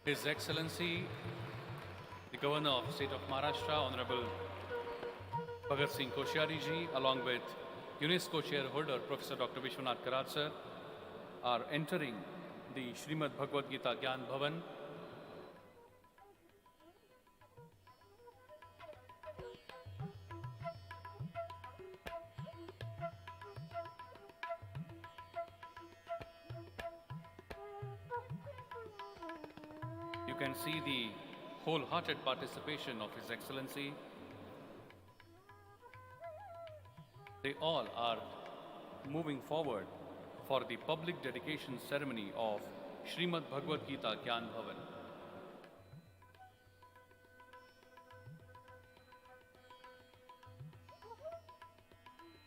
His Excellency, the Governor of the State of Maharashtra, Honorable Bhagat Singh Koshyari ji, along with UNESCO Chairholder Professor Dr. Vishwanath Karat sir, are entering the Srimad Bhagavad Gita Gyan Bhavan. You can see the wholehearted participation of His Excellency. They all are moving forward for the public dedication ceremony of Srimad Bhagavad Gita Gyan Bhavan.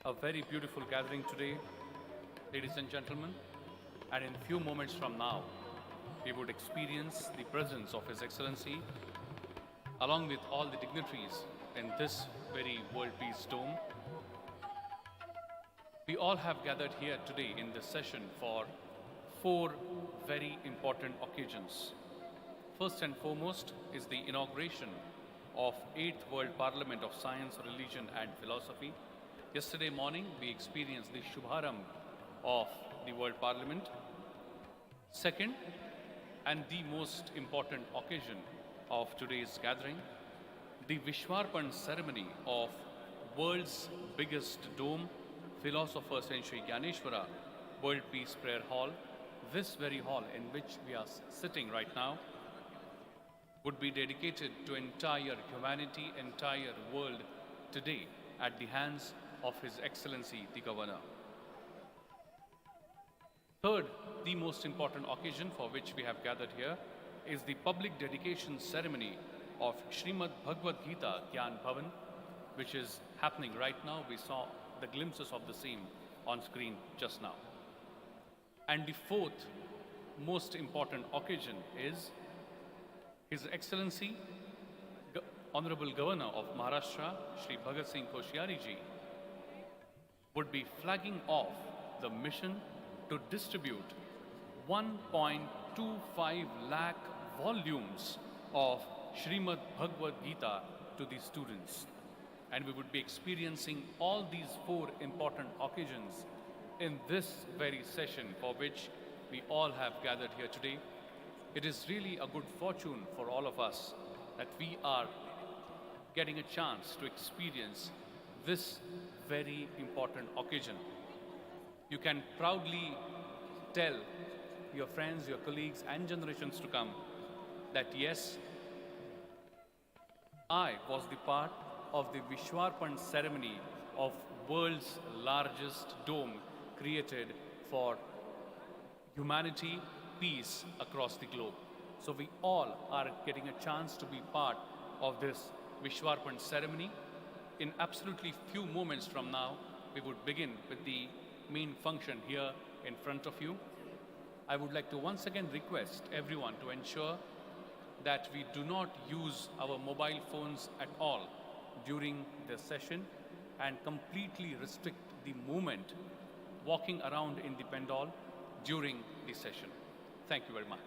A very beautiful gathering today, ladies and gentlemen, and in few moments from now, we would experience the presence of His Excellency along with all the dignitaries in this very World Peace Dome. We all have gathered here today in this session for four very important occasions. First and foremost is the inauguration of 8th World Parliament of Science, Religion and Philosophy. Yesterday morning, we experienced the Shubharam of the World Parliament. Second, and the most important occasion of today's gathering, the Vishwarpan ceremony of world's biggest dome, Philosophers and SHRI DNYANESHWARA World Peace Prayer Hall. This very hall in which we are sitting right now would be dedicated to entire humanity, entire world today at the hands of His Excellency the Governor. Third, the most important occasion for which we have gathered here is the public dedication ceremony of Srimad Bhagavad Gita Gyan Bhavan, which is happening right now. We saw the glimpses of the same on screen just now. And the fourth most important occasion is His Excellency, Honorable Governor of Maharashtra, Shri Bhagat Singh Koshyari ji, would be flagging off the mission to distribute 1.25 lakh volumes of Srimad Bhagavad Gita to the students. And we would be experiencing all these four important occasions in this very session for which we all have gathered here today. It is really a good fortune for all of us that we are getting a chance to experience this very important occasion. You can proudly tell your friends, your colleagues and generations to come that yes, I was the part of the Vishwarpan ceremony of world's largest dome created for humanity, peace across the globe. So we all are getting a chance to be part of this Vishwarpan ceremony. In absolutely few moments from now, we would begin with the main function here in front of you. I would like to once again request everyone to ensure that we do not use our mobile phones at all during the session and completely restrict the movement walking around in the pandal during the session. Thank you very much.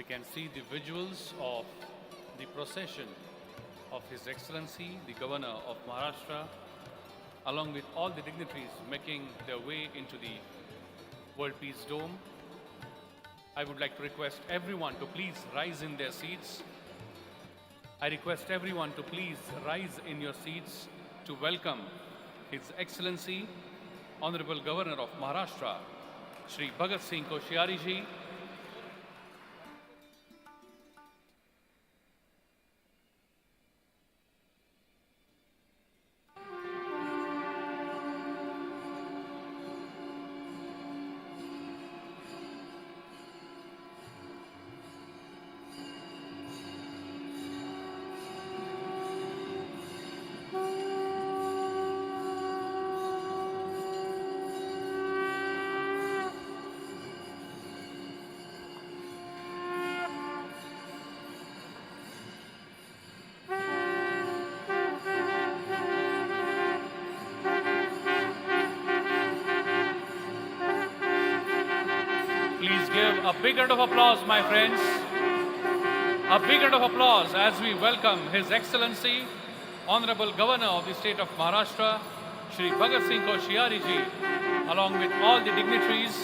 can see the visuals of the procession of His Excellency, the Governor of Maharashtra, along with all the dignitaries making their way into the World Peace Dome. I would like to request everyone to please rise in their seats. I request everyone to please rise in your seats to welcome His Excellency, Honorable Governor of Maharashtra, Shri Bhagat Singh Koshyari ji. Please give a big round of applause, my friends. A big round of applause as we welcome His Excellency, Honorable Governor of the state of Maharashtra, Shri Bhagat Singh Koshyari ji, along with all the dignitaries.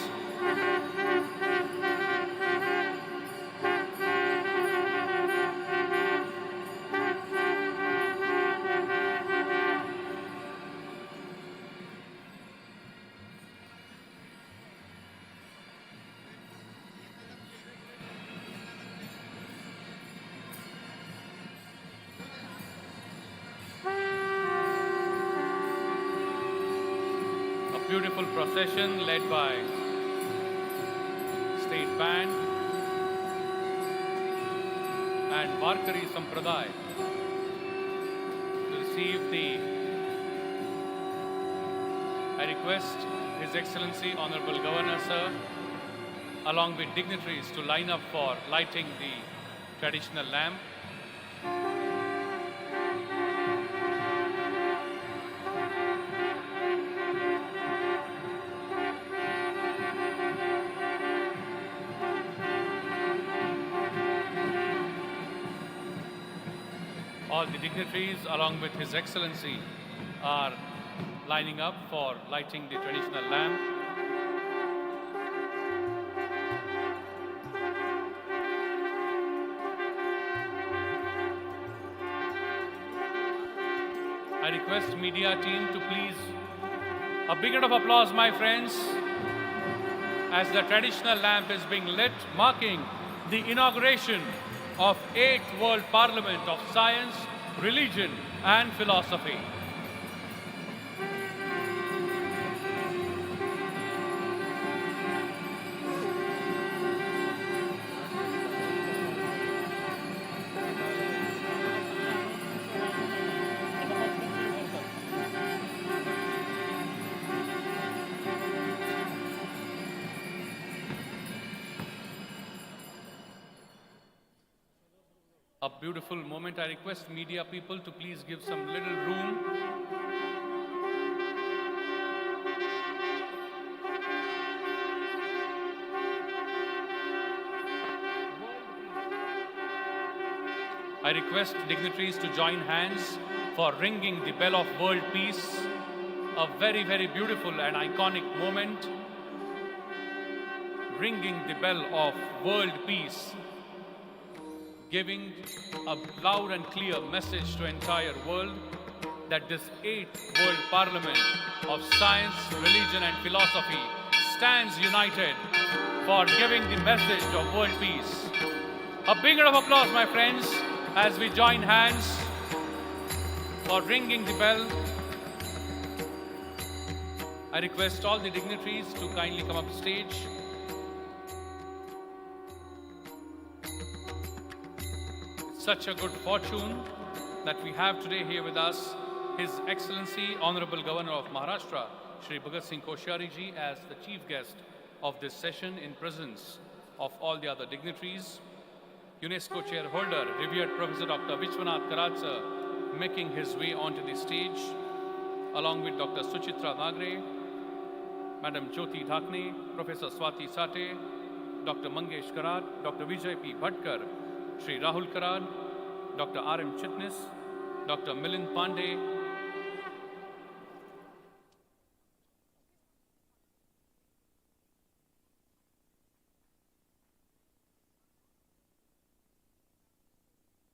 Beautiful procession led by state band and Varkari Sampradaya to receive the. I request His Excellency Honorable Governor Sir, along with dignitaries, to line up for lighting the traditional lamp. All the dignitaries, along with His Excellency, are lining up for lighting the traditional lamp. I request media team to please, a big round of applause, my friends, as the traditional lamp is being lit, marking the inauguration of 8th World Parliament of Science, Religion and Philosophy. A beautiful moment. I request media people to please give some little room. I request dignitaries to join hands for ringing the bell of world peace. A very, very beautiful and iconic moment. Ringing the bell of world peace, giving a loud and clear message to entire world that this 8th World Parliament of Science, Religion and Philosophy stands united for giving the message of world peace. A big round of applause, my friends, as we join hands for ringing the bell. I request all the dignitaries to kindly come up stage. Such a good fortune that we have today here with us His Excellency, Honorable Governor of Maharashtra, Shri Bhagat Singh Koshyari ji, as the chief guest of this session in presence of all the other dignitaries. UNESCO chair holder, revered Professor Dr. Vishwashanti, making his way onto the stage, along with Dr. Suchitra Nagre, Madam Jyoti Dhakne, Professor Swati Sate, Dr. Mangesh Karad, Dr. Vijay P. Bhatkar, Shri Rahul Karad, Dr. R.M. Chitnis, Dr. Milind Pandey,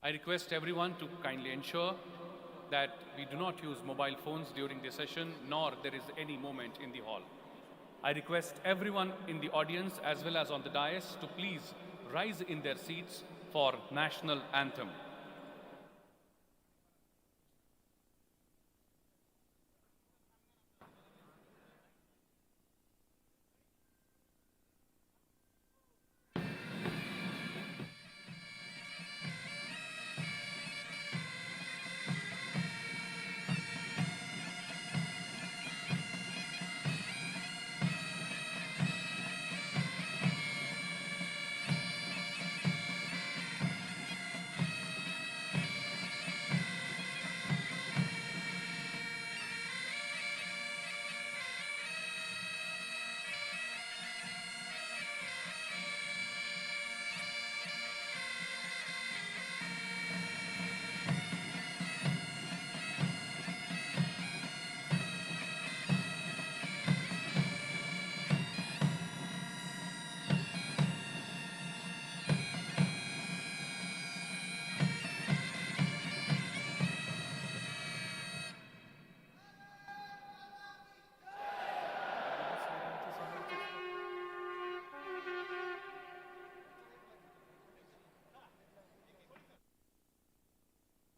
I request everyone to kindly ensure that we do not use mobile phones during the session, nor there is any movement in the hall. I request everyone in the audience as well as on the dais to please rise in their seats for national anthem.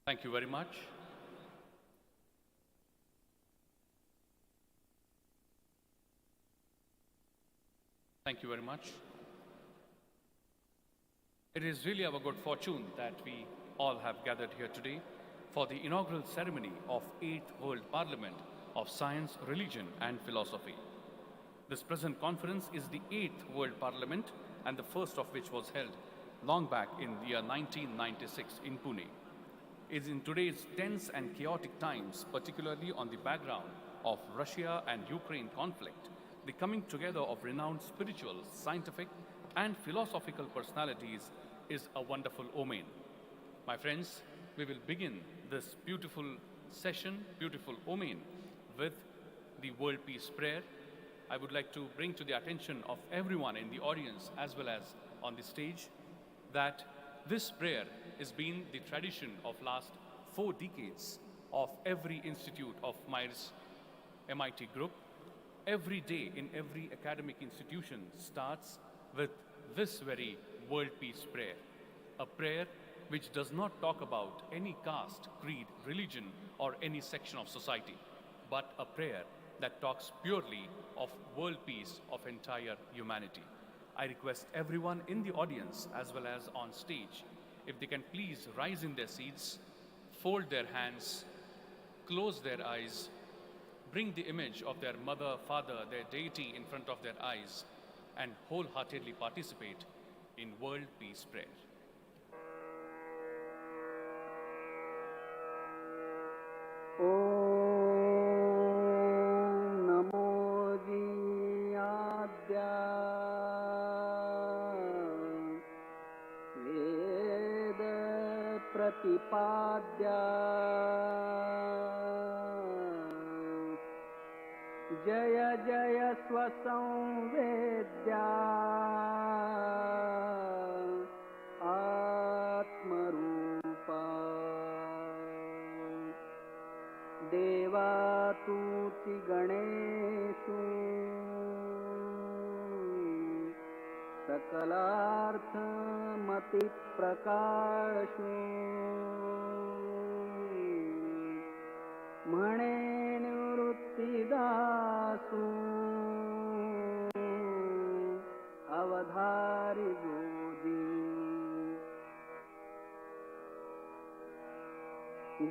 Thank you very much. Thank you very much. It is really our good fortune that we all have gathered here today for the inaugural ceremony of 8th World Parliament of Science, Religion and Philosophy. This present conference is the 8th World Parliament and the first of which was held long back in the year 1996 in Pune. It is in today's tense and chaotic times, particularly on the background of Russia and Ukraine conflict, the coming together of renowned spiritual, scientific and philosophical personalities is a wonderful omen. My friends, we will begin this beautiful session, beautiful omen, with the World Peace Prayer. I would like to bring to the attention of everyone in the audience as well as on the stage that this prayer has been the tradition of last 4 decades of every institute of MIR's MIT group. Every day in every academic institution starts with this very World Peace Prayer, a prayer which does not talk about any caste, creed, religion, or any section of society, but a prayer that talks purely of world peace of entire humanity. I request everyone in the audience as well as on stage, if they can please rise in their seats, fold their hands, close their eyes, bring the image of their mother, father, their deity in front of their eyes, and wholeheartedly participate in World Peace Prayer. प्रतिपाद्या जय जय स्वसंवेद्या आत्मरूपा देवातुति गणेषु सकलार्थमति प्रकाशु म्हणे निवृत्तिदासु अवधारि गोदी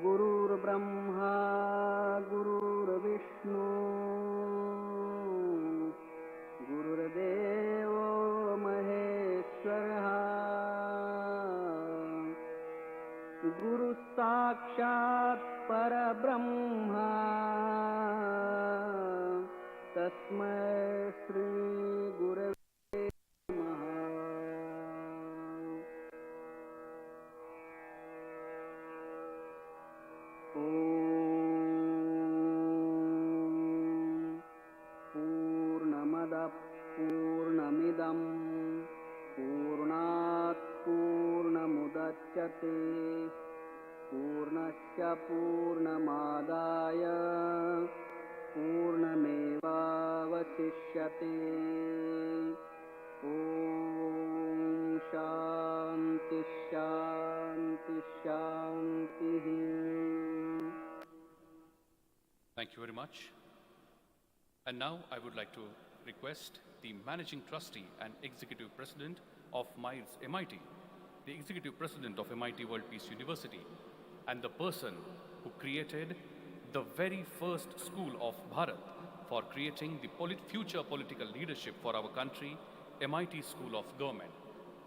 गुरुर्ब्रह्मा गुरुर्विष्णु गुरुर्देवो महेश्वरः गुरु साक्षात् परब्रह्मा तस्मै श्री गुरवे नमः। ॐ पूर्णमदः पूर्णमिदं पूर्णात् पूर्णमुदच्यते पूर्णस्य पूर्णमादाय पूर्णमेवावशिष्यते ॐ शान्ति शान्ति शान्तिः। Thank you very much. And now I would like to request the Managing Trustee and Executive President of MIT, the Executive President of MIT World Peace University, and the person who created the very first school of Bharat for creating the future political leadership for our country, MIT School of Government.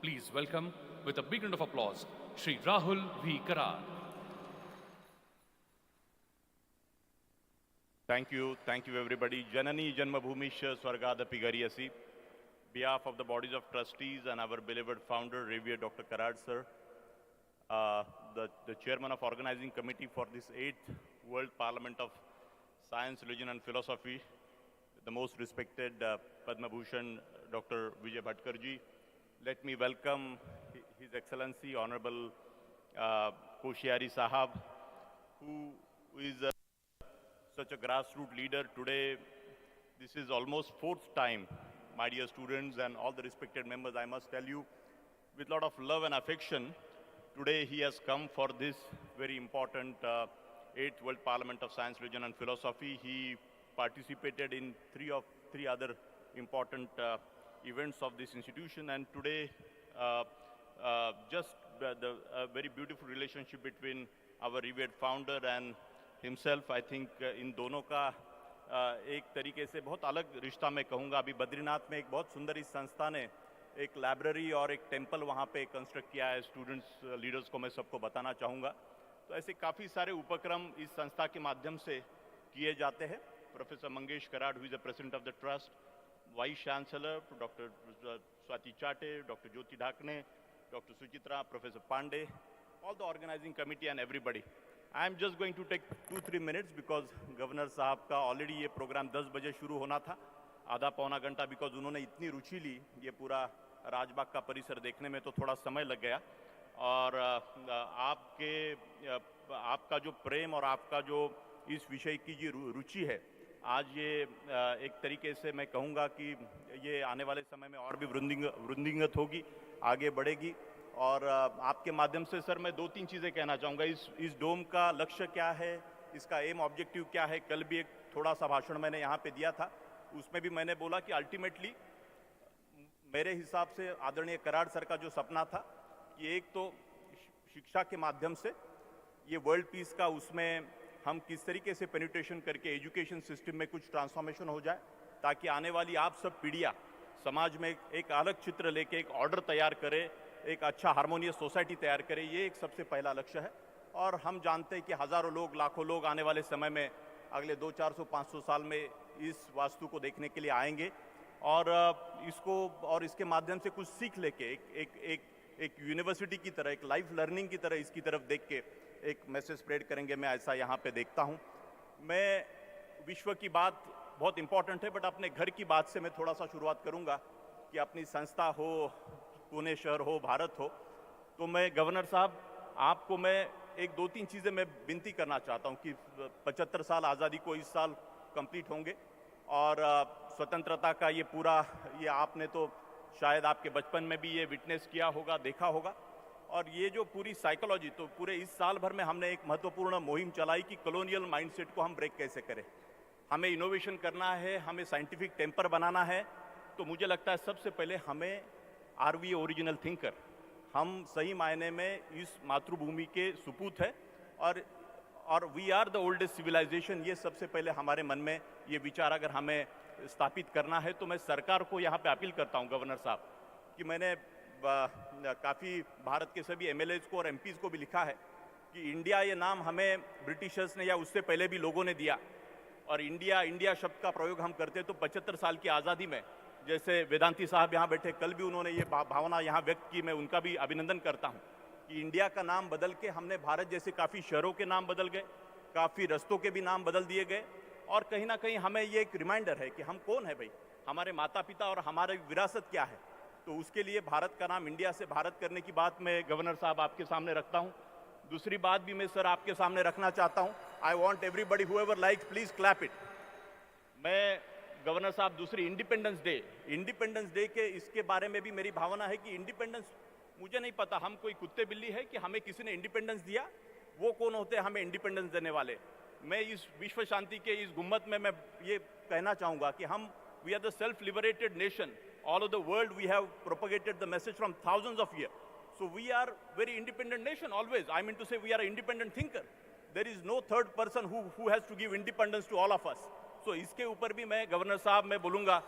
Please welcome with a big round of applause, Shri Rahul V. Karad. Thank you everybody. Janani Janmabhumisha Swargadapi Gariyasi. Behalf of the bodies of trustees and our beloved founder, Revered Dr. Karad sir, the chairman of organizing committee for this 8th World Parliament of Science, Religion and Philosophy, the most respected Padma Bhushan Dr. Vijay Bhatkarji. Let me welcome His Excellency Honorable Koshyari Sahab, who is such a grassroots leader today. This is almost 4th time, my dear students and all the respected members, I must tell you, with a lot of love and affection, today he has come for this very important 8th World Parliament of Science, Religion and Philosophy. He participated in three other important events of this institution, and today just the very beautiful relationship between our revered founder and himself, I think इन दोनों का एक तरीके से बहुत अलग रिश्ता मैं कहूँगा. अभी बद्रीनाथ में एक बहुत सुंदर इस संस्था ने एक लाइब्रेरी और एक टेम्पल वहाँ पे कंस्ट्रक्ट किया है. स्टूडेंट्स लीडर्स को मैं सबको बताना चाहूँगा. तो ऐसे काफ़ी सारे उपक्रम इस संस्था के माध्यम से किए जाते हैं. Professor Mangesh Karad, who is the president of the trust, vice chancellor doctor Swati Chate, doctor Jyoti Dhakne, doctor Suchitra, professor Pande, all the organizing committee and everybody. I am just going to take 2-3 minutes because governor साहब का ऑलरेडी ये प्रोग्राम 10 बजे शुरू होना था. आधा पौना घंटा बिकॉज उन्होंने इतनी रुचि ली ये पूरा राजबाग का परिसर देखने में, तो थोड़ा समय लग गया. और आपका जो प्रेम और आपका जो इस विषय की जो रुचि है, आज ये एक तरीके से मैं कहूँगा कि ये आने वाले समय में और भी वृद्धिंगत होगी, आगे बढ़ेगी. और आपके माध्यम से सर मैं 2-3 चीज़ें कहना चाहूँगा. इस डोम का लक्ष्य क्या है, इसका एम ऑब्जेक्टिव क्या है. कल भी एक थोड़ा सा भाषण मैंने यहाँ पे दिया था, उसमें भी मैंने बोला कि अल्टीमेटली मेरे हिसाब से आदरणीय कराड सर का जो सपना था कि एक तो शिक्षा के माध्यम से ये वर्ल्ड पीस का, उसमें हम किस तरीके से पेनिट्रेशन करके एजुकेशन सिस्टम में कुछ ट्रांसफॉर्मेशन हो जाए, ताकि आने वाली आप सब पीढ़ियाँ समाज में एक अलग चित्र लेके एक ऑर्डर तैयार करे, एक अच्छा हार्मोनियस सोसाइटी तैयार करे. ये एक सबसे पहला लक्ष्य है. और हम जानते हैं कि हज़ारों लोग, लाखों लोग आने वाले समय में अगले 200-400-500 साल में इस वास्तु को देखने के लिए आएंगे, और इसको और इसके माध्यम से कुछ सीख लेके एक यूनिवर्सिटी की तरह, एक लाइफ लर्निंग की तरह इसकी तरफ देख के एक मैसेज स्प्रेड करेंगे. मैं ऐसा यहाँ पे देखता हूँ. मैं विश्व की बात बहुत इंपॉर्टेंट है, बट अपने घर की बात से मैं थोड़ा सा शुरुआत करूँगा कि अपनी संस्था हो, पुणे शहर हो, भारत हो. तो मैं गवर्नर साहब आपको मैं एक 2-3 चीज़ें मैं विनती करना चाहता हूँ कि 75 साल आज़ादी को इस साल कंप्लीट होंगे, और स्वतंत्रता का ये पूरा, ये आपने तो शायद आपके बचपन में भी ये विटनेस किया होगा, देखा होगा. और ये जो पूरी साइकोलॉजी, तो पूरे इस साल भर में हमने एक महत्वपूर्ण मुहिम चलाई कि कॉलोनियल माइंडसेट को हम ब्रेक कैसे करें. हमें इनोवेशन करना है, हमें साइंटिफिक टेम्पर बनाना है. तो मुझे लगता है सबसे पहले हमें आर वी ओरिजिनल थिंकर, हम सही मायने में इस मातृभूमि के सुपूत है, और we are the oldest civilization. ये सबसे पहले हमारे मन में ये विचार अगर हमें स्थापित करना है, तो मैं सरकार को यहाँ पे अपील करता हूँ गवर्नर साहब कि मैंने काफ़ी भारत के सभी MLAs को और MPs को भी लिखा है कि इंडिया ये नाम हमें ब्रिटिशर्स ने या उससे पहले भी लोगों ने दिया, और इंडिया शब्द का प्रयोग हम करते तो 75 साल की आज़ादी में, जैसे वेदांती साहब यहाँ बैठे, कल भी उन्होंने ये भावना यहाँ व्यक्त की, मैं उनका भी अभिनंदन करता हूँ कि इंडिया का नाम बदल के हमने भारत जैसे काफ़ी शहरों के नाम बदल गए, काफ़ी रस्तों के भी नाम बदल दिए गए और कहीं ना कहीं हमें ये एक रिमाइंडर है कि हम कौन है भाई, हमारे माता पिता और हमारी विरासत क्या है। तो उसके लिए भारत का नाम इंडिया से भारत करने की बात मैं गवर्नर साहब आपके सामने रखता हूँ। दूसरी बात भी मैं सर आपके सामने रखना चाहता हूँ, I want everybody whoever likes please clap it. मैं गवर्नर साहब दूसरी इंडिपेंडेंस डे के इसके बारे में भी मेरी भावना है कि इंडिपेंडेंस, मुझे नहीं पता हम कोई कुत्ते बिल्ली है कि हमें किसी ने इंडिपेंडेंस दिया, वो कौन होते हैं हमें इंडिपेंडेंस देने वाले। मैं इस विश्व शांति के इस गुम्मत में मैं ये कहना चाहूँगा कि हम we are the self liberated nation, all over the world we have propagated the message from thousands of years. So we are very independent nation always. I mean to say we are an independent thinker. There is no third person who has to give independence to all of us. So इसके ऊपर भी मैं governor साहब मैं बोलूँगा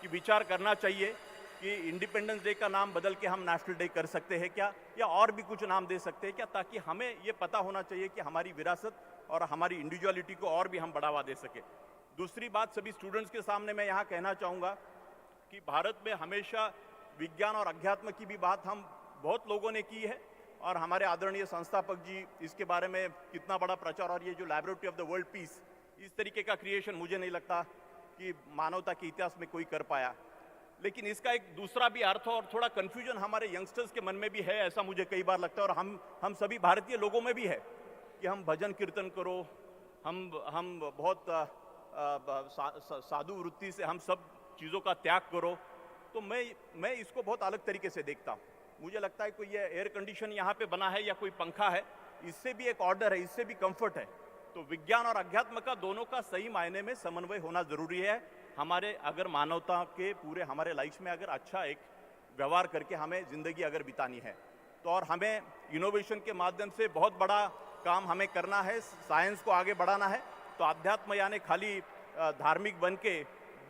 कि विचार करना चाहिए कि इंडिपेंडेंस डे का नाम बदल के हम नेशनल डे कर सकते हैं क्या, या और भी कुछ नाम दे सकते हैं क्या, ताकि हमें ये पता होना चाहिए कि हमारी विरासत और हमारी इंडिविजुअलिटी को और भी हम बढ़ावा दे सके। दूसरी बात सभी स्टूडेंट्स के सामने मैं यहाँ कहना चाहूँगा कि भारत में हमेशा विज्ञान और अध्यात्म की भी बात हम बहुत लोगों ने की है और हमारे आदरणीय संस्थापक जी इसके बारे में कितना बड़ा प्रचार, और ये जो laboratory of the world peace, इस तरीके का क्रिएशन मुझे नहीं लगता कि मानवता के इतिहास में कोई कर पाया। लेकिन इसका एक दूसरा भी अर्थ और थोड़ा कन्फ्यूजन हमारे यंगस्टर्स के मन में भी है, ऐसा मुझे कई बार लगता है, और हम सभी भारतीय लोगों में भी है कि हम भजन कीर्तन करो, हम बहुत साधु वृत्ति से हम सब चीज़ों का त्याग करो। तो मैं इसको बहुत अलग तरीके से देखता हूँ। मुझे लगता है कोई ये एयर कंडीशन यहाँ पे बना है या कोई पंखा है, इससे भी एक ऑर्डर है, इससे भी कंफर्ट है। तो विज्ञान और अध्यात्म का दोनों का सही मायने में समन्वय होना जरूरी है हमारे, अगर मानवता के पूरे हमारे लाइफ में अगर अच्छा एक व्यवहार करके हमें जिंदगी अगर बितानी है तो, और हमें इनोवेशन के माध्यम से बहुत बड़ा काम हमें करना है, साइंस को आगे बढ़ाना है। तो अध्यात्म यानी खाली धार्मिक बन के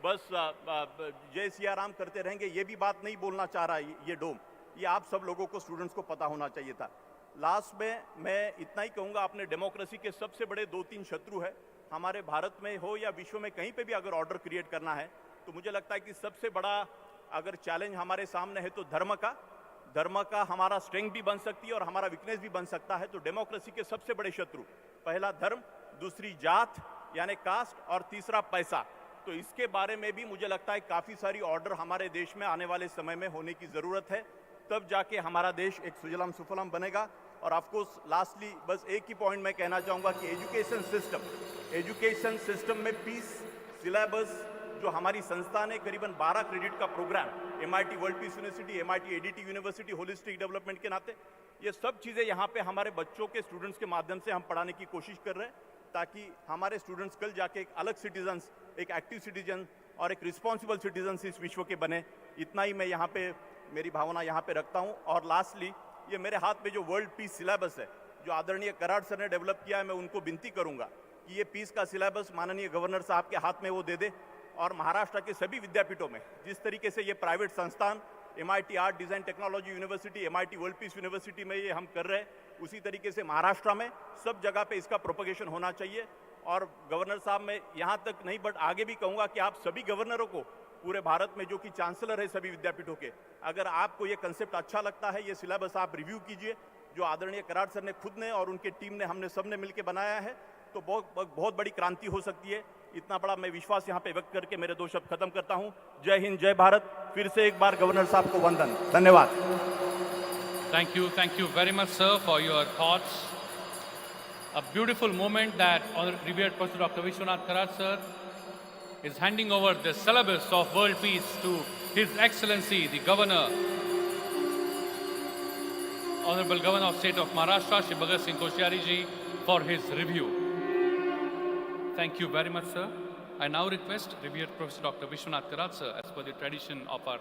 बस जय सिया राम करते रहेंगे, ये भी बात नहीं बोलना चाह रहा ये डोम, ये आप सब लोगों को स्टूडेंट्स को पता होना चाहिए था। लास्ट में मैं इतना ही कहूँगा, अपने डेमोक्रेसी के सबसे बड़े 2-3 शत्रु है हमारे भारत में हो या विश्व में कहीं पे भी अगर ऑर्डर क्रिएट करना है तो मुझे लगता है कि सबसे बड़ा अगर चैलेंज हमारे सामने है तो धर्म का हमारा स्ट्रेंथ भी बन सकती है और हमारा वीकनेस भी बन सकता है। तो डेमोक्रेसी के सबसे बड़े शत्रु, पहला धर्म, दूसरी जात यानी कास्ट, और तीसरा पैसा। तो इसके बारे में भी मुझे लगता है काफ़ी सारी ऑर्डर हमारे देश में आने वाले समय में होने की ज़रूरत है, तब जाके हमारा देश एक सुजलाम सुफलाम बनेगा। और ऑफकोर्स लास्टली बस एक ही पॉइंट मैं कहना चाहूँगा कि एजुकेशन सिस्टम में पीस सिलेबस जो हमारी संस्था ने करीबन 12 क्रेडिट का programme, MIT world peace university, MIT ADT university, holistic development के नाते ये सब चीज़ें यहाँ पे हमारे बच्चों के स्टूडेंट्स के माध्यम से हम पढ़ाने की कोशिश कर रहे हैं, ताकि हमारे स्टूडेंट्स कल जाके एक अलग सिटीजन्स, एक एक्टिव सिटीजन और एक रिस्पॉन्सिबल सिटीजन्स इस विश्व के बने। इतना ही मैं यहाँ पे मेरी भावना यहाँ पे रखता हूँ। और लास्टली ये मेरे हाथ में जो वर्ल्ड पीस सिलेबस है जो आदरणीय कराड़ सर ने डेवलप किया है, मैं उनको विनती करूँगा कि ये पीस का सिलेबस माननीय गवर्नर साहब के हाथ में वो दे दे, और महाराष्ट्र के सभी विद्यापीठों में जिस तरीके से ये प्राइवेट संस्थान MIT art design technology university, MIT world peace university में ये हम कर रहे हैं, उसी तरीके से महाराष्ट्र में सब जगह पे इसका प्रोपगेशन होना चाहिए। और गवर्नर साहब मैं यहाँ तक नहीं बट आगे भी कहूँगा कि आप सभी गवर्नरों को पूरे भारत में जो कि चांसलर है सभी विद्यापीठों के, अगर आपको ये कंसेप्ट अच्छा लगता है, ये सिलेबस आप रिव्यू कीजिए जो आदरणीय कराड़ सर ने खुद ने और उनके टीम ने हमने सब ने मिलकर बनाया है, तो बहुत बड़ी क्रांति हो सकती है। इतना बड़ा मैं विश्वास यहाँ पे व्यक्त करके मेरे 2 शब्द खत्म करता हूँ। जय हिंद, जय भारत। फिर से एक बार गवर्नर साहब को वंदन, धन्यवाद। Thank you very much, sir, for your thoughts. A beautiful moment that revered Professor Dr. Vishwanath sir is handing over the syllabus of world peace to His Excellency, the Governor, Honorable Governor of State of Maharashtra, Shri Bhagat Singh Koshyari ji, for his review. Thank you very much, sir. I now request revered Professor Dr. Vishwanath sir, as per the tradition of our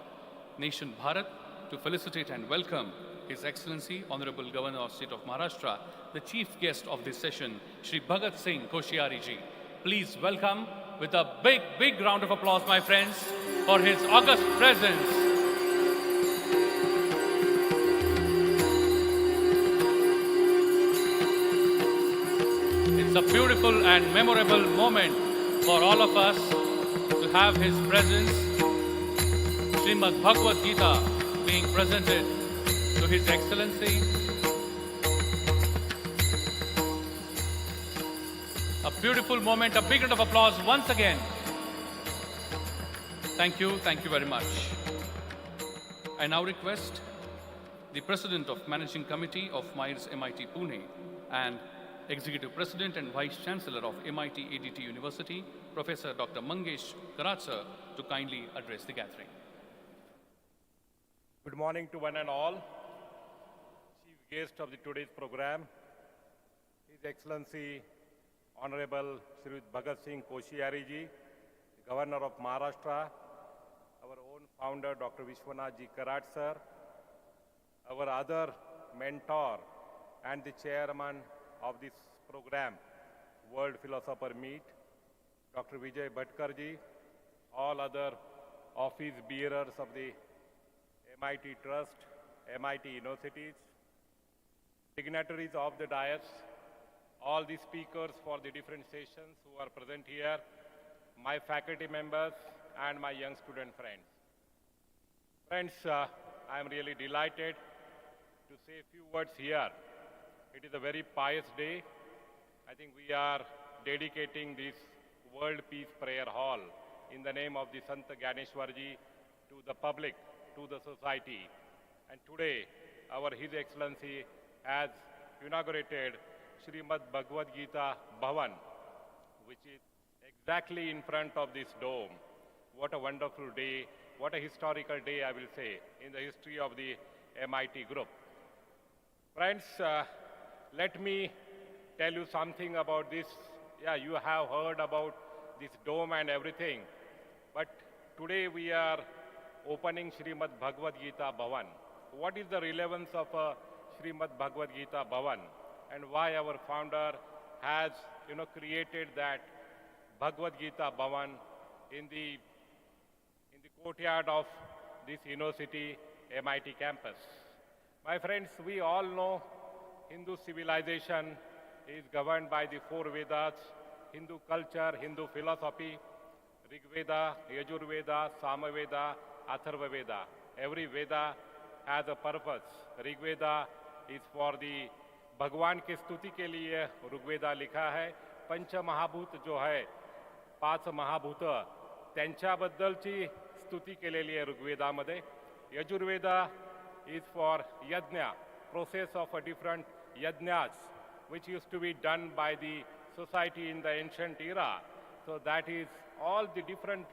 nation Bharat, to felicitate and welcome His Excellency, Honorable Governor of State of Maharashtra, the chief guest of this session, Shri Bhagat Singh Koshyari ji. Please welcome with a big round of applause, my friends, for his august presence. It's a beautiful and memorable moment for all of us to have his presence, Srimad Bhagavad Gita being presented to His Excellency. A beautiful moment, a big round of applause once again. Thank you very much. I now request the President of Managing Committee of MIRES MIT Pune and Executive President and Vice Chancellor of MIT ADT University, Professor Dr. Mangesh Karatsa, to kindly address the gathering. Good morning to one and all. Chief guest of today's program, His Excellency Honorable Shri Bhagat Singh Koshyari ji, the Governor of Maharashtra, our own founder Dr. Vishwashanti sir, our other mentor and the chairman of this program, World Philosopher Meet, Dr. Vijay Bhatkar ji, all other office bearers of the MIT Trust, MIT Universities, dignitaries of the dais, all the speakers for the different sessions who are present here, my faculty members and my young student friends. Friends, I am really delighted to say a few words here. It is a very pious day. I think we are dedicating this World Peace Prayer Hall in the name of the Sant Gyaneshwar-ji to the public, to the society. And today, our His Excellency has inaugurated Srimad Bhagavad Gita Bhavan, which is exactly in front of this dome. What a wonderful day, what a historical day, I will say, in the history of the MIT group. Friends, let me tell you something about this. Yeah, you have heard about this dome and everything, but today we are opening Srimad Bhagavad Gita Bhavan. What is the relevance of Srimad Bhagavad Gita Bhavan, and why our founder has created that Bhagavad Gita Bhavan in the courtyard of this university MIT campus? My friends, we all know Hindu civilization is governed by the four Vedas, Hindu culture, Hindu philosophy, Rig Veda, Yajur Veda, Samaveda, Atharva Veda. Every Veda has a purpose. Rig Veda is for the भगवान की स्तुति के लिए ऋग्वेदा लिखा है. पंच महाभूत जो है, पाच महाभूत त्यांच्याबद्दलची स्तुती केलेली आहे ऋग्वेदामध्ये. Yajurveda is for yajna, process of a different yajnas, which used to be done by the society in the ancient era. So that is all the different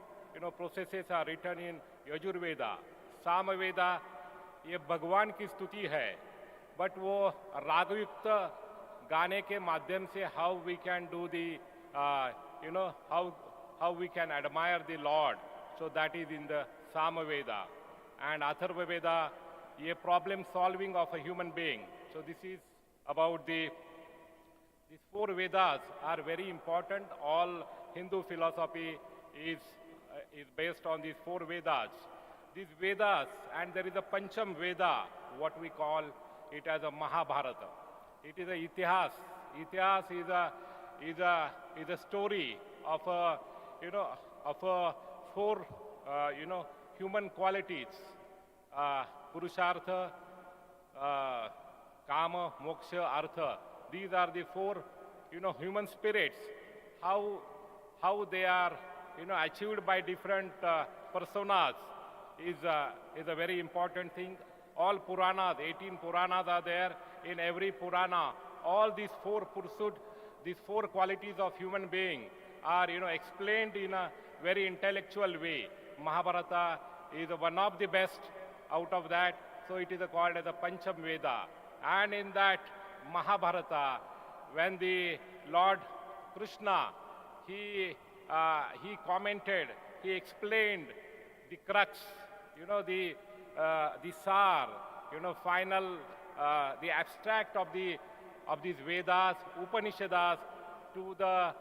processes are written in Yajurveda. Samaveda ये भगवान की स्तुति है, but वो रागयुक्त गाने के माध्यम से how we can do the how we can admire the Lord. So that is in the Samaveda. And Atharva Veda ये problem solving of a human being. So this is about these four Vedas are very important. All Hindu philosophy is based on these four Vedas. These Vedas, and there is a Pancham Veda, what we call it as a Mahabharata. It is a Itihas. Itihas is a story of four human qualities. Purushartha, Kama, Moksha, Artha. These are the four human spirits. How they are achieved by different personas is a very important thing. All Puranas, 18 Puranas are there. In every Purana, all these four pursuits, these four qualities of human being are explained in a very intellectual way. Mahabharata is one of the best out of that, so it is called as a Pancham Veda. And in that Mahabharata, when the Lord Krishna, he commented, he explained the crux, the sar, final, the abstract of these Vedas, Upanishads to the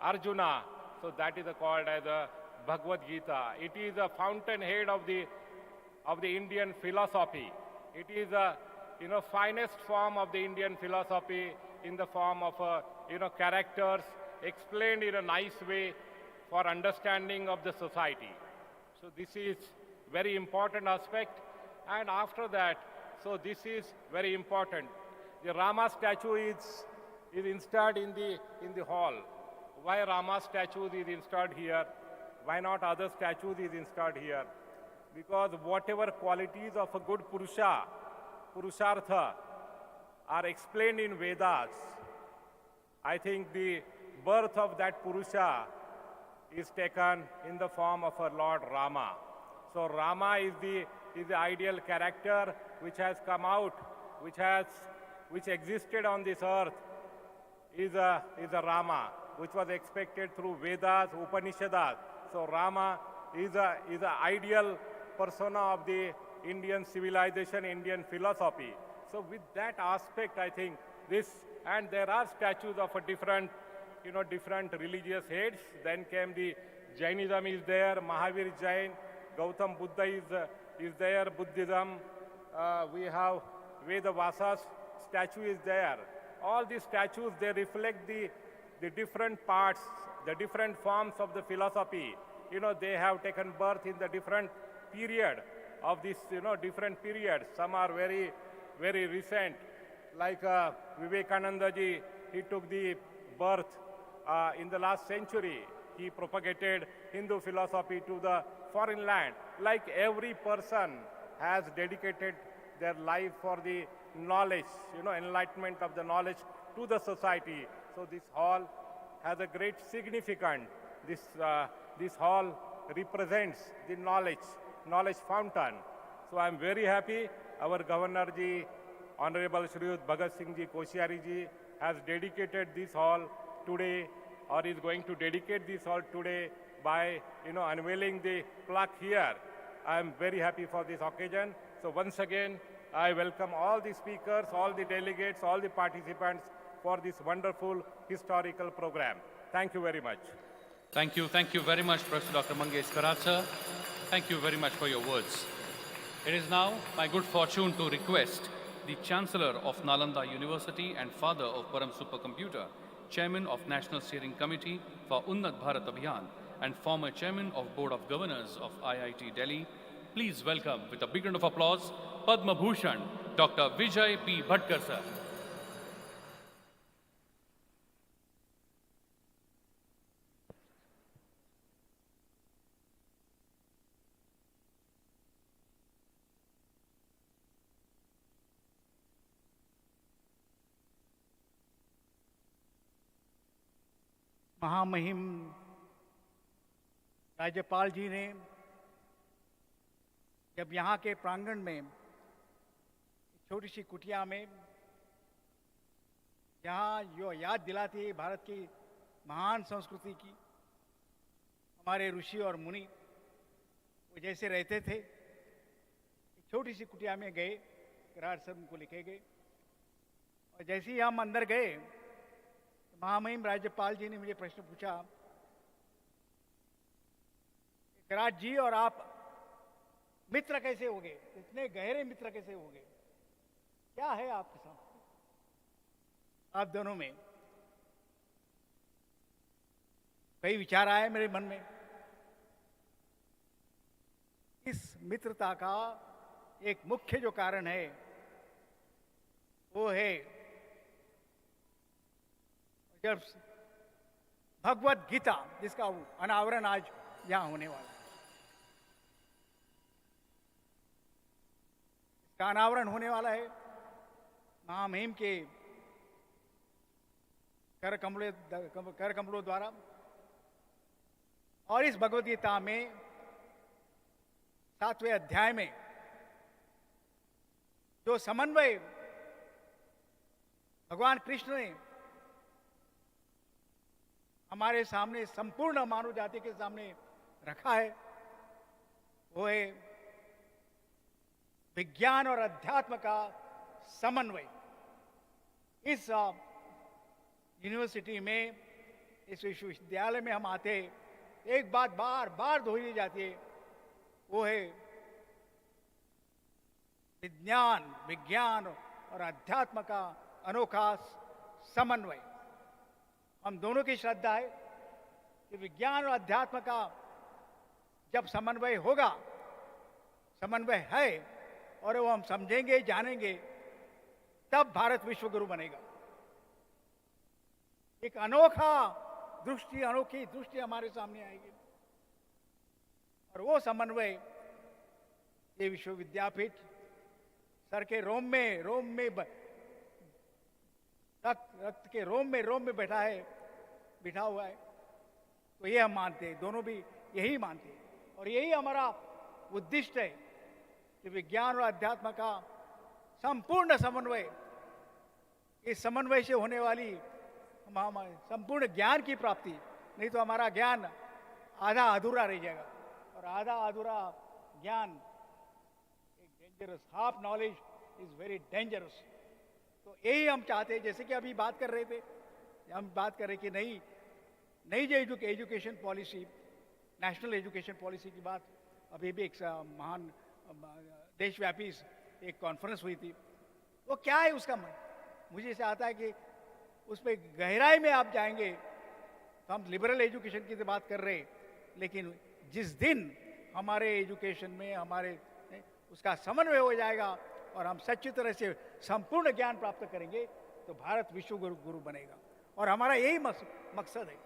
Arjuna. So that is called as a Bhagavad Gita. It is a fountainhead of the Indian philosophy. It is a finest form of the Indian philosophy in the form of characters explained in a nice way for understanding of the society. So this is very important aspect. And after that, so this is very important. The Rama statue is installed in the hall. why Rama statues is installed here, why not other statues is installed here? Because whatever qualities of a good Purusha, Purushartha, are explained in Vedas, I think the birth of that Purusha is taken in the form of our Lord Rama. So Rama is the ideal character which has come out, which existed on this earth, is a Rama, which was expected through Vedas, Upanishads. So Rama is a ideal persona of the Indian civilization, Indian philosophy. So with that aspect, I think this, and there are statues of a different religious heads. Then came the Jainism is there, Mahavir Jain, Gautam Buddha is there, Buddhism. We have Vedavasa's statue is there. All these statues, they reflect the different parts, the different forms of the philosophy. They have taken birth in the different period of this, different periods. Some are very, very recent, like Vivekananda ji, he took the birth in the last century. He propagated Hindu philosophy to the foreign land. Like every person has dedicated their life for the knowledge, enlightenment of the knowledge to the society. So this hall has a great significance. This hall represents the knowledge fountain. So I am very happy our Governor ji, Honorable Shri Bhagat Singh ji Koshyari ji has dedicated this hall today, or is going to dedicate this hall today by unveiling the plaque here. I am very happy for this occasion. So once again, I welcome all the speakers, all the delegates, all the participants for this wonderful historical program. Thank you very much. Thank you very much, Professor Dr. Mangesh Karatsa. Thank you very much for your words. It is now my good fortune to request the Chancellor of Nalanda University and father of Param Supercomputer, Chairman of National Steering Committee for Unnat Bharat Abhiyan and former Chairman of Board of Governors of IIT Delhi, please welcome with a big round of applause, Padma Bhushan, Dr. Vijay P. Bhatkar sir. महामहिम राज्यपाल जी ने जब यहाँ के प्रांगण में छोटी सी कुटिया में यहाँ जो याद दिलाती है भारत की महान संस्कृति की, हमारे ऋषि और मुनि वो जैसे रहते थे, छोटी सी कुटिया में गए, करार सर उनको लिखे गए, और जैसे ही हम अंदर गए महामहिम राज्यपाल जी ने मुझे प्रश्न पूछा, करार जी और आप मित्र कैसे हो गए, इतने गहरे मित्र कैसे हो गए, क्या है आपके साथ, आप दोनों में? कई विचार आए मेरे मन में। इस मित्रता का एक मुख्य जो कारण है वो है जब भगवत गीता, जिसका अनावरण आज यहां होने वाला है, इसका अनावरण होने वाला है महामहिम के कर कमलों द्वारा, और इस भगवत गीता में 7वें अध्याय में जो समन्वय भगवान कृष्ण ने हमारे सामने, संपूर्ण मानव जाति के सामने रखा है, वो है विज्ञान और अध्यात्म का समन्वय। इस यूनिवर्सिटी में, इस विश्वविद्यालय में हम आते, एक बात बार बार दोहरी जाती है, वो है विज्ञान और अध्यात्म का अनोखा समन्वय। हम दोनों की श्रद्धा है कि विज्ञान और अध्यात्म का जब समन्वय होगा, समन्वय है और वो हम समझेंगे, जानेंगे, तब भारत विश्व गुरु बनेगा। एक अनोखा दृष्टि, अनोखी दृष्टि हमारे सामने आएगी। और वो समन्वय ये विश्वविद्यापीठ सर के रोम में रक्त के रोम में बैठा हुआ है। तो ये हम मानते हैं, दोनों भी यही मानते हैं, और यही हमारा उद्दिष्ट है कि विज्ञान और अध्यात्म का संपूर्ण समन्वय, इस समन्वय से होने वाली संपूर्ण ज्ञान की प्राप्ति, नहीं तो हमारा ज्ञान आधा अधूरा रह जाएगा, और आधा अधूरा ज्ञान एक dangerous, half knowledge is very dangerous. तो यही हम चाहते हैं, जैसे कि अभी बात कर रहे थे, हम बात कर रहे कि नई जो education policy, national education policy की बात अभी भी एक महान देशव्यापी एक कॉन्फ्रेंस हुई थी। वो क्या है उसका मुझे ऐसा आता है कि उसमें गहराई में आप जाएंगे तो हम लिबरल एजुकेशन की बात कर रहे हैं, लेकिन जिस दिन हमारे एजुकेशन में उसका समन्वय हो जाएगा और हम सच्ची तरह से संपूर्ण ज्ञान प्राप्त करेंगे तो भारत विश्व गुरु बनेगा। और हमारा यही मकसद है,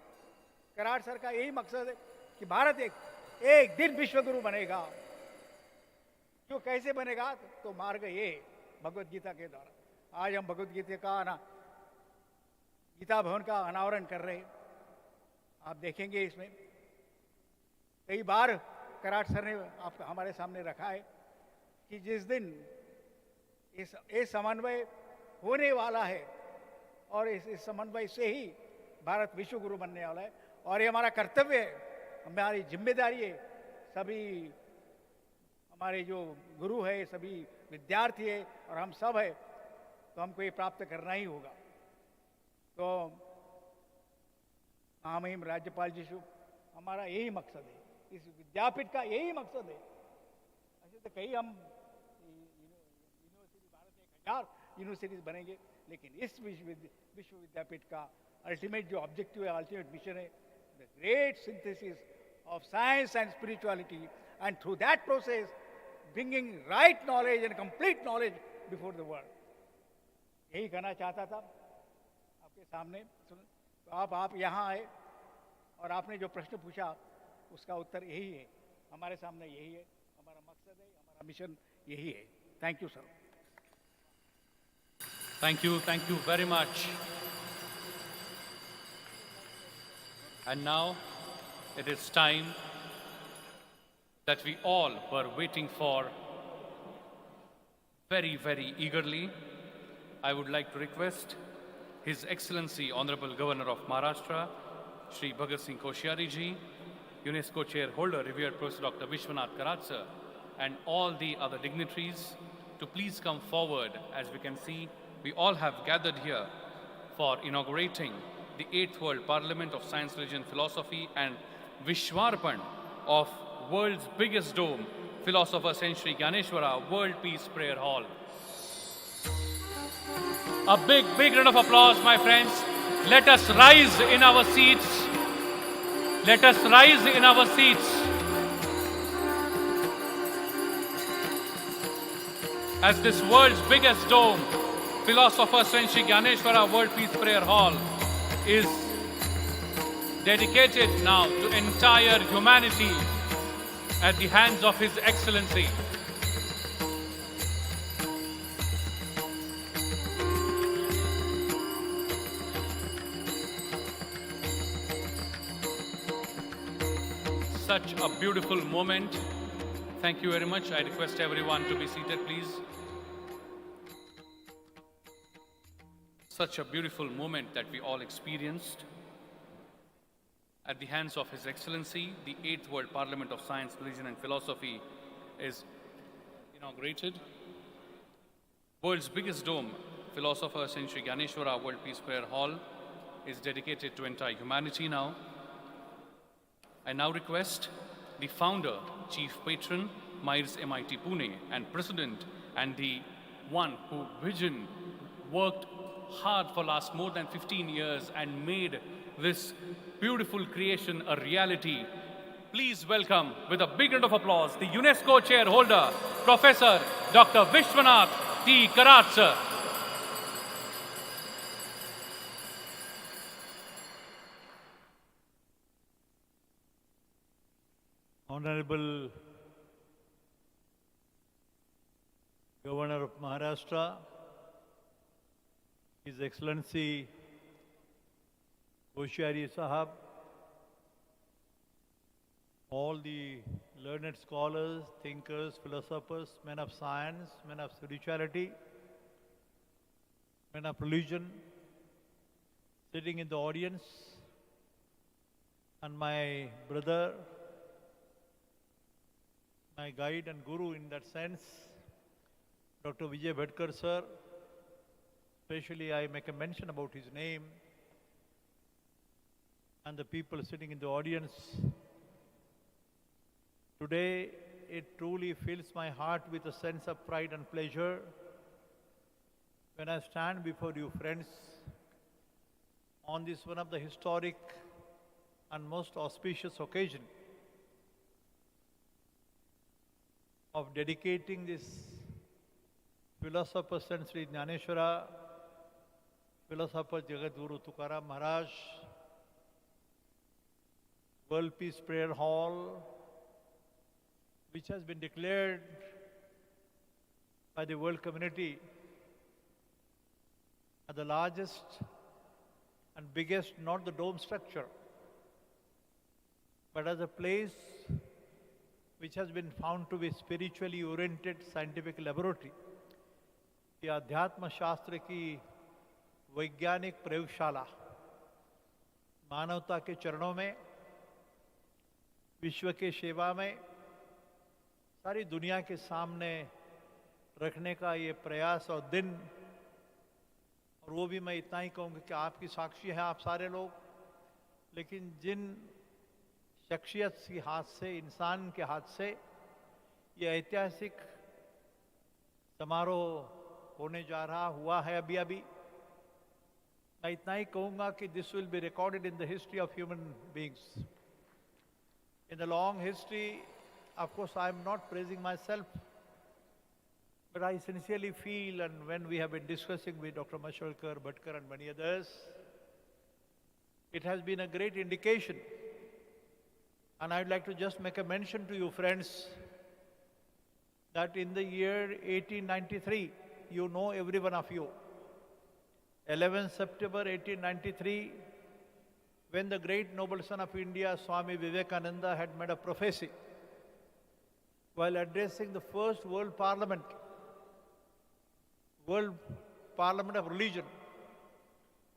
कराड़ सर का यही मकसद है कि भारत एक दिन विश्व गुरु बनेगा। क्यों, कैसे बनेगा? तो मार्ग ये भगवत गीता के द्वारा। आज हम भगवत गीता का गीता भवन का अनावरण कर रहे हैं। आप देखेंगे इसमें कई बार कराड़ सर ने हमारे सामने रखा है कि जिस दिन इस समन्वय होने वाला है और इस समन्वय से ही भारत विश्व गुरु बनने वाला है, और ये हमारा कर्तव्य है, हमारी जिम्मेदारी है। सभी हमारे जो गुरु है, सभी विद्यार्थी है और हम सब है, तो हमको ये प्राप्त करना ही होगा। तो महामहिम राज्यपाल जी से हमारा यही मकसद है, इस विद्यापीठ का यही मकसद है। ऐसे तो कई हम यूनिवर्सिटी, भारत में 1000 यूनिवर्सिटीज बनेंगे, लेकिन इस विश्वविद्यापीठ का अल्टीमेट जो ऑब्जेक्टिव है, अल्टीमेट मिशन है, the great synthesis of science and spirituality, and through that process bringing right knowledge and complete knowledge before the world. यही कहना चाहता था आपके सामने। तो आप यहाँ आए और आपने जो प्रश्न पूछा उसका उत्तर यही है, हमारे सामने यही है, हमारा मकसद है, हमारा मिशन यही है। Thank you sir. Thank you very much. And now it is time that we all were waiting for very, very eagerly. I would like to request His Excellency Honorable Governor of Maharashtra, Shri Bhagat Singh Koshyari ji, UNESCO Chair Holder, revered Professor Dr. Vishwanath Karatsa, and all the other dignitaries to please come forward. As we can see, we all have gathered here for inaugurating the 8th World Parliament of Science, Religion, Philosophy and Vishwarpan of world's biggest dome, Philosopher SHRI Gyaneshwara World Peace Prayer Hall. A big round of applause, my friends. Let us rise in our seats. Let us rise in our seats. As this world's biggest dome, Philosopher SHRI Gyaneshwara World Peace Prayer Hall is dedicated now to entire humanity at the hands of His Excellency. Such a beautiful moment. Thank you very much. I request everyone to be seated, please. Such a beautiful moment that we all experienced. At the hands of His Excellency, the 8th World Parliament of Science, Religion and Philosophy is inaugurated. World's biggest dome, Philosopher SHRI Gyaneshwara World Peace Prayer Hall, is dedicated to entire humanity now. I now request the founder, chief patron, Myers MIT Pune, and president, and the one who worked hard for last more than 15 years and made this beautiful creation a reality. Please welcome with a big round of applause the UNESCO chair holder, Professor Dr. Vishwanath T. Karatsa. Honorable Governor of Maharashtra, His Excellency Koshiyari Sahab, all the learned scholars, thinkers, philosophers, men of science, men of spirituality, men of religion, sitting in the audience, and my brother, my guide and guru in that sense, Dr. Vijay Bhatkar sir. Especially I make a mention about his name, and the people sitting in the audience. Today, it truly fills my heart with a sense of pride and pleasure when I stand before you friends on this one of the historic and most auspicious occasion of dedicating this philosopher Saint Sri DNYANESHWARA, philosopher Jagadguru-Tukaram Maharaj, World Peace Prayer Hall, which has been declared by the world community as the largest and biggest, not the dome structure, but as a place which has been found to be spiritually oriented scientific laboratory. ये अध्यात्म शास्त्र की वैज्ञानिक प्रयोगशाला मानवता के चरणों में, विश्व के सेवा में, सारी दुनिया के सामने रखने का ये प्रयास और दिन, और वो भी मैं इतना ही कहूँगा कि आपकी साक्षी हैं आप सारे लोग, लेकिन जिन शख्सियत के हाथ से, इंसान के हाथ से ये ऐतिहासिक समारोह होने जा रहा हुआ है अभी अभी, मैं इतना ही कहूँगा कि this will be recorded in the history of human beings. In the long history, of course, I am not praising myself, but I sincerely feel, and when we have been discussing with Dr. Mashalkar, Bhatkar and many others, it has been a great indication. And I'd like to just make a mention to you, friends, that in the year 1893, you know, every one of you, 11 September 1893, when the great noble son of India, Swami Vivekananda, had made a prophecy while addressing the first World Parliament of Religion.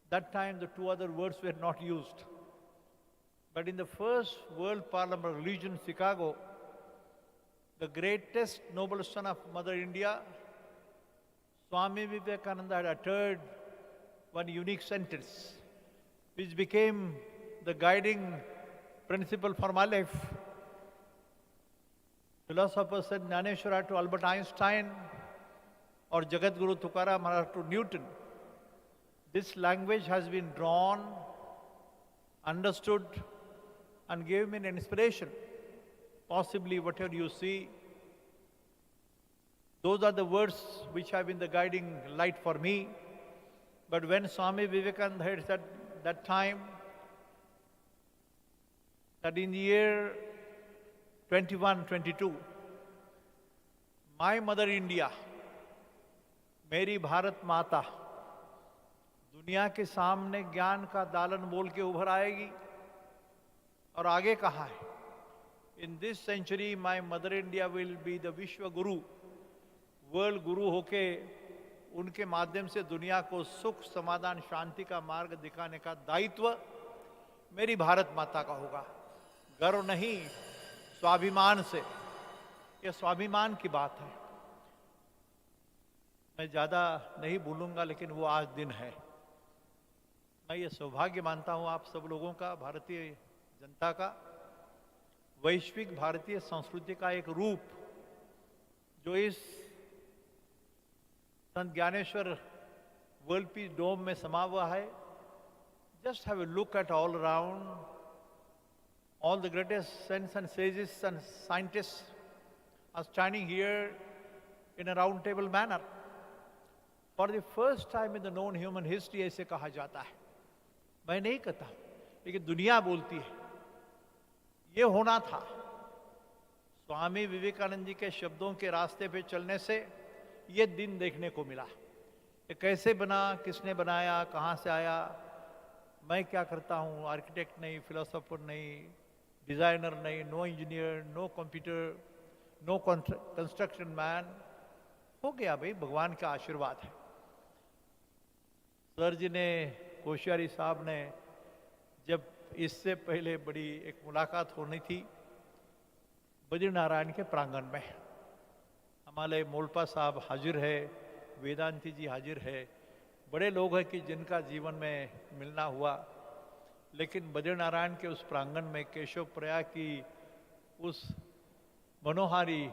That time the two other words were not used. But in the first World Parliament of Religion, Chicago, the greatest noble son of Mother India, Swami Vivekananda, had uttered one unique sentence, which became the guiding principle for my life. Philosopher said Jnaneshwara to Albert Einstein, or Jagadguru Tukaram Maharaj to Newton. This language has been drawn, understood, and gave me an inspiration. Possibly whatever you see, those are the words which have been the guiding light for me. But when Swami Vivekananda had said that time, that in the year 21-22, my mother India, मेरी भारत माता, दुनिया के सामने ज्ञान का दालन बोल के उभर आएगी. और आगे कहा है, in this century my mother India will be the Vishwa Guru, world Guru होके उनके माध्यम से दुनिया को सुख, समाधान, शांति का मार्ग दिखाने का दायित्व मेरी भारत माता का होगा. गर्व नहीं, स्वाभिमान से. यह स्वाभिमान की बात है. मैं ज़्यादा नहीं बोलूँगा, लेकिन वो आज दिन है. मैं ये सौभाग्य मानता हूँ आप सब लोगों का, भारतीय जनता का, वैश्विक भारतीय संस्कृति का एक रूप जो इस संत ज्ञानेश्वर वर्ल्ड पीस डोम में समा हुआ है. Just have a look at all around. All the greatest saints and sages and scientists are standing here in a round table manner. For the first time in the known human history ऐसे कहा जाता है. मैं नहीं कहता, लेकिन दुनिया बोलती है. ये होना था. स्वामी विवेकानंद जी के शब्दों के रास्ते पे चलने से ये दिन देखने को मिला। ये कैसे बना, किसने बनाया, कहाँ से आया, मैं क्या करता हूँ, आर्किटेक्ट नहीं, फिलोसोफर नहीं, डिजाइनर नहीं, no engineer, no computer, no construction man, हो गया भाई, भगवान का आशीर्वाद है। सर जी ने, कोश्यारी साहब ने, जब इससे पहले बड़ी एक मुलाकात होनी थी बद्रीनारायण के प्रांगण में, हमारे मोलपा साहब हाजिर है, वेदांती जी हाजिर है, बड़े लोग हैं कि जिनका जीवन में मिलना हुआ। लेकिन बद्रीनारायण के उस प्रांगण में, केशव प्रयाग की उस मनोहारी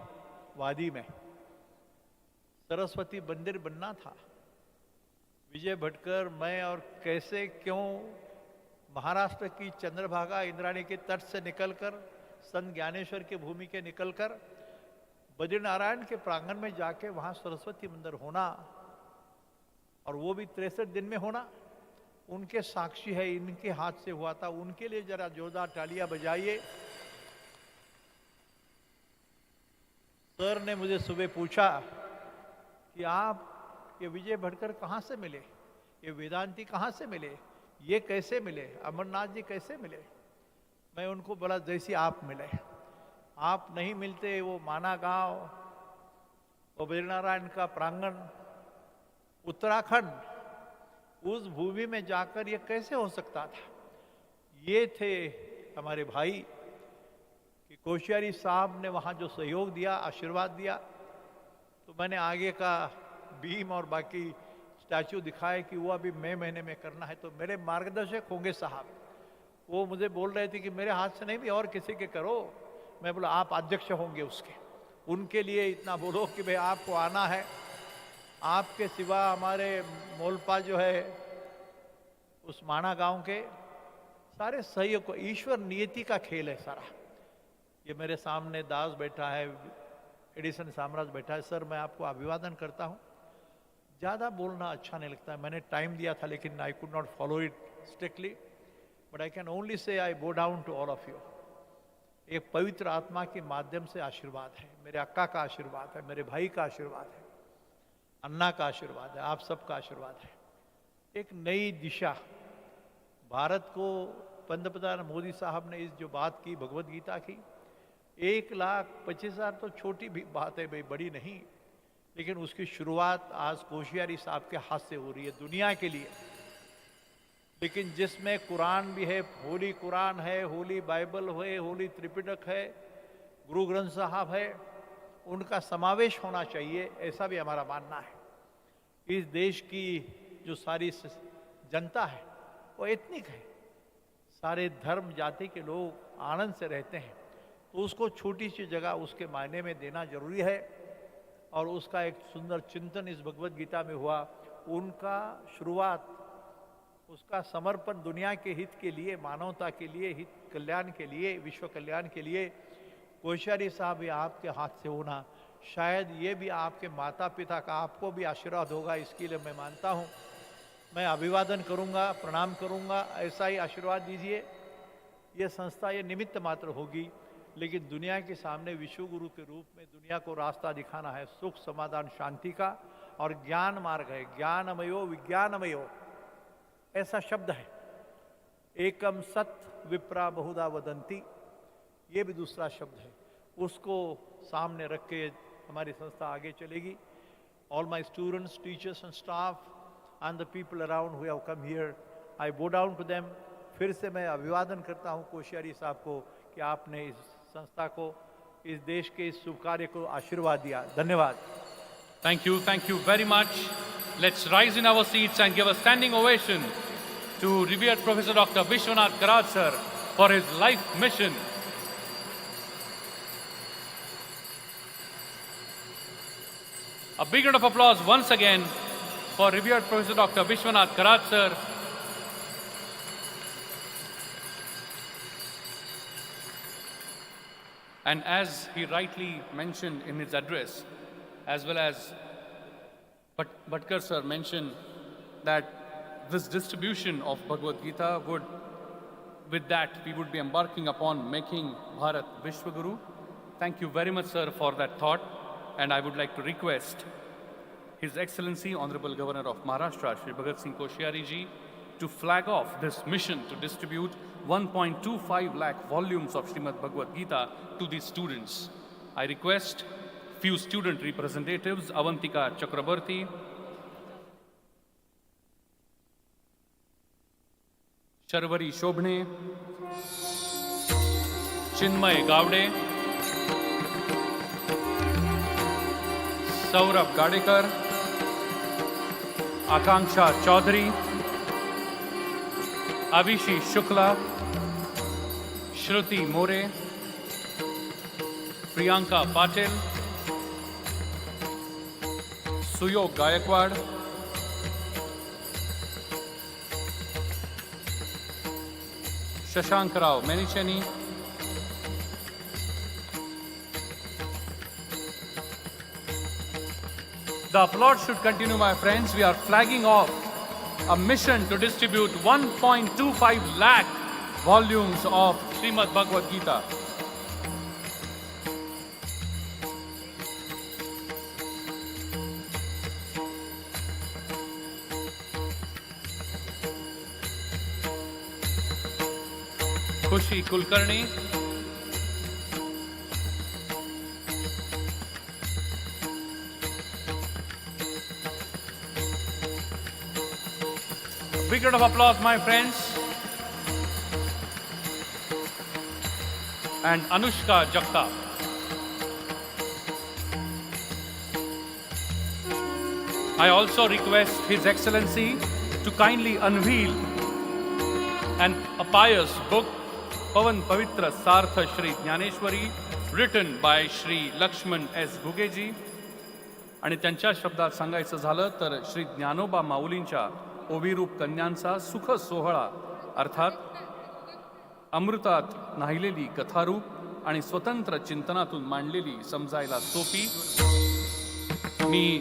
वादी में सरस्वती मंदिर बनना था। विजय भटकर, मैं और कैसे क्यों महाराष्ट्र की चंद्रभागा इंद्राणी के तट से निकलकर, संत ज्ञानेश्वर की भूमि के निकलकर बद्रीनारायण के प्रांगण में जाके वहां सरस्वती मंदिर होना, और वो भी 63 दिन में होना, उनके साक्षी है, इनके हाथ से हुआ था। उनके लिए जरा जोरदार तालियां बजाइए। सर ने मुझे सुबह पूछा कि आप ये विजय भटकर कहाँ से मिले, ये वेदांती कहाँ से मिले, ये कैसे मिले, अमरनाथ जी कैसे मिले। मैं उनको बोला जैसे आप मिले, आप नहीं मिलते वो माना गांव, वो बद्रीनारायण का प्रांगण, उत्तराखंड, उस भूमि में जाकर ये कैसे हो सकता था। ये थे हमारे भाई कि कोश्यारी साहब ने वहाँ जो सहयोग दिया, आशीर्वाद दिया। तो मैंने आगे का बीम और बाकी स्टैचू दिखाए कि वो अभी मई महीने में करना है। तो मेरे मार्गदर्शक होंगे साहब, वो मुझे बोल रहे थे कि मेरे हाथ से नहीं भी और किसी के करो। मैं बोला आप अध्यक्ष होंगे उसके, उनके लिए इतना बोलो कि भाई आपको आना है। आपके सिवा हमारे मोलपा जो है उस माना गांव के सारे सहयोग को, ईश्वर नियति का खेल है सारा। ये मेरे सामने दास बैठा है, एडिसन साम्राज्य बैठा है। सर मैं आपको अभिवादन करता हूँ। ज़्यादा बोलना अच्छा नहीं लगता है, मैंने टाइम दिया था लेकिन I could not follow it strictly, but I can only say I bow down to all of you. एक पवित्र आत्मा के माध्यम से आशीर्वाद है, मेरे अक्का का आशीर्वाद है, मेरे भाई का आशीर्वाद है, अन्ना का आशीर्वाद है, आप सबका आशीर्वाद है। एक नई दिशा भारत को, पंतप्रधान मोदी साहब ने इस जो बात की भगवत गीता की, 1,25,000 तो छोटी भी बात है भाई, बड़ी नहीं, लेकिन उसकी शुरुआत आज कोश्यारी साहब के हाथ से हो रही है दुनिया के लिए। लेकिन जिसमें कुरान भी है, होली कुरान है, होली बाइबल है, होली त्रिपिटक है, गुरु ग्रंथ साहब है, उनका समावेश होना चाहिए, ऐसा भी हमारा मानना है। इस देश की जो सारी जनता है वो एथनिक है, सारे धर्म जाति के लोग आनंद से रहते हैं, तो उसको छोटी सी जगह उसके मायने में देना जरूरी है। और उसका एक सुंदर चिंतन इस भगवत गीता में हुआ। उनका शुरुआत, उसका समर्पण दुनिया के हित के लिए, मानवता के लिए, हित कल्याण के लिए, विश्व कल्याण के लिए, कोश्यारी साहब ये आपके हाथ से होना, शायद ये भी आपके माता पिता का आपको भी आशीर्वाद होगा, इसके लिए मैं मानता हूँ। मैं अभिवादन करूँगा, प्रणाम करूँगा, ऐसा ही आशीर्वाद दीजिए। ये संस्था ये निमित्त मात्र होगी, लेकिन दुनिया के सामने विश्व गुरु के रूप में दुनिया को रास्ता दिखाना है सुख, समाधान, शांति का, और ज्ञान मार्ग है, ज्ञानमयो विज्ञानमयो ऐसा शब्द है। एकम सत विप्रा बहुधा वदंती, ये भी दूसरा शब्द है, उसको सामने रख के हमारी संस्था आगे चलेगी। All my students, teachers and staff and the people around who have come here, I bow down to them. फिर से मैं अभिवादन करता हूँ कोश्यारी साहब को कि आपने इस संस्था को, इस देश के इस शुभ कार्य को आशीर्वाद दिया। धन्यवाद। Thank you very much. Let's rise in our seats and give a standing ovation to revered Professor Dr. Vishwanath Karad sir for his life mission. A big round of applause once again for revered Professor Dr. Vishwanath Karad sir. And as he rightly mentioned in his address, as well as Bhatkar sir mentioned, that this distribution of Bhagavad Gita would, with that, we would be embarking upon making Bharat Vishwaguru, Thank you very much, sir, for that thought. And I would like to request His Excellency, Honorable Governor of Maharashtra, Shri Bhagat Singh Koshyari ji, to flag off this mission to distribute 1.25 lakh volumes of Srimad Bhagavad Gita to the students. I request few student representatives, Avantika Chakrabarti, Sharvari Shobhne, Chinmay Gavde, Saurabh Gadekar, Akanksha Chaudhary, Avishi Shukla, Shruti More, Priyanka Patil, Suyog Gaikwad, Shashank Rao Menicheni, the applause should continue, my friends. We are flagging off a mission to distribute 1.25 lakh volumes of Srimad Bhagavad Gita. Khushi Kulkarni, big round of applause, my friends. And Anushka Jagtap. I also request His Excellency to kindly unveil a pious book, Pavan Pavitra Sartha Shri Jnaneshwari, written by Shri Lakshman S. Gugeji. आणि त्यांच्या शब्दात सांगायचं झालं तर श्री ज्ञानोबा माऊलींच्या ओविरूप कन्यांचा सुख सोहळा अर्थात अमृतात न्हायलेली कथारूप आणि स्वतंत्र चिंतनातून मांडलेली समजायला सोपी. मी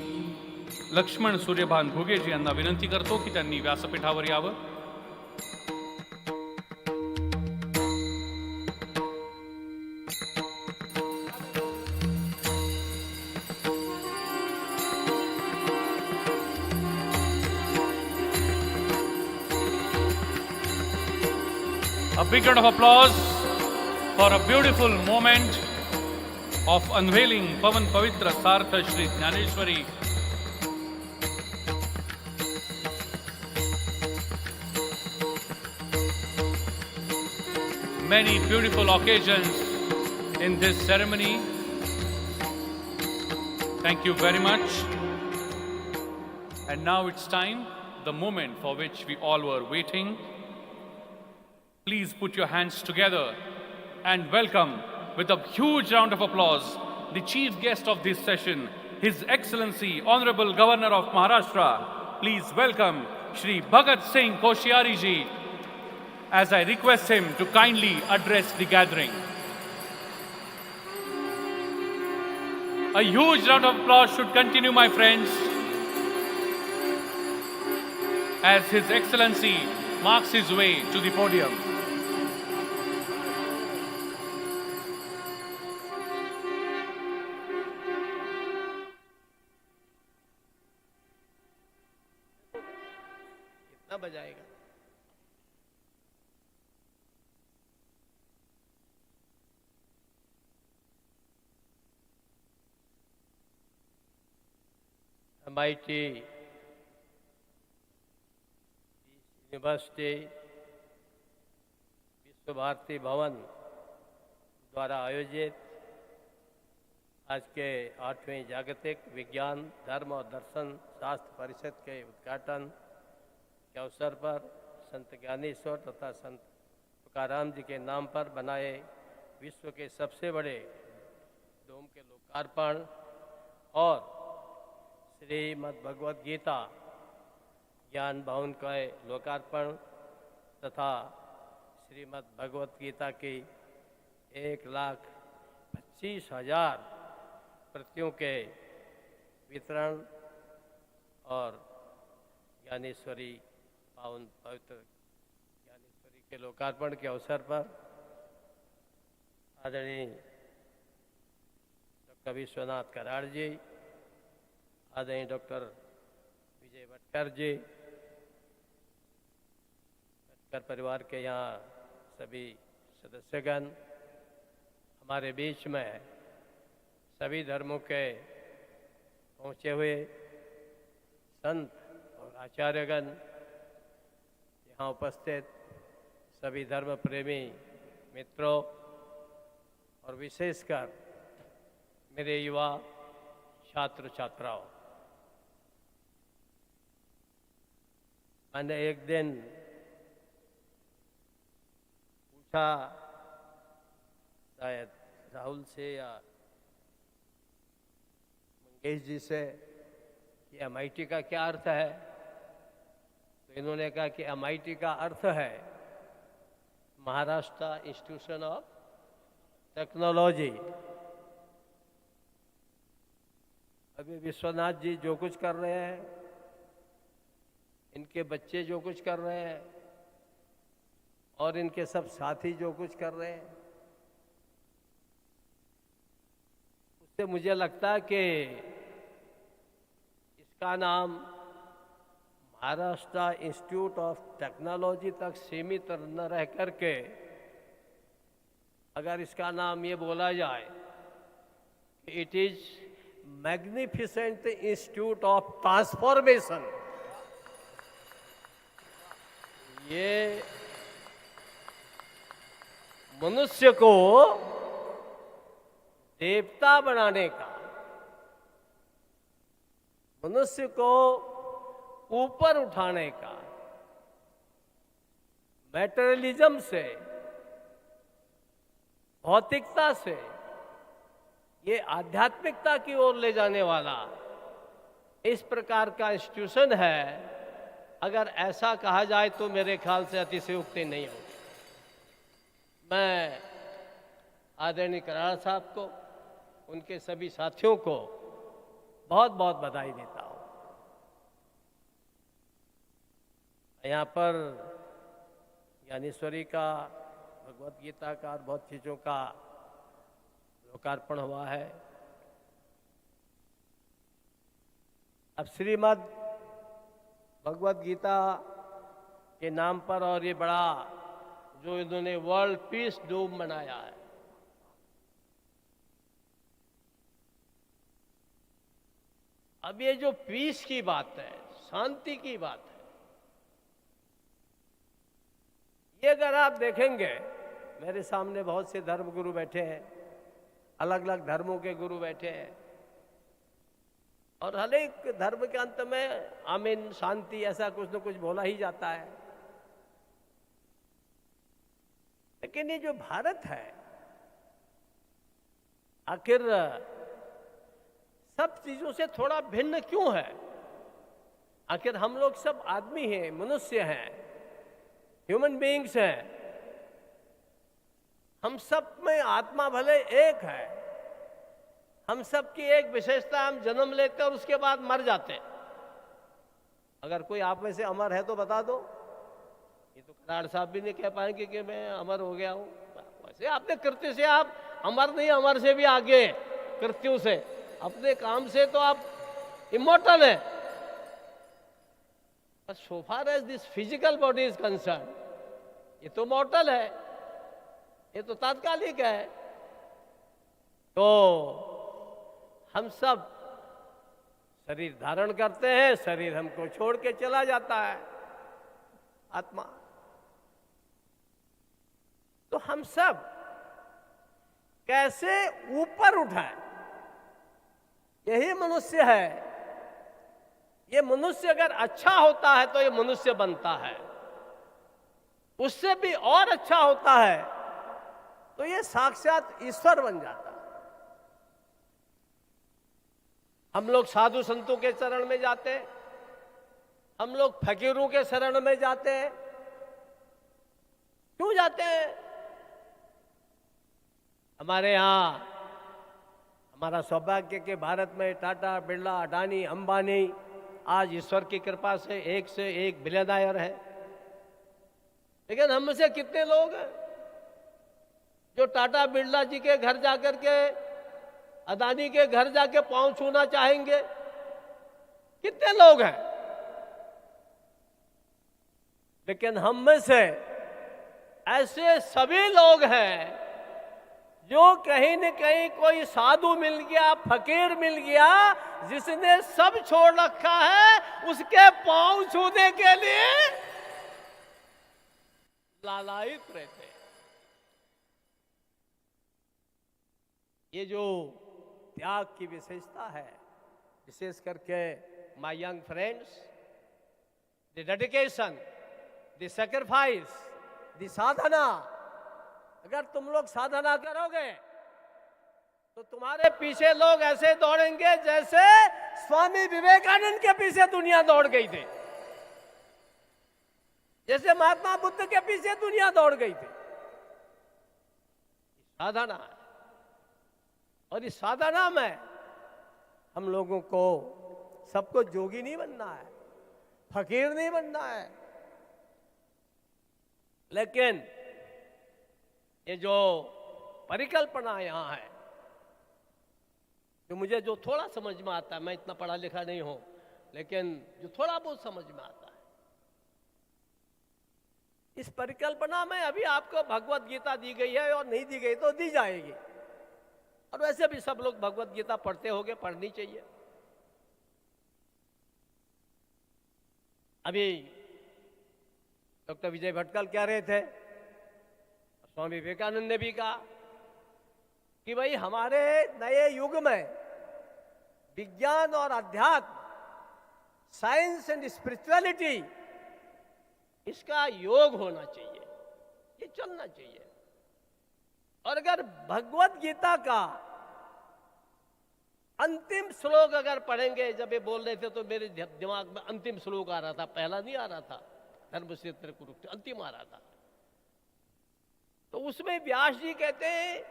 लक्ष्मण सूर्यभान घुगेजी यांना विनंती करतो की त्यांनी व्यासपीठावर यावं. A big round of applause for a beautiful moment of unveiling Pavan Pavitra Sartha Shri Jnaneshwari. Many beautiful occasions in this ceremony. Thank you very much. And now it's time, the moment for which we all were waiting. Please put your hands together and welcome with a huge round of applause the chief guest of this session, His Excellency Honorable Governor of Maharashtra. Please welcome Shri Bhagat Singh Koshyari ji as I request him to kindly address the gathering. A huge round of applause should continue, my friends, as His Excellency marks his way to the podium. कितना बजाएगा? MIT university विश्व भारती भवन द्वारा आयोजित आज के 8वें जागतिक विज्ञान धर्म और दर्शन शास्त्र परिषद के उद्घाटन के अवसर पर संत ज्ञानेश्वर तथा संत तुकाराम जी के नाम पर बनाए विश्व के सबसे बड़े डोम के लोकार्पण और श्रीमद् भगवद गीता ज्ञान भवन का लोकार्पण तथा श्रीमद् भगवद गीता की 1,25,000 प्रतियों के वितरण और ज्ञानेश्वरी पावन पवित्र ज्ञानेश्वरी के लोकार्पण के अवसर पर आदरणीय डॉक्टर विश्वनाथ कराड़ जी, आदरणीय डॉक्टर विजय भटकर जी, भटकर परिवार के यहाँ सभी सदस्यगण, हमारे बीच में सभी धर्मों के पहुँचे हुए संत और आचार्यगण, यहाँ उपस्थित सभी धर्म प्रेमी मित्रों और विशेषकर मेरे युवा छात्र छात्राओं, मैंने एक दिन पूछा शायद राहुल से या मंगेश जी से कि MIT का क्या अर्थ है, तो इन्होंने कहा कि MIT का अर्थ है महाराष्ट्र इंस्टीट्यूशन ऑफ टेक्नोलॉजी। अभी विश्वनाथ जी जो कुछ कर रहे हैं, इनके बच्चे जो कुछ कर रहे हैं और इनके सब साथी जो कुछ कर रहे हैं, उससे मुझे लगता है कि इसका नाम महाराष्ट्र इंस्टीट्यूट ऑफ टेक्नोलॉजी तक सीमित न रह करके अगर इसका नाम ये बोला जाए कि it is magnificent institute of transformation, ये मनुष्य को देवता बनाने का, मनुष्य को ऊपर उठाने का, मैटेरियलिज्म से, भौतिकता से ये आध्यात्मिकता की ओर ले जाने वाला इस प्रकार का इंस्टीट्यूशन है। अगर ऐसा कहा जाए तो मेरे ख्याल से अतिशयोक्ति नहीं होगी। मैं आदरणीय कराड़ साहब को, उनके सभी साथियों को बहुत बहुत बधाई देता हूँ। यहाँ पर ज्ञानेश्वरी का, भगवत गीता का और बहुत चीज़ों का लोकार्पण हुआ है। अब श्रीमद् भगवत गीता के नाम पर और ये बड़ा जो इन्होंने वर्ल्ड पीस डोम बनाया है, अब ये जो पीस की बात है, शांति की बात है, ये अगर आप देखेंगे, मेरे सामने बहुत से धर्म गुरु बैठे हैं, अलग अलग धर्मों के गुरु बैठे हैं और हर एक धर्म के अंत में आमीन, शांति, ऐसा कुछ न कुछ बोला ही जाता है। लेकिन ये जो भारत है, आखिर सब चीजों से थोड़ा भिन्न क्यों है? आखिर हम लोग सब आदमी हैं, मनुष्य हैं, ह्यूमन बीइंग्स हैं। हम सब में आत्मा भले एक है, हम सब की एक विशेषता, हम जन्म लेते और उसके बाद मर जाते हैं। अगर कोई आप में से अमर है तो बता दो। ये तो कराड़ साहब भी नहीं कह पाएंगे कि मैं अमर हो गया हूं। वैसे अपने कृत्य से आप अमर नहीं, अमर से भी आगे कृत्यों से, अपने काम से तो आप इमॉर्टल है। But so far as this physical body is concerned, ये तो मॉर्टल है, ये तो तात्कालिक है। तो हम सब शरीर धारण करते हैं, शरीर हमको छोड़ के चला जाता है, आत्मा। तो हम सब कैसे ऊपर उठाएं, यही मनुष्य है। ये मनुष्य अगर अच्छा होता है तो ये मनुष्य बनता है, उससे भी और अच्छा होता है तो ये साक्षात ईश्वर बन जाता है। हम लोग साधु संतों के शरण में जाते हैं, हम लोग फकीरों के शरण में जाते हैं। क्यों जाते हैं? से यहाँ हमारा सौभाग्य के भारत में टाटा, बिरला, अडानी, अंबानी आज ईश्वर की कृपा से एक बिलियनर है। लेकिन हम में से कितने लोग हैं जो टाटा, बिरला जी के घर जाकर के अदानी के घर जाके पांव छूना चाहेंगे? कितने लोग हैं? लेकिन हम में से ऐसे सभी लोग हैं जो कहीं न कहीं कोई साधु मिल गया, फकीर मिल गया, जिसने सब छोड़ रखा है, उसके पांव छूने के लिए लालायित रहते हैं। ये जो त्याग की विशेषता है, विशेष करके my young friends, the dedication, the sacrifice, the sadhana, अगर तुम लोग साधना करोगे तो तुम्हारे पीछे लोग ऐसे दौड़ेंगे जैसे स्वामी विवेकानंद के पीछे दुनिया दौड़ गई थी, जैसे महात्मा बुद्ध के पीछे दुनिया दौड़ गई थी। साधना है, और इस साधना में हम लोगों को सबको जोगी नहीं बनना है, फकीर नहीं बनना है, लेकिन ये जो परिकल्पना यहां है, जो मुझे जो थोड़ा समझ में आता है, मैं इतना पढ़ा लिखा नहीं हूं, लेकिन जो थोड़ा बहुत समझ में आता है, इस परिकल्पना में अभी आपको भगवत गीता दी गई है, और नहीं दी गई तो दी जाएगी, और वैसे भी सब लोग भगवत गीता पढ़ते होंगे, पढ़नी चाहिए। अभी डॉक्टर विजय भटकल कह रहे थे, स्वामी विवेकानंद ने भी कहा कि भाई हमारे नए युग में विज्ञान और अध्यात्म, साइंस एंड स्पिरिचुअलिटी, इसका योग होना चाहिए, ये चलना चाहिए। और अगर भगवत गीता का अंतिम श्लोक अगर पढ़ेंगे, जब ये बोल रहे थे तो मेरे दिमाग में अंतिम श्लोक आ रहा था, पहला नहीं आ रहा था, धर्मक्षेत्र कुरुक्षेत्र अंतिम आ रहा था। तो उसमें व्यास जी कहते हैं,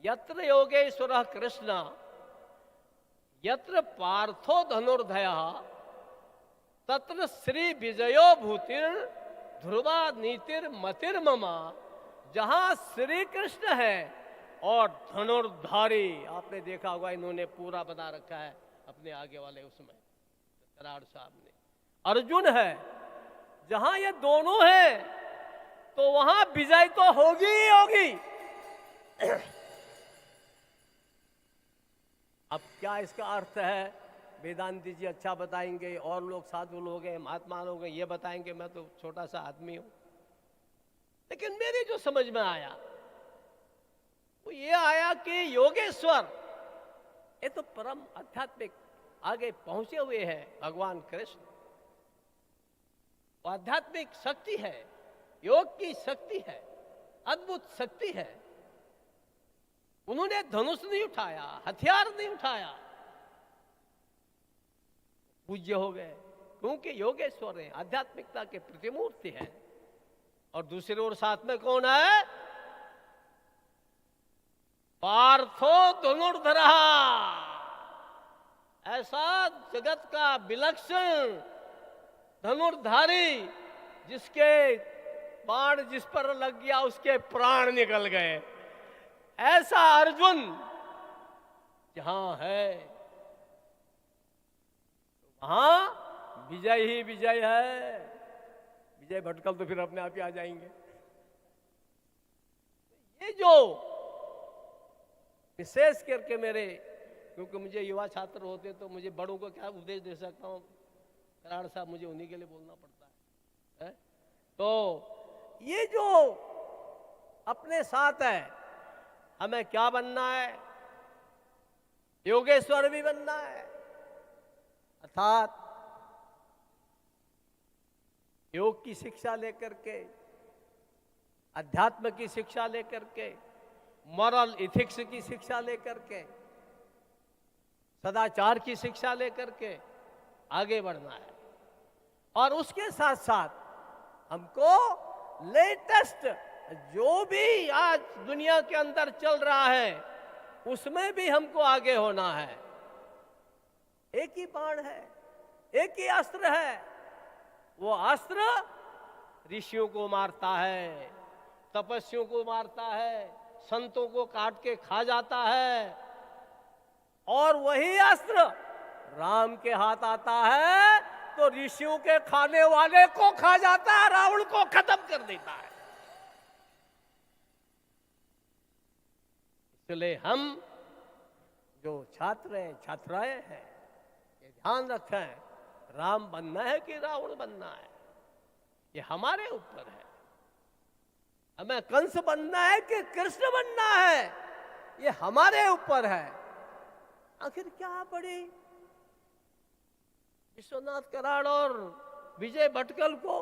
यत्र योगेश्वरः कृष्ण यत्र पार्थो धनुर्धयः तत्र श्री विजयो भूतिर ध्रुवा नीतिर मतिर ममा। जहां श्री कृष्ण है और धनुर्धारी, आपने देखा होगा इन्होंने पूरा बना रखा है अपने आगे वाले उसमें, कराड़ साहब ने, अर्जुन है, जहां ये दोनों हैं तो वहां विजय तो होगी ही होगी। अब क्या इसका अर्थ है, वेदांती जी अच्छा बताएंगे, और लोग साधु लोग हैं, महात्मा लोग हैं, ये बताएंगे, मैं तो छोटा सा आदमी हूं। लेकिन मेरी जो समझ में आया वो ये आया कि योगेश्वर ये तो परम आध्यात्मिक आगे पहुंचे हुए हैं भगवान कृष्ण, वो आध्यात्मिक शक्ति है, योग की शक्ति है, अद्भुत शक्ति है। उन्होंने धनुष नहीं उठाया, हथियार नहीं उठाया, पूज्य हो गए, क्योंकि योगेश्वर हैं, आध्यात्मिकता के प्रतिमूर्ति हैं। और दूसरी ओर साथ में कौन है? पार्थो धनुर्धरः, ऐसा जगत का विलक्षण धनुर्धारी जिसके बाण जिस पर लग गया उसके प्राण निकल गए, ऐसा अर्जुन जहां है वहां विजय ही विजय है। विजय भटकल तो फिर अपने आप ही आ जाएंगे। ये जो विशेष करके मेरे, क्योंकि मुझे युवा छात्र होते तो मुझे बड़ों को क्या उपदेश दे सकता हूं, कराड़ साहब मुझे उन्हीं के लिए बोलना पड़ता है। तो ये जो अपने साथ है, हमें क्या बनना है? योगेश्वर भी बनना है, अर्थात योग की शिक्षा लेकर के, अध्यात्म की शिक्षा लेकर के, मॉरल इथिक्स की शिक्षा लेकर के, सदाचार की शिक्षा लेकर के आगे बढ़ना है। और उसके साथ साथ हमको लेटेस्ट जो भी आज दुनिया के अंदर चल रहा है उसमें भी हमको आगे होना है। एक ही बाण है, एक ही अस्त्र है, वो अस्त्र ऋषियों को मारता है, तपस्वियों को मारता है, संतों को काट के खा जाता है, और वही अस्त्र राम के हाथ आता है तो ऋषियों के खाने वाले को खा जाता है, रावण को खत्म कर देता है। इसलिए हम जो छात्र हैं, छात्राएं हैं, ये ध्यान रखें, राम बनना है कि रावण बनना है, ये हमारे ऊपर है। हमें कंस बनना है कि कृष्ण बनना है, ये हमारे ऊपर है। आखिर क्या पड़ी विश्वनाथ कराड़ और विजय भटकल को?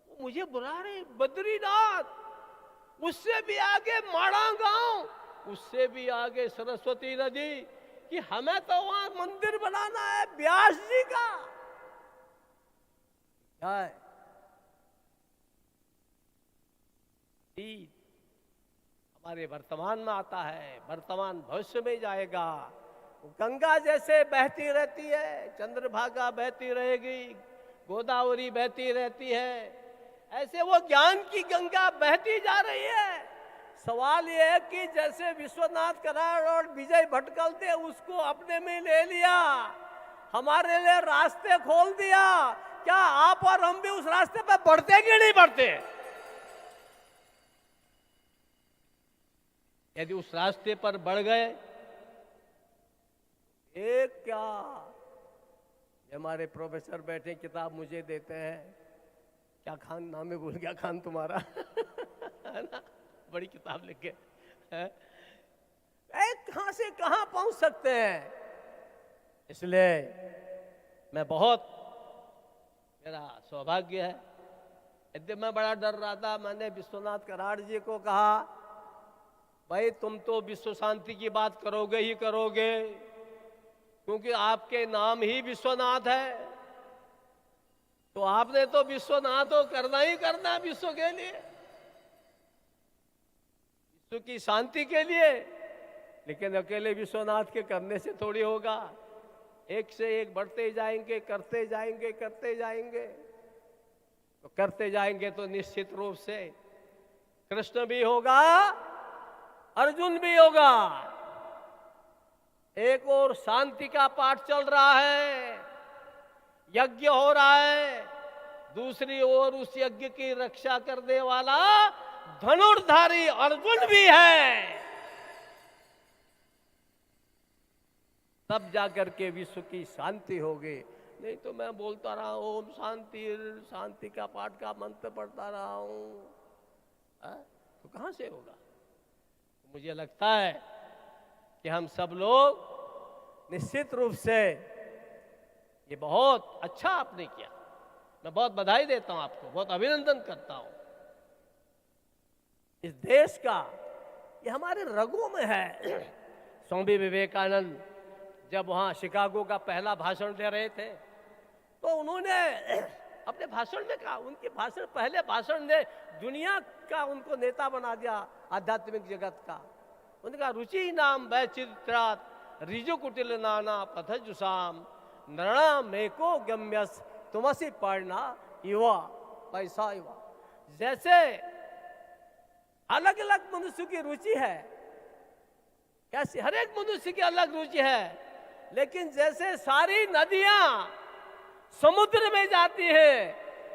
मुझे बुला रहे बद्रीनाथ, उससे भी आगे माड़ा गांव, उससे भी आगे सरस्वती नदी, कि हमें तो वहां मंदिर बनाना है व्यास जी का। क्या है? हमारे वर्तमान में आता है, वर्तमान भविष्य में जाएगा। गंगा जैसे बहती रहती है, चंद्रभागा बहती रहेगी, गोदावरी बहती रहती है, ऐसे वो ज्ञान की गंगा बहती जा रही है। सवाल ये है कि जैसे विश्वनाथ कराड़ और विजय भटकल थे, उसको अपने में ले लिया, हमारे लिए रास्ते खोल दिया, क्या आप और हम भी उस रास्ते पे बढ़ते कि नहीं बढ़ते? यदि उस रास्ते पर बढ़ गए, एक क्या, हमारे प्रोफेसर बैठे किताब मुझे देते हैं, क्या खान नाम है, भूल गया खान तुम्हारा है ना, बड़ी किताब लिख के, कहां से कहां पहुंच सकते हैं। इसलिए मैं बहुत, मेरा सौभाग्य है, यदि मैं बड़ा डर रहा था, मैंने विश्वनाथ कराड़ जी को कहा, भाई तुम तो विश्व शांति की बात करोगे ही करोगे, क्योंकि आपके नाम ही विश्वनाथ है, तो आपने तो विश्वनाथ हो करना ही करना है विश्व के लिए, विश्व की शांति के लिए। लेकिन अकेले विश्वनाथ के करने से थोड़ी होगा, एक से एक बढ़ते जाएंगे, करते जाएंगे, करते जाएंगे, तो करते जाएंगे तो निश्चित रूप से कृष्ण भी होगा, अर्जुन भी होगा। एक और शांति का पाठ चल रहा है, यज्ञ हो रहा है, दूसरी ओर उस यज्ञ की रक्षा करने वाला धनुर्धारी अर्जुन भी है। तब जाकर के विश्व की शांति होगी। नहीं तो मैं बोलता रहा ओम शांति शांति का पाठ का मंत्र पढ़ता रहा हूं, तो कहां से होगा? मुझे लगता है कि हम सब लोग निश्चित रूप से, ये बहुत अच्छा आपने किया, मैं बहुत बधाई देता हूं आपको, बहुत अभिनंदन करता हूं। इस देश का, ये हमारे रगों में है। स्वामी विवेकानंद जब वहां शिकागो का पहला भाषण दे रहे थे, तो उन्होंने अपने भाषण में कहा, उनके भाषण, पहले भाषण ने दुनिया का उनको नेता बना दिया, आध्यात्मिक जगत का। उन्होंने कहा, रुचि नाम वैचित्रात रिजु कुटिल नाना पथजुषाम नृणाम एको गम्यस तुमसी पढ़ना युवा पैसा युवा। जैसे अलग अलग मनुष्य की रुचि है, कैसे हर एक मनुष्य की अलग रुचि है, लेकिन जैसे सारी नदियां समुद्र में जाती है,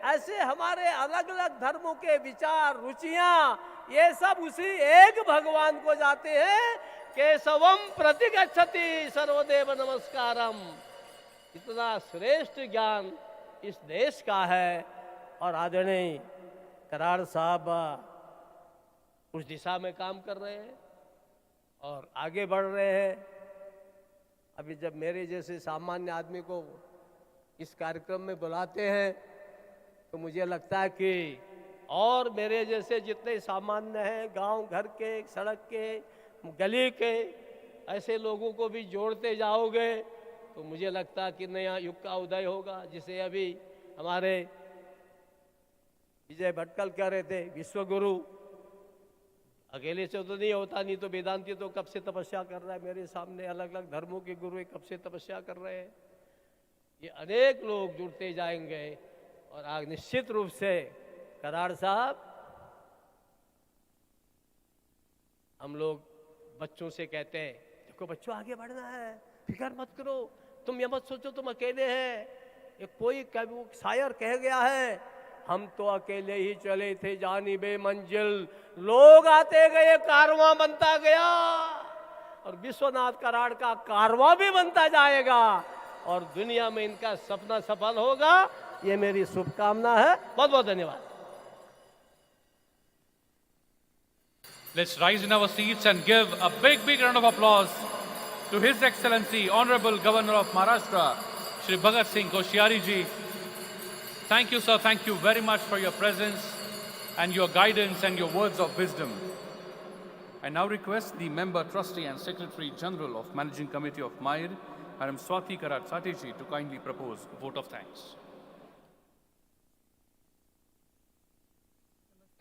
ऐसे हमारे अलग अलग धर्मों के विचार, रुचियां, ये सब उसी एक भगवान को जाते हैं। केशवम प्रतिगच्छति सर्वदेव नमस्कारम। इतना श्रेष्ठ ज्ञान इस देश का है, और आदरणीय कराड़ साहब उस दिशा में काम कर रहे हैं और आगे बढ़ रहे हैं। अभी जब मेरे जैसे सामान्य आदमी को इस कार्यक्रम में बुलाते हैं, तो मुझे लगता है कि और मेरे जैसे जितने सामान्य हैं, गांव घर के, सड़क के, गली के, ऐसे लोगों को भी जोड़ते जाओगे, तो मुझे लगता है कि नया युग का उदय होगा। जिसे अभी हमारे विजय भटकल कह रहे थे, विश्वगुरु अकेले से तो नहीं होता, नहीं तो वेदांती तो कब से तपस्या कर रहा है मेरे सामने, अलग अलग धर्मों के गुरु कब से तपस्या कर रहे हैं। ये अनेक लोग जुड़ते जाएंगे, और आज निश्चित रूप से कराड़ साहब, हम लोग बच्चों से कहते हैं, देखो को बच्चों आगे बढ़ना है, फिक्र मत करो, तुम ये मत सोचो तुम अकेले हैं। ये कोई शायर कह गया है, हम तो अकेले ही चले थे जानिबे मंजिल, लोग आते गए कारवां बनता गया, और विश्वनाथ कराड़ का कारवां भी बनता जाएगा और दुनिया में इनका सपना सफल होगा। ये मेरी शुभकामना है। बहुत बहुत धन्यवाद। Let's rise in our seats and give a big round of applause to His Excellency Honorable Governor of Maharashtra, Shri Bhagat Singh Koshyari ji. Thank you, sir. Thank you very much for your presence and your guidance and your words of wisdom. I now request the Member, Trustee and Secretary General of Managing Committee of MAIR, Madam Swati Karat Satiji, to kindly propose a vote of thanks.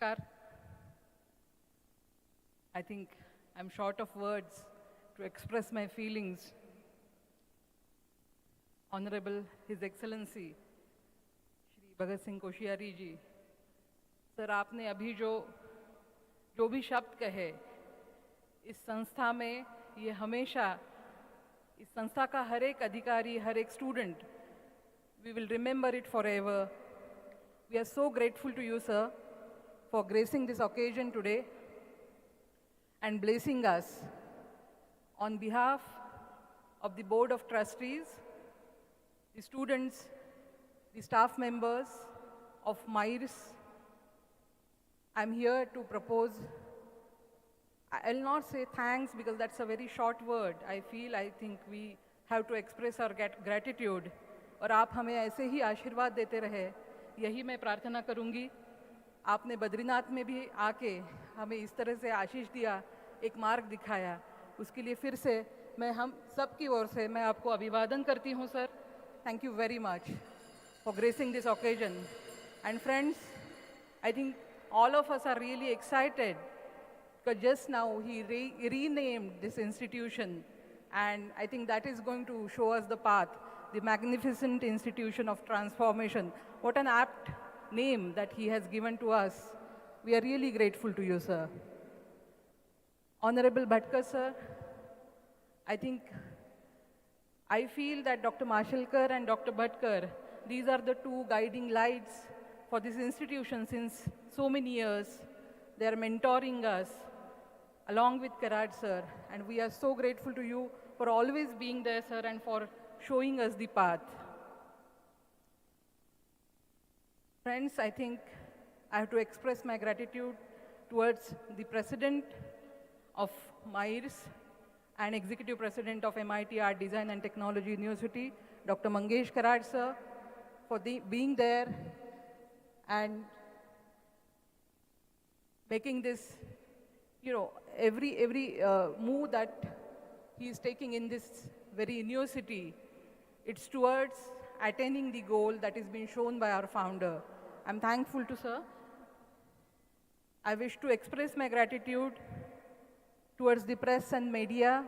Namaskar. I think I'm short of words to express my feelings. Honorable His Excellency Shri Bhagat Singh Koshyari ji, sir आपने अभी जो भी शब्द कहे, इस संस्था में ये हमेशा, इस संस्था का हर एक अधिकारी, हर एक student, we will remember it forever. We are so grateful to you, sir, for gracing this occasion today and blessing us. On behalf of the Board of Trustees, the students, the staff members of MAIRS, I'm here to propose, I'll not say thanks because that's a very short word. I think we have to express our gratitude. और आप हमें ऐसे ही आशीर्वाद देते रहे, यही मैं प्रार्थना करूंगी। आपने बद्रीनाथ में भी आके हमें इस तरह से आशीष दिया, एक मार्ग दिखाया, उसके लिए फिर से मैं हम सब की ओर से मैं आपको अभिवादन करती हूँ sir. Thank you very much for gracing this occasion. And friends, I think all of us are really excited because just now he renamed this institution, and I think that is going to show us the path, the magnificent institution of transformation. What an apt name that he has given to us. We are really grateful to you, sir. Honorable Bhatkar, sir, I feel that Dr. Mashalkar and Dr. Bhatkar, these are the two guiding lights for this institution since so many years. They are mentoring us along with Karat, sir, and we are so grateful to you for always being there, sir, and for showing us the path. Friends, I think I have to express my gratitude towards the President of MAIRS and Executive President of MIT Art, Design and Technology University, Dr. Mangesh Karat, sir, for being there and making this, every move that he is taking in this very university, it's towards attaining the goal that is being shown by our founder. I'm thankful to sir. I wish to express my gratitude towards the press and media,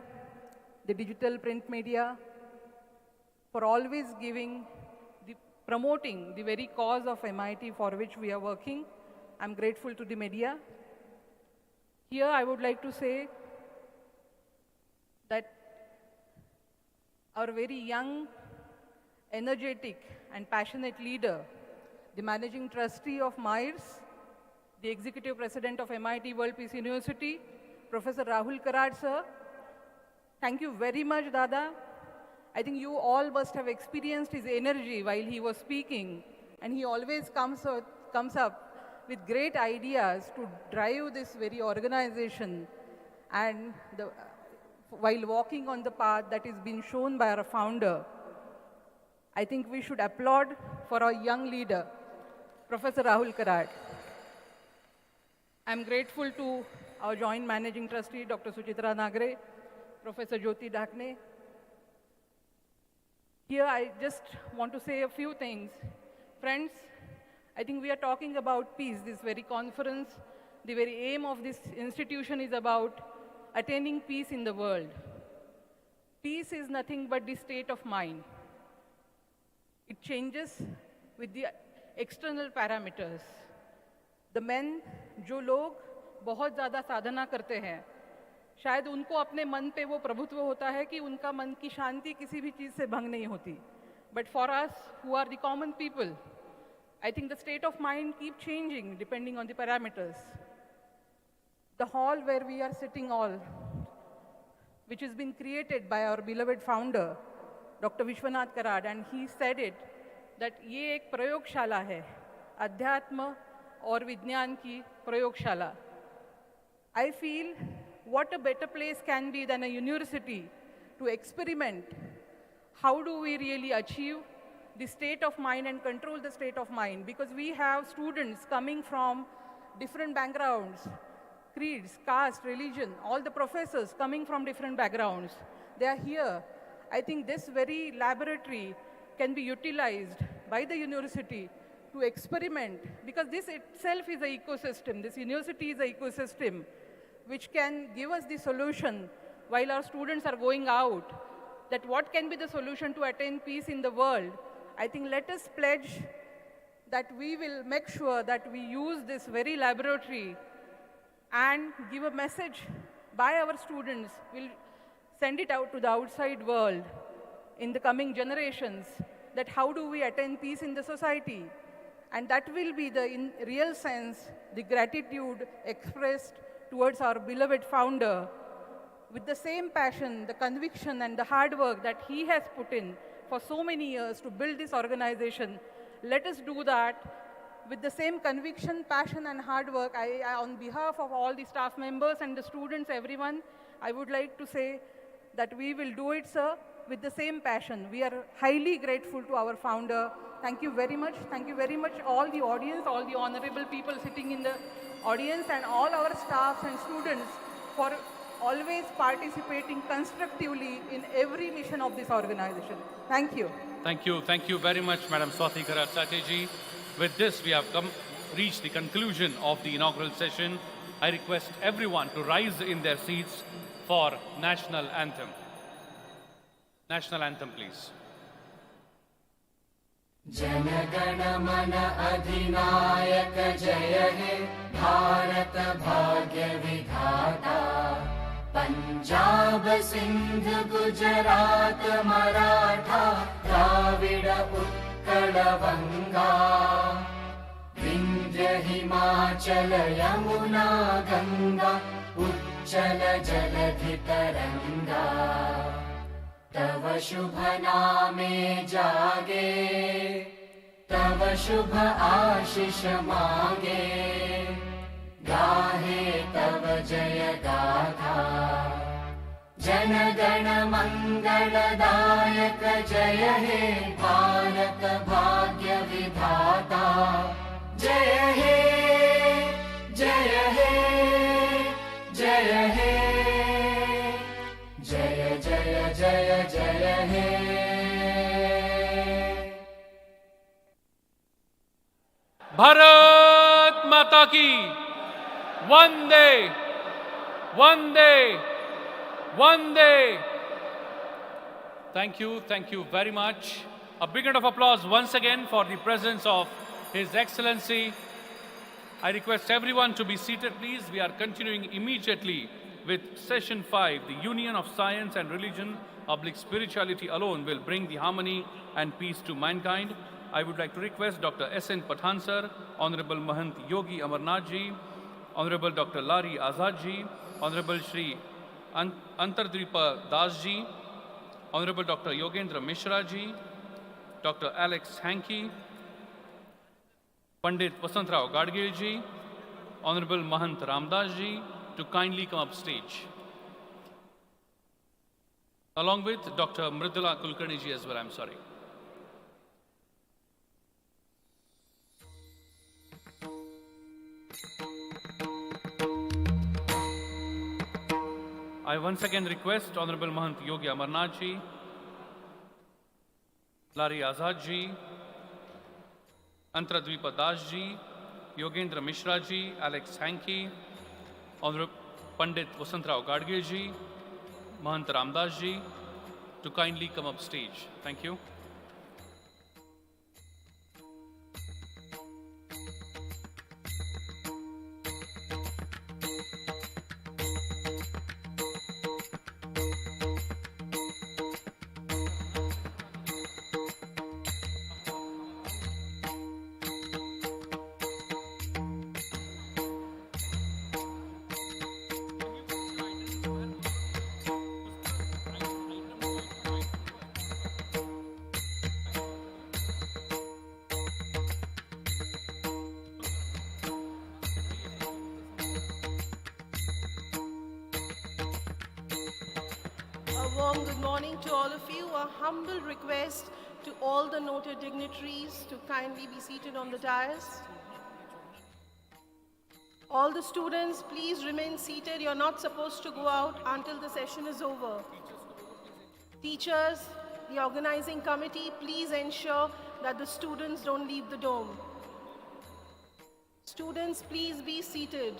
the digital print media, for always promoting the very cause of MIT for which we are working. I'm grateful to the media. Here I would like to say that our very young, energetic and passionate leader, the managing trustee of MAIRS, the executive president of MIT World Peace University, Professor Rahul Karat, sir. Thank you very much, Dada. I think you all must have experienced his energy while he was speaking, and he always comes up with great ideas to drive this very organization, and while walking on the path that is being shown by our founder. I think we should applaud for our young leader, Professor Rahul Karat. I'm grateful to our joint managing trustee, Dr. Suchitra Nagre, Professor Jyoti Dakne. Here I just want to say a few things. Friends, I think we are talking about peace, this very conference. The very aim of this institution is about attaining peace in the world. Peace is nothing but the state of mind. It changes with the external parameters. The men, जो लोग बहुत ज़्यादा साधना करते हैं, शायद उनको अपने मन पे वो प्रभुत्व होता है कि उनका मन की शांति किसी भी चीज़ से भंग नहीं होती. But for us who are the common people, I think the state of mind keep changing depending on the parameters. The hall where we are sitting all, which has been created by our beloved founder, Dr. Vishwanath Karad, and he said it, that ये एक प्रयोगशाला है, अध्यात्म और विज्ञान की प्रयोगशाला. I feel what a better place can be than a university to experiment. How do we really achieve the state of mind and control the state of mind? Because we have students coming from different backgrounds, creeds, caste, religion, all the professors coming from different backgrounds. They are here. I think this very laboratory can be utilized by the university to experiment, because this itself is an ecosystem. This university is an ecosystem which can give us the solution while our students are going out, that what can be the solution to attain peace in the world. I think let us pledge that we will make sure that we use this very laboratory and give a message by our students. We'll send it out to the outside world in the coming generations, that how do we attain peace in the society. And that will be the, in real sense, the gratitude expressed towards our beloved founder, with the same passion, the conviction and the hard work that he has put in for so many years to build this organization. Let us do that with the same conviction, passion and hard work. On behalf of all the staff members and the students, everyone, I would like to say that we will do it, sir, with the same passion. We are highly grateful to our founder. Thank you very much. Thank you very much, all the audience, all the honorable people sitting in the audience, and all our staffs and students for always participating constructively in every mission of this organization. Thank you. Thank you. Thank you very much, Madam Swati Karatsate-ji. With this, we have reached the conclusion of the inaugural session. I request everyone to rise in their seats for National Anthem. National Anthem, please. जनगण मन अधिनायक जय हे भारत भाग्य विधाता पंजाब सिंध गुजरात मराठा द्राविड उत्कल बंगा विंध्य हिमाचल यमुना गंगा उच्चल जलधि तरंगा तव शुभ नामे जागे तव शुभ आशीष मांगे गाहे तव जय गाथा जन गण मंगलदायक जय हे भारत भाग्य विधाता जय हे जय हे जय हे जय जय जय जय हे Bharat Mata Ki Vande Vande Vande. Thank you very much. A big round of applause once again for the presence of His Excellency. I request everyone to be seated, please. We are continuing immediately with session 5. The union of science and religion / spirituality alone will bring the harmony and peace to mankind. I would like to request Dr. S.N. Pathan sir, Honorable Mahant Yogi Amarnath ji, Honorable Dr. Lari Azad ji, Honorable Shri Antardripa Das ji, Honorable Dr. Yogendra Mishra ji, Dr. Alex Hankey, Pandit Vasantrao Gadgil ji, Honorable Mahant Ramdas ji to kindly come up stage. Along with Dr. Mridula Kulkarni ji as well, I'm sorry. I once again request Honorable Mahant Yogi Amarnath ji, Lari Azad ji, Antradvipa Das ji, Yogendra Mishra ji, Alex Hankey, Honorable Pandit Vasantrao Gadgil ji, Mahant Ramdas ji to kindly come up stage. Thank you. warm good morning to all of you. A humble request to all the noted dignitaries to kindly be seated on the dais. All the students, please remain seated. You're not supposed to go out until the session is over. Teachers, the organizing committee, please ensure that the students don't leave the dome. Students, please be seated.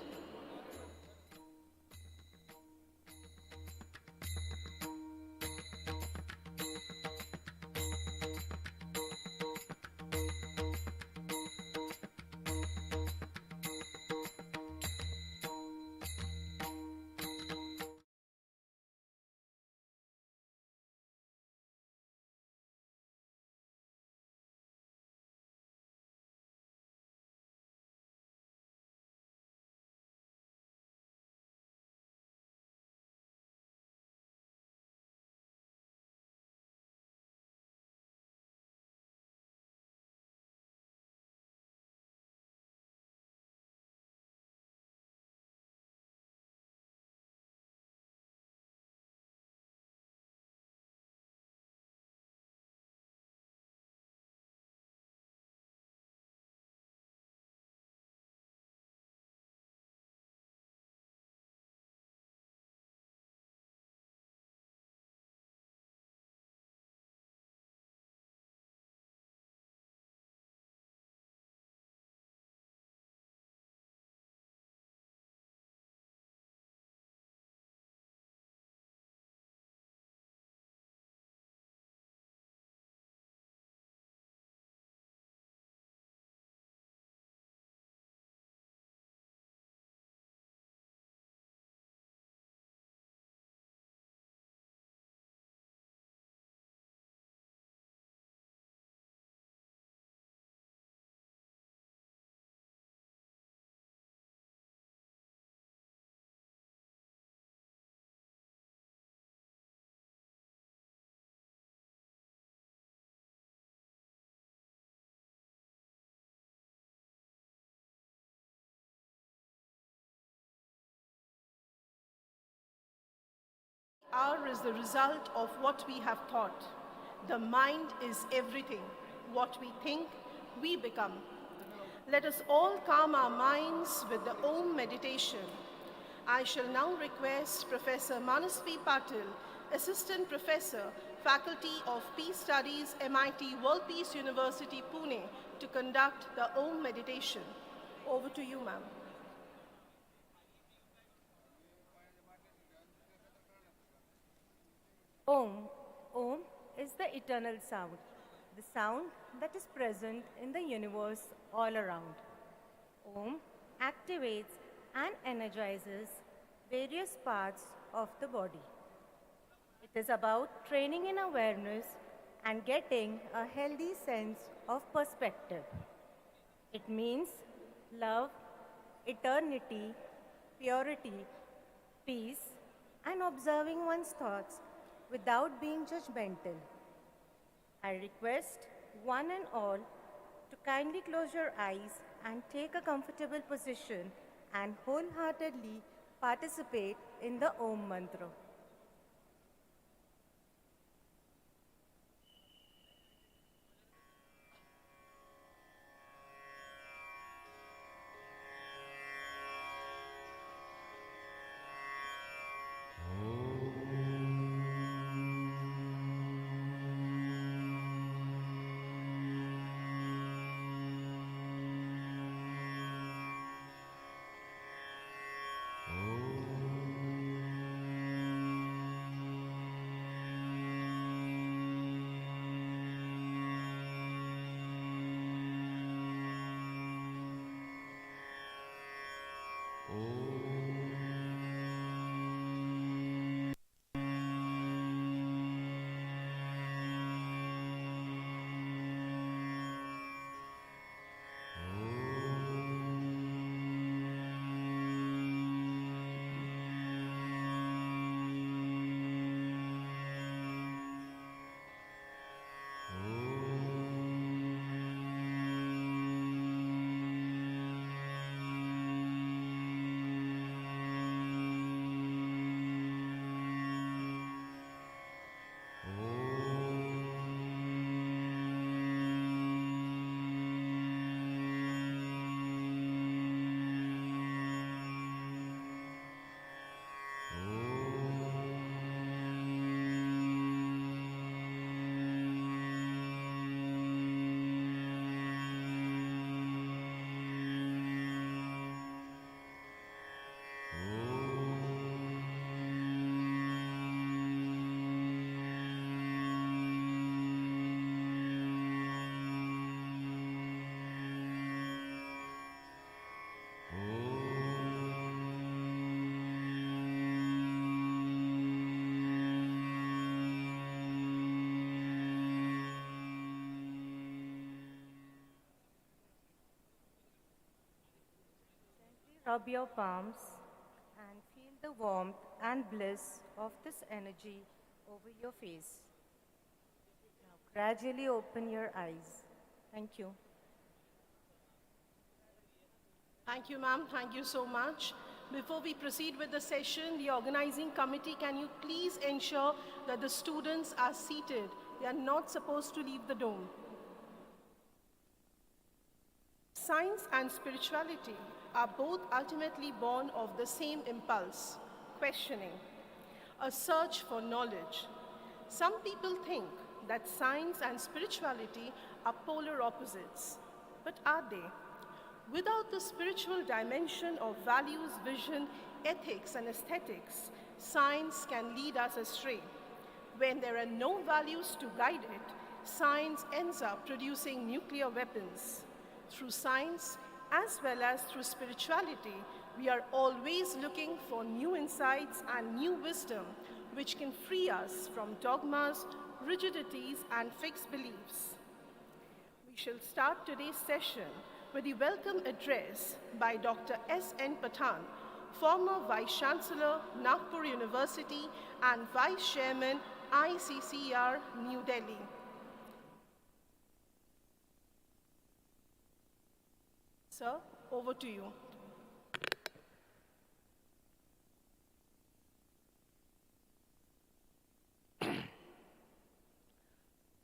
Hour is the result of what we have thought. The mind is everything. What we think, we become. Let us all calm our minds with the Om meditation. I shall now request Professor Manasvi Patil, Assistant Professor, Faculty of Peace Studies, MIT World Peace University, Pune, to conduct the Om meditation. Over to you, ma'am. Om. Om is the eternal sound, the sound that is present in the universe all around. Om activates and energizes various parts of the body. It is about training in awareness and getting a healthy sense of perspective. It means love, eternity, purity, peace, and observing one's thoughts without being judgmental. I request one and all to kindly close your eyes and take a comfortable position and wholeheartedly participate in the Om mantra. rub your palms and feel the warmth and bliss of this energy over your face. Now gradually open your eyes. Thank you. Thank you, ma'am. Thank you so much. Before we proceed with the session, the organizing committee, can you please ensure that the students are seated? They are not supposed to leave the dome. Science and spirituality are both ultimately born of the same impulse, questioning, a search for knowledge. Some people think that science and spirituality are polar opposites, but are they? Without the spiritual dimension of values, vision, ethics, and aesthetics, science can lead us astray. When there are no values to guide it, science ends up producing nuclear weapons. Through science, as well as through spirituality, we are always looking for new insights and new wisdom, which can free us from dogmas, rigidities, and fixed beliefs. We shall start today's session with the welcome address by Dr. S.N. Pathan, former Vice Chancellor, Nagpur University, and Vice Chairman, ICCR, New Delhi. Sir, over to you.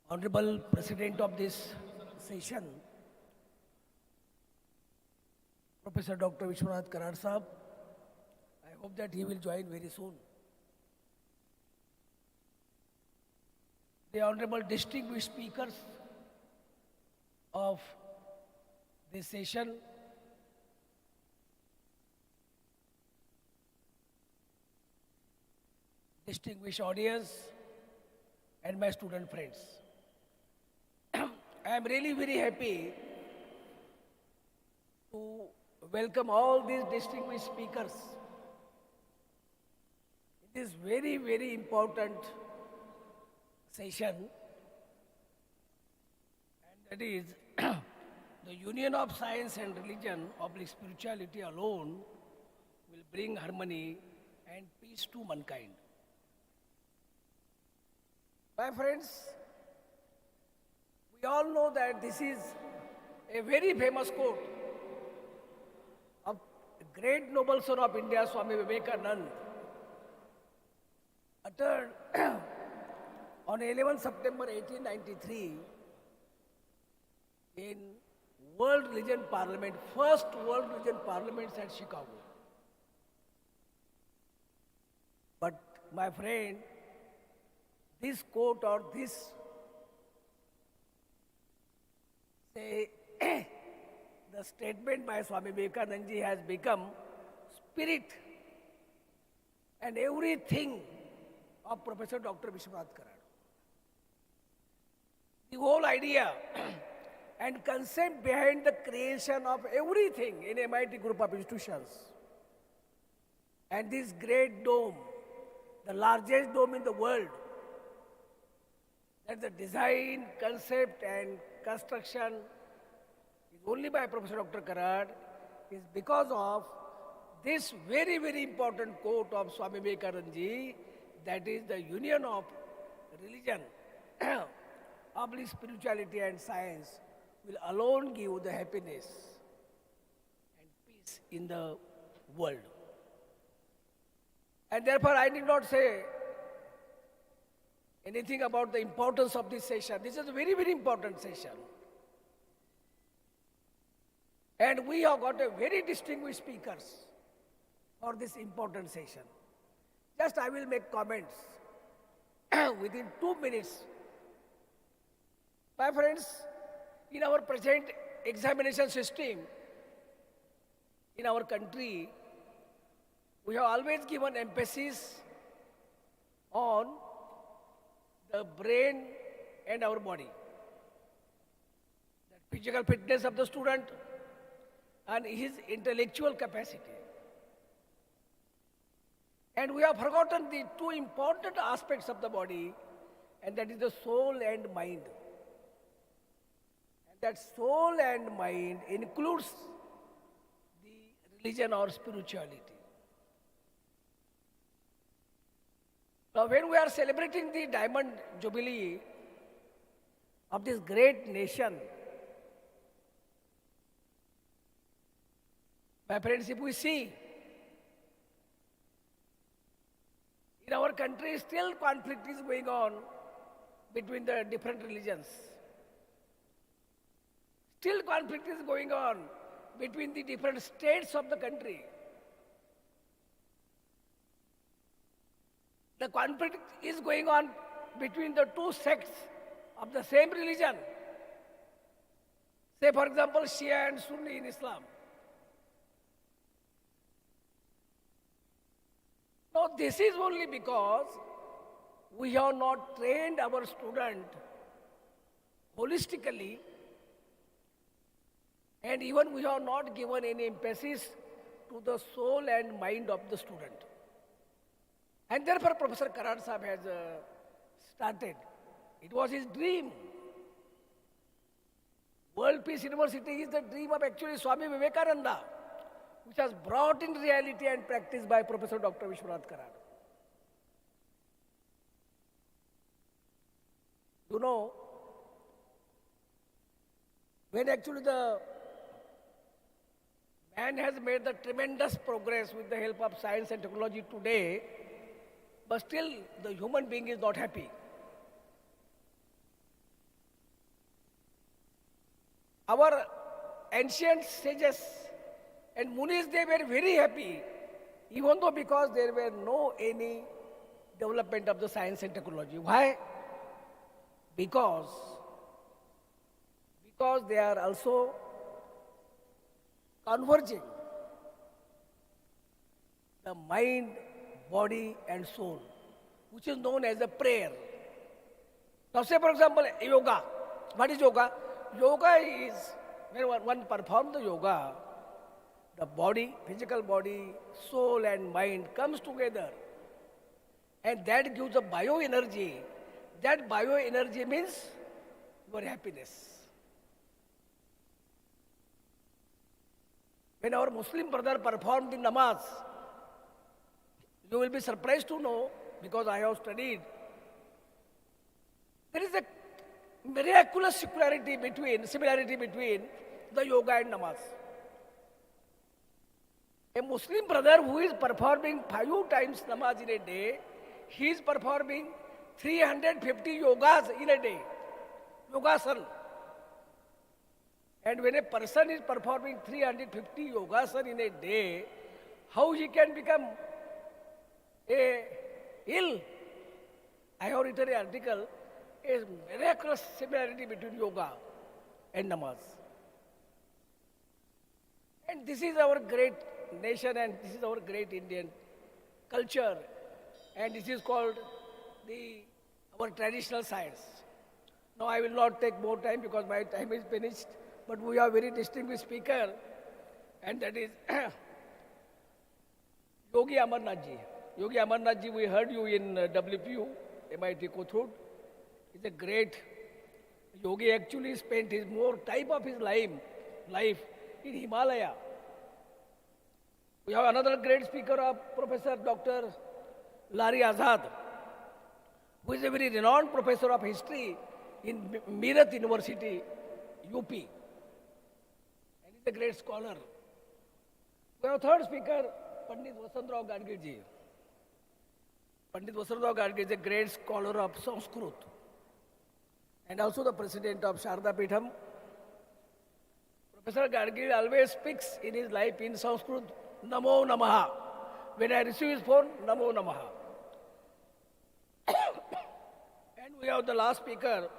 Honorable President of this session, Professor Dr. Vishwashanti Sahab, I hope that he will join very soon. The Honorable distinguished speakers of this session, distinguished audience, and my student friends. I am really very happy to welcome all these distinguished speakers in this very, very important session, and that is the union of science and religion, oblique spirituality alone, will bring harmony and peace to mankind. My friends, we all know that this is a very famous quote of the great noble son of India, Swami Vivekananda, uttered on 11 September 1893 in World Religion Parliament, first World Religion Parliament at Chicago. But my friend, this quote or this say the statement by Swami Vivekananda ji has become spirit and everything of Professor Dr. Vishwashanti. The whole idea and concept behind the creation of everything in a mighty group of institutions. And this great dome, the largest dome in the world, that the design, concept and construction is only by Professor Dr. Karad, is because of this very, very important quote of Swami Vivekananda ji, that is the union of religion, oblique spirituality and science will alone give the happiness and peace in the world. And therefore I did not say anything about the importance of this session. This is a very, very important session. And we have got a very distinguished speakers for this important session. Just I will make comments within 2 minutes. My friends, in our present examination system in our country, we have always given emphasis on the brain and our body. The physical fitness of the student and his intellectual capacity. And we have forgotten the two important aspects of the body, and that is the soul and mind. And that soul and mind includes the religion or spirituality. Now, when we are celebrating the Diamond Jubilee of this great nation, my friends, if we see, in our country still conflict is going on between the different religions. Still conflict is going on between the different states of the country. The conflict is going on between the two sects of the same religion. Say, for example, Shia and Sunni in Islam. Now, this is only because we have not trained our student holistically, and even we have not given any emphasis to the soul and mind of the student. And therefore, Professor Karan Sahab has started. It was his dream. World Peace University is the dream of actually Swami Vivekananda, which was brought in reality and practiced by Professor Dr. Vishwashanti. You know, when actually the man has made the tremendous progress with the help of science and technology today, but still the human being is not happy. Our ancient sages and munis, they were very happy, even though because there were no any development of the science and technology. Why? Because they are also converging the mind, body and soul, which is known as a prayer. Now say for example, yoga. What is yoga? Yoga is, when one performs the yoga, the body, physical body, soul and mind comes together, and that gives a bioenergy. That bioenergy means your happiness. When our Muslim brother performed the namaz, you will be surprised to know, because I have studied, there is a miraculous similarity between the yoga and namaz. A Muslim brother who is performing 5 times namaz in a day, he is performing 350 yogas in a day, yogasan. And when a person is performing 350 yogasan in a day, how he can become ill? I have written an article, a miraculous similarity between yoga and namaz. And this is our great nation and this is our great Indian culture, and this is called our traditional science. Now I will not take more time because my time is finished, but we have a very distinguished speaker, and that is Yogi Amarnath Ji. Yogi Amarnath Ji, we heard you in WPU, MIT Kothur. He's a great yogi. Actually spent his more time of his life in Himalaya. We have another great speaker of Professor Dr. Lari Azad, who is a very renowned professor of history in Meerut University, UP. And he's a great scholar. We have a third speaker, Pandit Vasantrao Gadgil Ji. Pandit Vasantrao Gadgil is a great scholar of Sanskrit and also the president of Sharda Pitham. Professor Gadgil always speaks in his life in Sanskrit, Namo Namaha. When I receive his phone, Namo Namaha. And we have the last speaker,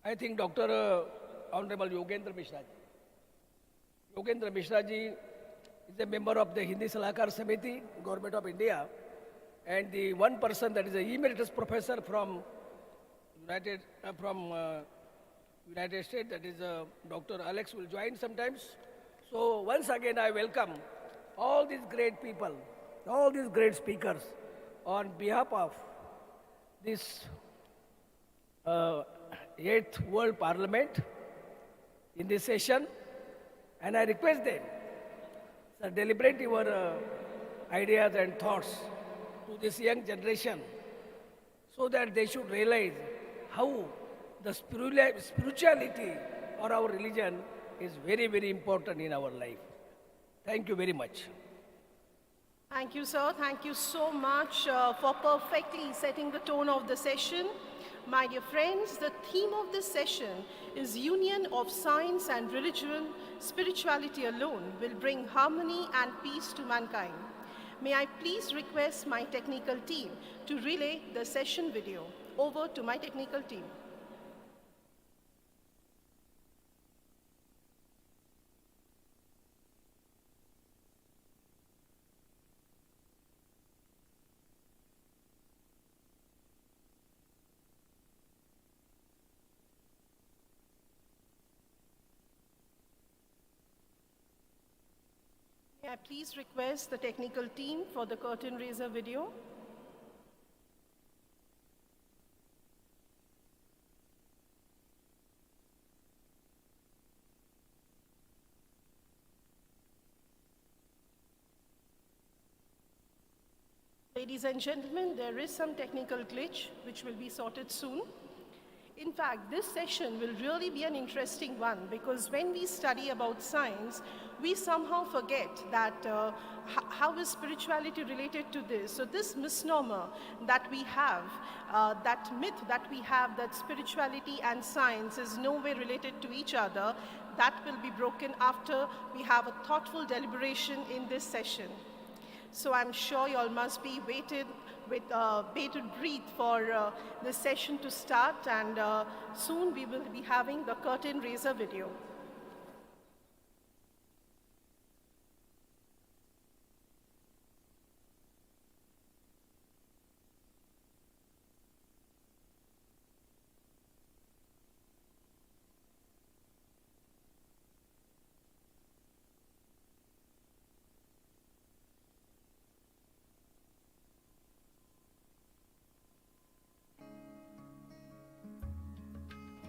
I think Dr. Honorable Yogendra Mishra Ji. Yogendra Mishra Ji is a member of the Hindi Salahkar Samiti, Government of India, and the one person that is an emeritus professor from United States, that is Dr. Alex, will join sometimes. So once again I welcome all these great people, all these great speakers on behalf of this 8th World Parliament in this session, and I request them deliberate your ideas and thoughts to this young generation so that they should realize how the spirituality or our religion is very, very important in our life. Thank you very much. Thank you, sir. Thank you so much for perfectly setting the tone of the session. My dear friends, the theme of this session is Union of Science and Religion. Spirituality alone will bring harmony and peace to mankind. May I please request my technical team to relay the session video. Over to my technical team. May I please request the technical team for the curtain raiser video? Ladies and gentlemen, there is some technical glitch which will be sorted soon. In fact, this session will really be an interesting one because when we study about science, we somehow forget that how is spirituality related to this? So this misnomer that we have, that myth that we have that spirituality and science is no way related to each other, that will be broken after we have a thoughtful deliberation in this session. So I'm sure you all must be waited with bated breath for this session to start, and soon we will be having the curtain raiser video.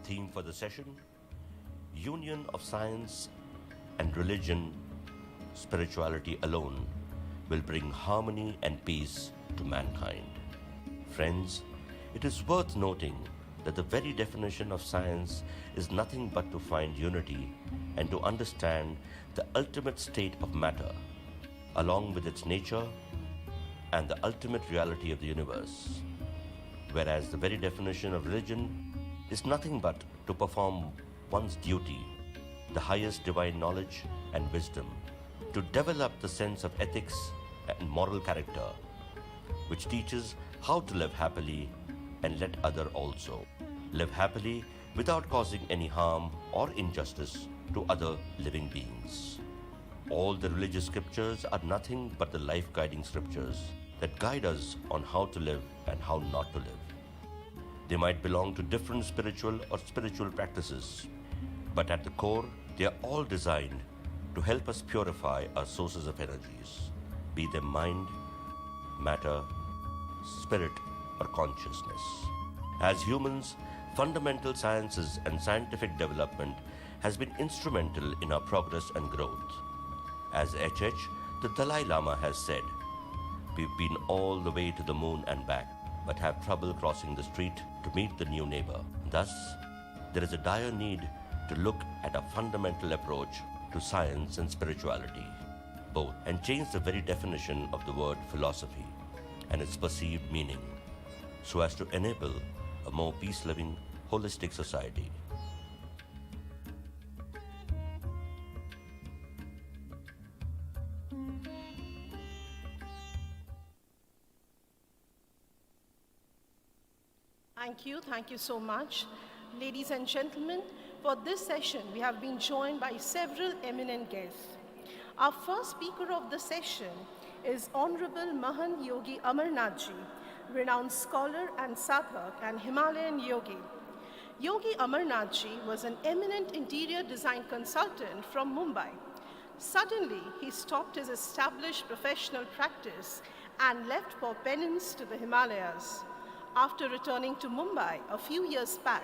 Theme for the session, Union of Science and Religion. Spirituality alone will bring harmony and peace to mankind. Friends, it is worth noting that the very definition of science is nothing but to find unity and to understand the ultimate state of matter, along with its nature and the ultimate reality of the universe. Whereas the very definition of religion is nothing but to perform one's duty, the highest divine knowledge and wisdom, to develop the sense of ethics and moral character, which teaches how to live happily and let other also live happily without causing any harm or injustice to other living beings. All the religious scriptures are nothing but the life-guiding scriptures that guide us on how to live and how not to live. They might belong to different spiritual or spiritual practices, but at the core, they are all designed to help us purify our sources of energies, be them mind, matter, spirit, or consciousness. As humans, fundamental sciences and scientific development has been instrumental in our progress and growth. As HH, the Dalai Lama has said, we've been all the way to the moon and back, but have trouble crossing the street to meet the new neighbor. Thus, there is a dire need to look at a fundamental approach to science and spirituality, both, and change the very definition of the word philosophy and its perceived meaning, so as to enable a more peace-loving, holistic society. Thank you so much. Ladies and gentlemen, for this session, we have been joined by several eminent guests. Our first speaker of the session is Honorable Mahan Yogi Amarnath Ji, renowned scholar and sadhak and Himalayan yogi. Yogi Amarnath Ji was an eminent interior design consultant from Mumbai. Suddenly, he stopped his established professional practice and left for penance to the Himalayas. After returning to Mumbai a few years back,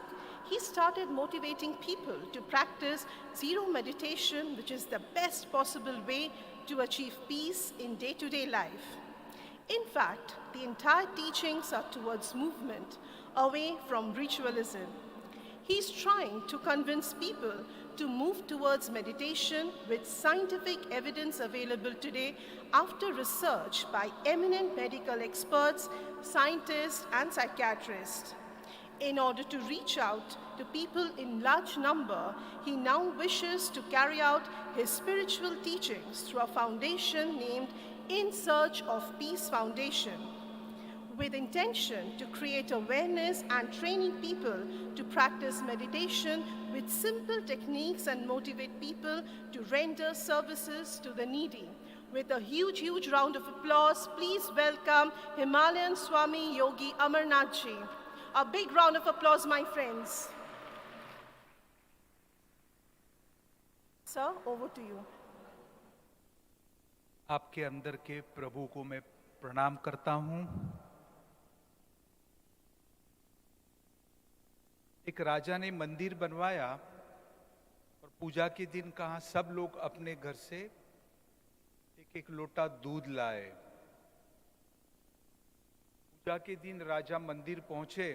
he started motivating people to practice zero meditation, which is the best possible way to achieve peace in day-to-day life. In fact, the entire teachings are towards movement, away from ritualism. He's trying to convince people to move towards meditation with scientific evidence available today after research by eminent medical experts, scientists, and psychiatrists. In order to reach out to people in large number, he now wishes to carry out his spiritual teachings through a foundation named In Search of Peace Foundation, with intention to create awareness and training people to practice meditation with simple techniques and motivate people to render services to the needy. With a huge round of applause, please welcome Himalayan Swami Yogi Amarnath Ji. A big round of applause, my friends. Sir, over to you. आपके अंदर के प्रभु को मैं प्रणाम करता हूं। एक राजा ने मंदिर बनवाया और पूजा के दिन कहा सब लोग अपने घर से एक एक लोटा दूध लाए। पूजा के दिन राजा मंदिर पहुंचे,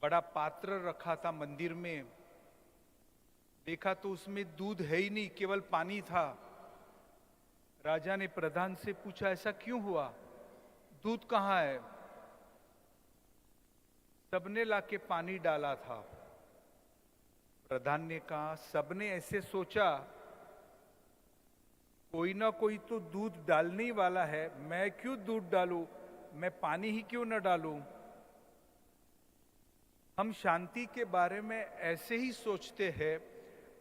बड़ा पात्र रखा था मंदिर में, देखा तो उसमें दूध है ही नहीं, केवल पानी था। राजा ने प्रधान से पूछा ऐसा क्यों हुआ, दूध कहाँ है? सबने लाके पानी डाला था। प्रधान ने कहा सबने ऐसे सोचा कोई ना कोई तो दूध डालने वाला है, मैं क्यों दूध डालूं, मैं पानी ही क्यों न डालूं। हम शांति के बारे में ऐसे ही सोचते हैं,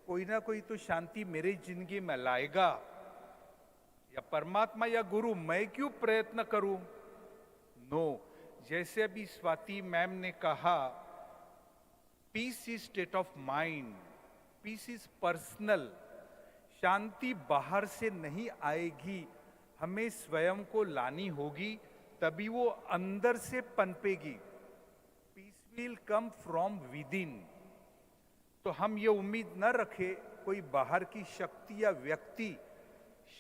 कोई ना कोई तो शांति मेरी जिंदगी में लाएगा, या परमात्मा या गुरु, मैं क्यों प्रयत्न करूं। नो, जैसे अभी स्वाति मैम ने कहा, peace is state of mind, peace is personal. शांति बाहर से नहीं आएगी, हमें स्वयं को लानी होगी, तभी वो अंदर से पनपेगी। Peace will come from within. तो हम ये उम्मीद न रखें कोई बाहर की शक्ति या व्यक्ति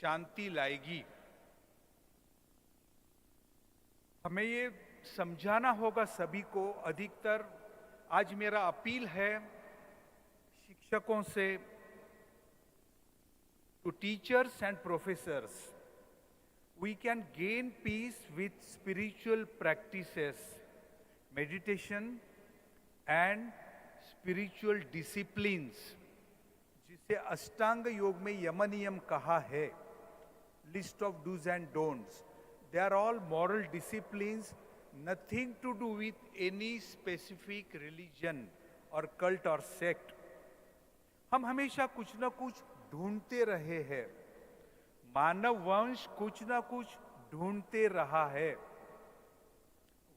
शांति लाएगी। हमें ये समझाना होगा सभी को। अधिकतर आज मेरा अपील है शिक्षकों से, to teachers and professors, we can gain peace with spiritual practices, meditation and spiritual disciplines, जिसे अष्टांग योग में यम नियम कहा है, list of do's and don'ts. They are all moral disciplines, nothing to do with any specific religion or cult or sect. हम हमेशा कुछ ना कुछ ढूंढते रहे हैं, मानव वंश कुछ ना कुछ ढूंढते रहा है।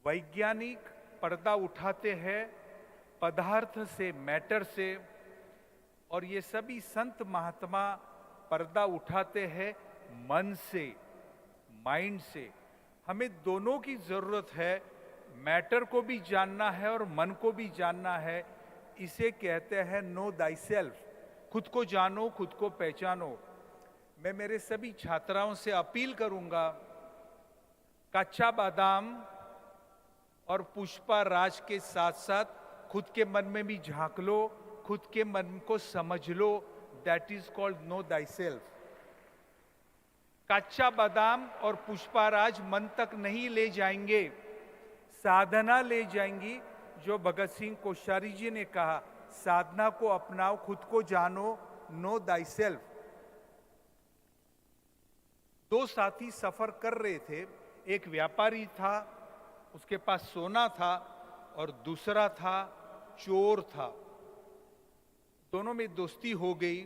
वैज्ञानिक पर्दा उठाते हैं पदार्थ से, मैटर से, और ये सभी संत महात्मा पर्दा उठाते हैं मन से, माइंड से। हमें दोनों की जरूरत है, मैटर को भी जानना है और मन को भी जानना है। इसे कहते हैं नो दाई सेल्फ, खुद को जानो, खुद को पहचानो। मैं मेरे सभी छात्राओं से अपील करूंगा, कच्चा बादाम और पुष्पा राज के साथ साथ खुद के मन में भी झांक लो, खुद के मन को समझ लो। That is called know thyself. कच्चा बादाम और पुष्पाराज मन तक नहीं ले जाएंगे, साधना ले जाएंगी। जो भगत सिंह कोश्यारी जी ने कहा, साधना को अपनाओ, खुद को जानो, नो दाई सेल्फ। दो साथी सफर कर रहे थे, एक व्यापारी था, उसके पास सोना था, और दूसरा था चोर था। दोनों में दोस्ती हो गई।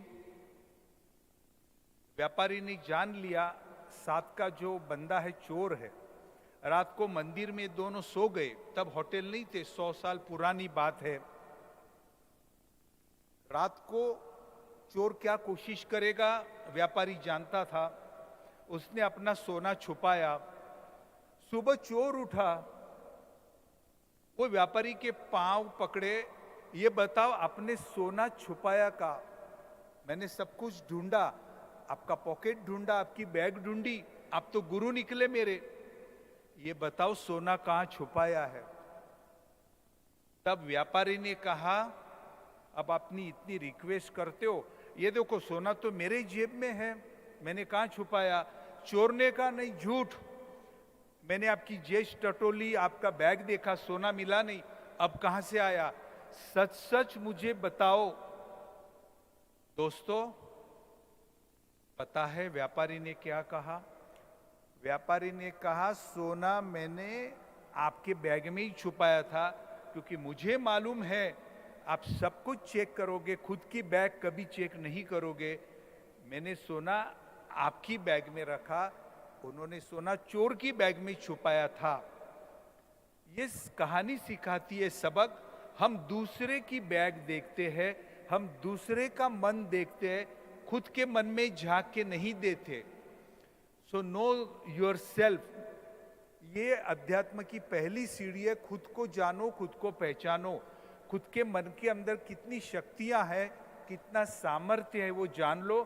व्यापारी ने जान लिया साथ का जो बंदा है चोर है। रात को मंदिर में दोनों सो गए, तब होटल नहीं थे, 100 साल पुरानी बात है। रात को चोर क्या कोशिश करेगा व्यापारी जानता था, उसने अपना सोना छुपाया। सुबह चोर उठा, वो व्यापारी के पांव पकड़े ये बताओ आपने सोना छुपाया का? मैंने सब कुछ ढूंढा, आपका पॉकेट ढूंढा, आपकी बैग ढूंढी, आप तो गुरु निकले मेरे। ये बताओ सोना कहां छुपाया है? तब व्यापारी ने कहा, अब अपनी इतनी रिक्वेस्ट करते हो, ये देखो सोना तो मेरे जेब में है, मैंने कहां छुपाया? चोरने का नहीं, झूठ। मैंने आपकी जेब टटोली, आपका बैग देखा, सोना मिला नहीं, अब कहां से आया? सच सच मुझे बताओ। दोस्तों, पता है व्यापारी ने क्या कहा? व्यापारी ने कहा, सोना मैंने आपके बैग में ही छुपाया था, क्योंकि मुझे मालूम है आप सब कुछ चेक करोगे, खुद की बैग कभी चेक नहीं करोगे। मैंने सोना आपकी बैग में रखा, उन्होंने सोना चोर की बैग में छुपाया था। ये कहानी सिखाती है सबक, हम दूसरे की बैग देखते हैं, हम दूसरे का मन देखते हैं, खुद के मन में झांक के नहीं देते। सो नो योर सेल्फ, ये अध्यात्म की पहली सीढ़ी है। खुद को जानो, खुद को पहचानो, खुद के मन के अंदर कितनी शक्तियां हैं, कितना सामर्थ्य है वो जान लो,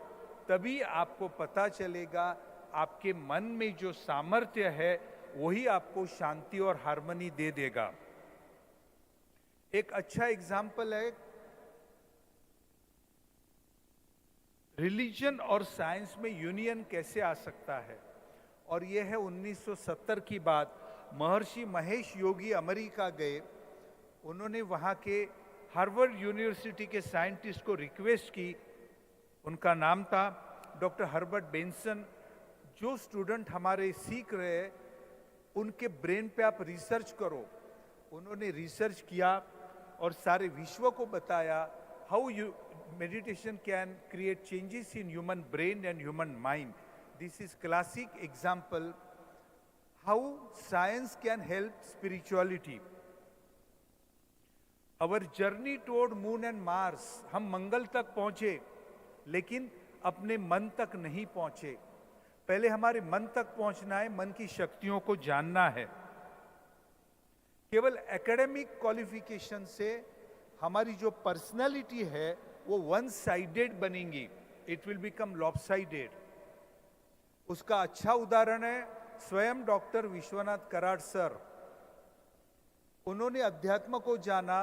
तभी आपको पता चलेगा आपके मन में जो सामर्थ्य है वही आपको शांति और हार्मनी दे देगा। एक अच्छा एग्जाम्पल है, रिलीजन और साइंस में यूनियन कैसे आ सकता है, और यह है 1970 की बात। महर्षि महेश योगी अमेरिका गए, उन्होंने वहाँ के हार्वर्ड यूनिवर्सिटी के साइंटिस्ट को रिक्वेस्ट की, उनका नाम था डॉक्टर हर्बर्ट बेंसन, जो स्टूडेंट हमारे सीख रहे हैं उनके ब्रेन पे आप रिसर्च करो। उन्होंने रिसर्च किया और सारे विश्व को बताया how meditation can create changes in human brain and human mind. This is classic example how science can help spirituality. Our journey toward moon and Mars, हम मंगल तक पहुंचे लेकिन अपने मन तक नहीं पहुंचे। पहले हमारे मन तक पहुंचना है, मन की शक्तियों को जानना है। केवल एकेडमिक क्वालिफिकेशन से हमारी जो पर्सनालिटी है वो वन साइडेड बनेंगी, इट विल बिकम लॉपसाइडेड। उसका अच्छा उदाहरण है स्वयं डॉक्टर विश्वनाथ कराड सर। उन्होंने अध्यात्म को जाना,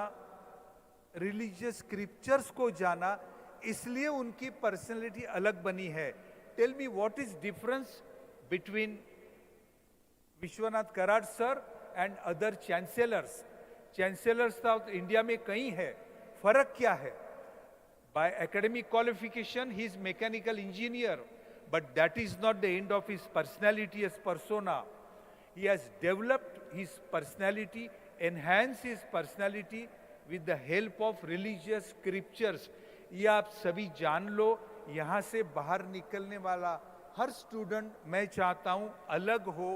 रिलीजियस स्क्रिप्चर्स को जाना, इसलिए उनकी पर्सनैलिटी अलग बनी है। Tell me what is difference between Vishwanath Karad sir and other chancellors. Chancellors तो इंडिया में कई है, फर्क क्या है? By academic qualification, he is mechanical engineer, but that is not the end of his personality as persona. He has developed his personality, enhanced his personality with the help of religious scriptures. ये आप सभी जान लो। यहाँ से बाहर निकलने वाला हर student मैं चाहता हूँ अलग हो।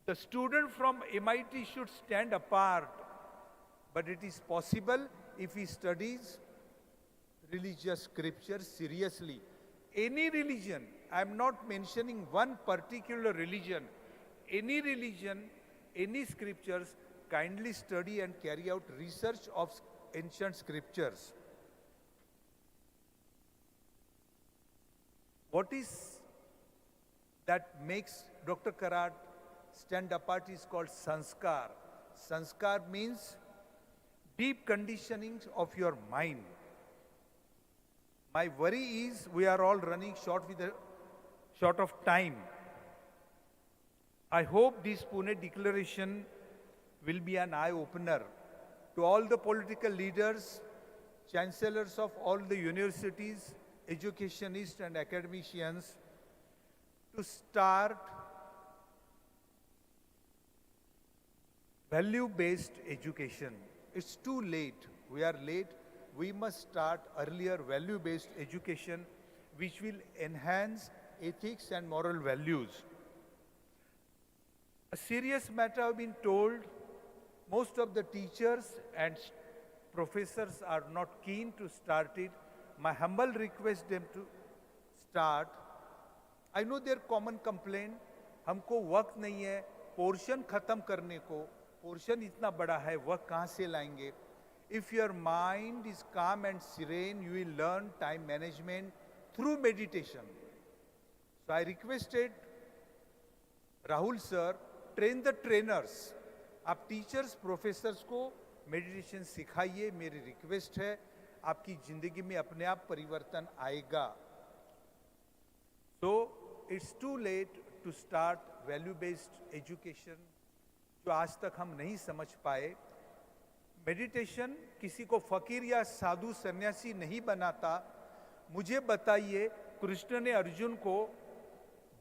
The student from MIT should stand apart, but it is possible if he studies religious scriptures seriously. Any religion, I am not mentioning one particular religion, any religion, any scriptures, kindly study and carry out research of ancient scriptures. What is that makes Dr. Karat stand apart is called sanskar. Sanskar means deep conditioning of your mind. My worry is we are all running short of time. I hope this Pune declaration will be an eye-opener to all the political leaders, chancellors of all the universities, educationists and academicians to start value-based education. It's too late. We are late. We must start earlier value-based education which will enhance ethics and moral values. A serious matter I've been told, most of the teachers and professors are not keen to start it. My humble request them to start. I know their common complaint, हमको वक्त नहीं है portion खत्म करने को, portion इतना बड़ा है, वक्त कहाँ से लाएंगे? If your mind is calm and serene, you will learn time management through meditation. So I requested Rahul sir, train the trainers. आप टीचर्स प्रोफेसर्स को मेडिटेशन सिखाइए, मेरी रिक्वेस्ट है, आपकी जिंदगी में अपने आप परिवर्तन आएगा. So it's too late to start value based education जो आज तक हम नहीं समझ पाए. मेडिटेशन किसी को फकीर या साधु सन्यासी नहीं बनाता. मुझे बताइए, कृष्ण ने अर्जुन को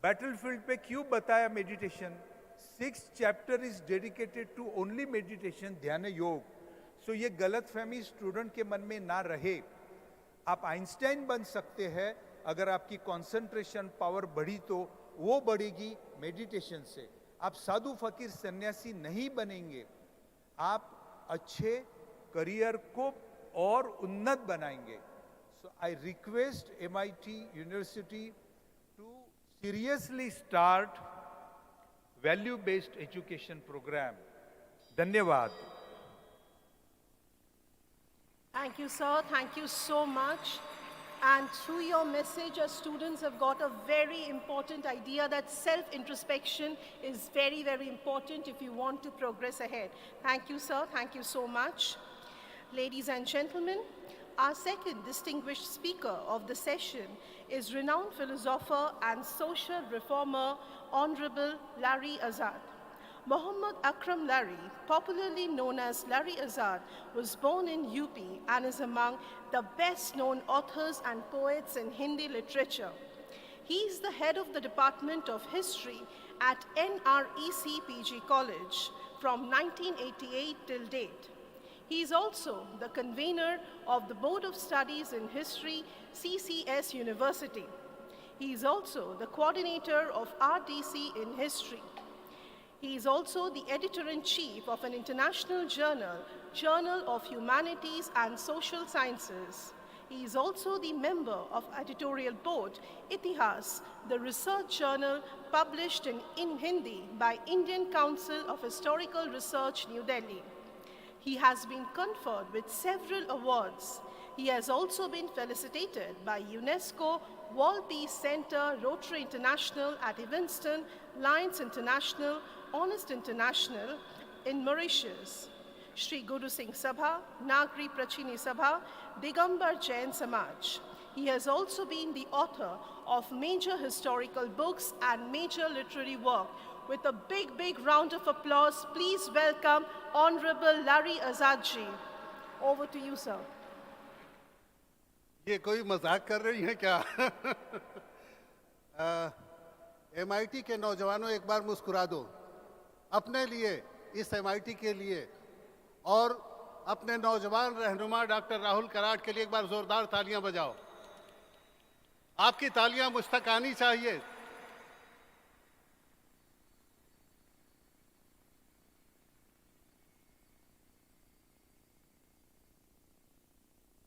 बैटलफील्ड पे क्यों बताया meditation? 6th chapter is dedicated to only meditation, ध्यान योग. सो ये गलत फहमी स्टूडेंट के मन में ना रहे. आप आइंस्टाइन बन सकते हैं अगर आपकी कंसंट्रेशन पावर बढ़ी तो वो बढ़ेगी मेडिटेशन से. आप साधु फकीर सन्यासी नहीं बनेंगे. आप अच्छे करियर को और उन्नत बनाएंगे. So I request MIT university to seriously start value based education program. धन्यवाद. Thank you, sir. Thank you so much. And through your message, our students have got a very important idea that self-introspection is very, very important if you want to progress ahead. Thank you, sir. Thank you so much. Ladies and gentlemen, our second distinguished speaker of the session is renowned philosopher and social reformer, Honorable Larry Azad. Muhammad Akram Larry, popularly known as Larry Azad, was born in UP and is among the best-known authors and poets in Hindi literature. He is the head of the Department of History at NREC PG College from 1988 till date. He is also the convener of the Board of Studies in History, CCS University. He is also the coordinator of RDC in History. He is also the editor-in-chief of an international journal, Journal of Humanities and Social Sciences. He is also the member of editorial board, Itihas, the research journal published in Hindi by Indian Council of Historical Research, New Delhi. He has been conferred with several awards. He has also been felicitated by UNESCO, World Peace Center, Rotary International at Evanston, Lions International, Honest International in Mauritius, Shri Guru Singh Sabha, Nagri Prachini Sabha, Digambar Jain Samaj. He has also been the author of major historical books and major literary work. With a big, big round of applause, please welcome Honorable Larry Azad ji. Over to you, sir. ये कोई मजाक कर रही हैं क्या? MIT के नौजवानों, एक बार मुस्कुरा दो अपने लिए, इस MIT के लिए, और अपने नौजवान रहनुमा डॉक्टर राहुल कराट के लिए एक बार जोरदार तालियां बजाओ. आपकी तालियां मुझ तक आनी चाहिए.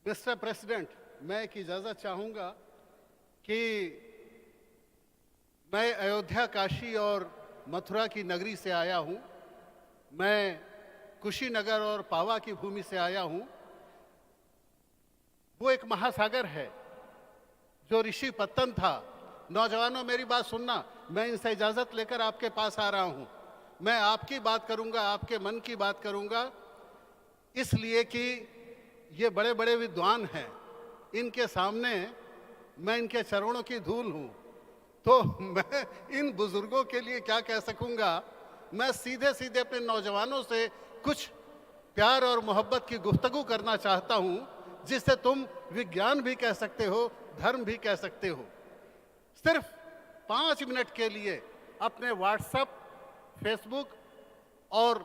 मिस्टर प्रेसिडेंट, मैं एक इजाज़त चाहूँगा कि मैं अयोध्या, काशी और मथुरा की नगरी से आया हूँ. मैं कुशीनगर और पावा की भूमि से आया हूँ. वो एक महासागर है जो ऋषि पत्तन था. नौजवानों, मेरी बात सुनना. मैं इनसे इजाज़त लेकर आपके पास आ रहा हूँ. मैं आपकी बात करूँगा, आपके मन की बात करूँगा, इसलिए कि ये बड़े बड़े विद्वान हैं. इनके सामने मैं इनके चरणों की धूल हूँ, तो मैं इन बुजुर्गों के लिए क्या कह सकूँगा. मैं सीधे सीधे अपने नौजवानों से कुछ प्यार और मोहब्बत की गुफ्तगू करना चाहता हूँ, जिससे तुम विज्ञान भी कह सकते हो, धर्म भी कह सकते हो. सिर्फ 5 मिनट के लिए अपने व्हाट्सएप, फेसबुक और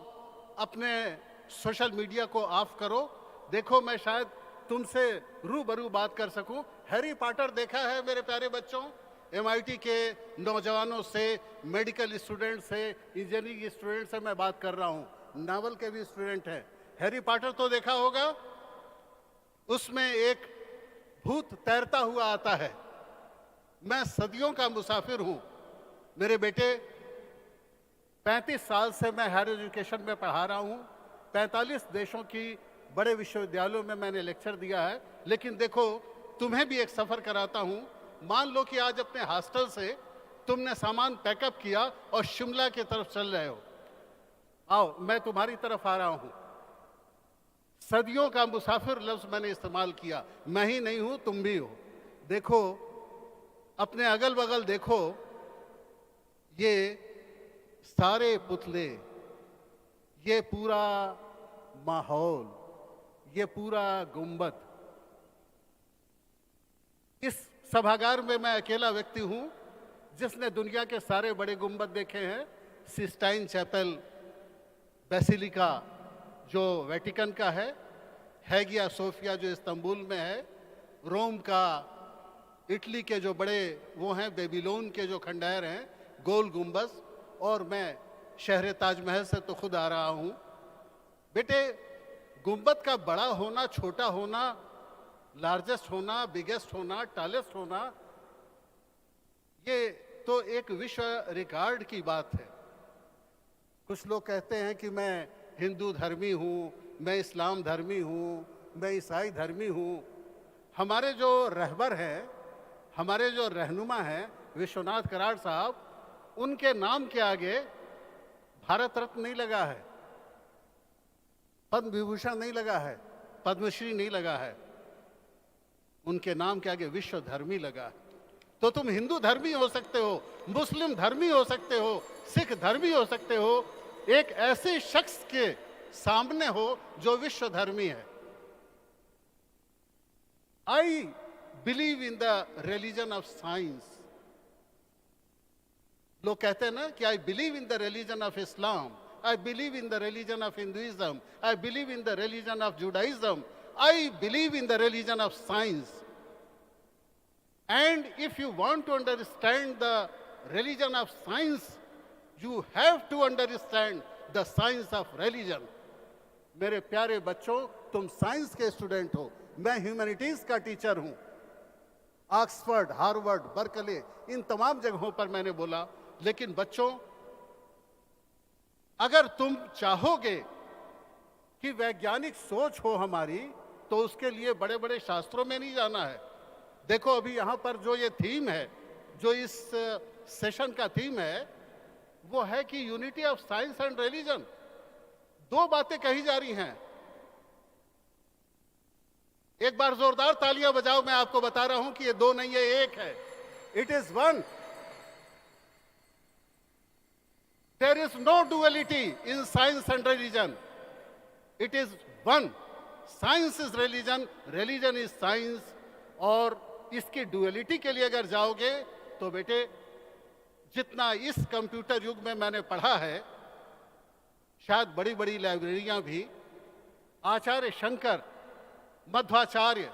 अपने सोशल मीडिया को ऑफ करो. देखो, मैं शायद तुमसे रूबरू बात कर सकूं. हैरी पॉटर देखा है मेरे प्यारे बच्चों? MIT के नौजवानों से, मेडिकल स्टूडेंट से, इंजीनियरिंग स्टूडेंट से मैं बात कर रहा हूं. नावल के भी स्टूडेंट हैं. हैरी पॉटर तो देखा होगा. उसमें एक भूत तैरता हुआ आता है. मैं सदियों का मुसाफिर हूं. मेरे बेटे, 35 साल से मैं हायर एजुकेशन में पढ़ा रहा हूं. 45 देशों की बड़े विश्वविद्यालयों में मैंने लेक्चर दिया है, लेकिन देखो तुम्हें भी एक सफ़र कराता हूँ। मान लो कि आज अपने हॉस्टल से तुमने सामान पैकअप किया और शिमला की तरफ चल रहे हो। आओ, मैं तुम्हारी तरफ आ रहा हूँ। सदियों का मुसाफिर लफ्ज़ मैंने इस्तेमाल किया, मैं ही नहीं हूँ, तुम भी हो। देखो अपने अगल बगल देखो, ये सारे पुतले, ये पूरा माहौल, ये पूरा गुंबद। इस सभागार में मैं अकेला व्यक्ति हूं जिसने दुनिया के सारे बड़े गुंबद देखे हैं। सिस्टाइन चैपल बेसिलिका जो वेटिकन का है, हैगिया सोफिया जो इस्तांबुल में है, रोम का, इटली के जो बड़े वो हैं, बेबीलोन के जो खंडहर हैं, गोल गुंबद, और मैं शहर ताजमहल से तो खुद आ रहा हूँ। बेटे, गुंबद का बड़ा होना, छोटा होना, लार्जेस्ट होना, बिगेस्ट होना, टालेस्ट होना, ये तो एक विश्व रिकॉर्ड की बात है। कुछ लोग कहते हैं कि मैं हिंदू धर्मी हूँ, मैं इस्लाम धर्मी हूँ, मैं ईसाई धर्मी हूँ। हमारे जो रहबर हैं, हमारे जो रहनुमा हैं विश्वनाथ कराड़ साहब, उनके नाम के आगे भारत रत्न नहीं लगा है, पद्म विभूषण नहीं लगा है, पद्मश्री नहीं लगा है, उनके नाम के आगे विश्व धर्मी लगा है। तो तुम हिंदू धर्मी हो सकते हो, मुस्लिम धर्मी हो सकते हो, सिख धर्मी हो सकते हो, एक ऐसे शख्स के सामने हो जो विश्व धर्मी है। I believe in the religion of science. लोग कहते हैं ना कि I believe in the religion of Islam, I believe in the religion of Hinduism, I believe in the religion of Judaism, I believe in the religion of science. And if you want to understand the religion of science, you have to understand the science of religion. मेरे प्यारे बच्चों, तुम science के student हो, मैं humanities का teacher हूं। Oxford, Harvard, Berkeley, इन तमाम जगहों पर मैंने बोला। लेकिन बच्चों, अगर तुम चाहोगे कि वैज्ञानिक सोच हो हमारी, तो उसके लिए बड़े बड़े शास्त्रों में नहीं जाना है। देखो अभी यहाँ पर जो ये थीम है, जो इस सेशन का थीम है, वो है कि unity of science and religion. दो बातें कही जा रही हैं। एक बार जोरदार तालियां बजाओ, मैं आपको बता रहा हूं कि ये दो नहीं है, एक है। It is one. There is no duality in science and religion. It is one. Science is religion, religion is science. और इसकी duality के लिए अगर जाओगे तो बेटे, जितना इस कंप्यूटर युग में मैंने पढ़ा है, शायद बड़ी बड़ी लाइब्रेरियां भी, आचार्य शंकर, मध्वाचार्य,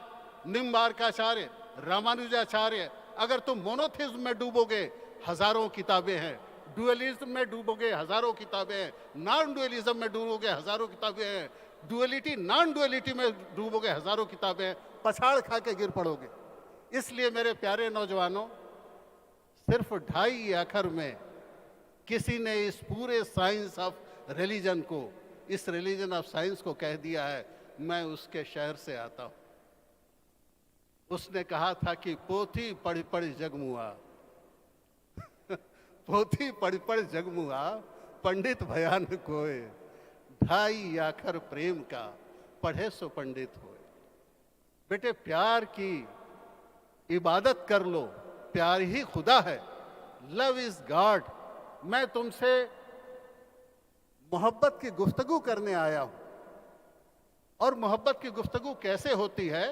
निम्बार्काचार्य, रामानुजाचार्य, अगर तुम मोनोथिज्म में डूबोगे हजारों किताबें हैं, डुअलिज्म में डूबोगे हजारों किताबें हैं, नॉन डुअलिज्म में डूबोगे हजारों किताबें हैं, डुअलिटी नॉन डुअलिटी में डूबोगे हजारों किताबें हैं, पछाड़ खा के गिर पड़ोगे। इसलिए मेरे प्यारे नौजवानों, सिर्फ 2.5 अक्षर में किसी ने इस पूरे साइंस ऑफ रिलीजन को, इस रिलीजन ऑफ साइंस को कह दिया है। मैं उसके शहर से आता हूं। उसने कहा था कि पोथी पढ़ पढ़ जगमुआ, पोथी पढ़ पढ़ जगमुआ, पंडित भयान कोय, 2.5 अक्षर प्रेम का, पढ़े सो पंडित होए। बेटे, प्यार की इबादत कर लो, प्यार ही खुदा है। Love is God. मैं तुमसे मोहब्बत की गुफ्तगू करने आया हूं। और मोहब्बत की गुफ्तगू कैसे होती है?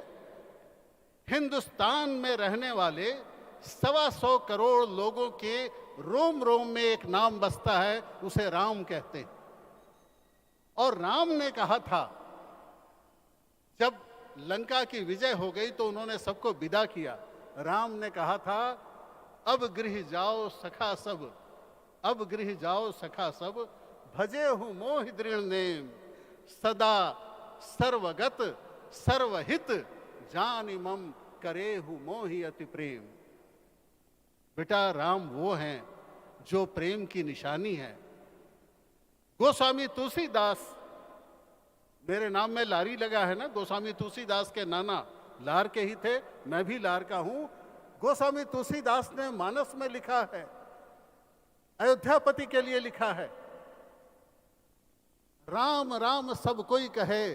हिंदुस्तान में रहने वाले 125 करोड़ लोगों के रोम रोम में एक नाम बसता है, उसे राम कहते हैं। और राम ने कहा था, जब लंका की विजय हो गई तो उन्होंने सबको विदा किया। राम ने कहा था, अब गृह जाओ सखा सब, अब गृह जाओ सखा सब, भजे हूं मोहि दृढ़ नेम, सदा सर्वगत सर्वहित, जान मम करे हूं मोहि अति प्रेम। बेटा, राम वो हैं जो प्रेम की निशानी है। गोस्वामी तुलसीदास मेरे नाम में लारी लगा है ना, गोस्वामी तुलसीदास के नाना लार के ही थे, मैं भी लार का हूं। गोस्वामी तुलसीदास ने मानस में लिखा है, अयोध्यापति के लिए लिखा है, राम राम सब कोई कहे,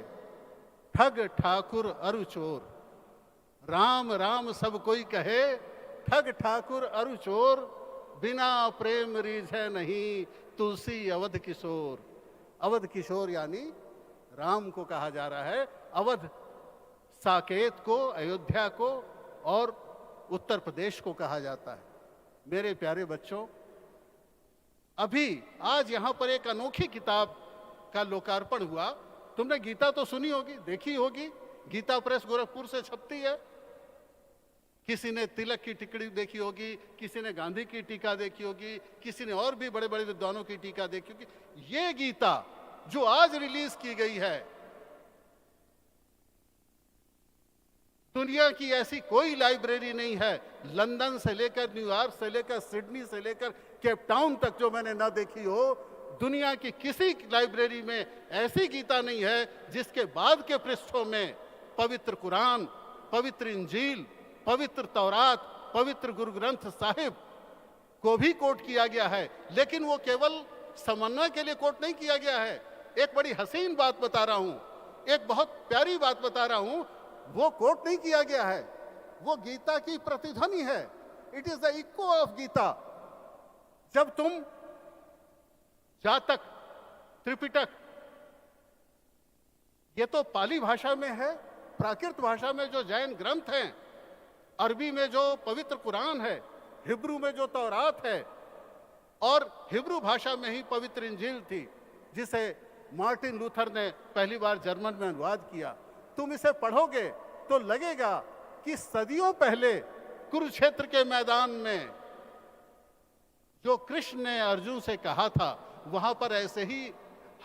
ठग ठाकुर अरु चोर। राम राम सब कोई कहे, ठग ठाकुर अरु चोर, बिना प्रेम रीझे नहीं तुलसी अवध किशोर। अवध किशोर यानी राम को कहा जा रहा है, अवध साकेत को, अयोध्या को और उत्तर प्रदेश को कहा जाता है। मेरे प्यारे बच्चों, अभी आज यहां पर एक अनोखी किताब का लोकार्पण हुआ। तुमने गीता तो सुनी होगी, देखी होगी, गीता प्रेस गोरखपुर से छपती है। किसी ने तिलक की टिकड़ी देखी होगी, किसी ने गांधी की टीका देखी होगी, किसी ने और भी बड़े बड़े विद्वानों की टीका देखी होगी। ये गीता जो आज रिलीज की गई है, दुनिया की ऐसी कोई लाइब्रेरी नहीं है, लंदन से लेकर न्यूयॉर्क से लेकर सिडनी से लेकर केप टाउन तक, जो मैंने ना देखी हो। दुनिया की किसी लाइब्रेरी में ऐसी गीता नहीं है जिसके बाद के पृष्ठों में पवित्र कुरान, पवित्र इंजील, पवित्र तौरात, पवित्र गुरु ग्रंथ साहिब को भी कोट किया गया है। लेकिन वो केवल समन्वय के लिए कोट नहीं किया गया है। एक बड़ी हसीन बात बता रहा हूं, एक बहुत प्यारी बात बता रहा हूं, वो कोट नहीं किया गया है, वो गीता की प्रतिध्वनि है। It is the echo of Gita. जब तुम जातक, त्रिपिटक, ये तो पाली भाषा में है, प्राकृत भाषा में जो जैन ग्रंथ हैं, अरबी में जो पवित्र कुरान है, हिब्रू में जो तौरात है, और हिब्रू भाषा में ही पवित्र इंजील थी, जिसे मार्टिन लूथर ने पहली बार जर्मन में अनुवाद किया। तुम इसे पढ़ोगे तो लगेगा कि सदियों पहले कुरुक्षेत्र के मैदान में जो कृष्ण ने अर्जुन से कहा था, वहां पर ऐसे ही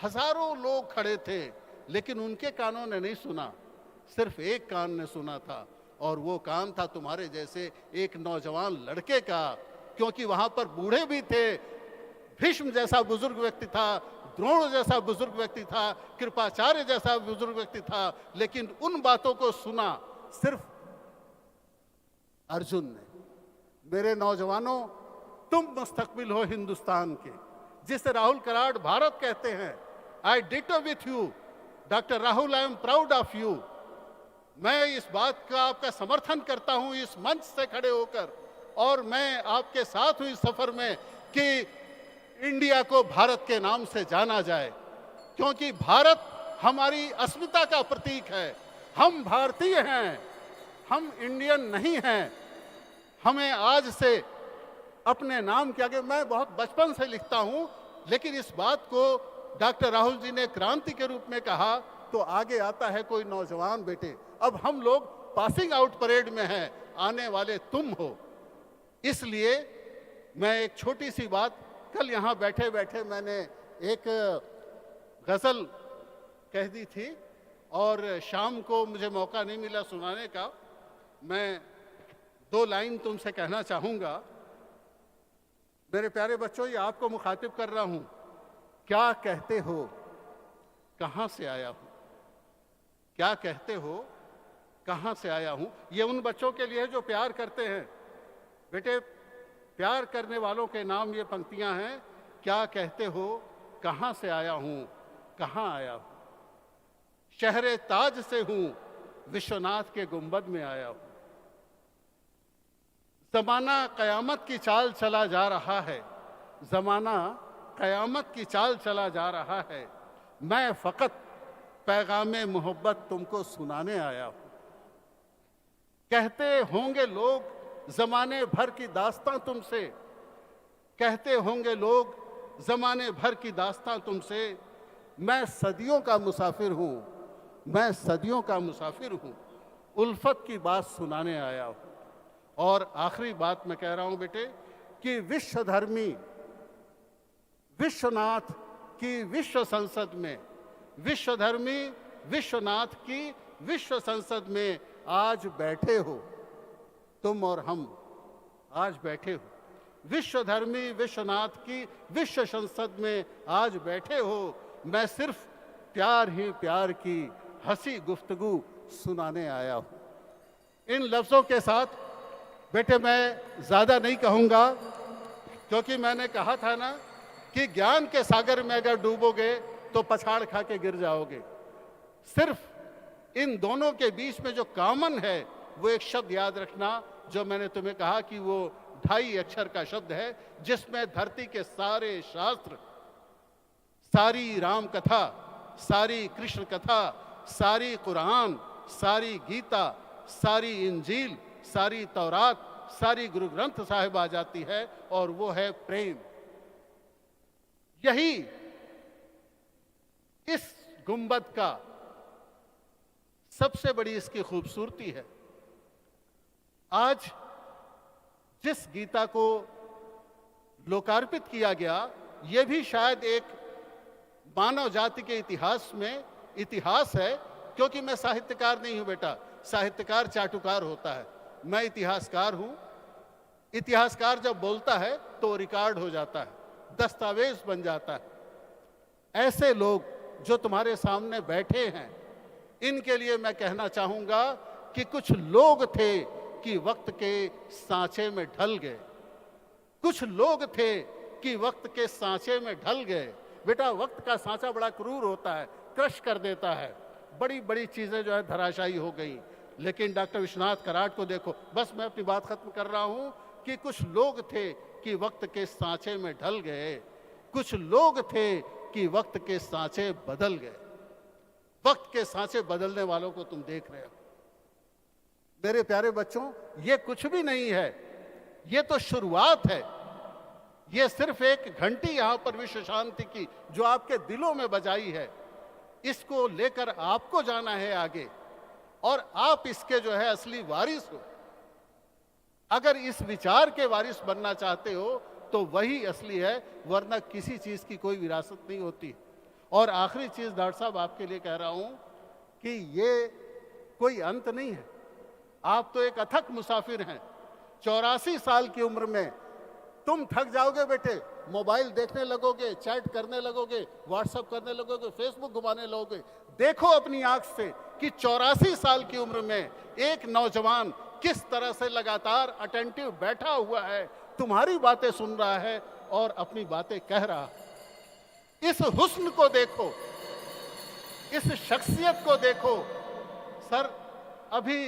हजारों लोग खड़े थे, लेकिन उनके कानों ने नहीं सुना, सिर्फ एक कान ने सुना था, और वो कान था तुम्हारे जैसे एक नौजवान लड़के का। क्योंकि वहां पर बूढ़े भी थे, भीष्म जैसा बुजुर्ग व्यक्ति था, द्रोण जैसा बुजुर्ग व्यक्ति था, कृपाचार्य जैसा बुजुर्ग व्यक्ति था, लेकिन उन बातों को सुना सिर्फ अर्जुन ने। मेरे नौजवानों, तुम मुस्तकबिल हो हिंदुस्तान के, जिसे राहुल कराड़ भारत कहते हैं। I ditto with you doctor Rahul, I am proud of you. मैं इस बात का आपका समर्थन करता हूं इस मंच से खड़े होकर, और मैं आपके साथ हूं इस सफर में कि इंडिया को भारत के नाम से जाना जाए, क्योंकि भारत हमारी अस्मिता का प्रतीक है। हम भारतीय हैं, हम इंडियन नहीं हैं। हमें आज से अपने नाम के आगे, मैं बहुत बचपन से लिखता हूं, लेकिन इस बात को डॉक्टर राहुल जी ने क्रांति के रूप में कहा तो आगे आता है कोई नौजवान बेटे। अब हम लोग पासिंग आउट परेड में हैं, आने वाले तुम हो। इसलिए मैं एक छोटी सी बात, कल यहाँ बैठे बैठे मैंने एक गज़ल कह दी थी और शाम को मुझे मौका नहीं मिला सुनाने का। मैं 2 लाइन तुमसे कहना चाहूँगा। मेरे प्यारे बच्चों, ये आपको मुखातिब कर रहा हूँ। क्या कहते हो, कहाँ से आया हूँ? क्या कहते हो, कहाँ से आया हूँ? ये उन बच्चों के लिए जो प्यार करते हैं। बेटे, प्यार करने वालों के नाम ये पंक्तियां हैं। क्या कहते हो, कहाँ से आया हूँ, कहाँ आया हूँ? शहरे ताज से हूँ, विश्वनाथ के गुंबद में आया हूँ। जमाना कयामत की चाल चला जा रहा है, जमाना कयामत की चाल चला जा रहा है। मैं फकत पैगामे मोहब्बत तुमको सुनाने आया हूँ। कहते होंगे लोग जमाने भर की दास्तां तुमसे, कहते होंगे लोग जमाने भर की दास्तां तुमसे। मैं सदियों का मुसाफिर हूँ, मैं सदियों का मुसाफिर हूँ, उल्फत की बात सुनाने आया हूँ। और आखिरी बात मैं कह रहा हूँ बेटे, कि विश्वधर्मी विश्वनाथ की विश्व संसद में, विश्वधर्मी विश्वनाथ की विश्व संसद में आज बैठे हो तुम और हम, आज बैठे हो। विश्वधर्मी विश्वनाथ की विश्व संसद में आज बैठे हो। मैं सिर्फ प्यार ही प्यार की हंसी गुफ्तगू सुनाने आया हूं। इन लफ्जों के साथ बेटे मैं ज्यादा नहीं कहूंगा, क्योंकि मैंने कहा था ना कि ज्ञान के सागर में अगर डूबोगे तो पछाड़ खा के गिर जाओगे। सिर्फ इन दोनों के बीच में जो कॉमन है वो एक शब्द याद रखना, जो मैंने तुम्हें कहा कि वो 2.5 अक्षर का शब्द है, जिसमें धरती के सारे शास्त्र, सारी राम कथा, सारी कृष्ण कथा, सारी कुरान, सारी गीता, सारी इंजील, सारी तौरात, सारी गुरु ग्रंथ साहिब आ जाती है, और वो है प्रेम। यही इस गुंबद का सबसे बड़ी इसकी खूबसूरती है। आज जिस गीता को लोकार्पित किया गया, ये भी शायद एक मानव जाति के इतिहास में इतिहास है, क्योंकि मैं साहित्यकार नहीं हूं बेटा, साहित्यकार चाटुकार होता है, मैं इतिहासकार हूं। इतिहासकार जब बोलता है तो रिकॉर्ड हो जाता है, दस्तावेज बन जाता है। ऐसे लोग जो तुम्हारे सामने बैठे हैं, इनके लिए मैं कहना चाहूंगा कि कुछ लोग थे कि वक्त के सांचे में ढल गए। कुछ लोग थे कि वक्त के सांचे में ढल गए। बेटा वक्त का सांचा बड़ा क्रूर होता है, क्रश कर देता है, बड़ी बड़ी चीजें जो है धराशायी हो गई। लेकिन डॉक्टर विश्वनाथ कराट को देखो, बस मैं अपनी बात खत्म कर रहा हूं कि कुछ लोग थे कि वक्त के सांचे में ढल गए, कुछ लोग थे कि वक्त के सांचे बदल गए। वक्त के सांचे बदलने वालों को तुम देख रहे हो। मेरे प्यारे बच्चों, ये कुछ भी नहीं है, ये तो शुरुआत है। ये सिर्फ एक घंटी यहां पर विश्व शांति की जो आपके दिलों में बजाई है, इसको लेकर आपको जाना है आगे, और आप इसके जो है असली वारिस हो। अगर इस विचार के वारिस बनना चाहते हो तो वही असली है, वरना किसी चीज की कोई विरासत नहीं होती। और आखिरी चीज डॉक्टर साहब आपके लिए कह रहा हूं कि ये कोई अंत नहीं है, आप तो एक अथक मुसाफिर हैं। 84 साल की उम्र में तुम थक जाओगे बेटे, मोबाइल देखने लगोगे, चैट करने लगोगे, व्हाट्सएप करने लगोगे, फेसबुक घुमाने लगोगे। देखो अपनी आंख से कि 84 साल की उम्र में एक नौजवान किस तरह से लगातार अटेंटिव बैठा हुआ है, तुम्हारी बातें सुन रहा है और अपनी बातें कह रहा है। इस हुस्न को देखो, इस शख्सियत को देखो। सर अभी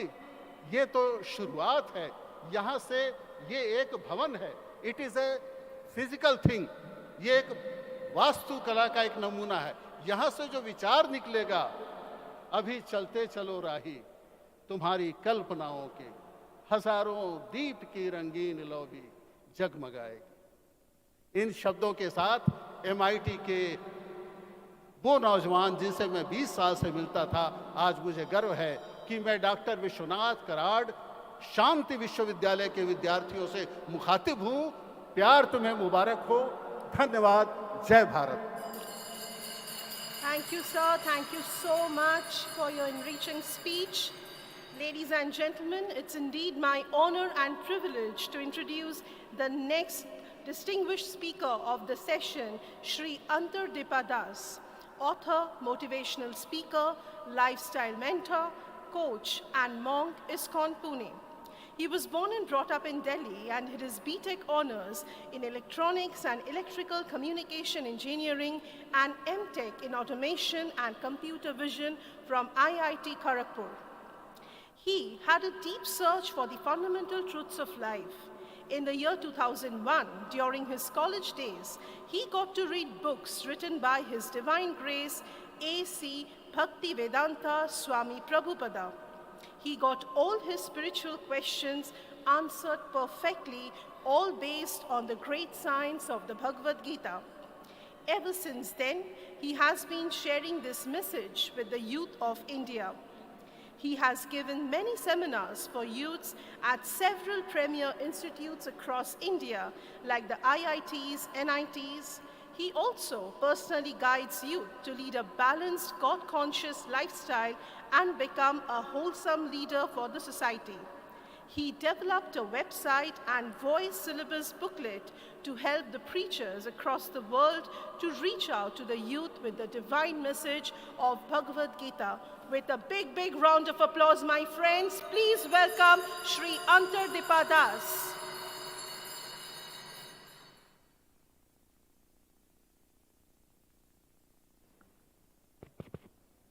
ये तो शुरुआत है, यहां से ये एक भवन है, it is a physical thing, ये एक वास्तुकला का एक नमूना है। यहां से जो विचार निकलेगा, अभी चलते चलो राही तुम्हारी कल्पनाओं के हजारों दीप की रंगीन लौबी जगमगाएगी। इन शब्दों के साथ MIT के वो नौजवान जिनसे मैं 20 साल से मिलता था, आज मुझे गर्व है कि मैं डॉक्टर विश्वनाथ कराड़ शांति विश्वविद्यालय के विद्यार्थियों से मुखातिब हूं। प्यार तुम्हें मुबारक हो। धन्यवाद। जय Bharat. Thank you, sir. Thank you so much for your enriching speech. Ladies and gentlemen, it's indeed my honor and privilege to introduce the next distinguished speaker of the session, Shri Antardipa Das, author, motivational speaker, lifestyle mentor, coach, and monk, ISKCON Pune. He was born and brought up in Delhi and did his BTech honors in electronics and electrical communication engineering and MTech in automation and computer vision from IIT Kharagpur. He had a deep search for the fundamental truths of life. In the year 2001, during his college days, he got to read books written by His Divine Grace A.C. Bhaktivedanta Swami Prabhupada. He got all his spiritual questions answered perfectly, all based on the great science of the Bhagavad Gita. Ever since then, he has been sharing this message with the youth of India. He has given many seminars for youths at several premier institutes across India, like the IITs, NITs. He also personally guides youth to lead a balanced, God-conscious lifestyle and become a wholesome leader for the society. He developed a website and voice syllabus booklet to help the preachers across the world to reach out to the youth with the divine message of Bhagavad Gita. With a big, big round of applause, my friends, please welcome Shri Antardipa Das.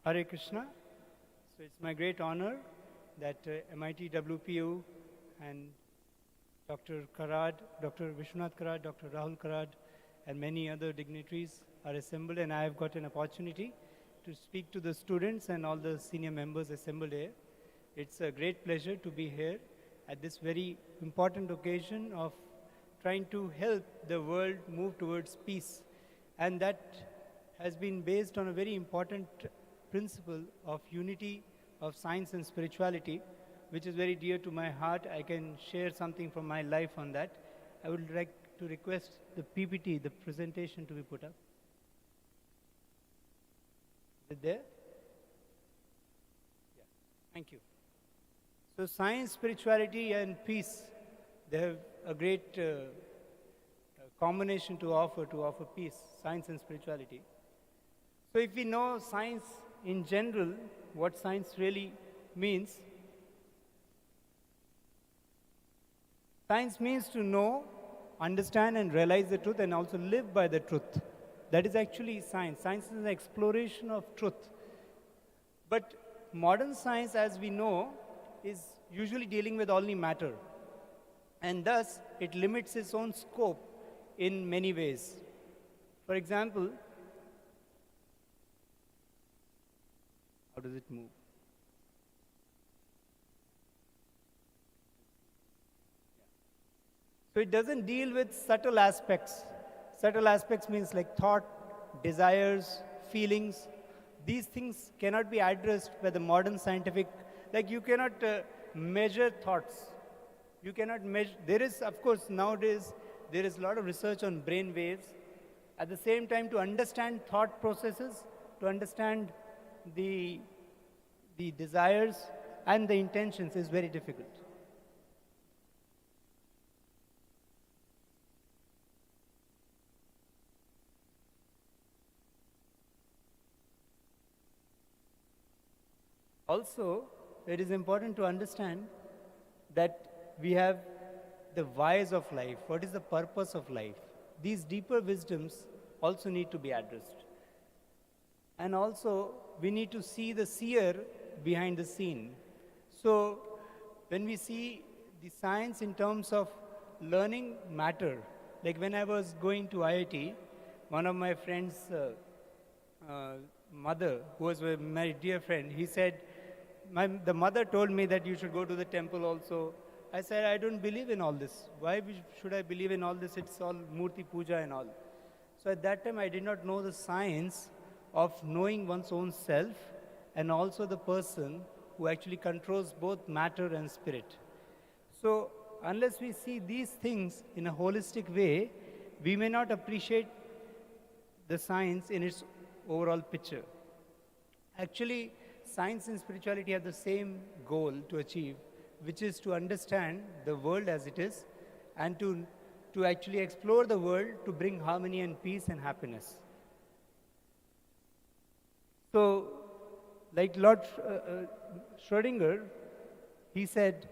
Hare Krishna. So it's my great honor that MIT WPU and Dr. Karad, Dr. Vishwanath Karad, Dr. Rahul Karad, and many other dignitaries are assembled, and I have got an opportunity to speak to the students and all the senior members assembled here. It's a great pleasure to be here at this very important occasion of trying to help the world move towards peace. And that has been based on a very important principle of unity of science and spirituality, which is very dear to my heart. I can share something from my life on that. I would like to request the PPT, the presentation, to be put up. Is it there? Yeah. Thank you. So science, spirituality, and peace, they have a great combination to offer peace, science and spirituality. So if we know science in general, what science really means, science means to know, understand, and realize the truth, and also live by the truth. That is actually science. Science is an exploration of truth. But modern science, as we know, is usually dealing with only matter. And thus, it limits its own scope in many ways. For example, how does it move? So it doesn't deal with subtle aspects. Subtle aspects means like thought, desires, feelings. These things cannot be addressed by the modern scientific, like you cannot measure thoughts. You cannot measure, there is, of course, nowadays, there is a lot of research on brain waves. At the same time, to understand thought processes, to understand the desires and the intentions is very difficult. Also, it is important to understand that we have the whys of life. What is the purpose of life? These deeper wisdoms also need to be addressed. And also, we need to see the seer behind the scene. So, when we see the science in terms of learning matter, like when I was going to IIT, one of my friends' mother, who was my dear friend, he said, the mother told me that you should go to the temple also. I said, I don't believe in all this. Why should I believe in all this? It's all Murti Puja and all. So at that time, I did not know the science of knowing one's own self and also the person who actually controls both matter and spirit. So unless we see these things in a holistic way, we may not appreciate the science in its overall picture. Actually, science and spirituality have the same goal to achieve, which is to understand the world as it is and to actually explore the world to bring harmony and peace and happiness. So, like Lord Schrödinger, he said,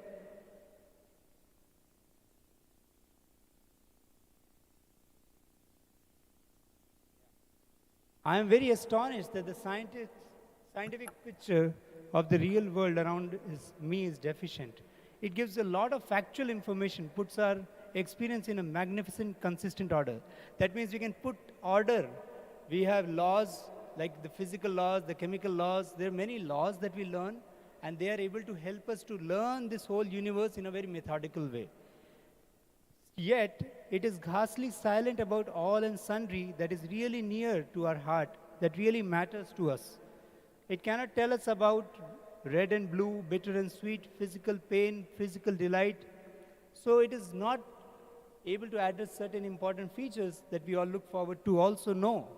I am very astonished that the scientific picture of the real world around me is deficient. It gives a lot of factual information, puts our experience in a magnificent, consistent order. That means we can put order. We have laws, like the physical laws, the chemical laws. There are many laws that we learn, and they are able to help us to learn this whole universe in a very methodical way. Yet, it is ghastly silent about all and sundry that is really near to our heart, that really matters to us. It cannot tell us about red and blue, bitter and sweet, physical pain, physical delight. So it is not able to address certain important features that we all look forward to also know.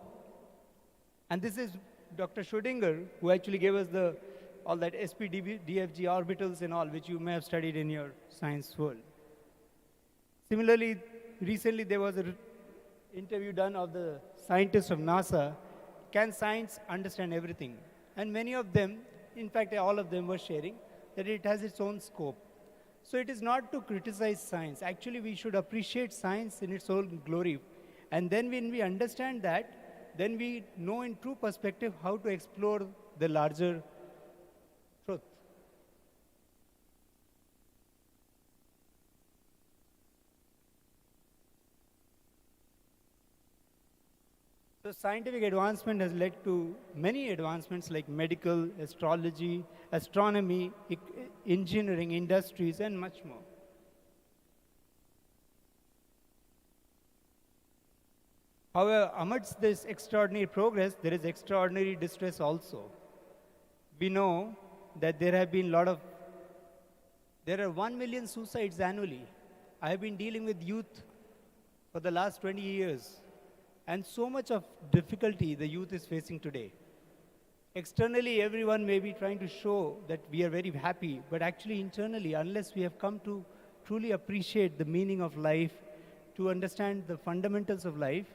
And this is Dr. Schrödinger, who actually gave us the all that DFG orbitals and all, which you may have studied in your science world. Similarly, recently there was an interview done of the scientists of NASA. Can science understand everything? And many of them, in fact, all of them were sharing that it has its own scope. So it is not to criticize science. Actually, we should appreciate science in its own glory. And then when we understand that, then we know in true perspective how to explore the larger truth. So scientific advancement has led to many advancements like medical, astrology, astronomy, engineering, industries, and much more. However, amidst this extraordinary progress, there is extraordinary distress also. We know that there are 1 million suicides annually. I have been dealing with youth for the last 20 years. And so much of difficulty the youth is facing today. Externally, everyone may be trying to show that we are very happy, but actually internally, unless we have come to truly appreciate the meaning of life, to understand the fundamentals of life,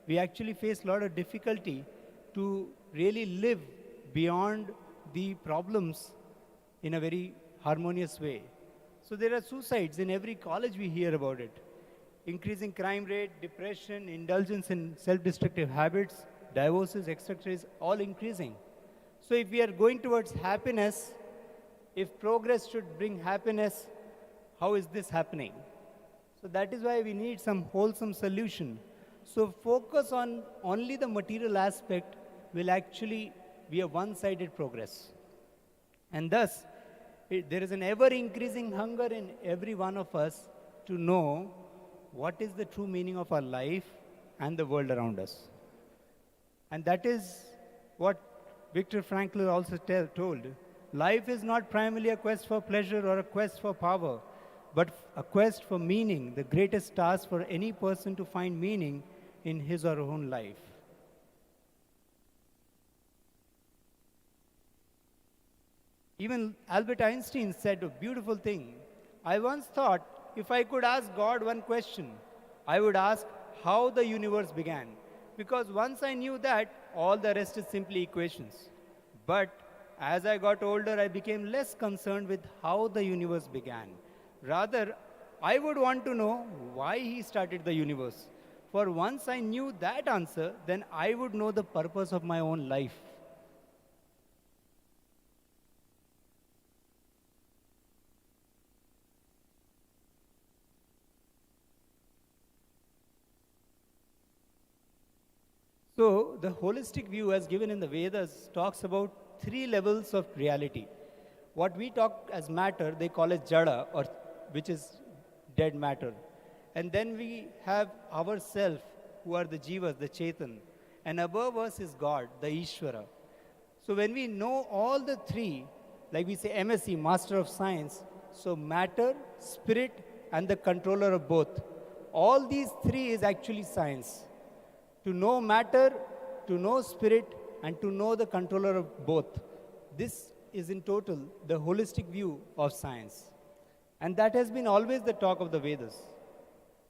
we actually face a lot of difficulty to really live beyond the problems in a very harmonious way. So there are suicides in every college, we hear about it. Increasing crime rate, depression, indulgence in self-destructive habits, divorces, etc. is all increasing. So if we are going towards happiness, if progress should bring happiness, how is this happening? So that is why we need some wholesome solution. So focus on only the material aspect will actually be a one-sided progress. And thus, there is an ever-increasing hunger in every one of us to know what is the true meaning of our life and the world around us. And that is what Viktor Frankl also told. Life is not primarily a quest for pleasure or a quest for power, but a quest for meaning, the greatest task for any person to find meaning in his or her own life. Even Albert Einstein said a beautiful thing. I once thought, if I could ask God one question, I would ask how the universe began. Because once I knew that, all the rest is simply equations. But as I got older, I became less concerned with how the universe began. Rather, I would want to know why he started the universe. For once I knew that answer, then I would know the purpose of my own life. So the holistic view as given in the Vedas talks about 3 levels of reality. What we talk as matter, they call it jada, or which is dead matter. And then we have ourself, who are the jivas, the chetan. And above us is God, the Ishvara. So when we know all the 3, like we say MSc, Master of Science, so matter, spirit, and the controller of both. All these 3 is actually science. To know matter, to know spirit, and to know the controller of both. This is in total the holistic view of science. And that has been always the talk of the Vedas.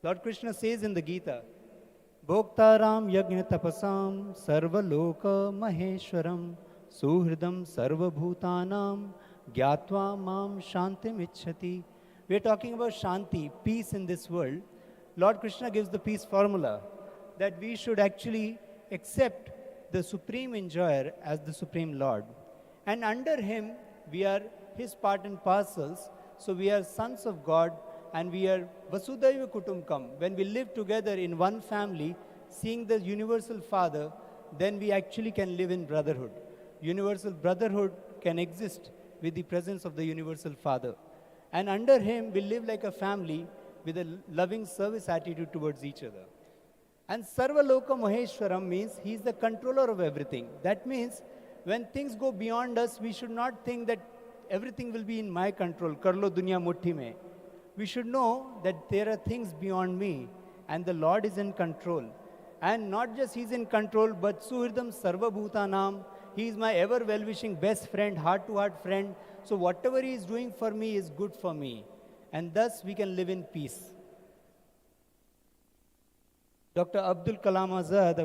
Lord Krishna says in the Gita, Bhoktaram yajna tapasam sarva loka maheshwaram suhridam sarva bhutanam gyatva mam shantim ichhati. We are talking about shanti, peace in this world. Lord Krishna gives the peace formula that we should actually accept the supreme enjoyer as the supreme Lord. And under him, we are his part and parcels. So we are sons of God, and we are Vasudhaiva Kutumbakam. When we live together in one family, seeing the universal Father, then we actually can live in brotherhood. Universal brotherhood can exist with the presence of the universal Father. And under him, we live like a family with a loving service attitude towards each other. And Sarva Loka Maheshwaram means he is the controller of everything. That means when things go beyond us, we should not think that everything will be in my control. Karlo dunya mutti mein. We should know that there are things beyond me, and the Lord is in control. And not just he's in control, but Suhridam Sarva Bhutanam, He is my ever well-wishing best friend, heart-to-heart friend. So whatever he is doing for me is good for me. And thus we can live in peace. Dr. Abdul Kalam Azad,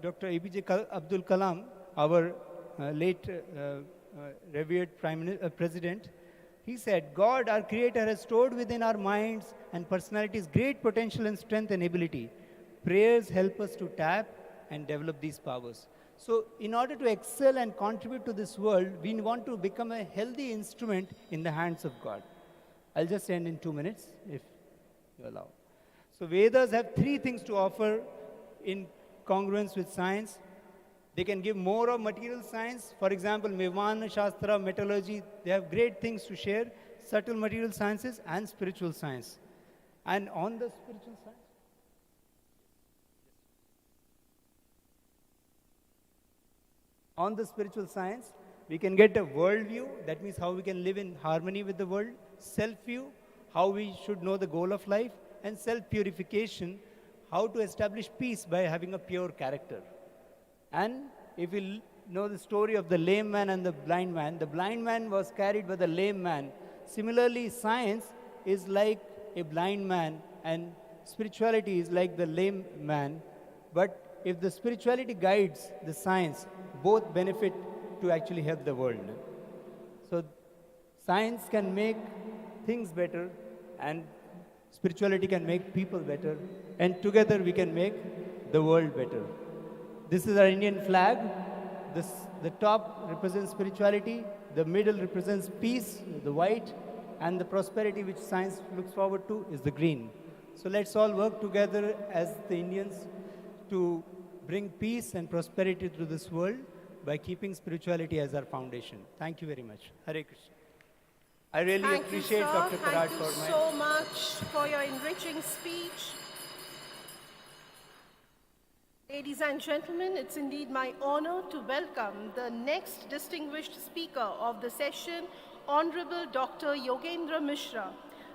Dr. APJ Abdul Kalam, our late revered President, he said, God, our Creator, has stored within our minds and personalities great potential and strength and ability. Prayers help us to tap and develop these powers. So in order to excel and contribute to this world, we want to become a healthy instrument in the hands of God. I'll just end in 2 minutes, if you allow. So Vedas have 3 things to offer in congruence with science. They can give more of material science. For example, Vimana Shastra, metallurgy, they have great things to share, subtle material sciences and spiritual science. And on the spiritual science, we can get a world view, that means how we can live in harmony with the world, self-view, how we should know the goal of life, and self-purification, how to establish peace by having a pure character. And if we know the story of the lame man and the blind man was carried by the lame man. Similarly, science is like a blind man and spirituality is like the lame man. But if the spirituality guides the science, both benefit to actually help the world. So science can make things better and spirituality can make people better, and together we can make the world better. This is our Indian flag. The top represents spirituality, the middle represents peace, the white, and the prosperity which science looks forward to is the green. So let's all work together as the Indians to bring peace and prosperity to this world by keeping spirituality as our foundation. Thank you very much. Hare Krishna. I really appreciate Dr. Karat for Thank you so much for your enriching speech. Ladies and gentlemen, it's indeed my honor to welcome the next distinguished speaker of the session, Honorable Dr. Yogendra Mishra,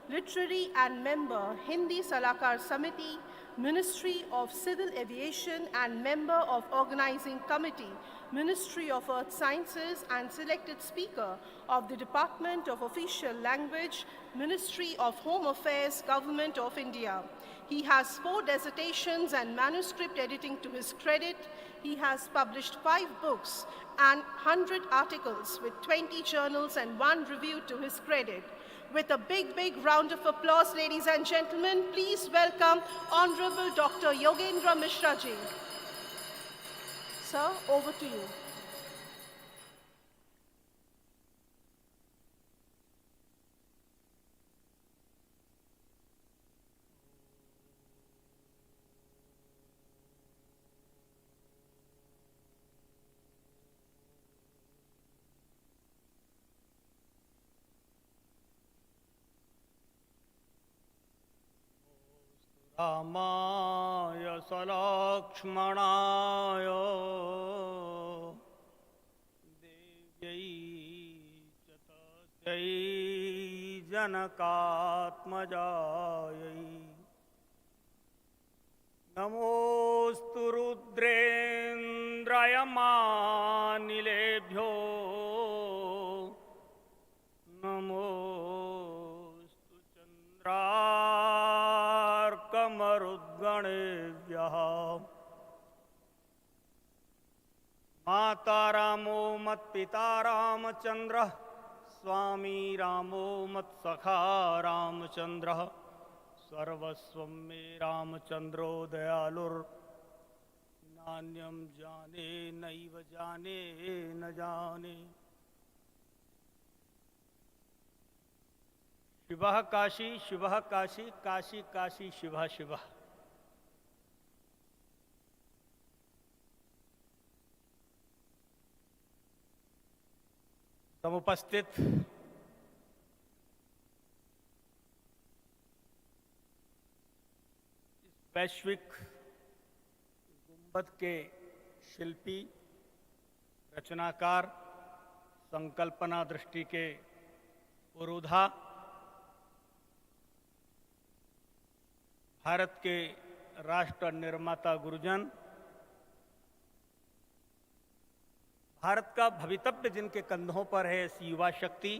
Literary and Member, Hindi Salakar Samiti, Ministry of Civil Aviation and Member of Organizing Committee, Ministry of Earth Sciences, and selected speaker of the Department of Official Language, Ministry of Home Affairs, Government of India. He has 4 dissertations and manuscript editing to his credit. He has published 5 books and 100 articles with 20 journals and 1 review to his credit. With a big, big round of applause, ladies and gentlemen, please welcome Honorable Dr. Yogendra Mishra ji. Sir, over to you. रामाय सलक्ष्मणाय देव्यै च तस्यै जनकात्मजायै नमोऽस्तु रुद्रेन्द्रयमानिलेभ्यो नमोऽस्तु चन्द्रार्कमरुद्गणेभ्यः माता रामो मत्पिता रामचन्द्रः स्वामी रामो मत्सखा रामचन्द्रः सर्वस्वं मे रामचन्द्रो दयालुर् नान्यं जाने नैव जाने न जाने। शिवः काशी शिवः काशी काशी काशी शिवः शिवः। समुपस्थित वैश्विक गुंबद के शिल्पी, रचनाकार, संकल्पना दृष्टि के पुरोधा, भारत के राष्ट्र निर्माता गुरुजन, भारत का भवितव्य जिनके कंधों पर है, ऐसी युवा शक्ति,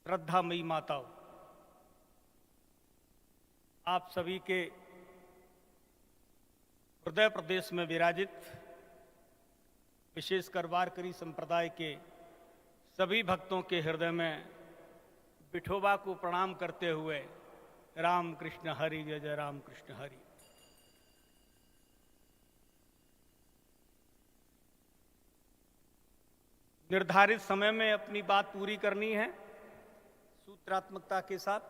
श्रद्धामयी माताओं, आप सभी के हृदय प्रदेश में विराजित विशेषकर वारकरी संप्रदाय के सभी भक्तों के हृदय में विठोबा को प्रणाम करते हुए राम कृष्ण हरि, जय जय राम कृष्ण हरि। निर्धारित समय में अपनी बात पूरी करनी है सूत्रात्मकता के साथ।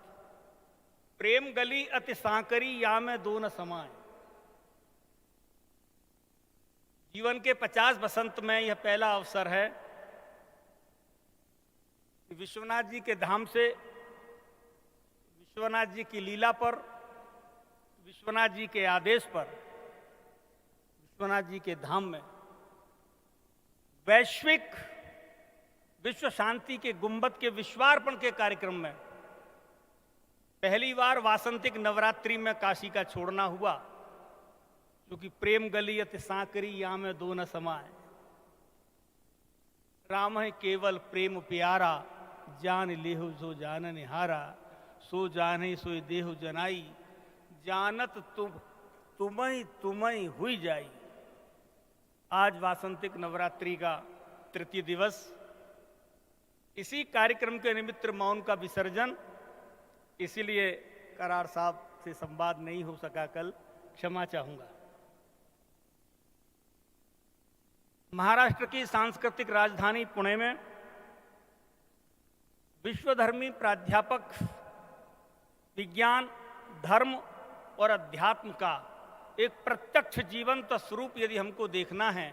प्रेम गली अति सांकरी, या में दो न समाए। जीवन के 50 वसंत में यह पहला अवसर है कि विश्वनाथ जी के धाम से, विश्वनाथ जी की लीला पर, विश्वनाथ जी के आदेश पर, विश्वनाथ जी के धाम में वैश्विक विश्व शांति के गुंबद के विश्वार्पण के कार्यक्रम में पहली बार वासंतिक नवरात्रि में काशी का छोड़ना हुआ, क्योंकि प्रेम गली अति सांकरी, या में दो न समाए। राम है केवल प्रेम प्यारा, जान लेहु जो जान निहारा, सो जाने सोई देहु जनाई, जानत तुम्हें हुई जाई। आज वासंतिक नवरात्रि का तृतीय दिवस, इसी कार्यक्रम के निमित्त मौन का विसर्जन, इसीलिए करार साहब से संवाद नहीं हो सका कल, क्षमा चाहूंगा। महाराष्ट्र की सांस्कृतिक राजधानी पुणे में विश्वधर्मी प्राध्यापक विज्ञान, धर्म और अध्यात्म का एक प्रत्यक्ष जीवंत स्वरूप यदि हमको देखना है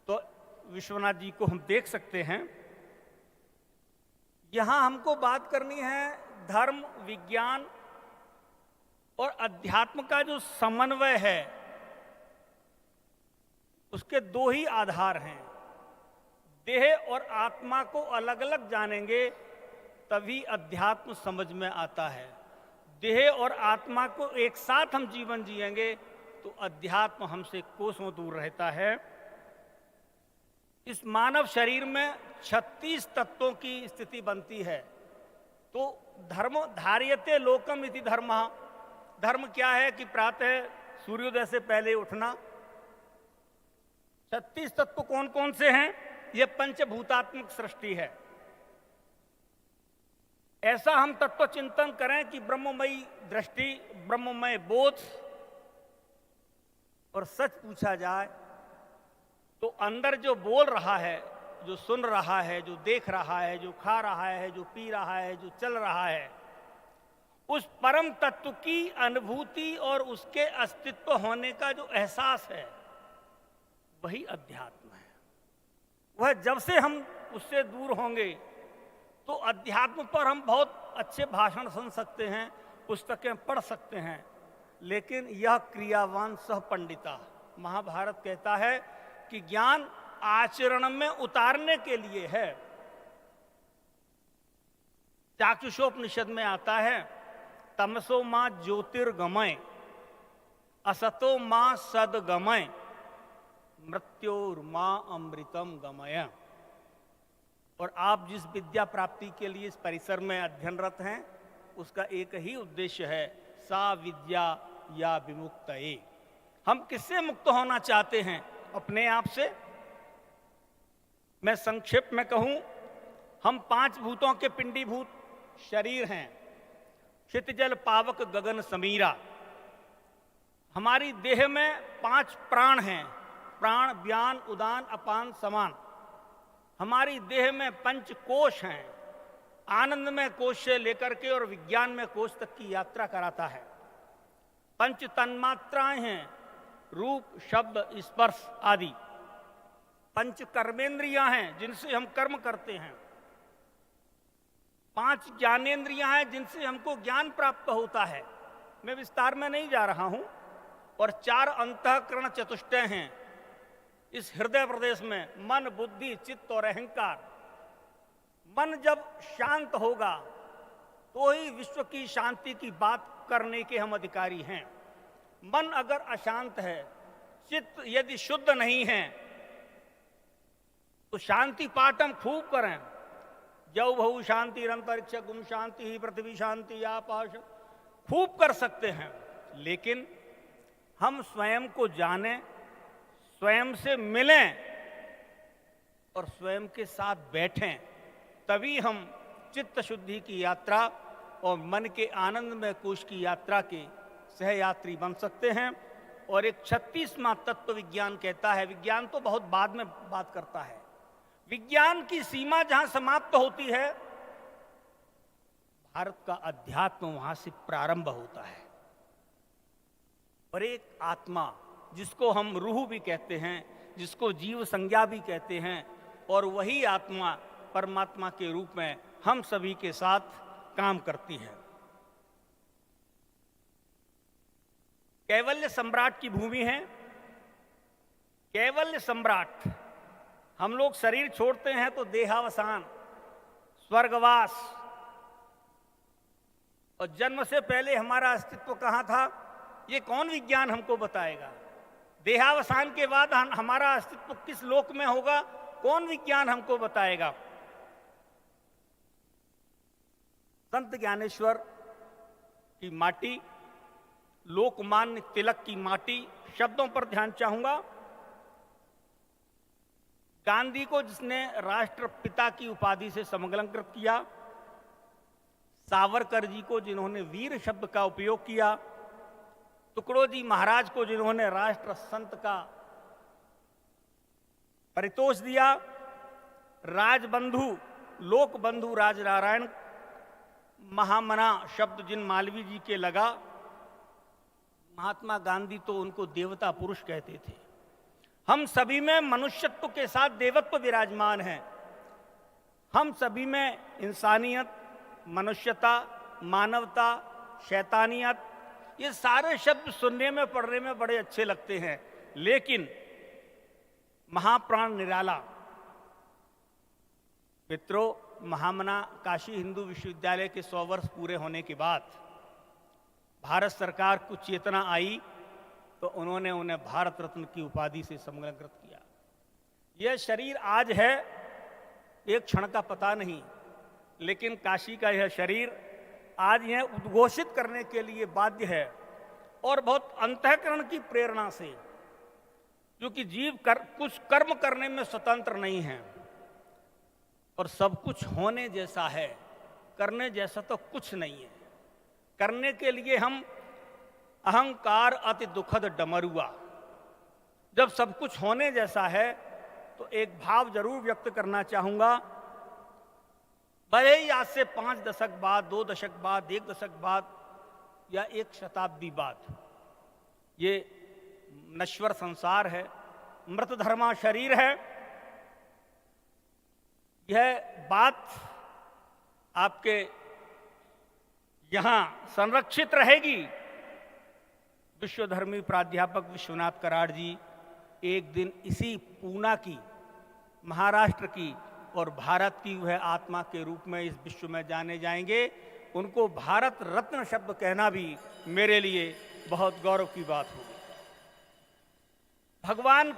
तो विश्वनाथ जी को हम देख सकते हैं। यहां हमको बात करनी है धर्म, विज्ञान और अध्यात्म का जो समन्वय है, उसके दो ही आधार हैं। देह और आत्मा को अलग अलग जानेंगे तभी अध्यात्म समझ में आता है। देह और आत्मा को एक साथ हम जीवन जिएंगे तो अध्यात्म हमसे कोसों दूर रहता है। इस मानव शरीर में 36 तत्वों की स्थिति बनती है। तो धर्म धार्यते लोकम इति धर्मः। धर्म क्या है कि प्रातः सूर्योदय से पहले उठना। 36 तत्व कौन कौन से हैं? यह पंचभूतात्मक सृष्टि है। ऐसा हम तत्व चिंतन करें कि ब्रह्ममयी दृष्टि, ब्रह्ममय बोध, और सच पूछा जाए तो अंदर जो बोल रहा है, जो सुन रहा है, जो देख रहा है, जो खा रहा है, जो पी रहा है, जो चल रहा है, उस परम तत्व की अनुभूति और उसके अस्तित्व होने का जो एहसास है, वही अध्यात्म है। वह जब से हम उससे दूर होंगे तो अध्यात्म पर हम बहुत अच्छे भाषण सुन सकते हैं, पुस्तकें पढ़ सकते हैं, लेकिन यह क्रियावान सह पंडिता। महाभारत कहता है कि ज्ञान आचरण में उतारने के लिए है। चाक्षुषोपनिषद में आता है, तमसो मां ज्योतिर्गमय, असतो मां सदगमय, मृत्योर्मा अमृतम गमय। और आप जिस विद्या प्राप्ति के लिए इस परिसर में अध्ययनरत हैं, उसका एक ही उद्देश्य है, सा विद्या या विमुक्तये। हम किससे मुक्त होना चाहते हैं? अपने आप से। मैं संक्षेप में कहूं, हम 5 भूतों के पिंडीभूत शरीर हैं। क्षितिजल पावक गगन समीरा। हमारी देह में 5 प्राण हैं, प्राण, व्यान, उदान, अपान, समान। हमारी देह में 5 कोश हैं। आनंद में कोश से लेकर के और विज्ञान में कोश तक की यात्रा कराता है। 5 तन्मात्राएं हैं, रूप, शब्द, स्पर्श आदि। 5 कर्मेंद्रियां हैं जिनसे हम कर्म करते हैं। 5 ज्ञानेंद्रियां हैं जिनसे हमको ज्ञान प्राप्त होता है। मैं विस्तार में नहीं जा रहा हूं। और 4 अंतःकरण चतुष्टय हैं इस हृदय प्रदेश में, मन, बुद्धि, चित्त और अहंकार। मन जब शांत होगा तो ही विश्व की शांति की बात करने के हम अधिकारी हैं। मन अगर अशांत है, चित्त यदि शुद्ध नहीं है, तो शांति पाठ हम खूब करें, जौ भऊ शांति अंतरिक्ष गुम शांति ही पृथ्वी शांति आकाश, खूब कर सकते हैं। लेकिन हम स्वयं को जानें, स्वयं से मिलें और स्वयं के साथ बैठें, तभी हम चित्त शुद्धि की यात्रा और मन के आनंदमय कोश की यात्रा के सहयात्री बन सकते हैं। और एक 36वां तत्व विज्ञान कहता है, विज्ञान तो बहुत बाद में बात करता है, विज्ञान की सीमा जहां समाप्त होती है, भारत का अध्यात्म वहां से प्रारंभ होता है। और एक आत्मा जिसको हम रूह भी कहते हैं, जिसको जीव संज्ञा भी कहते हैं, और वही आत्मा परमात्मा के रूप में हम सभी के साथ काम करती है। कैवल्य सम्राट की भूमि है। कैवल्य सम्राट, हम लोग शरीर छोड़ते हैं तो देहावसान, स्वर्गवास, और जन्म से पहले हमारा अस्तित्व कहाँ था, ये कौन विज्ञान हमको बताएगा? देहावसान के बाद हमारा अस्तित्व किस लोक में होगा, कौन विज्ञान हमको बताएगा? संत ज्ञानेश्वर की माटी, लोकमान्य तिलक की माटी, शब्दों पर ध्यान चाहूंगा। गांधी को जिसने राष्ट्रपिता की उपाधि से समलंकृत किया, सावरकर जी को जिन्होंने वीर शब्द का उपयोग किया, टुकड़ोजी महाराज को जिन्होंने राष्ट्र संत का परितोष दिया, राजबंधु लोकबंधु राजनारायण महामना शब्द जिन मालवीय जी के लगा, महात्मा गांधी तो उनको देवता पुरुष कहते थे। हम सभी में मनुष्यत्व के साथ देवत्व विराजमान है। हम सभी में इंसानियत, मनुष्यता, मानवता, शैतानियत, ये सारे शब्द सुनने में पढ़ने में बड़े अच्छे लगते हैं, लेकिन महाप्राण निराला मित्रों, महामना काशी हिंदू विश्वविद्यालय के 100 वर्ष पूरे होने के बाद भारत सरकार को चेतना आई तो उन्होंने उन्हें भारत रत्न की उपाधि से समलंकृत किया। यह शरीर आज है, एक क्षण का पता नहीं, लेकिन काशी का यह शरीर आज यह उद्घोषित करने के लिए बाध्य है, और बहुत अंतःकरण की प्रेरणा से, क्योंकि जीव कुछ कर्म करने में स्वतंत्र नहीं है, और सब कुछ होने जैसा है, करने जैसा तो कुछ नहीं है। करने के लिए हम अहंकार अति दुखद डमरुआ, जब सब कुछ होने जैसा है तो एक भाव जरूर व्यक्त करना चाहूंगा। भले ही आज से 5 दशक बाद, 2 दशक बाद, 1 दशक बाद या 1 शताब्दी बाद, ये नश्वर संसार है, मृतधर्मा शरीर है, यह बात आपके यहां संरक्षित रहेगी। विश्वधर्मी प्राध्यापक विश्वनाथ कराड़ जी एक दिन इसी पूना की, महाराष्ट्र की और भारत की वह आत्मा के रूप में इस विश्व में जाने जाएंगे। उनको भारत रत्न शब्द कहना भी मेरे लिए बहुत गौरव की बात होगी। भगवान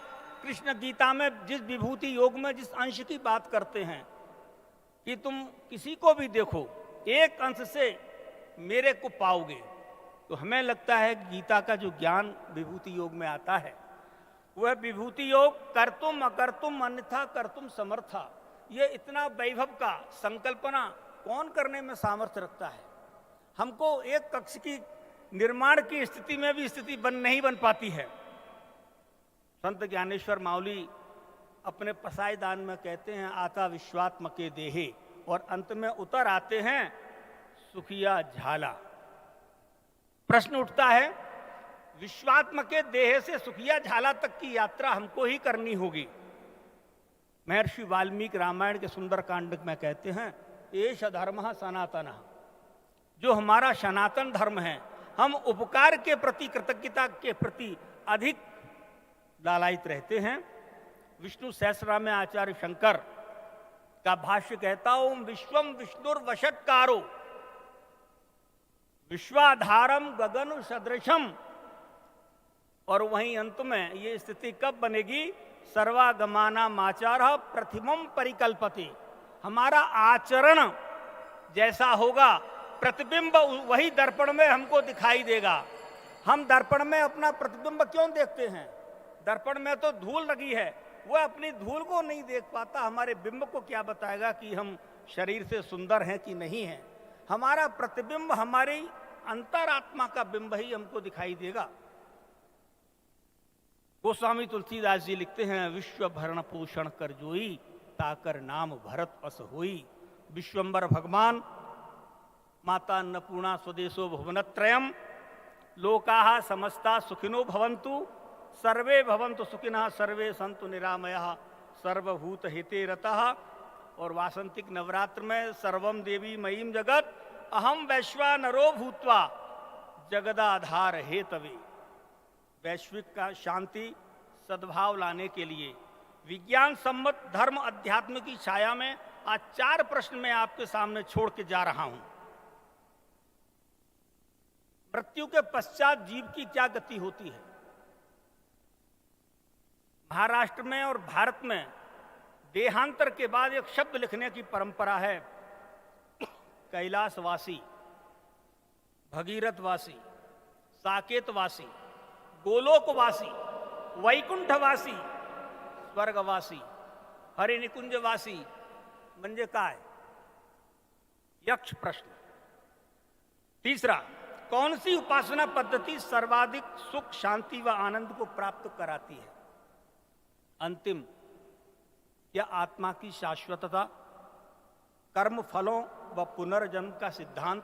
कृष्ण गीता में जिस विभूति योग में जिस अंश की बात करते हैं कि तुम किसी को भी देखो, एक अंश से मेरे को पाओगे, तो हमें लगता है गीता का जो ज्ञान विभूति योग में आता है, वह विभूति योग कर्तुम अकर्तुम अन्यथा कर्तुम समर्था, ये इतना वैभव का संकल्पना कौन करने में सामर्थ्य रखता है? हमको एक कक्ष की निर्माण की स्थिति में भी स्थिति नहीं बन पाती है। संत ज्ञानेश्वर माउली अपने पसाई दान में कहते हैं, आता विश्वात्म के देहे, और अंत में उतर आते हैं सुखिया झाला। प्रश्न उठता है, विश्वात्म के देह से सुखिया झाला तक की यात्रा हमको ही करनी होगी। महर्षि वाल्मीकि रामायण के सुंदर कांड में कहते हैं, एष धर्मः सनातनः, जो हमारा सनातन धर्म है, हम उपकार के प्रति, कृतज्ञता के प्रति अधिक लालायित रहते हैं। विष्णु सहस्रनाम में आचार्य शंकर का भाष्य कहता, ओम विश्वम विष्णुर्वषट्कारो विश्वाधारम गगन सदृशम और वहीं अंत में ये स्थिति कब बनेगी? सर्वागमानामाचार प्रथमम परिकल्पते। हमारा आचरण जैसा होगा, प्रतिबिंब वही दर्पण में हमको दिखाई देगा। हम दर्पण में अपना प्रतिबिंब क्यों देखते हैं? दर्पण में तो धूल लगी है, वह अपनी धूल को नहीं देख पाता। हमारे बिंब को क्या बताएगा कि हम शरीर से सुंदर हैं कि नहीं हैं? हमारा प्रतिबिंब हमारी अंतरात्मा का बिंब ही हमको दिखाई देगा। गोस्वामी तुलसीदास जी लिखते हैं, विश्व भरण पोषण कर जोई, ताकर नाम भरत अस होई। विश्वंबर भगवान, माता अन्नपूर्णा स्वदेशो भुवनत्रयम, लोकाः समस्ता सुखिनो भवन्तु, सर्वे भवन्तु सुखिनः, सर्वे सन्तु निरामयः, सर्वभूत हिते रतः। और वासंतिक नवरात्र में सर्वम देवी मयीम जगत, अहम वैश्वानरो भूत्वा जगदाधार हेतवे। वैश्विक का शांति सद्भाव लाने के लिए विज्ञान सम्मत धर्म अध्यात्म की छाया में आज 4 प्रश्न मैं आपके सामने छोड़ के जा रहा हूं। मृत्यु के पश्चात जीव की क्या गति होती है? महाराष्ट्र में और भारत में देहांतर के बाद एक शब्द लिखने की परंपरा है, कैलाशवासी, भगीरथवासी, साकेतवासी, गोलोकवासी, वैकुंठवासी, स्वर्गवासी, हरिनिकुंजवासी म्हणजे काय? यक्ष प्रश्न। तीसरा, कौन सी उपासना पद्धति सर्वाधिक सुख, शांति व आनंद को प्राप्त कराती है? अंतिम, क्या आत्मा की शाश्वतता, कर्म फलों व पुनर्जन्म का सिद्धांत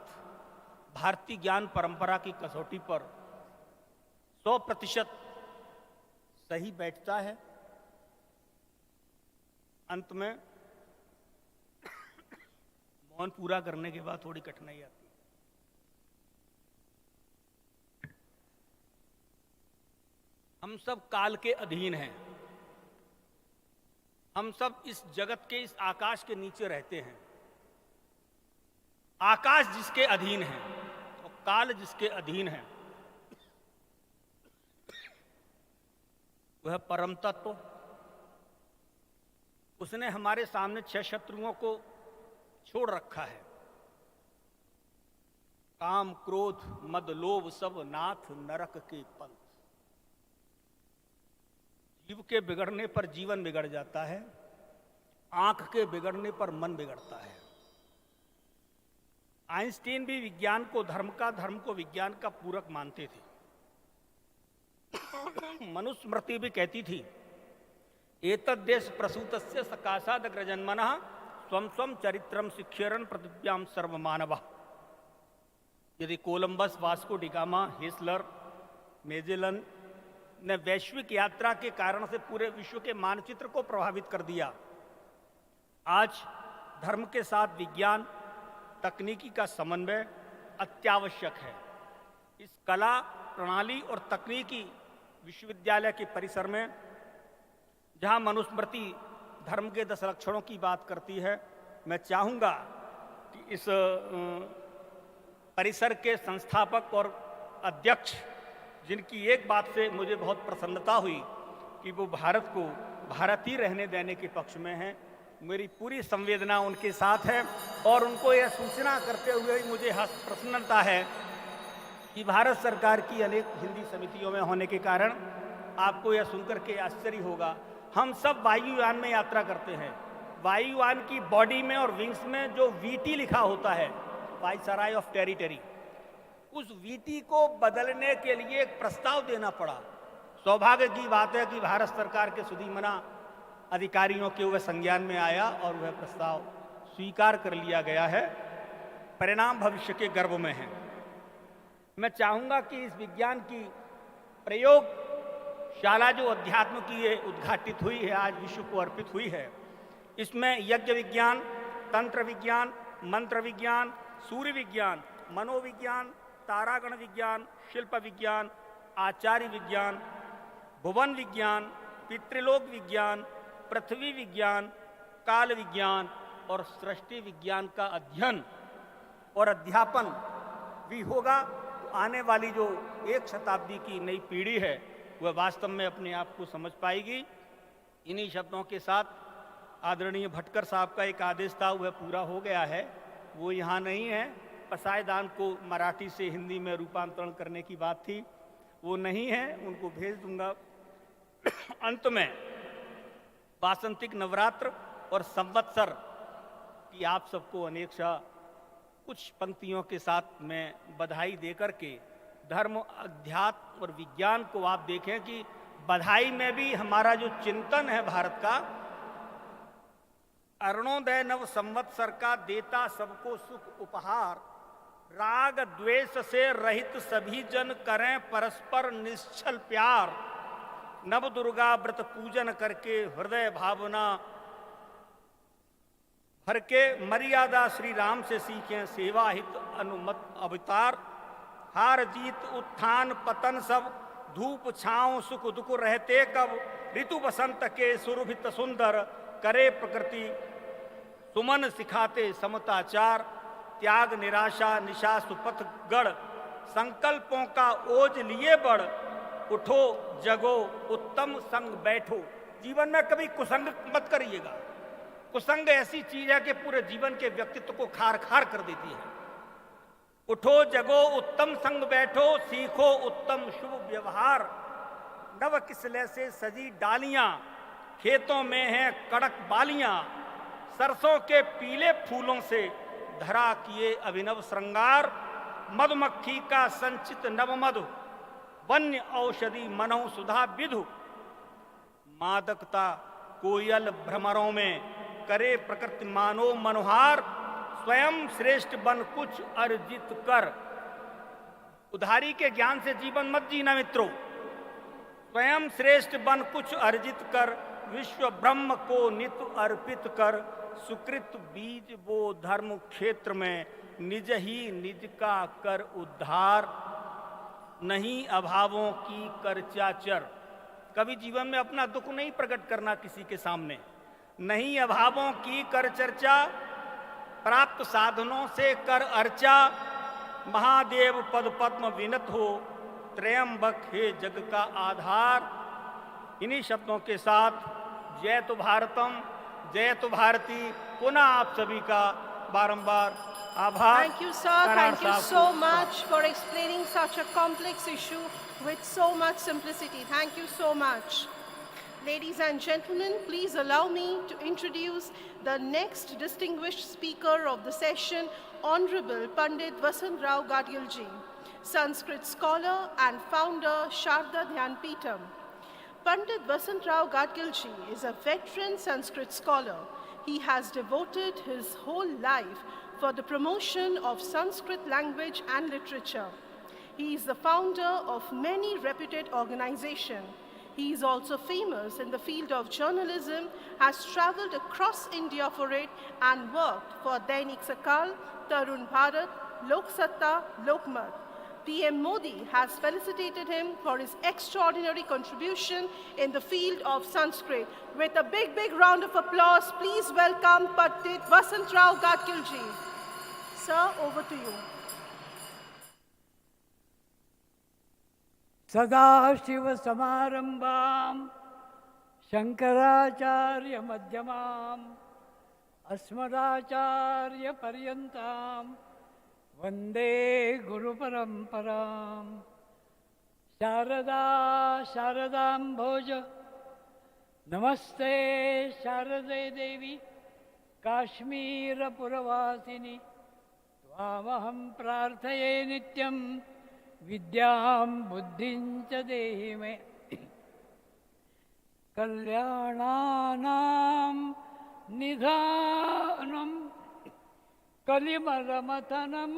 भारतीय ज्ञान परंपरा की कसौटी पर 100% सही बैठता है? अंत में मौन पूरा करने के बाद थोड़ी कठिनाई आती है। हम सब काल के अधीन हैं। हम सब इस जगत के, इस आकाश के नीचे रहते हैं। आकाश जिसके अधीन है और काल जिसके अधीन है, वह परम तत्व, उसने हमारे सामने 6 शत्रुओं को छोड़ रखा है। काम, क्रोध, मद, लोभ सब नाथ नरक के पंथ। जीव के बिगड़ने पर जीवन बिगड़ जाता है, आंख के बिगड़ने पर मन बिगड़ता है। आइंस्टीन भी विज्ञान को धर्म का, धर्म को विज्ञान का पूरक मानते थे। मनुस्मृति भी कहती थी, एतद्देश प्रसूतस्य सकाशादग्रजन्मनः स्वं स्वं चरित्रम शिक्षरन पृथिव्याम सर्वमानवः। यदि कोलंबस, वास्को डिगामा, हेसलर, मेजेलन ने वैश्विक यात्रा के कारण से पूरे विश्व के मानचित्र को प्रभावित कर दिया, आज धर्म के साथ विज्ञान, तकनीकी का समन्वय अत्यावश्यक है। इस कला, प्रणाली और तकनीकी विश्वविद्यालय के परिसर में, जहां मनुस्मृति धर्म के 10 लक्षणों की बात करती है, मैं चाहूंगा कि इस परिसर के संस्थापक और अध्यक्ष, जिनकी एक बात से मुझे बहुत प्रसन्नता हुई कि वो भारत को भारत ही रहने देने के पक्ष में हैं, मेरी पूरी संवेदना उनके साथ है। और उनको यह सूचना करते हुए मुझे प्रसन्नता है कि भारत सरकार की अनेक हिंदी समितियों में होने के कारण आपको यह सुनकर के आश्चर्य होगा, हम सब वायुयान में यात्रा करते हैं। वायुयान की बॉडी में और विंग्स में जो वीटी लिखा होता है, वाइसराय ऑफ टेरिटरी, उस वीटी को बदलने के लिए एक प्रस्ताव देना पड़ा। सौभाग्य की बात है कि भारत सरकार के सुधीमना अधिकारियों के वह संज्ञान में आया और वह प्रस्ताव स्वीकार कर लिया गया है। परिणाम भविष्य के गर्भ में है। मैं चाहूंगा कि इस विज्ञान की प्रयोगशाला जो अध्यात्म की ये उद्घाटित हुई है, आज विश्व को अर्पित हुई है, इसमें यज्ञ विज्ञान, तंत्र विज्ञान, मंत्र विज्ञान, सूर्य विज्ञान, मनोविज्ञान, तारागण विज्ञान, शिल्प विज्ञान, आचार्य विज्ञान, भुवन विज्ञान, पितृलोक विज्ञान, पृथ्वी विज्ञान, काल विज्ञान और सृष्टि विज्ञान का अध्ययन और अध्यापन भी होगा। आने वाली जो 1 शताब्दी की नई पीढ़ी है, वह वास्तव में अपने आप को समझ पाएगी। इन्हीं शब्दों के साथ आदरणीय भटकर साहब का एक आदेश था, वह पूरा हो गया है। वो यहाँ नहीं है, पसायदान को मराठी से हिंदी में रूपांतरण करने की बात थी, वो नहीं है, उनको भेज दूंगा। अंत में वासंतिक नवरात्र और संवत्सर की आप सबको अनेकशा कुछ पंक्तियों के साथ मैं बधाई देकर के धर्म, अध्यात्म और विज्ञान को आप देखें कि बधाई में भी हमारा जो चिंतन है भारत का, अरुणोदय नव संवत्सर का देता सबको सुख उपहार, राग द्वेष से रहित सभी जन करें परस्पर निश्चल प्यार, नव दुर्गा व्रत पूजन करके हृदय भावना भर के मर्यादा श्री राम से सीखें सेवा हित अनुमत अवतार, हार जीत उत्थान पतन सब धूप छांव सुख दुख रहते कब, ऋतु बसंत के सुरभित सुंदर करे प्रकृति सुमन सिखाते समताचार, त्याग निराशा निशा सुपथ गढ़, संकल्पों का ओज लिए बढ़, उठो जगो उत्तम संग बैठो। जीवन में कभी कुसंग मत करिएगा, कुसंग ऐसी चीज है कि पूरे जीवन के व्यक्तित्व को खार खार कर देती है। उठो जगो उत्तम संग बैठो, सीखो उत्तम शुभ व्यवहार, नव किसले से सजी डालियां, खेतों में हैं कड़क बालियां, सरसों के पीले फूलों से धरा किए अभिनव श्रृंगार, मधुमक्खी का संचित नव मधु, वन्य औषधि मनौ सुधा विधु, मादकता कोयल भ्रमरों में करे प्रकृति मानो मनोहार, स्वयं श्रेष्ठ बन कुछ अर्जित कर। उधारी के ज्ञान से जीवन मत जीना मित्रों, स्वयं श्रेष्ठ बन कुछ अर्जित कर, विश्व ब्रह्म को नित अर्पित कर, सुकृत बीज वो धर्म क्षेत्र में, निज ही निज का कर उद्धार, नहीं अभावों की कर चाचर। कभी जीवन में अपना दुख नहीं प्रकट करना किसी के सामने, नहीं अभावों की कर चर्चा, प्राप्त साधनों से कर अर्चा, महादेव पद पद्म विनत हो, त्रयंबक हे जग का आधार। इन्हीं शब्दों के साथ जय तो भारतम, जय तो भारती, पुनः आप सभी का बारंबार आभार। Thank you, sir. Thank you so much for explaining such a complex issue with so much simplicity. Thank you so much. Ladies and gentlemen, please allow me to introduce the next distinguished speaker of the session, Honorable Pandit Vasant Rao Gadgilji, Sanskrit scholar and founder, Sharda Dhyanpeetham. Pandit Vasant Rao Gadgilji is a veteran Sanskrit scholar. He has devoted his whole life for the promotion of Sanskrit language and literature. He is the founder of many reputed organizations. He is also famous in the field of journalism, has traveled across India for it, and worked for Dainik Sakal, Tarun Bharat, Lok Satta, Lokmat. PM Modi has felicitated him for his extraordinary contribution in the field of Sanskrit. With a big, big round of applause, please welcome Pandit Vasant Rao Gadgilji. Sir, over to you. सदाशिवसमारम्भां शङ्कराचार्यमध्यमाम् अस्मदाचार्यपर्यन्तां वन्दे गुरुपरम्परां। शारदा शारदाम्भोज नमस्ते शारदे देवी काश्मीरपुरवासिनि, त्वामहं प्रार्थये नित्यं विद्यां बुद्धिं च देहि मे। कल्याणानां निधानं कलिमलमथनं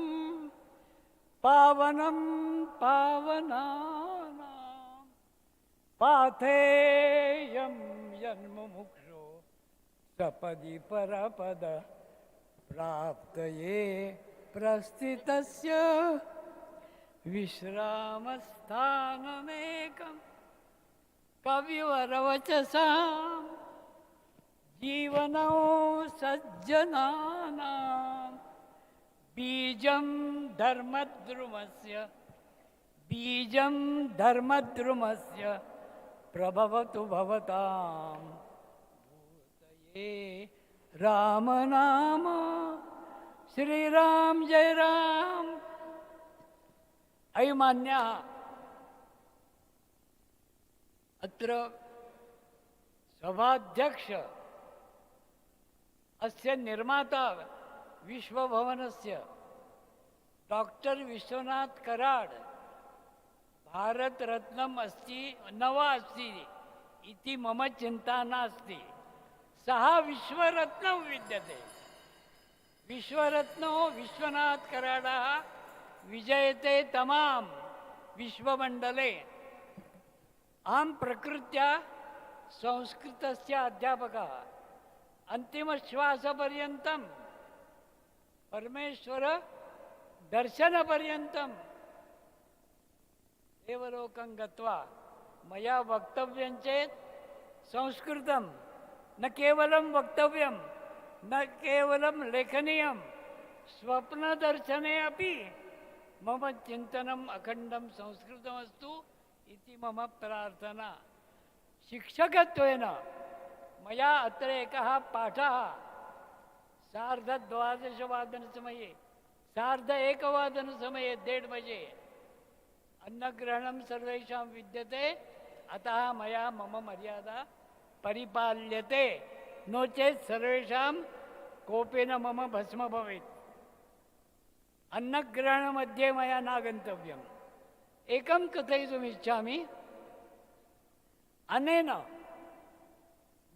पावनं पावनानां पाथेयं यन्मुमुक्षो सपदि परपद प्राप्तये प्रस्थितस्य विश्रामस्थानमेकं कविवरवचसां जीवनौ सज्जनानां बीजं धर्मद्रुमस्य प्रभवतु भवतां भूतये राम नाम श्रीराम जय राम। अयमान्याः अत्र सभाध्यक्ष अस्य निर्माता विश्वभवनस्य डॉक्टर विश्वनाथ कराड भारत रत्नम् अस्ति न वा अस्ति इति मम चिन्ता नास्ति। सः विश्वरत्नं विद्यते। विश्वरत्नो विश्वनाथ कराडः विजयते तमां विश्वमण्डले। अहं प्रकृत्या संस्कृतस्य अध्यापकः। अन्तिमश्वासपर्यन्तं परमेश्वर दर्शनपर्यन्तं देवलोकं गत्वा मया वक्तव्यं चेत् संस्कृतं न केवलं वक्तव्यं न केवलं लेखनीयं, स्वप्नदर्शने अपि मम चिन्तनम् अखण्डं संस्कृतमस्तु इति मम प्रार्थना। शिक्षकत्वेन मया अत्र एकः पाठः सार्धद्वादशवादनसमये 1:30 1:30 बजे अन्नग्रहणं सर्वेषां विद्यते, अतः मया मम मर्यादा परिपाल्यते, नो चेत् सर्वेषां कोपेन मम भस्म भवेत्। अन्नग्रहणमध्ये मया नागन्तव्यम्। एकं कथयितुमिच्छामि। अनेन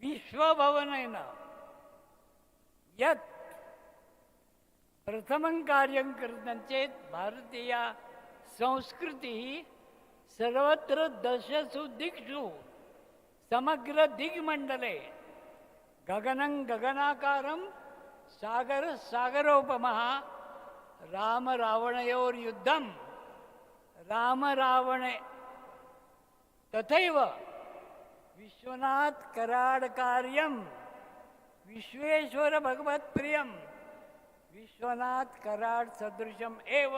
विश्वभवनेन यत् प्रथमं कार्यं कृतं चेत् भारतीया संस्कृतिः सर्वत्र 10 दिक्षु समग्र दिग्मण्डले गगनं गगनाकारं सागर सागरोपमः राम रावणयोर्युद्धं राम रावणे तथैव विश्वनाथ कराड कार्यं विश्वेश्वर भगवत् प्रियं विश्वनाथ कराड सदृशम् एव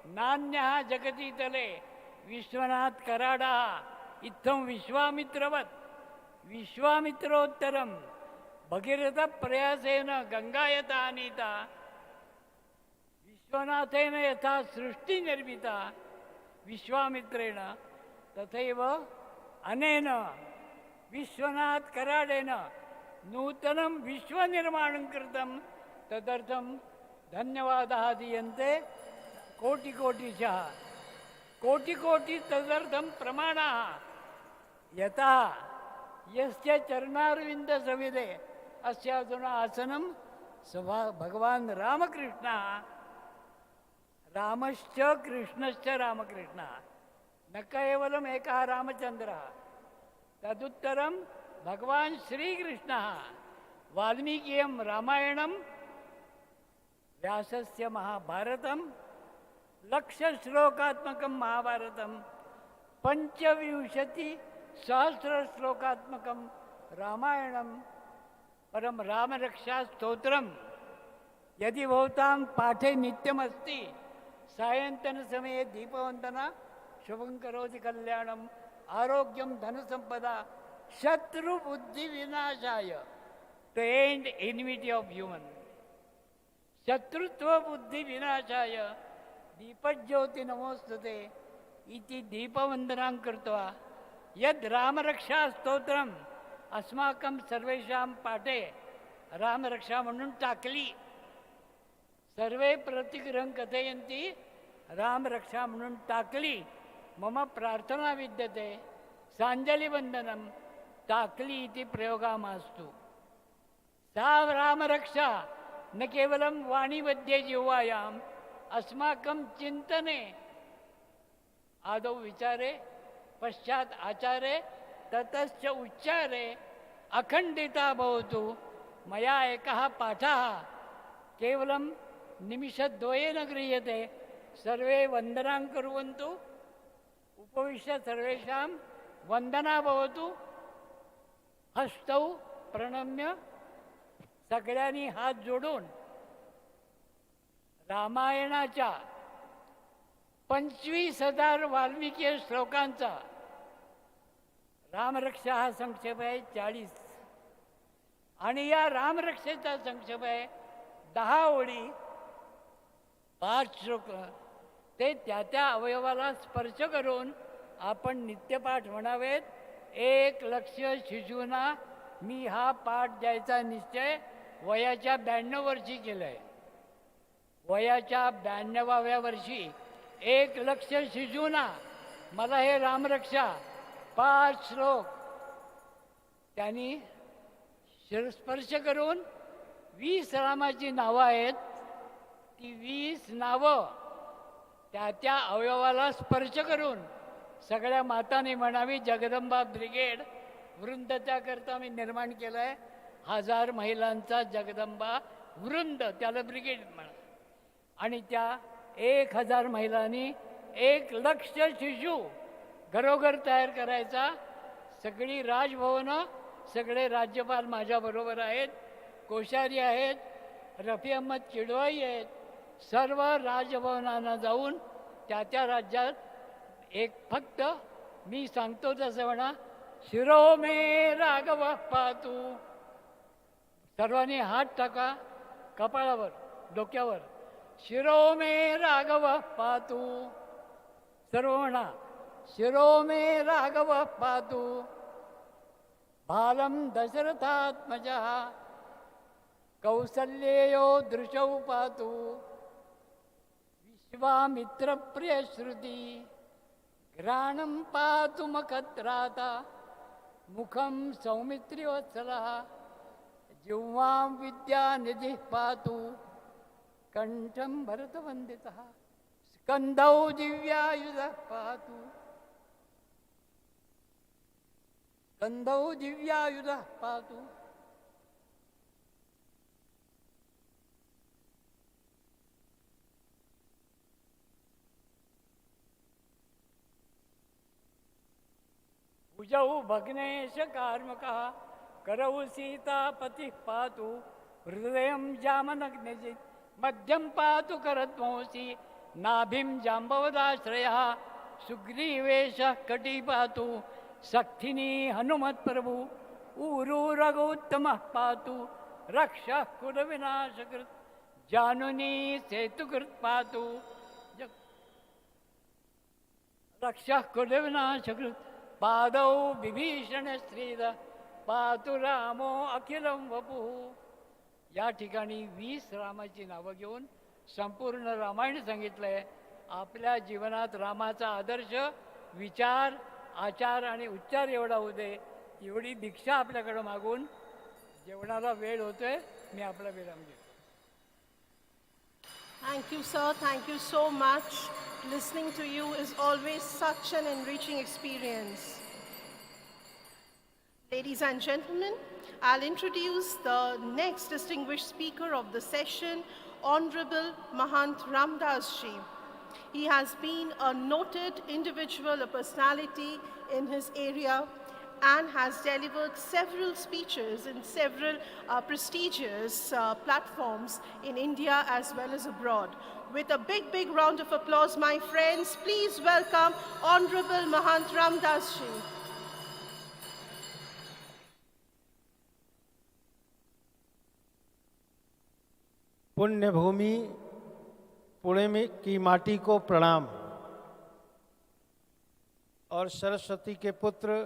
नान्यः जगति तले। विश्वनाथ कराडः इत्थं विश्वामित्रवत् विश्वामित्रोत्तरं भगीरथ प्रयासेन गंगायता आनीता, विश्वनाथेन यथा सृष्टि निर्मिता विश्वामित्रेण, तथैव अनेन विश्वनाथ कराडेन नूतनं विश्वनिर्माणं कृतं। तदर्थं धन्यवादाः दीयन्ते कोटिकोटिशः। कोटि तदर्थं प्रमाणाः। यथा यस्य चरणारविन्दसविधे अस्य अधुना आसनं सभा भगवान् रामकृष्णः, रामश्च कृष्णश्च रामकृष्णः, न केवलम् एकः रामचन्द्रः। तदुत्तरं भगवान् श्रीकृष्णः, वाल्मीकियं रामायणं, व्यासस्य महाभारतं, 1,00,000 महाभारतं, 25,000 श्लोकात्मकं रामायणं, परं रामरक्षास्तोत्रं यदि भवतां पाठे नित्यमस्ति, सायन्तनसमये दीपवन्दना शुभं करोति कल्याणम् आरोग्यं धनसम्पदा शत्रुबुद्धिविनाशाय, to end enmity of human. शत्रुत्व बुद्धि विनाशाय दीपज्योति नमोस्तुते इति दीपवन्दनां कृत्वा यद् रामरक्षा स्तोत्रम् अस्माकं सर्वेषां पाठे रामरक्षा म्हणून टाकली, सर्वे प्रतिगृहं कथयन्ति रामरक्षा म्हणून टाकली। मम प्रार्थना विद्यते साञ्जलिवन्दनं टाकली इति प्रयोगः मास्तु। सा रामरक्षा न केवलं वाणीमध्ये जिह्वायाम्, अस्माकं चिन्तने, आदौ विचारे, पश्चात् आचारे, ततश्च उच्चारे अखण्डिता भवतु। मया एकः पाठः केवलं निमिषद्वयेन गृह्यते। सर्वे वन्दनां कुर्वन्तु। उपविश्य सर्वेषां वन्दना भवतु। हस्तौ प्रणम्य सगळ्यांनी हात जोडून रामायणाच्या 25,000 वाल्मिकी श्लोकांचा रामरक्षा हा संक्षेप आहे 40 आणि या रामरक्षेचा संक्षेप आहे 10 ओळी 5 श्लोक. ते त्या अवयवाला स्पर्श करून आपण नित्यपाठ म्हणावेत. 1 लक्ष शिशूना मी हा पाठ द्यायचा निश्चय वयाच्या 92 वर्षी केलाय. वयाच्या 92व्या वर्षी 1 लक्ष शिशूना मला हे रामरक्षा 5 श्लोक त्यांनी स्पर्श करून 20 रामाची नावं आहेत. ती 20 नावं त्या अवयवाला स्पर्श करून सगळ्या मातांनी म्हणावी. जगदंबा ब्रिगेड वृंद त्याकरता मी निर्माण केलं आहे. 1000 महिलांचा जगदंबा वृंद, त्याला ब्रिगेड म्हणा. आणि त्या 1000 महिलांनी 1 लक्ष शिशू घरोघर तयार करायचा. सगळी राजभवनं, सगळे राज्यपाल माझ्याबरोबर आहेत, कोश्यारी आहेत, रफी अहमद किडवाई आहेत. सर्व राजभवनांना जाऊन त्या राज्यात एक फक्त मी सांगतो तसं म्हणा, शिरो मे राघव पातू. सर्वांनी हात टाका कपाळावर, डोक्यावर. शिरो मे राघव पातू. सर्व म्हणा, शिरो मे राघव पातू. बालम दशरथात्मजा कौसल्येयो दृशौ पातु. विश्वामित्र प्रिय श्रुति घ्राणं पातु मखत्राता. मुखं सौमित्रिवत्सलः जिह्वां विद्यानिधिः पातु. कंठं भरतवन्दितः स्कन्धौ दिव्यायुधः पातु. स्कन्धौ दिव्यायुधः पातु. भुजौ भग्नेश कार्मकः करौ सीतापतिः पातु. हृदयं जामनग्नजित् मध्यं पातु करध्वंसी. नाभिं जाम्बवदाश्रयः सुग्रीवेशः कटी पातु. सखिनी हनुमत्प्रभु ऊरू रघुत्तमः पातु. रक्षः कुलविनाशकृत् जानुनी सेतुकृत् पातु. रक्षः कुलविनाशकृत् पादौ विभीषण श्रीद पातु रामो अखिलं वपुः. या ठिकाणी 20 रामाची नावं घेऊन संपूर्ण रामायण सांगितलंय. आपल्या जीवनात रामाचा आदर्श विचार, आचार आणि उच्चार एवढा होऊ दे, एवढी दीक्षा आपल्याकडे मागून जेवणाला वेळ होतोय. मी आपला विराम घेतो. Thank you, sir. Thank you so much. Listening to you is always such an enriching experience. Ladies and gentlemen, I'll introduce the next distinguished speaker of the session, Honorable Mahant Ramdas Ji. He has been a noted individual, a personality in his area, and has delivered several speeches in several prestigious platforms in India as well as abroad. With a big round of applause, my friends, please welcome Honorable Mahant Ramdas Ji. पुण्य भूमि पुणे में की माटी को प्रणाम और सरस्वती के पुत्र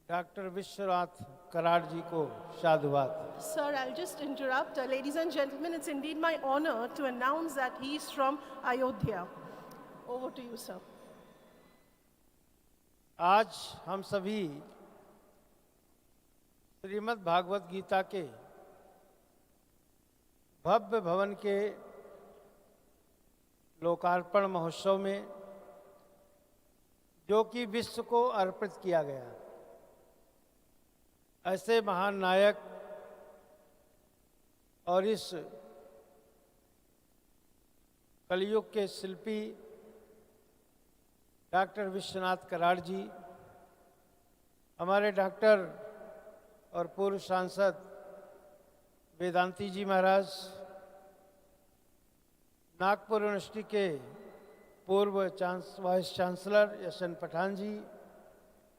doctor Vishwanath Karad जी को साधुवाद. Sir, I'll just interrupt. Ladies and gentlemen, it's indeed my honor to announce that he is from Ayodhya. Over to you, sir. आज हम सभी श्रीमद् भागवत गीता के भव्य भवन के लोकार्पण महोत्सव में, जो कि विश्व को अर्पित किया गया, ऐसे महान नायक और इस कलयुग के शिल्पी डॉक्टर विश्वनाथ कराड़ जी, हमारे डॉक्टर और पूर्व सांसद वेदांती जी महाराज, नागपुर यूनिवर्सिटी के पूर्व वाइस चांसलर यशन पठान जी,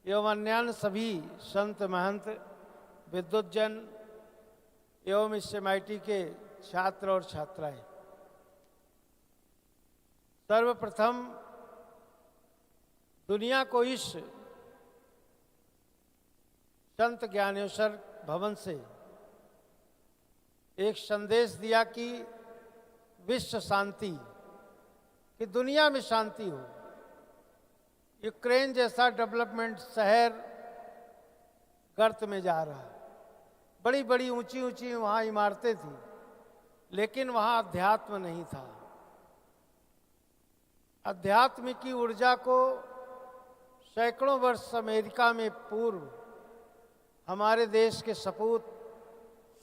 एवं अन्य सभी संत महंत, विद्वज्जन एवं इस MIT के छात्र और छात्राएं, सर्वप्रथम दुनिया को इस संत ज्ञानेश्वर भवन से एक संदेश दिया कि विश्व शांति, कि दुनिया में शांति हो। यूक्रेन जैसा डेवलपमेंट शहर गर्त में जा रहा है, बड़ी बड़ी ऊंची ऊंची वहाँ इमारतें थी, लेकिन वहाँ अध्यात्म नहीं था। अध्यात्म की ऊर्जा को सैकड़ों वर्ष अमेरिका में पूर्व हमारे देश के सपूत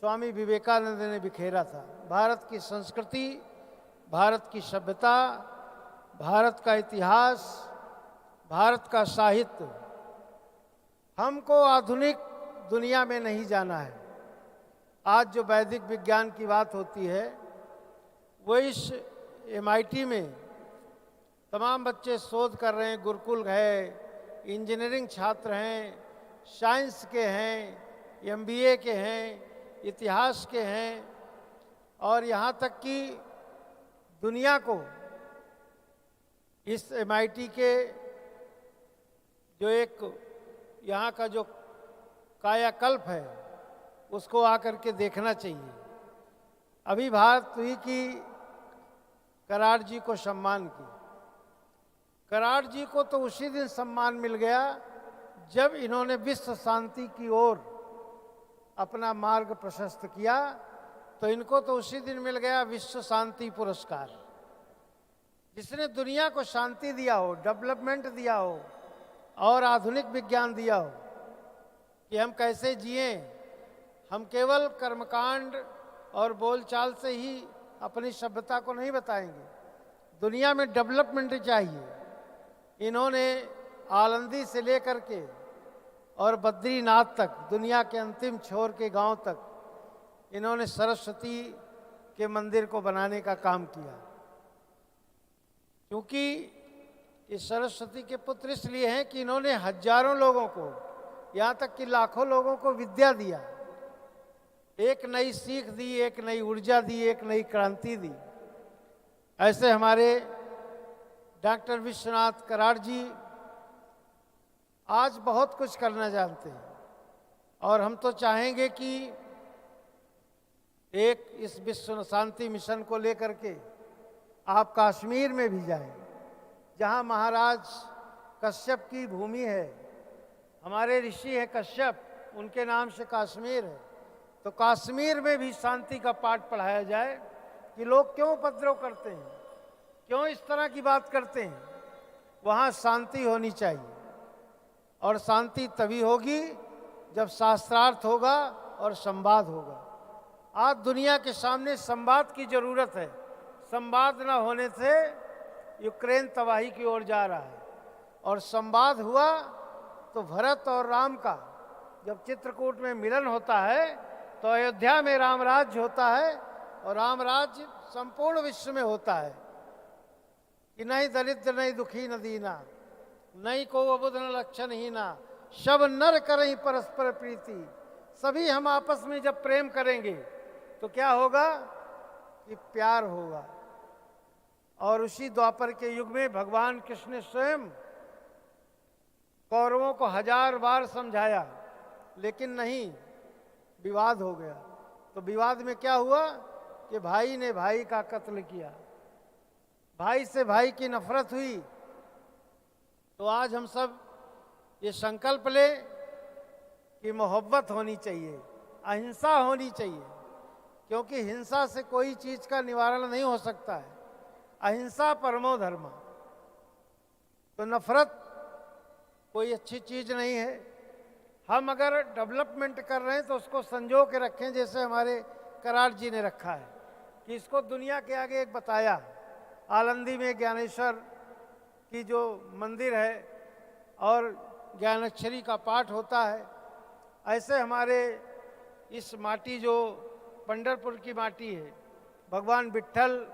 स्वामी विवेकानंद ने बिखेरा था। भारत की संस्कृति, भारत की सभ्यता, भारत का इतिहास, भारत का साहित्य, हमको आधुनिक दुनिया में नहीं जाना है। आज जो वैदिक विज्ञान की बात होती है वो इस MIT में तमाम बच्चे शोध कर रहे हैं। गुरुकुल है, इंजीनियरिंग छात्र हैं, साइंस के हैं, MBA के हैं, इतिहास के हैं, और यहाँ तक कि दुनिया को इस MIT के जो एक यहाँ का जो कायाकल्प है उसको आकर के देखना चाहिए। अभी बात हुई कि कराड़ जी को सम्मान की। कराड़ जी को तो उसी दिन सम्मान मिल गया जब इन्होंने विश्व शांति की ओर अपना मार्ग प्रशस्त किया, तो इनको तो उसी दिन मिल गया विश्व शांति पुरस्कार। जिसने दुनिया को शांति दिया हो, डेवलपमेंट दिया हो और आधुनिक विज्ञान दिया हो कि हम कैसे जिए। हम केवल कर्मकांड और बोलचाल से ही अपनी सभ्यता को नहीं बताएंगे, दुनिया में डेवलपमेंट चाहिए। इन्होंने आलंदी से लेकर के और बद्रीनाथ तक, दुनिया के अंतिम छोर के गांव तक इन्होंने सरस्वती के मंदिर को बनाने का काम किया। क्योंकि इस सरस्वती के पुत्र इसलिए हैं कि इन्होंने हजारों लोगों को, यहाँ तक कि लाखों लोगों को विद्या दिया, एक नई सीख दी, एक नई ऊर्जा दी, एक नई क्रांति दी। ऐसे हमारे डॉक्टर विश्वनाथ कराड़ जी आज बहुत कुछ करना जानते हैं, और हम तो चाहेंगे कि एक इस विश्व शांति मिशन को लेकर के आप कश्मीर में भी जाएं, जहां महाराज कश्यप की भूमि है। हमारे ऋषि है कश्यप, उनके नाम से कश्मीर है। तो कश्मीर में भी शांति का पाठ पढ़ाया जाए कि लोग क्यों उपद्रव करते हैं, क्यों इस तरह की बात करते हैं। वहाँ शांति होनी चाहिए, और शांति तभी होगी जब शास्त्रार्थ होगा और संवाद होगा। आज दुनिया के सामने संवाद की जरूरत है। संवाद न होने से यूक्रेन तबाही की ओर जा रहा है, और संवाद हुआ तो भरत और राम का जब चित्रकूट में मिलन होता है तो अयोध्या में राम राज्य होता है, और राम राज्य संपूर्ण विश्व में होता है कि नहीं दरिद्र नहीं दुखी न दीना, नहीं को अबुध न लक्षण ही ना, सब नर करहीं परस्पर प्रीति। सभी हम आपस में जब प्रेम करेंगे तो क्या होगा कि प्यार होगा। और उसी द्वापर के युग में भगवान कृष्ण ने स्वयं कौरवों को 1000 बार समझाया, लेकिन नहीं, विवाद हो गया। तो विवाद में क्या हुआ कि भाई ने भाई का कत्ल किया, भाई से भाई की नफरत हुई। तो आज हम सब ये संकल्प ले कि मोहब्बत होनी चाहिए, अहिंसा होनी चाहिए, क्योंकि हिंसा से कोई चीज का निवारण नहीं हो सकता है। अहिंसा परमो धर्म। तो नफरत कोई अच्छी चीज नहीं है। हम अगर डेवलपमेंट कर रहे हैं तो उसको संजो के रखें, जैसे हमारे कराड़ जी ने रखा है कि इसको दुनिया के आगे एक बताया। आलंदी में ज्ञानेश्वर की जो मंदिर है और ज्ञानेश्वरी का पाठ होता है, ऐसे हमारे इस माटी जो पंढरपुर की माटी है, भगवान विट्ठल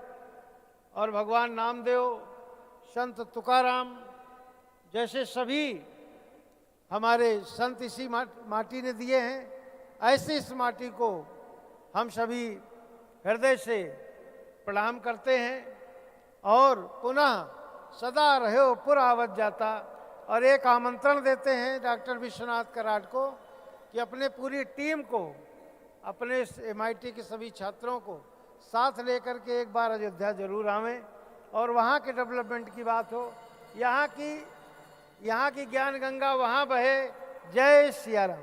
और भगवान नामदेव, संत तुकाराम जैसे सभी हमारे संत इसी माटी ने दिए हैं। ऐसी इस माटी को हम सभी हृदय से प्रणाम करते हैं और पुनः सदा रहो पुरावत जाता। और एक आमंत्रण देते हैं डॉक्टर विश्वनाथ कराड को कि अपने पूरी टीम को, अपने MIT के सभी छात्रों को साथ लेकर के एक बार अयोध्या जरूर आवें और वहाँ के डेवलपमेंट की बात हो। यहाँ की ज्ञान गंगा वहाँ बहे। जय Siya Ram.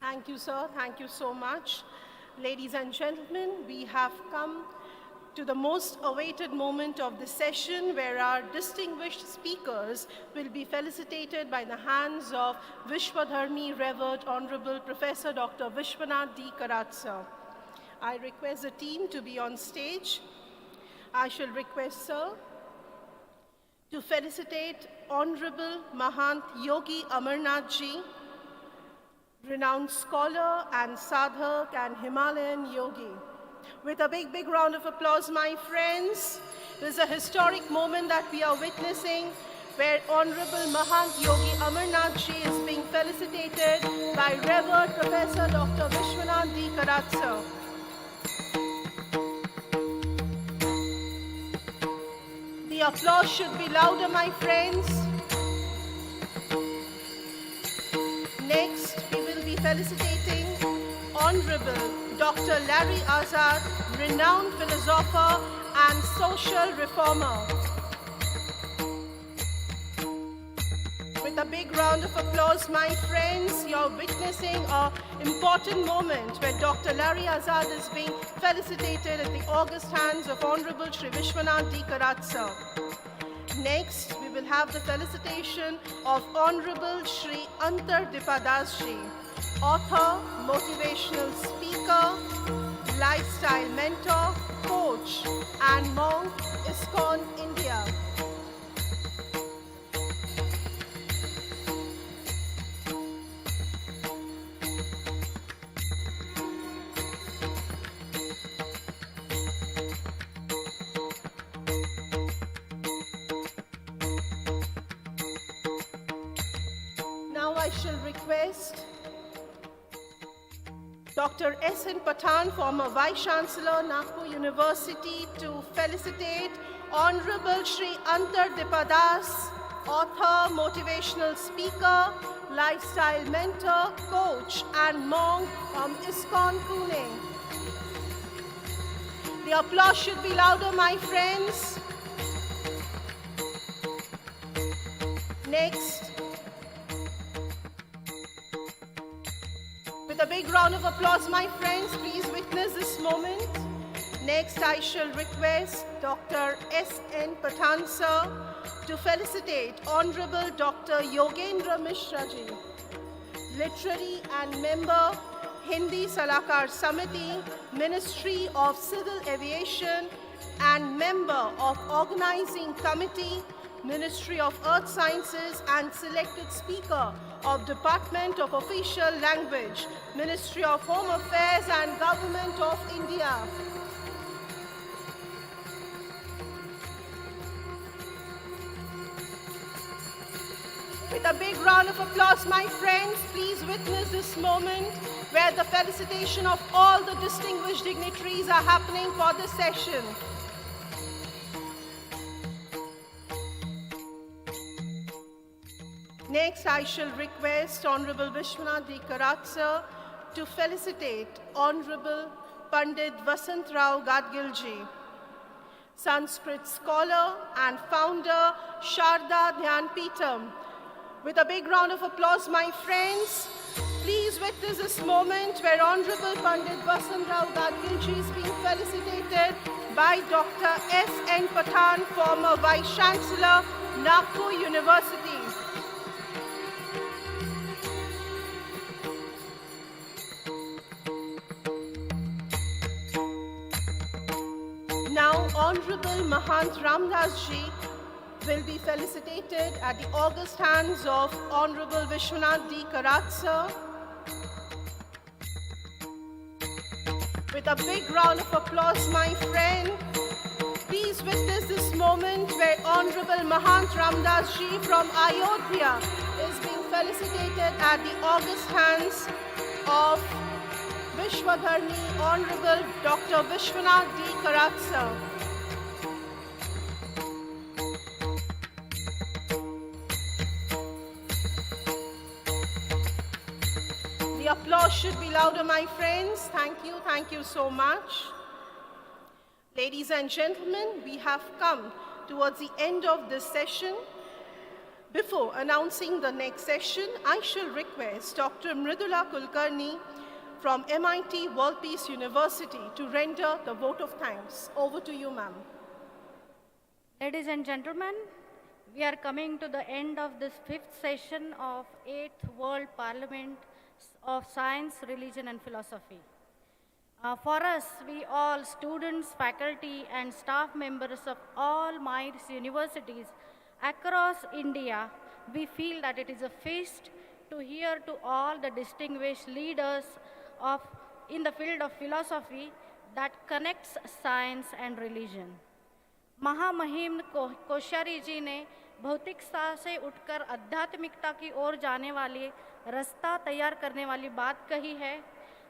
Thank you, sir. Thank you so much. Ladies and gentlemen, we have come to the most awaited moment of the session, where our distinguished speakers will be felicitated by the hands of Vishwadharmi Revered Honorable Professor Dr. Vishwanath D. Karat, sir. I request the team to be on stage. I shall request, sir, to felicitate Honorable Mahant Yogi Amarnath Ji, renowned scholar and sadhak and Himalayan yogi. With a big, big round of applause, my friends. This is a historic moment that we are witnessing, where Honorable Mahant Yogi Amarnath Ji is being felicitated by Revered Professor Dr. Vishwanath D. Karat, sir. The applause should be louder, my friends. Next, we will be felicitating Honorable Dr. Larry Azad, renowned philosopher and social reformer. With a big round of applause, my friends, you're witnessing an important moment where Dr. Larry Azad is being felicitated at the august hands of Honorable Shri Vishwanath D. Karat, sir. Next, we will have the felicitation of Honorable Shri Antar Dipadas Ji, author, motivational speaker, lifestyle mentor, coach, and monk, ISKCON, India. Now I shall request Dr. S.N. Pathan, former Vice Chancellor, Nagpur University, to felicitate Honorable Shri Antar Dipadas, author, motivational speaker, lifestyle mentor, coach, and monk from ISKCON, Pune. The applause should be louder, my friends. Next, with a big round of applause, my friends, please witness this moment. Next, I shall request Dr. S.N. Pathan, sir, to felicitate Honorable Dr. Yogendra Mishra Ji, literary and member, Hindi Salakar Samiti, Ministry of Civil Aviation, and member of Organizing Committee, Ministry of Earth Sciences, and selected speaker of Department of Official Language, Ministry of Home Affairs and Government of India. With a big round of applause, my friends, please witness this moment where the felicitation of all the distinguished dignitaries are happening for this session. Next, I shall request Honorable Vishwanath D. Karat, sir, to felicitate Honorable Pandit Vasant Rao Gadgilji, Sanskrit scholar and founder, Sharda Dhyan Peetham. With a big round of applause, my friends, please witness this moment where Honorable Pandit Vasant Rao Gadgilji is being felicitated by Dr. S.N. Pathan, former Vice Chancellor, Nagpur University. Now, Honorable Mahant Ramdas Ji will be felicitated at the august hands of Honorable Vishwanath D. Karat, sir. With a big round of applause, my friend. Please witness this moment where Honorable Mahant Ramdas Ji from Ayodhya is being felicitated at the august hands of Vishwadharni Honorable Dr. Vishwashanti D. Karat sir. The applause should be louder, my friends. Thank you so much. Ladies and gentlemen, we have come towards the end of this session. Before announcing the next session, I shall request Dr. Mridula Kulkarni from MIT World Peace University to render the vote of thanks. Over to you, ma'am. Ladies and gentlemen, we are coming to the end of this 5th session of 8th World Parliament of Science, Religion and Philosophy. For us, we all students, faculty and staff members of all MITES universities across India, we feel that it is a feast to hear to all the distinguished leaders in the field of philosophy that connects science and religion. महामहिम कोश्यारी जी ने भौतिकता से उठकर आध्यात्मिकता की ओर जाने वाली रास्ता तैयार करने वाली बात कही है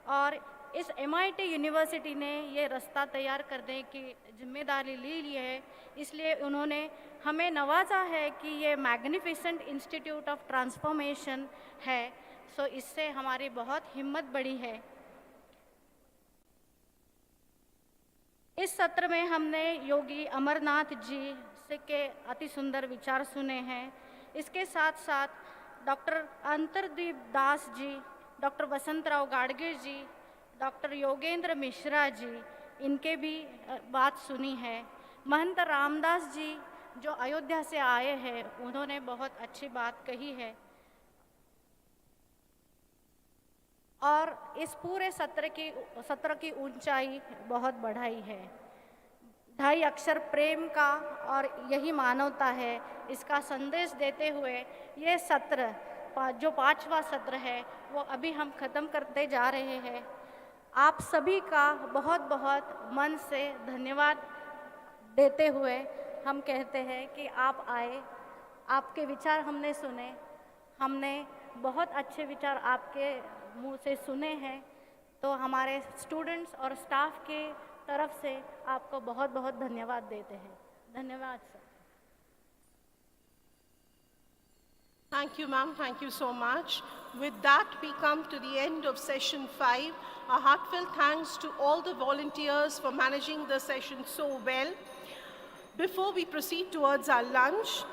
और इस MIT यूनिवर्सिटी ने ये रास्ता तैयार करने की जिम्मेदारी ली है, इसलिए उन्होंने हमें नवाजा है कि ये मैग्निफिसेंट इंस्टीट्यूट ऑफ ट्रांसफॉर्मेशन है, सो इससे हमारी बहुत हिम्मत बढ़ी है। इस सत्र में हमने योगी अमरनाथ जी से के अति सुंदर विचार सुने हैं। इसके साथ साथ डॉक्टर अंतरदीप दास जी, डॉक्टर वसंतराव गाडगीळ जी, डॉक्टर योगेंद्र मिश्रा जी, इनके भी बात सुनी है। महंत रामदास जी जो अयोध्या से आए हैं, उन्होंने बहुत अच्छी बात कही है और इस पूरे सत्र की ऊंचाई बहुत बढ़ाई है। 2.5 अक्षर प्रेम का और यही मानवता है, इसका संदेश देते हुए ये सत्र जो 5वां सत्र है वो अभी हम ख़त्म करते जा रहे हैं। आप सभी का बहुत बहुत मन से धन्यवाद देते हुए हम कहते हैं कि आप आए, आपके विचार हमने सुने, हमने बहुत अच्छे विचार आपके मुंह से सुने हैं, तो हमारे स्टूडेंट्स और स्टाफ के तरफ से आपको बहुत बहुत धन्यवाद देते हैं। धन्यवाद sir. Thank you, ma'am. Thank you so much. With that, we come to the end of session 5. A heartfelt thanks to all the volunteers for managing the session so well. Before we proceed towards our lunch,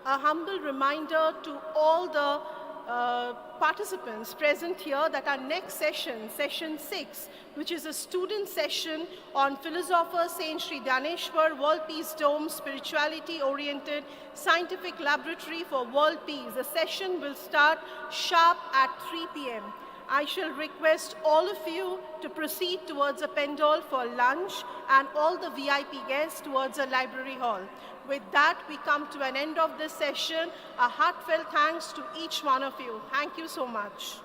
a humble reminder to all the participants present here that our next session, session 6, which is a student session on philosopher Saint Shri DNYANESHWAR World Peace Dome Spirituality Oriented Scientific Laboratory for World Peace. The session will start sharp at 3 p.m. I shall request all of you to proceed towards a pendal for lunch and all the VIP guests towards a library hall. With that, we come to an end of this session. A heartfelt thanks to each one of you. Thank you so much.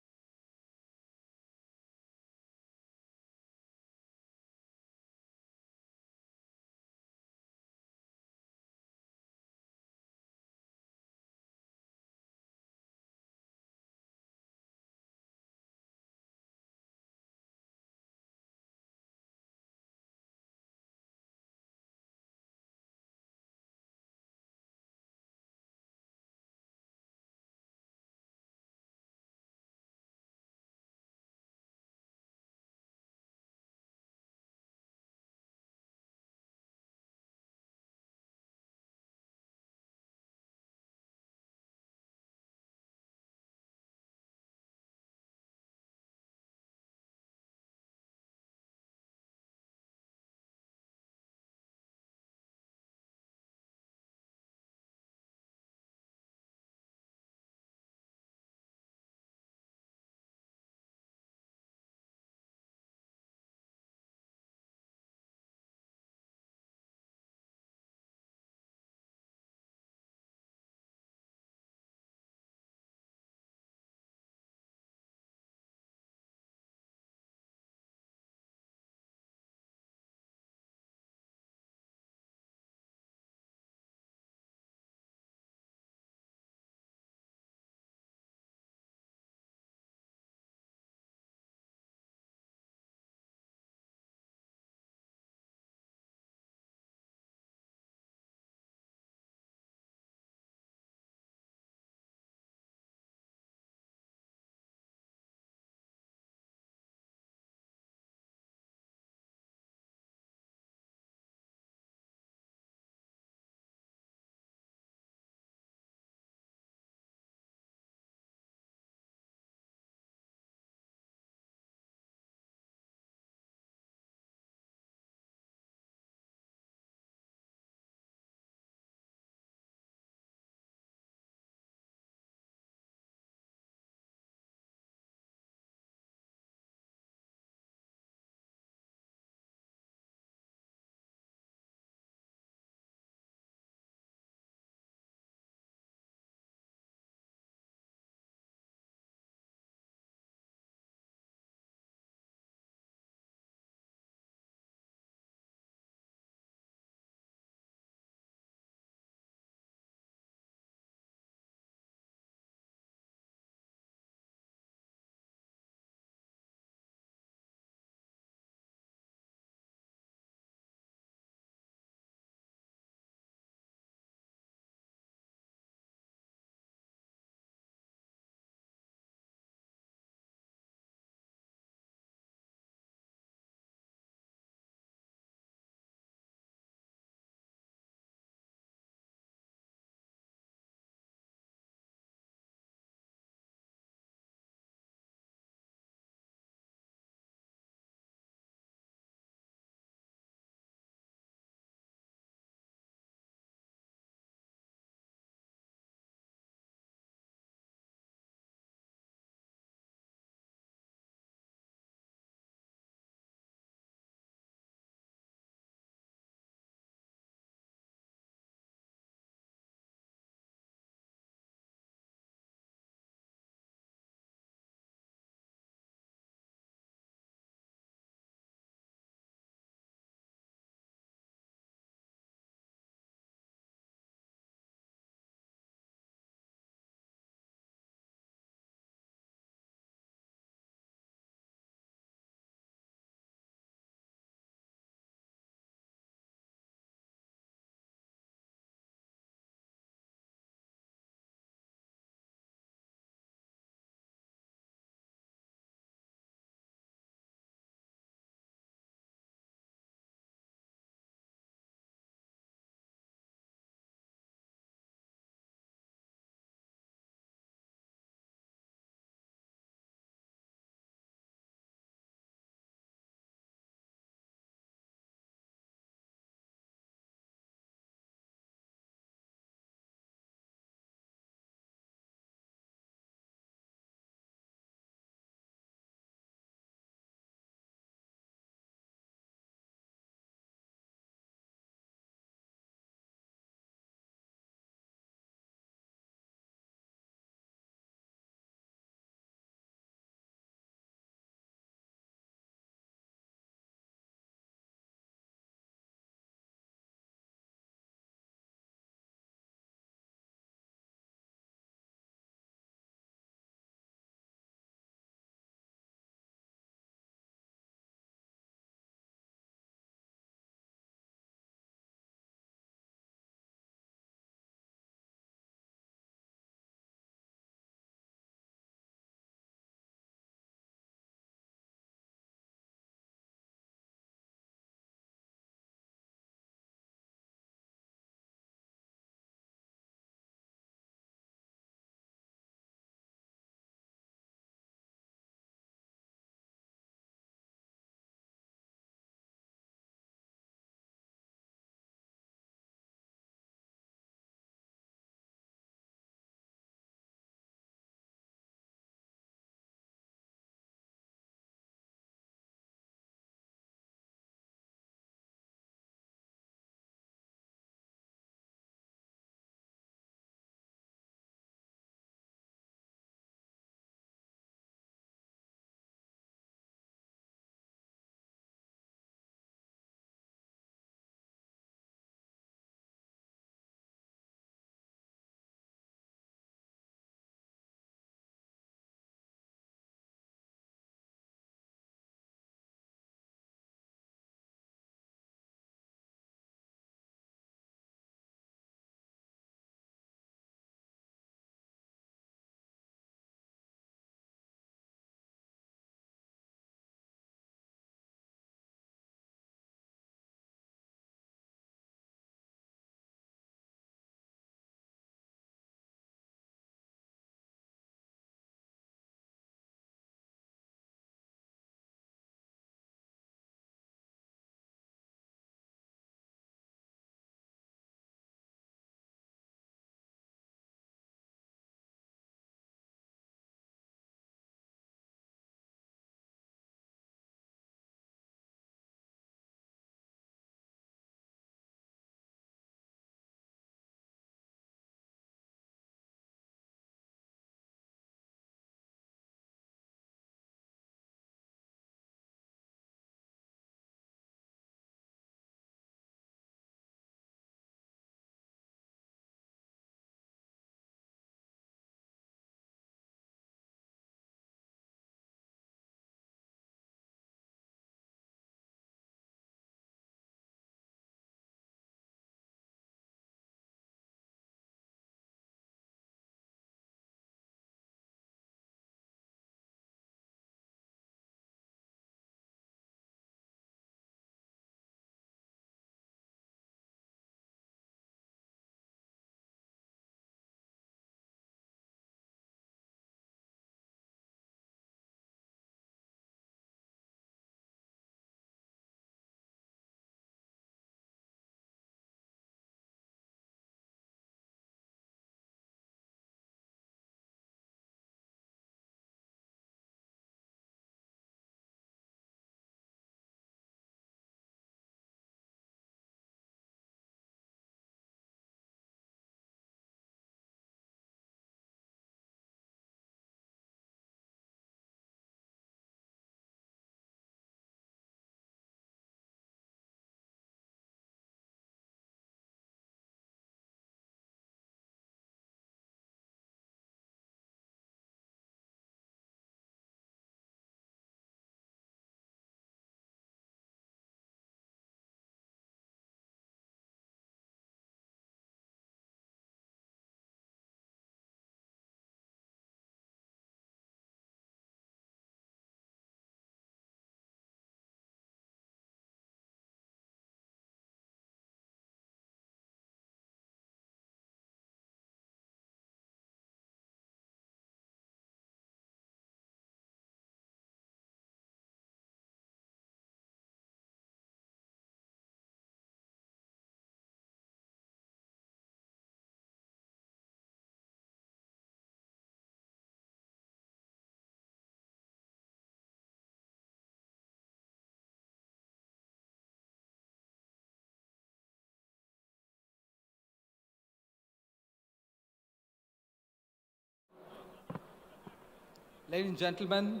Ladies and gentlemen,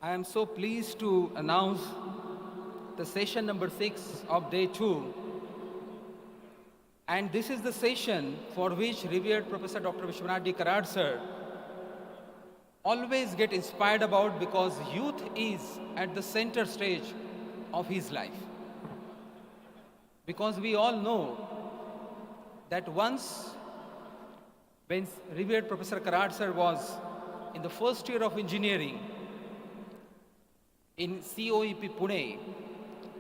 I am so pleased to announce the session number 6 of day 2. And this is the session for which revered Professor Dr. Vishwashanti Karad sir always get inspired about, because youth is at the center stage of his life. Because we all know that once when revered Professor Karad sir was in the first year of engineering in COEP Pune,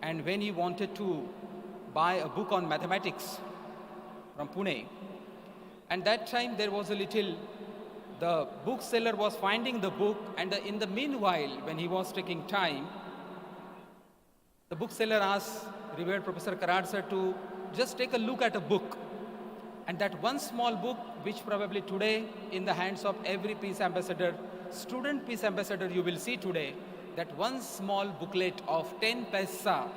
and when he wanted to buy a book on mathematics from Pune, and that time there was a little, the bookseller was finding the book, and in the meanwhile, when he was taking time, the bookseller asked revered Professor Karad sir to just take a look at a book. And that one small book, which probably today in the hands of every peace ambassador, student peace ambassador you will see today, that one small booklet of 10 paisa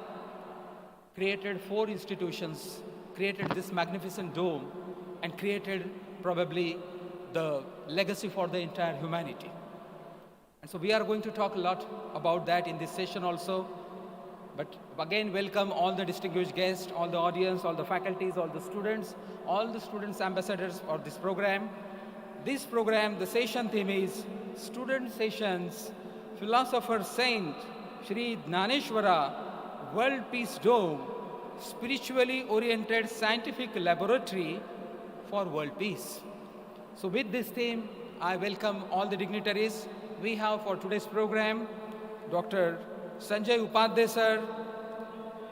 created 4 institutions, created this magnificent dome, and created probably the legacy for the entire humanity. And so we are going to talk a lot about that in this session also. But again, welcome all the distinguished guests, all the audience, all the faculties, all the students ambassadors for this program. This program, the session theme is Student Sessions, Philosopher Saint SHRI DNYANESHWARA World Peace Dome, Spiritually Oriented Scientific Laboratory for World Peace. So with this theme, I welcome all the dignitaries. We have for today's program, Dr. Sanjay Upadhyay sir.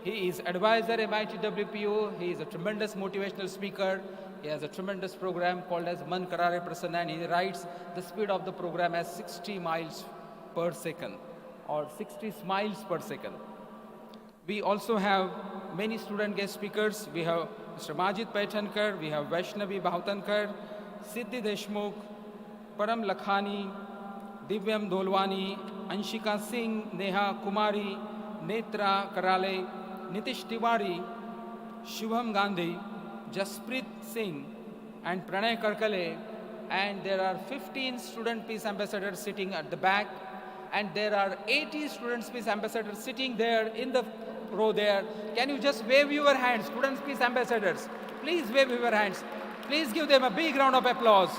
He is advisor MIT WPO. He is a tremendous motivational speaker. He has a tremendous program called as Man Karare Prasanna, and he writes the speed of the program as 60 miles per second or 60 smiles per second. We also have many student guest speakers. We have Mr. Majid Paithankar, we have Vaishnavi Bhautankar, Siddhi Deshmukh, Param Lakhani, Divyam Dolwani, Anshika Singh, Neha Kumari, Netra Karale, Nitish Tiwari, Shubham Gandhi, Jasprit Singh, and Pranay Karkale. And there are 15 student peace ambassadors sitting at the back, and there are 80 student peace ambassadors sitting there in the row there. Can you just wave your hands, student peace ambassadors? Please wave your hands. Please give them a big round of applause.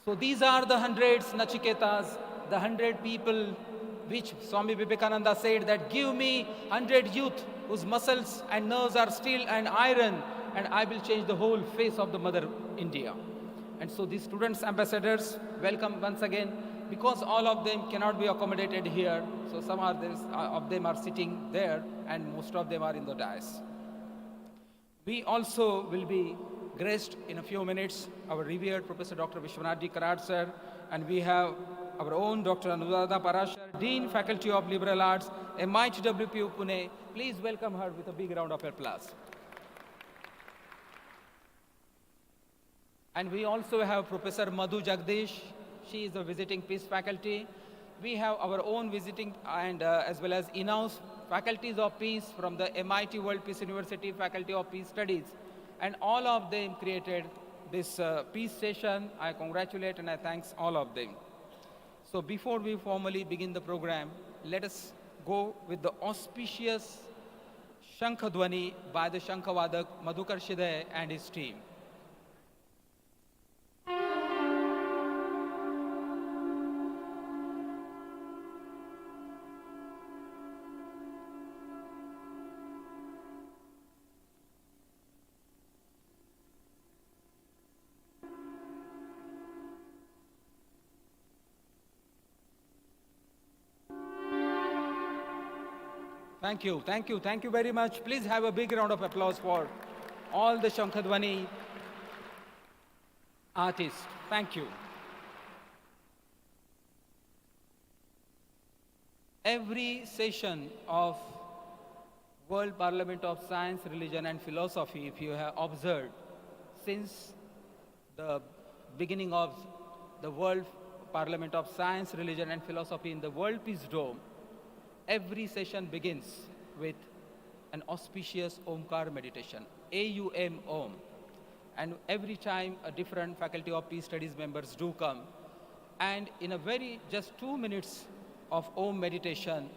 So these are the hundreds, Nachiketas, the 100 people which Swami Vivekananda said that give me 100 youth whose muscles and nerves are steel and iron, and I will change the whole face of the Mother India. And so these students ambassadors, welcome once again, because all of them cannot be accommodated here. So some of them are sitting there, and most of them are in the dais. We also will be graced in a few minutes our revered Professor Dr. Vishwashanti Karad sir, and we have our own Dr. Anuradha Parashar, Dean Faculty of Liberal Arts, MIT WPU Pune. Please welcome her with a big round of applause. And we also have Professor Madhu Jagdish. She is a visiting peace faculty. We have our own visiting and as well as in-house faculties of peace from the MIT World Peace University Faculty of Peace Studies. And all of them created this peace session. I congratulate and I thank all of them. So before we formally begin the program, let us go with the auspicious Shankhadwani by the Shankhavadak Madhukar Shidhay and his team. Thank you, thank you, thank you very much. Please have a big round of applause for all the Shankhadwani artists. Thank you. Every session of World Parliament of Science, Religion and Philosophy, if you have observed, since the beginning of the World Parliament of Science, Religion and Philosophy in the World Peace Dome, every session begins with an auspicious Omkar meditation, AUM Om. And every time a different Faculty of Peace Studies members do come. And in a very just 2 minutes of Om meditation,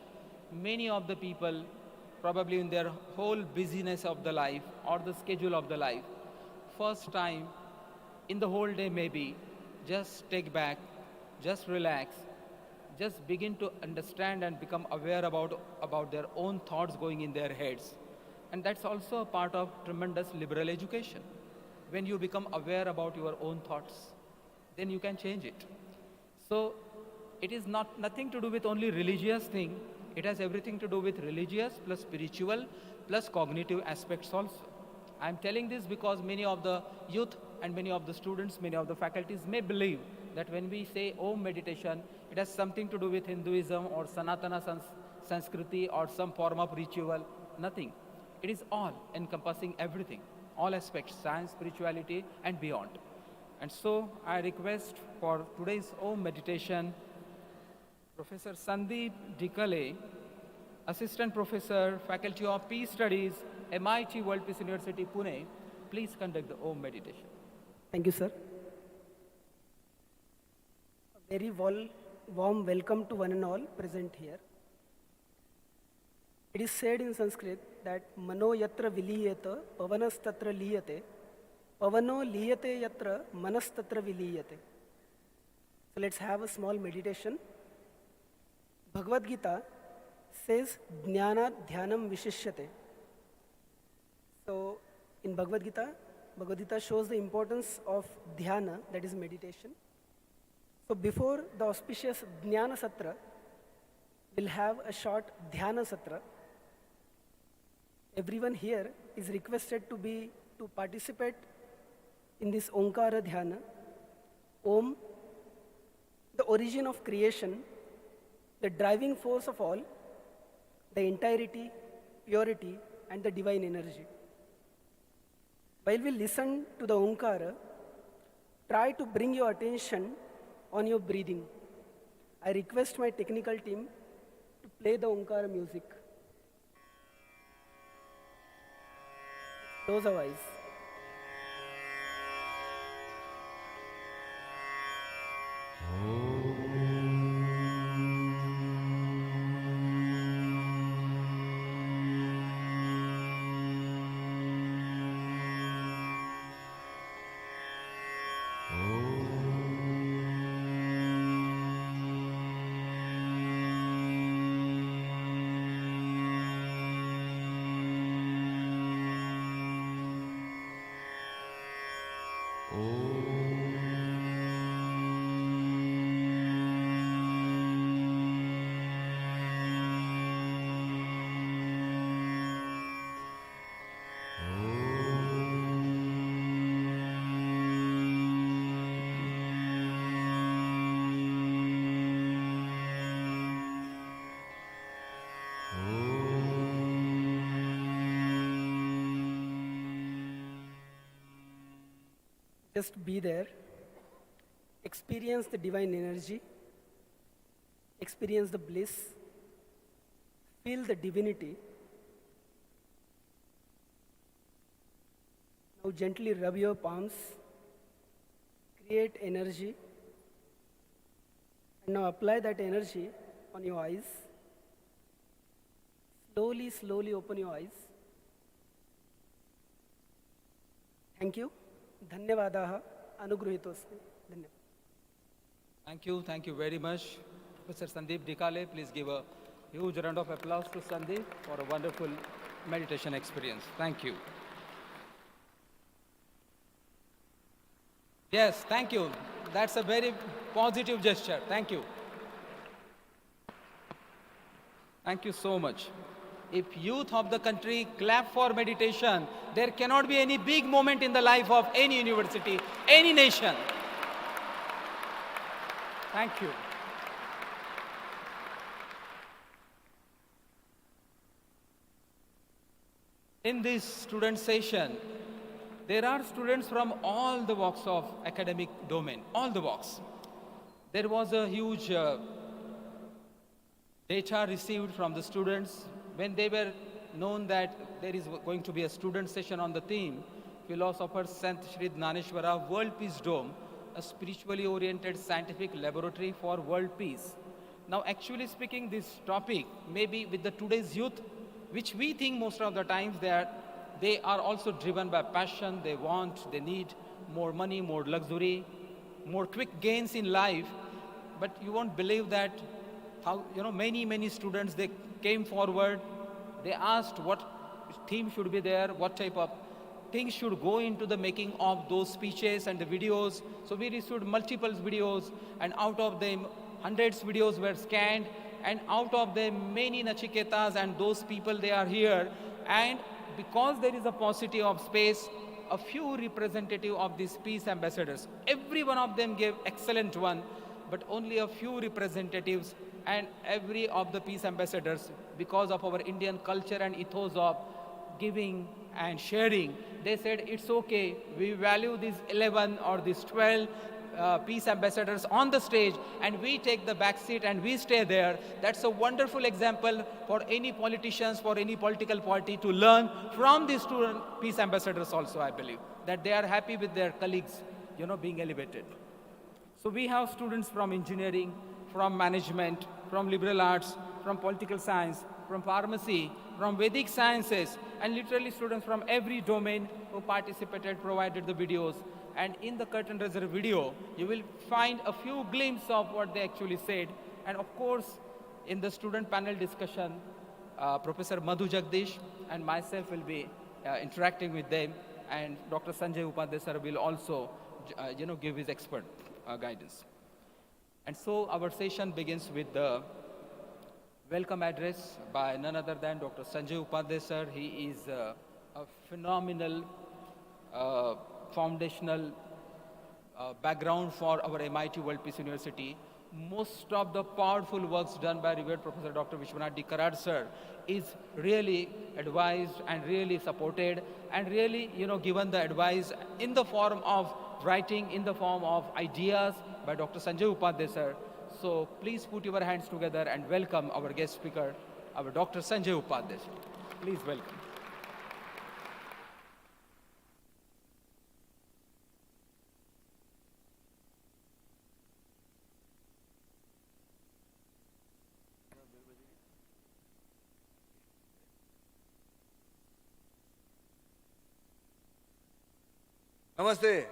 many of the people, probably in their whole busyness of the life or the schedule of the life, first time in the whole day maybe, just take back, just relax, just begin to understand and become aware about their own thoughts going in their heads. And that's also a part of tremendous liberal education. When you become aware about your own thoughts, then you can change it. So it is nothing to do with only religious thing. It has everything to do with religious plus spiritual plus cognitive aspects also. I'm telling this because many of the youth and many of the students, many of the faculties may believe that when we say Om meditation, it has something to do with Hinduism or Sanatana Sanskriti or some form of ritual. Nothing. It is all encompassing everything, all aspects, science, spirituality and beyond. And so I request for today's Om meditation, Professor Sandeep Dikale, Assistant Professor, Faculty of Peace Studies, MIT World Peace University, Pune, please conduct the Om meditation. Thank you, sir. A very warm welcome to one and all present here. It is said in Sanskrit that mano yatra viliyeta pavanas tatra liyate, pavano liyate yatra manas tatra viliyate. So let's have a small meditation. Bhagavad Gita says jnana dhyanam vishishyate. So in Bhagavad Gita shows the importance of dhyana, that is meditation. So before the auspicious Jnana Satra, we'll have a short Dhyana Satra. Everyone here is requested to participate in this Omkara Dhyana. Om, the origin of creation, the driving force of all, the entirety, purity, and the divine energy. While we listen to the Omkara, try to bring your attention on your breathing. I request my technical team to play the Omkara music. Close our eyes. Just be there, experience the divine energy, experience the bliss, feel the divinity. Now gently rub your palms, create energy, and now apply that energy on your eyes. Slowly, slowly open your eyes. Thank you. Dhanyavadaha anugrahitosmi. Dhanyavad. Thank you very much. Professor Sandeep Dikale, please give a huge round of applause to Sandeep for a wonderful meditation experience. Thank you. Yes, thank you. That's a very positive gesture. Thank you. Thank you so much. If youth of the country clap for meditation, there cannot be any big moment in the life of any university, any nation. Thank you. In this student session, there are students from all the walks of academic domain, all the walks. There was a huge data received from the students when they were known that there is going to be a student session on the theme philosopher Sant Shri DNYANESHWARA World Peace Dome, a spiritually oriented scientific laboratory for world peace. Now, actually speaking, this topic, maybe with the today's youth, which we think most of the times that they are also driven by passion, they need more money, more luxury, more quick gains in life. But you won't believe that how, many students, they came forward, they asked what theme should be there, what type of things should go into the making of those speeches and the videos. So we received multiple videos, and out of them, hundreds videos were scanned, and out of them, many Nachiketas and those people, they are here. And because there is a paucity of space, a few representative of these peace ambassadors, every one of them gave excellent one, but only a few representatives, and every of the peace ambassadors, because of our Indian culture and ethos of giving and sharing, they said it's okay, we value these 11 or these 12 peace ambassadors on the stage, and we take the back seat and we stay there. That's a wonderful example for any politicians, for any political party to learn from these student peace ambassadors also, I believe, that they are happy with their colleagues, being elevated. So we have students from engineering, from management, from liberal arts, from political science, from pharmacy, from Vedic sciences, and literally students from every domain who participated, provided the videos. And in the curtain raiser video, you will find a few glimpses of what they actually said. And of course, in the student panel discussion, Professor Madhu Jagdish and myself will be interacting with them, and Dr. Sanjay Upadhyay sir will also, give his expert guidance. And so our session begins with the welcome address by none other than Dr. Sanjay Upadhyay sir. He is a phenomenal foundational background for our MIT World Peace University. Most of the powerful works done by revered Professor Dr. Vishwashanti sir is really advised and really supported, and really, given the advice in the form of writing, in the form of ideas by Dr. Sanjay Upadhyay sir. So please put your hands together and welcome our guest speaker, our Dr. Sanjay Upadhyay sir. Please welcome. Namaste.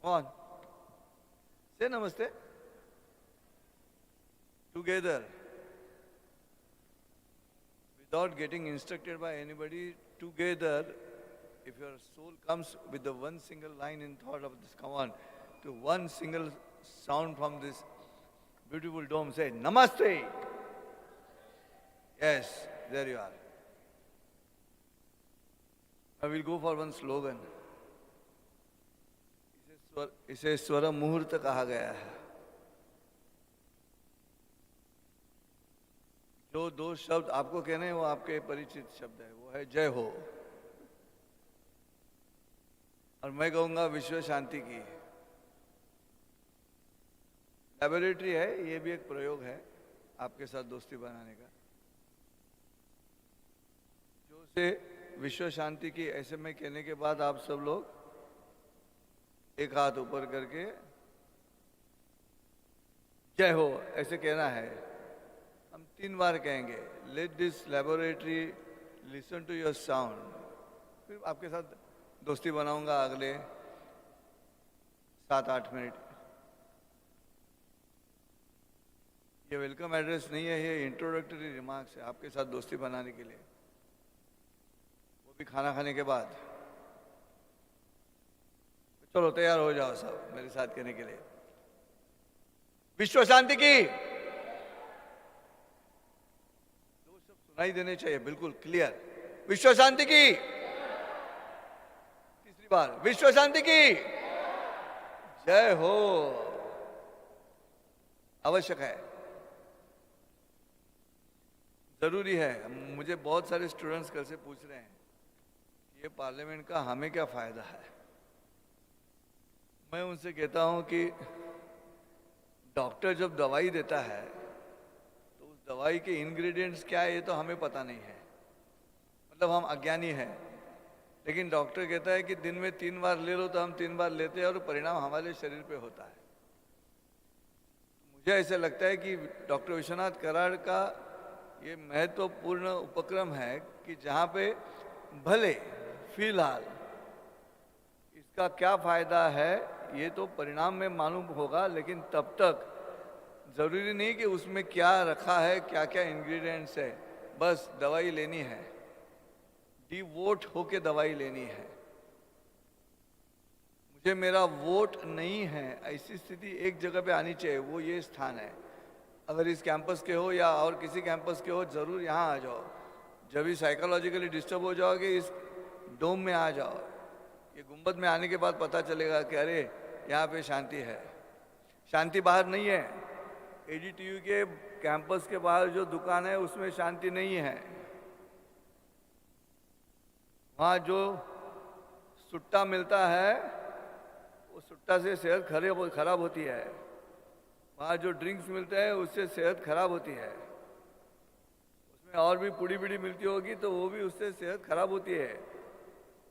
Come on. Say namaste. Together. Without getting instructed by anybody, together, if your soul comes with the one single line in thought of this command, to one single sound from this beautiful dome, say namaste. Yes, there you are. I will go for one slogan. इसे स्वर मुहूर्त कहा गया है. जो दो शब्द आपको कहने हैं वो आपके परिचित शब्द है, वो है जय हो, और मैं कहूँगा विश्व शांति की. लैबोरेटरी है, ये भी एक प्रयोग है आपके साथ दोस्ती बनाने का. जो से विश्व शांति की ऐसे में कहने के बाद आप सब लोग एक हाथ ऊपर करके जय हो ऐसे कहना है. हम 3 बार कहेंगे. Let this laboratory listen to your sound. फिर आपके साथ दोस्ती बनाऊंगा अगले 7-8 मिनट. ये वेलकम एड्रेस नहीं है, ये इंट्रोडक्टरी रिमार्क्स है आपके साथ दोस्ती बनाने के लिए, वो भी खाना खाने के बाद. चलो तैयार हो जाओ सब मेरे साथ कहने के लिए. विश्व शांति की. 2 शब्द सुनाई देने चाहिए बिल्कुल क्लियर. विश्व शांति की. तीसरी बार विश्व शांति की. जय हो. आवश्यक है, जरूरी है. मुझे बहुत सारे स्टूडेंट्स कल से पूछ रहे हैं ये पार्लियामेंट का हमें क्या फायदा है. मैं उनसे कहता हूं कि डॉक्टर जब दवाई देता है तो उस दवाई के इंग्रेडिएंट्स क्या है ये तो हमें पता नहीं है. मतलब हम अज्ञानी हैं। लेकिन डॉक्टर कहता है कि दिन में 3 बार ले लो, तो हम 3 बार लेते हैं और परिणाम हमारे शरीर पे होता है। मुझे ऐसा लगता है कि डॉक्टर विश्वनाथ कराड़ का ये महत्वपूर्ण उपक्रम है कि जहाँ पे भले फिलहाल इसका क्या फायदा है ये तो परिणाम में मालूम होगा, लेकिन तब तक जरूरी नहीं कि उसमें क्या रखा है, क्या क्या इंग्रेडिएंट्स है, बस दवाई लेनी है, डिवोट होके दवाई लेनी है। मुझे मेरा वोट नहीं है, ऐसी स्थिति एक जगह पे आनी चाहिए, वो ये स्थान है। अगर इस कैंपस के हो या और किसी कैंपस के हो, जरूर यहाँ आ जाओ। जब भी साइकोलॉजिकली डिस्टर्ब हो जाओगे, इस डोम में आ जाओ। ये गुंबद में आने के बाद पता चलेगा कि अरे यहाँ पे शांति है। शांति बाहर नहीं है। एडीटीयू के कैंपस के बाहर जो दुकान है उसमें शांति नहीं है। वहाँ जो सुट्टा मिलता है वो सुट्टा से सेहत खराब होती है। वहाँ जो ड्रिंक्स मिलते हैं उससे सेहत खराब होती है। उसमें और भी पुड़ी बिड़ी मिलती होगी तो वो भी उससे सेहत खराब होती है।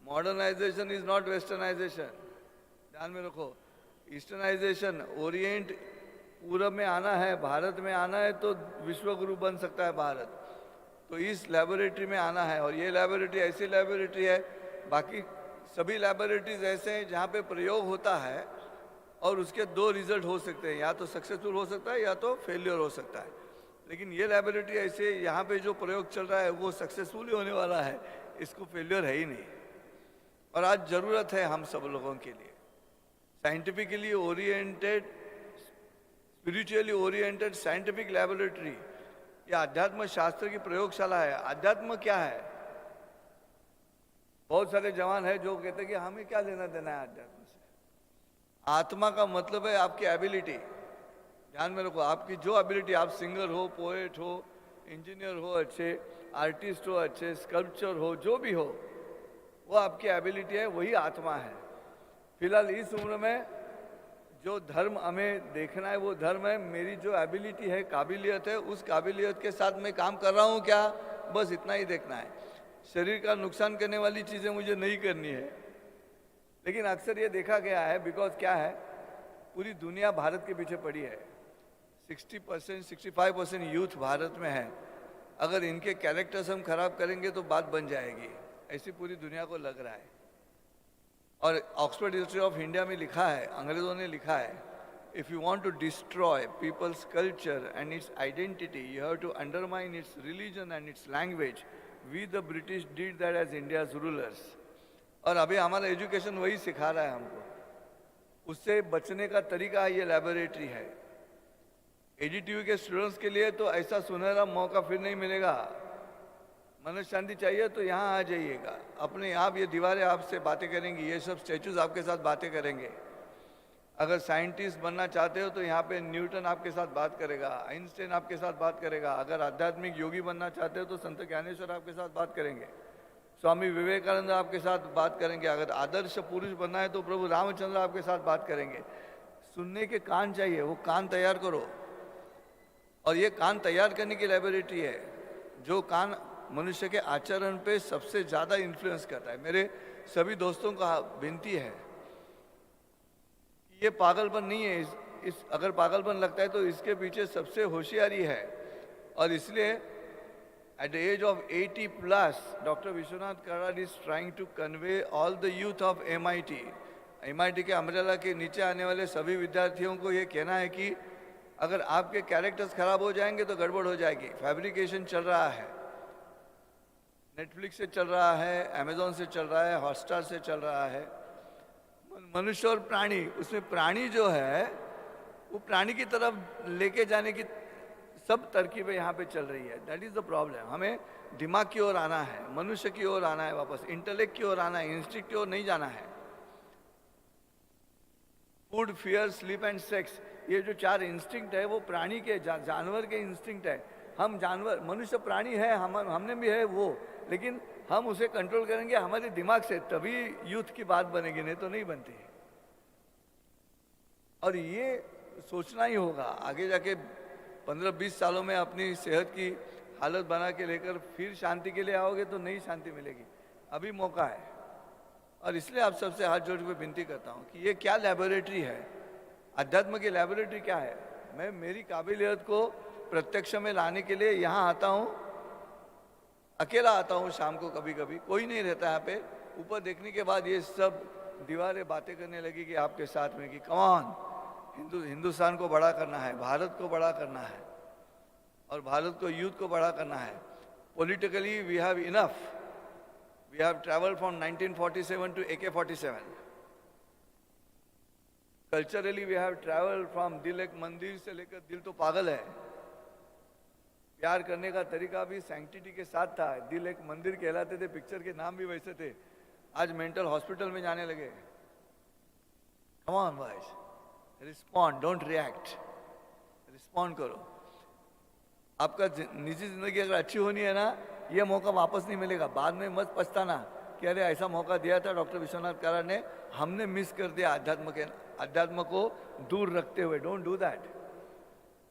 मॉडर्नाइजेशन इज नॉट वेस्टर्नाइजेशन, ध्यान में रखो। ईस्टर्नाइजेशन, ओरिएंट पूरब में आना है, भारत में आना है तो विश्व गुरु बन सकता है भारत। तो इस लैबोरेटरी में आना है, और ये लैबोरेटरी ऐसी लैबोरेटरी है, बाकी सभी लैबोरेटरीज ऐसे हैं जहाँ पे प्रयोग होता है और उसके 2 रिजल्ट हो सकते हैं, या तो सक्सेसफुल हो सकता है या तो फेलियर हो सकता है। लेकिन ये लैबोरेटरी ऐसे, यहाँ पे जो प्रयोग चल रहा है वो सक्सेसफुल ही होने वाला है, इसको फेलियर है ही नहीं। और आज जरूरत है हम सब लोगों के लिए scientifically oriented, spiritually oriented scientific laboratory. ये अध्यात्म शास्त्र की प्रयोगशाला है। अध्यात्म क्या है? बहुत सारे जवान हैं जो कहते हैं कि हमें क्या लेना देना है अध्यात्म से। आत्मा का मतलब है आपकी एबिलिटी। ध्यान में रखो, आपकी जो एबिलिटी, आप सिंगर हो, पोएट हो, इंजीनियर हो, अच्छे आर्टिस्ट हो, अच्छे स्कल्पचर हो, जो भी हो, वो आपकी एबिलिटी है, वही आत्मा है। फिलहाल इस उम्र में जो धर्म हमें देखना है वो धर्म है मेरी जो एबिलिटी है, काबिलियत है, उस काबिलियत के साथ मैं काम कर रहा हूँ क्या, बस इतना ही देखना है। शरीर का नुकसान करने वाली चीज़ें मुझे नहीं करनी है। लेकिन अक्सर ये देखा गया है, बिकॉज क्या है, पूरी दुनिया भारत के पीछे पड़ी है। 60%, 65% यूथ भारत में है। अगर इनके कैरेक्टर्स हम खराब करेंगे तो बात बन जाएगी, ऐसी पूरी दुनिया को लग रहा है। और ऑक्सफोर्ड हिस्ट्री ऑफ इंडिया में लिखा है, अंग्रेजों ने लिखा है, if you want to destroy people's culture and its identity, you have to undermine its religion and its language. We the British did that as India's rulers. और अभी हमारा एजुकेशन वही सिखा रहा है हमको। उससे बचने का तरीका ये लैबोरेटरी है। एडीटीयू के स्टूडेंट्स के लिए तो ऐसा सुनहरा मौका फिर नहीं मिलेगा। मन शांति चाहिए तो यहाँ आ जाइएगा। अपने आप ये दीवारें आपसे बातें करेंगी, ये सब स्टैचूज आपके साथ बातें करेंगे। अगर साइंटिस्ट बनना चाहते हो तो यहाँ पे न्यूटन आपके साथ बात करेगा, आइंस्टाइन आपके साथ बात करेगा। अगर आध्यात्मिक योगी बनना चाहते हो तो संत ज्ञानेश्वर आपके साथ बात करेंगे, स्वामी विवेकानंद आपके साथ बात करेंगे। अगर आदर्श पुरुष बनना है तो प्रभु रामचंद्र आपके साथ बात करेंगे। सुनने के कान चाहिए, वो कान तैयार करो। और ये कान तैयार करने की लैबोरेटरी है। जो कान मनुष्य के आचरण पे सबसे ज़्यादा इन्फ्लुएंस करता है। मेरे सभी दोस्तों का विनती है, ये पागलपन नहीं है। इस अगर पागलपन लगता है तो इसके पीछे सबसे होशियारी है। और इसलिए at the age of 80+, doctor Vishwanath Karad is trying to convey all the youth of MIT। MIT के अम्ब्रेला के नीचे आने वाले सभी विद्यार्थियों को ये कहना है कि अगर आपके कैरेक्टर्स खराब हो जाएंगे तो गड़बड़ हो जाएगी। फैब्रिकेशन चल रहा है, नेटफ्लिक्स से चल रहा है, अमेजोन से चल रहा है, हॉटस्टार से चल रहा है। मनुष्य और प्राणी, उसमें प्राणी जो है वो प्राणी की तरफ लेके जाने की सब तरकीबें यहाँ पे चल रही है। That is the problem. हमें दिमाग की ओर आना है, मनुष्य की ओर आना है, वापस इंटेलेक्ट की ओर आना है, इंस्टिंक्ट की ओर नहीं जाना है। Food, fear, sleep and sex, ये जो 4 इंस्टिंक्ट है वो प्राणी के, जानवर के इंस्टिंक्ट है। हम जानवर, मनुष्य प्राणी है, हमने भी है वो, लेकिन हम उसे कंट्रोल करेंगे हमारे दिमाग से, तभी यूथ की बात बनेगी, नहीं तो नहीं बनती। और ये सोचना ही होगा आगे जाके 15-20 सालों में अपनी सेहत की हालत बना के लेकर फिर शांति के लिए आओगे तो नहीं शांति मिलेगी। अभी मौका है, और इसलिए आप सबसे हाथ जोड़ के विनती करता हूँ कि ये क्या लैबोरेटरी है, अध्यात्म की लैबोरेटरी क्या है। मैं मेरी काबिलियत को प्रत्यक्ष में लाने के लिए यहाँ आता हूँ, अकेला आता हूँ शाम को, कभी कभी कोई नहीं रहता यहाँ पे। ऊपर देखने के बाद ये सब दीवारें बातें करने लगी कि आपके साथ में कि कौन हिंदुस्तान को बड़ा करना है, भारत को बड़ा करना है, और भारत को यूथ को बड़ा करना है। Politically we have enough, we have travelled from 1947 to AK-47। Culturally we have travelled from दिल एक मंदिर से लेकर दिल तो पागल है। प्यार करने का तरीका भी सैंक्टिटी के साथ था। दिल एक मंदिर कहलाते थे, पिक्चर के नाम भी वैसे थे। आज मेंटल हॉस्पिटल में जाने लगे। Come on boys, respond, don't react, respond करो। आपका निजी जिंदगी अगर अच्छी होनी है ना, ये मौका वापस नहीं मिलेगा। बाद में मत पछताना कि अरे ऐसा मौका दिया था डॉक्टर विश्वनाथ करार ने, हमने मिस कर दिया अध्यात्म को दूर रखते हुए। Don't do that.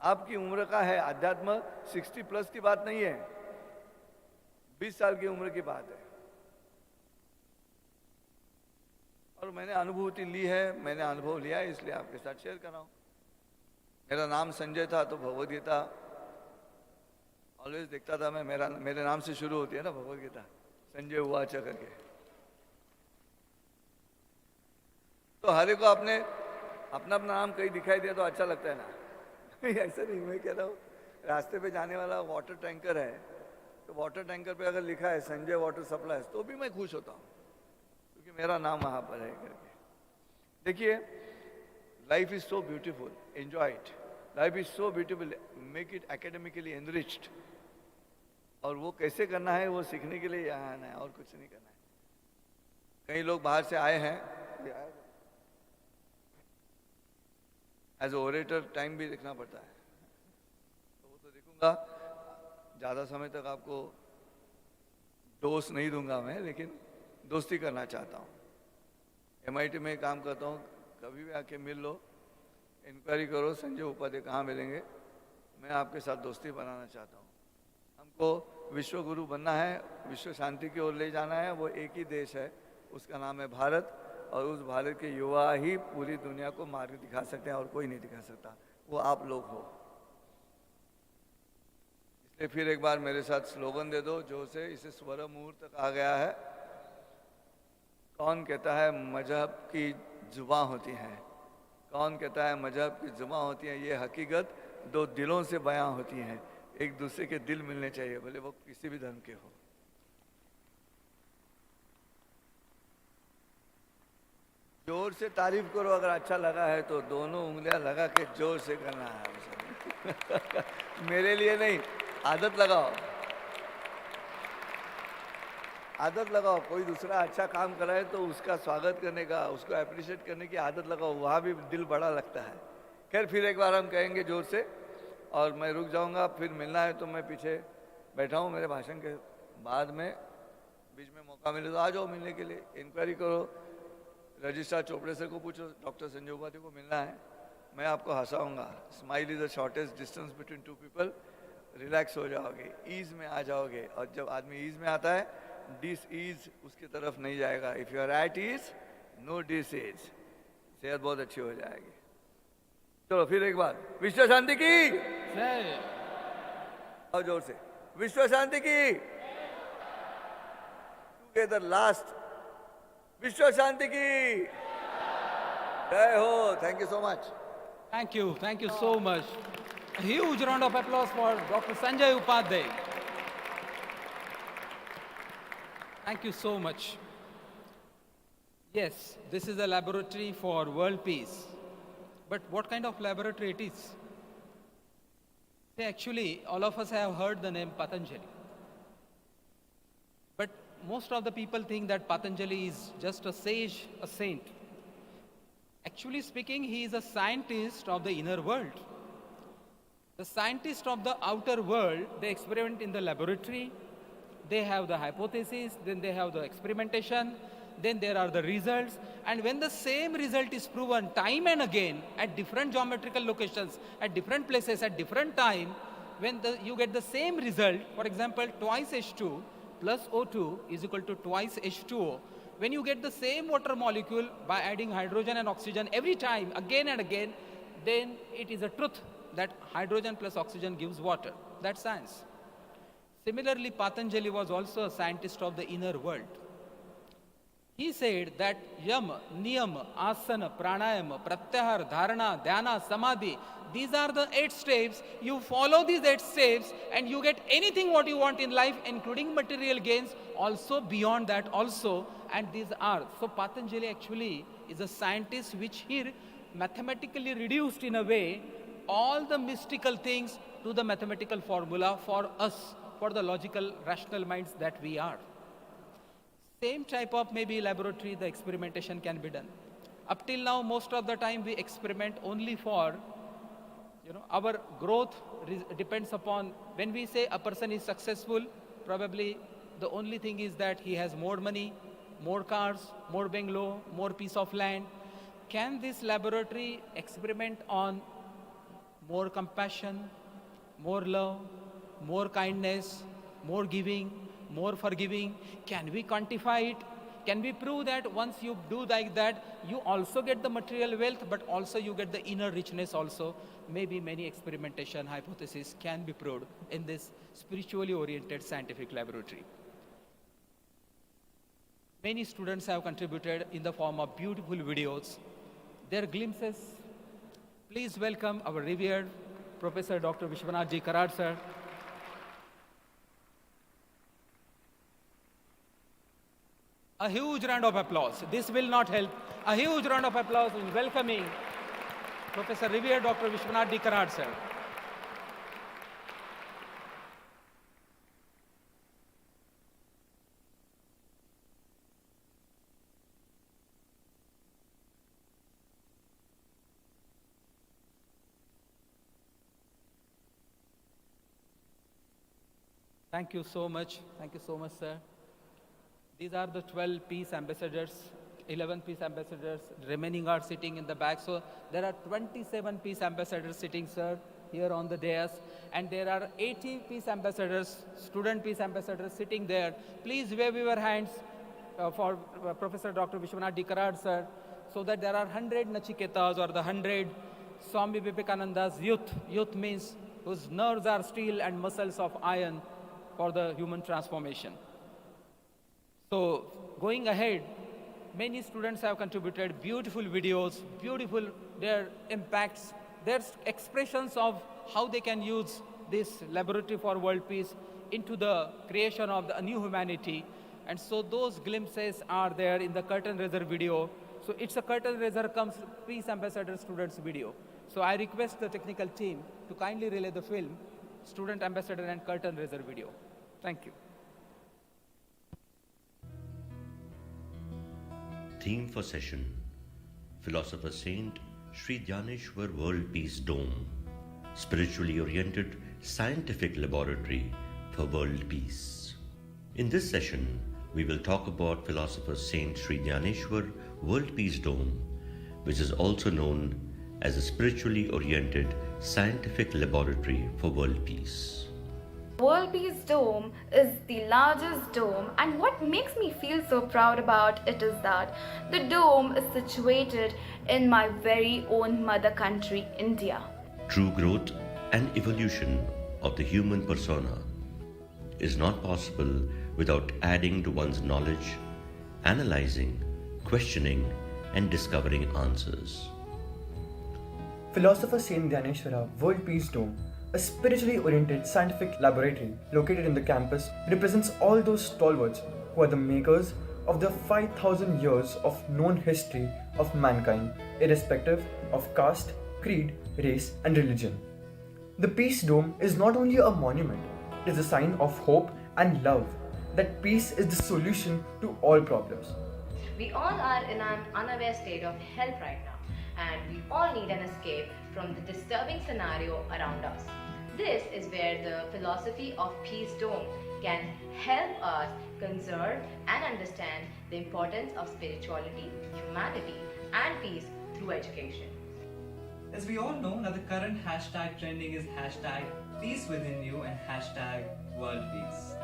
आपकी उम्र का है अध्यात्म, 60+ की बात नहीं है, 20 साल की उम्र की बात है। और मैंने अनुभूति ली है, मैंने अनुभव लिया है, इसलिए आपके साथ शेयर कर रहा हूँ। मेरा नाम संजय था तो भगवद गीता ऑलवेज देखता था मैं, मेरे नाम से शुरू होती है ना भगवद गीता, संजय उवाच करके। तो हर एक को अपना अपना नाम कहीं दिखाई दिया तो अच्छा लगता है ना। ऐसा नहीं, मैं कह रहा हूँ रास्ते पे जाने वाला वाटर टैंकर है, तो वाटर टैंकर पे अगर लिखा है संजय वाटर सप्लाई तो भी मैं खुश होता हूँ, क्योंकि मेरा नाम वहाँ पर है करके। देखिए, life is so beautiful, enjoy it. Life is so beautiful, make it academically enriched. और वो कैसे करना है वो सीखने के लिए यहाँ आना है, और कुछ नहीं करना है। कई लोग बाहर से आए हैं, एज ए ओरेटर टाइम भी देखना पड़ता है, तो वो तो देखूंगा। ज़्यादा समय तक आपको डोज नहीं दूंगा मैं, लेकिन दोस्ती करना चाहता हूँ। MIT में काम करता हूँ, कभी भी आके मिल लो, इंक्वायरी करो संजय उपाध्याय कहाँ मिलेंगे, मैं आपके साथ दोस्ती बनाना चाहता हूँ। हमको विश्व गुरु बनना है, विश्व शांति की ओर ले जाना है। वो एक ही देश है, उसका नाम है भारत, और उस भारत के युवा ही पूरी दुनिया को मार्ग दिखा सकते हैं, और कोई नहीं दिखा सकता, वो आप लोग हो। इसलिए फिर एक बार मेरे साथ स्लोगन दे दो जो से, इसे स्वर मुहूर्त तक आ गया है। कौन कहता है मजहब की जुबां होती है, कौन कहता है मजहब की जुबां होती है, ये हकीकत दो दिलों से बयां होती है। एक दूसरे के दिल मिलने चाहिए, भले वो किसी भी धर्म के हो। जोर से तारीफ करो, अगर अच्छा लगा है तो दोनों उंगलियां लगा के जोर से करना है। मेरे लिए नहीं, आदत लगाओ, आदत लगाओ। कोई दूसरा अच्छा काम कराए तो उसका स्वागत करने का, उसको अप्रिशिएट करने की आदत लगाओ, वहाँ भी दिल बड़ा लगता है। खैर, फिर एक बार हम कहेंगे जोर से, और मैं रुक जाऊंगा। फिर मिलना है तो मैं पीछे बैठा हूँ, मेरे भाषण के बाद में बीच में मौका मिले तो आ जाओ मिलने के लिए। इंक्वायरी करो, रजिस्ट्रार चोपड़े सर को पूछो, डॉक्टर संजय उपाध्याय को मिलना है, मैं आपको हंसाऊंगा। Smile is the shortest distance between two people. Relax हो जाओगे, ईज में आ जाओगे, और जब आदमी ईज में आता है, डिस ईज उसकी तरफ नहीं जाएगा। If you are at ease, no disease, सेहत बहुत अच्छी हो जाएगी। चलो फिर एक बार, विश्व शांति की जय। और जोर से, विश्व शांति की। टुगेदर लास्ट, विश्व शांति की जय हो। Thank you so much. Thank you so much. A huge round of applause for Dr. Sanjay Upadhyay. Thank you so much. Yes, this is a laboratory for world peace. But what kind of laboratory it is? See, actually, all of us have heard the name Patanjali. But most of the people think that Patanjali is just a sage, a saint. Actually speaking, he is a scientist of the inner world. The scientists of the outer world, they experiment in the laboratory, they have the hypothesis, then they have the experimentation, then there are the results, and when the same result is proven time and again at different geometrical locations, at different places, at different time, when you get the same result, for example, twice H2 plus O2 is equal to twice H2O. When you get the same water molecule by adding hydrogen and oxygen every time, again and again, then it is a truth that hydrogen plus oxygen gives water. That's science. Similarly, Patanjali was also a scientist of the inner world. He said that yam, niyam, asana, pranayama, pratyahar, dharana, dhyana, samadhi, these are the 8 steps. You follow these 8 steps and you get anything what you want in life, including material gains, also beyond that also. And these are, so Patanjali actually is a scientist which he mathematically reduced in a way all the mystical things to the mathematical formula for us, for the logical, rational minds that we are. Same type of maybe laboratory, the experimentation can be done. Up till now, most of the time we experiment only for, our growth depends upon, when we say a person is successful, probably the only thing is that he has more money, more cars, more bungalow, more piece of land. Can this laboratory experiment on more compassion, more love, more kindness, more giving, more forgiving? Can we quantify it? Can we prove that once you do like that, you also get the material wealth, but also you get the inner richness also? Maybe many experimentation hypotheses can be proved in this spiritually oriented scientific laboratory. Many students have contributed in the form of beautiful videos. Their glimpses. Please welcome our revered Professor Dr. Vishwashanti sir. A huge round of applause. This will not help. A huge round of applause in welcoming Professor revered Dr. Vishwashanti sir. Thank you so much. Thank you so much, sir. These are the 12 peace ambassadors, 11 peace ambassadors, remaining are sitting in the back. So there are 27 peace ambassadors sitting, sir, here on the dais. And there are 80 peace ambassadors, student peace ambassadors sitting there. Please wave your hands for Professor Dr. Vishwashanti sir, so that there are 100 Nachiketas or the 100 Swami Vivekananda's youth. Youth means whose nerves are steel and muscles of iron for the human transformation. So going ahead, many students have contributed beautiful videos, beautiful their impacts, their expressions of how they can use this laboratory for world peace into the creation of a new humanity. And so those glimpses are there in the curtain raiser video. So it's a curtain raiser comes peace ambassador students video. So I request the technical team to kindly relay the film, student ambassador and curtain raiser video. Thank you. Theme for session: Philosopher Saint Sri DNYANESHWAR World Peace Dome, spiritually oriented scientific laboratory for world peace. In this session, we will talk about Philosopher Saint Sri DNYANESHWAR World Peace Dome, which is also known as a spiritually oriented scientific laboratory for world peace. World Peace Dome is the largest dome, and what makes me feel so proud about it is that the dome is situated in my very own mother country, India. True growth and evolution of the human persona is not possible without adding to one's knowledge, analyzing, questioning, and discovering answers. Philosopher Saint DNYANESHWARA World Peace Dome, a spiritually oriented scientific laboratory located in the campus, represents all those stalwarts who are the makers of the 5,000 years of known history of mankind, irrespective of caste, creed, race, and religion. The Peace Dome is not only a monument, it is a sign of hope and love that peace is the solution to all problems. We all are in an unaware state of health right now, and we all need an escape from the disturbing scenario around us. This is where the philosophy of Peace Dome can help us conserve and understand the importance of spirituality, humanity, and peace through education. As we all know, now the current hashtag trending is hashtag peace within you and hashtag world peace.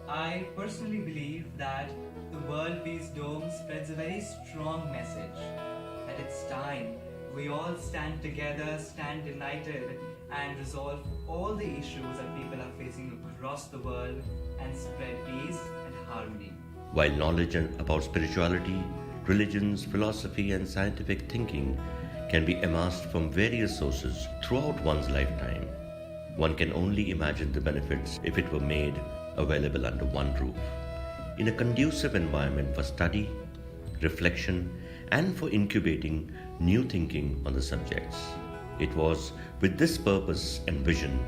I personally believe that the World Peace Dome spreads a very strong message that it's time we all stand together, stand united, and resolve all the issues that people are facing across the world and spread peace and harmony. While knowledge about spirituality, religions, philosophy, and scientific thinking can be amassed from various sources throughout one's lifetime, one can only imagine the benefits if it were made available under one roof, in a conducive environment for study, reflection, and for incubating new thinking on the subjects. It was with this purpose and vision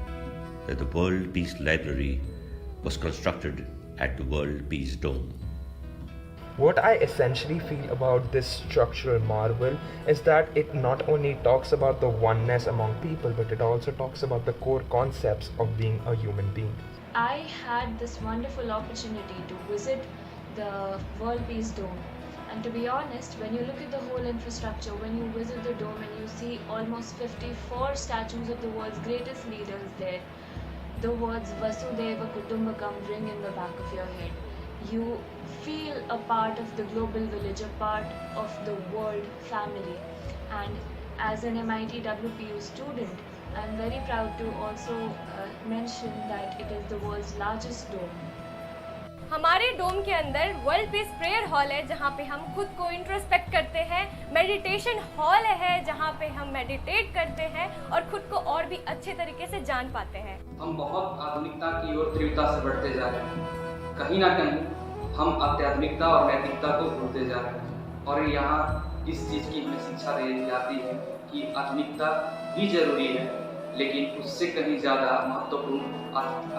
that the World Peace Library was constructed at the World Peace Dome. What I essentially feel about this structural marvel is that it not only talks about the oneness among people, but it also talks about the core concepts of being a human being. I had this wonderful opportunity to visit the World Peace Dome. And to be honest, when you look at the whole infrastructure, when you visit the dome and you see almost 54 statues of the world's greatest leaders there, the words Vasudhaiva Kutumbakam ring in the back of your head. You feel a part of the global village, a part of the world family. And as an MIT WPU student, I'm very proud to also mention that it is the world's largest dome. हमारे डोम के अंदर world peace prayer hall है जहाँ पे हम खुद को introspect करते हैं, मेडिटेशन हॉल है जहाँ पे हम मेडिटेट करते हैं और खुद को और भी अच्छे तरीके से जान पाते हैं। हम बहुत आधुनिकता की ओर तीव्रता से बढ़ते जा रहे हैं। कहीं ना कहीं हम आध्यात्मिकता और नैतिकता को भूलते जा रहे हैं और यहाँ इस चीज़ की हमें शिक्षा दी जाती है कि आधुनिकता भी जरूरी है, लेकिन उससे कहीं ज़्यादा महत्वपूर्ण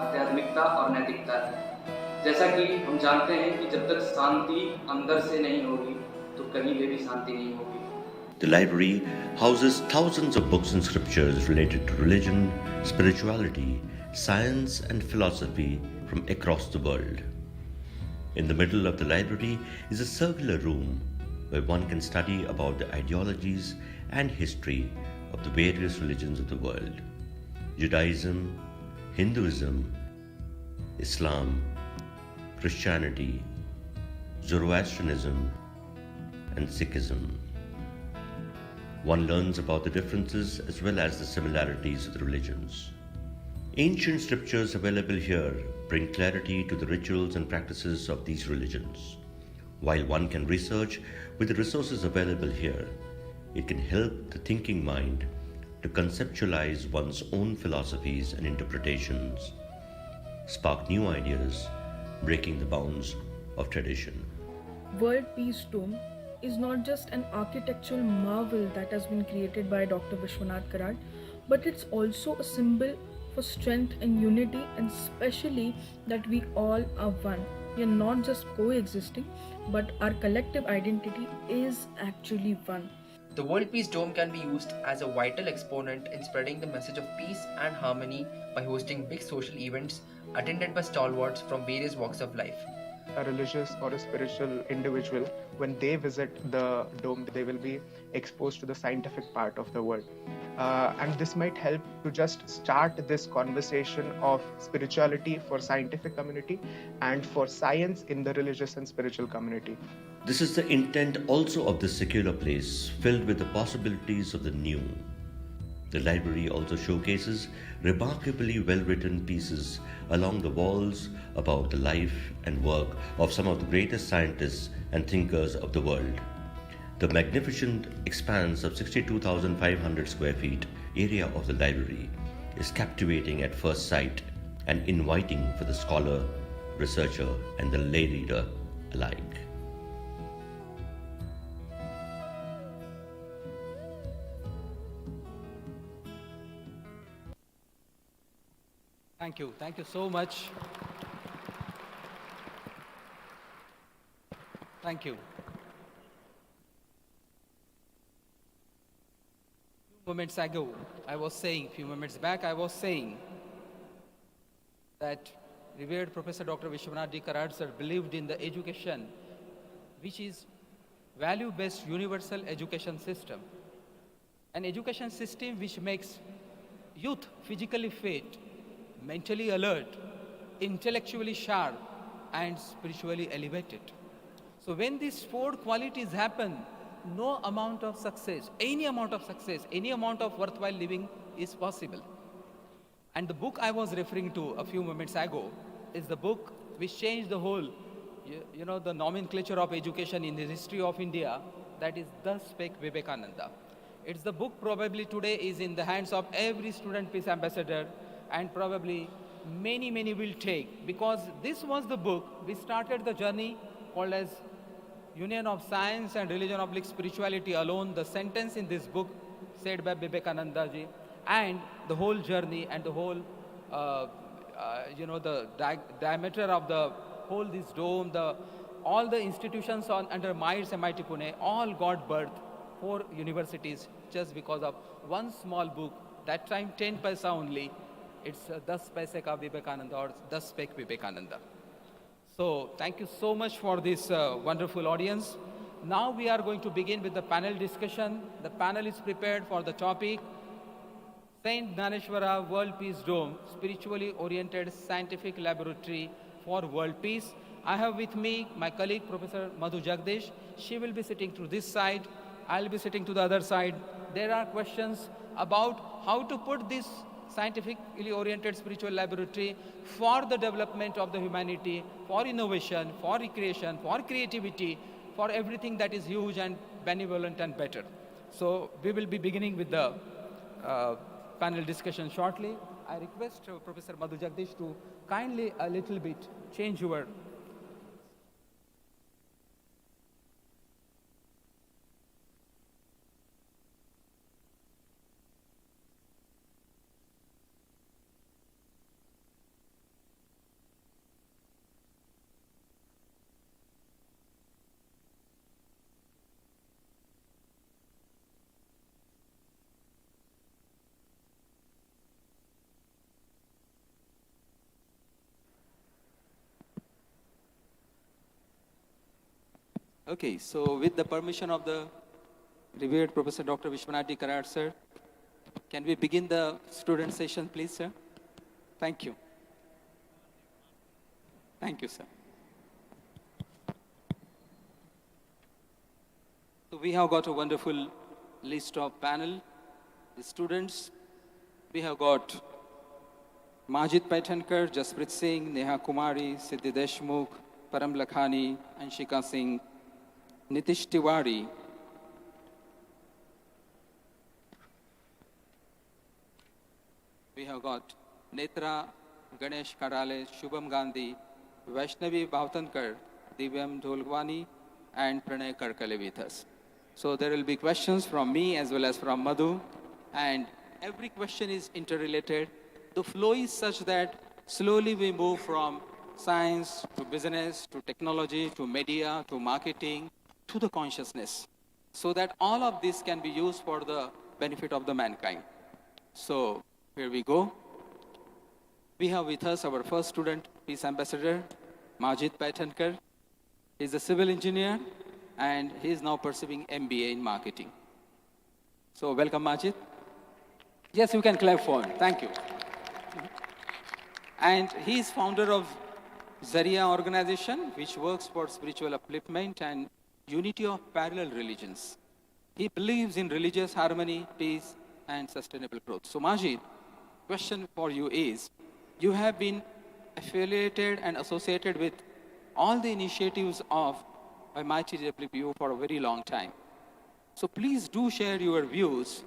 आध्यात्मिकता और नैतिकता है। जैसा कि हम जानते हैं कि जब तक शांति अंदर से नहीं होगी तो कहीं भी शांति नहीं होगी। The library houses thousands of books and scriptures related to religion, spirituality, science and philosophy from across the world. In the middle of the library is a circular room where one can study about the ideologies and history of the various religions of the world. Judaism, Hinduism, Islam, Christianity, Zoroastrianism, and Sikhism. One learns about the differences as well as the similarities of the religions. Ancient scriptures available here bring clarity to the rituals and practices of these religions. While one can research with the resources available here, it can help the thinking mind to conceptualize one's own philosophies and interpretations, spark new ideas, breaking the bounds of tradition. World Peace Dome is not just an architectural marvel that has been created by Dr. Vishwanath Karad, but it's also a symbol for strength and unity, and especially that we all are one. We are not just coexisting, but our collective identity is actually one. The World Peace Dome can be used as a vital exponent in spreading the message of peace and harmony by hosting big social events attended by stalwarts from various walks of life. A religious or a spiritual individual, when they visit the dome, they will be exposed to the scientific part of the world. And this might help to just start this conversation of spirituality for scientific community and for science in the religious and spiritual community. This is the intent also of this secular place, filled with the possibilities of the new. The library also showcases remarkably well-written pieces along the walls about the life and work of some of the greatest scientists and thinkers of the world. The magnificent expanse of 62,500 square feet area of the library is captivating at first sight and inviting for the scholar, researcher, and the lay reader alike. Thank you so much. Thank you. Few moments back, I was saying that revered Professor Dr. Vishwanath Karad sir believed in the education, which is value-based universal education system. an education system which makes youth physically fit, mentally alert, intellectually sharp, and spiritually elevated. So when these four qualities happen, no amount of success, any amount of worthwhile living is possible. And the book I was referring to a few moments ago is the book which changed the whole, the nomenclature of education in the history of India, that is Thus Spake Vivekananda. It's the book probably today is in the hands of every student peace ambassador, and probably many, many will take, because this was the book we started the journey called as Union of Science and Religion / Spirituality Alone. The sentence in this book said by Vivekananda ji, and the whole journey and the whole, the diameter of the whole this dome, all the institutions under MITES, MIT Pune, all got birth, 4 universities, just because of one small book, that time 10 paisa only. It's Das Paise Ka Vivekananda, or Das Spake Vivekananda. So thank you so much for this wonderful audience. Now we are going to begin with the panel discussion. The panel is prepared for the topic, Saint Dnyaneshwara World Peace Dome, spiritually oriented scientific laboratory for world peace. I have with me my colleague, Professor Madhu Jagdish. She will be sitting to this side. I'll be sitting to the other side. There are questions about how to put this scientifically oriented spiritual laboratory for the development of the humanity, for innovation, for recreation, for creativity, for everything that is huge and benevolent and better. So we will be beginning with the panel discussion shortly. I request Professor Madhu Jagdish to kindly a little bit change your Okay, so with the permission of the revered Professor Dr. Vishwashanti, sir, can we begin the student session, please, sir? Thank you. Thank you, sir. So we have got a wonderful list of panel, the students. We have got Majid Paitankar, Jasprit Singh, Neha Kumari, Siddhi Deshmukh, Param Lakhani, Anshika Singh, Nitish Tiwari, we have got Netra Ganesh Karale, Shubham Gandhi, Vaishnavi Bhavtankar, Divyam Dholwani, and Pranay Karkale with us. So there will be questions from me as well as from Madhu, and every question is interrelated. The flow is such that slowly we move from science to business to technology to media to marketing to the consciousness, so that all of this can be used for the benefit of the mankind. So here we go. We have with us our first student, Peace Ambassador, Majid Paitankar. He's a civil engineer and he is now pursuing MBA in marketing. So welcome, Majid. Yes, you can clap for him. Thank you. And he is founder of Zaria organization, which works for spiritual upliftment and unity of parallel religions. He believes in religious harmony, peace, and sustainable growth. So Majid, question for you is, you have been affiliated and associated with all the initiatives of MITWPU for a very long time. So please do share your views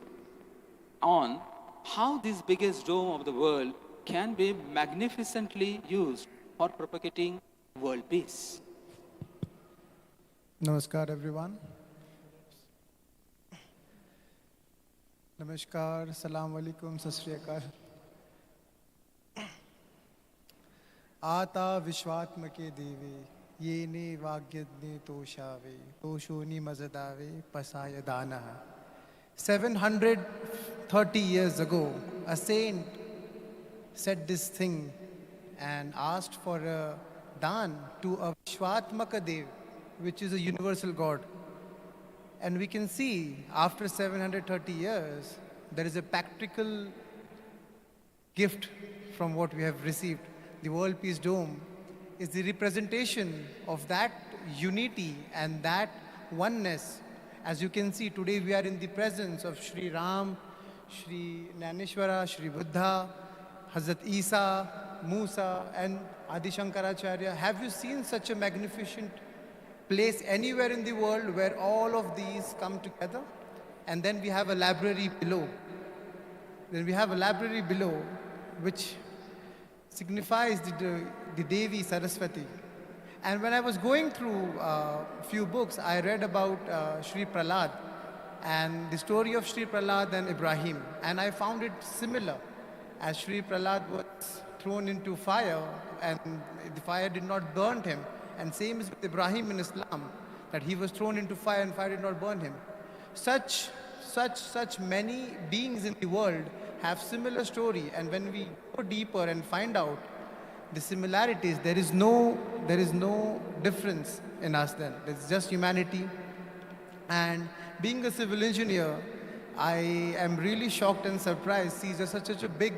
on how this biggest dome of the world can be magnificently used for propagating world peace. Namaskar, everyone. Namaskar, Salam Alaikum, Sat Shri Akal. Ata Vishwatmake Devi, Yene Vagyadne Toshave, Toshoni Mazadave, Pasaya Danaha. 730 years ago, a saint said this thing and asked for a dan to a Vishwatmaka Dev, which is a universal God. And we can see after 730 years, there is a practical gift from what we have received. The World Peace Dome is the representation of that unity and that oneness. As you can see, today we are in the presence of Shri Ram, Shri Nyaneshwara, Shri Buddha, Hazrat Isa, Musa, and Adi Shankaracharya. Have you seen such a magnificent place anywhere in the world where all of these come together? And then we have a library below. Then we have a library below which signifies the Devi Saraswati. And when I was going through a few books, I read about Shri Prahlad and the story of Shri Prahlad and Ibrahim. And I found it similar, as Shri Prahlad was thrown into fire and the fire did not burn him. And same is with Ibrahim in Islam, that he was thrown into fire and fire did not burn him. Such many beings in the world have similar story, and when we go deeper and find out the similarities, there is no difference in us then. It's just humanity. And being a civil engineer, I am really shocked and surprised. See, there's such a big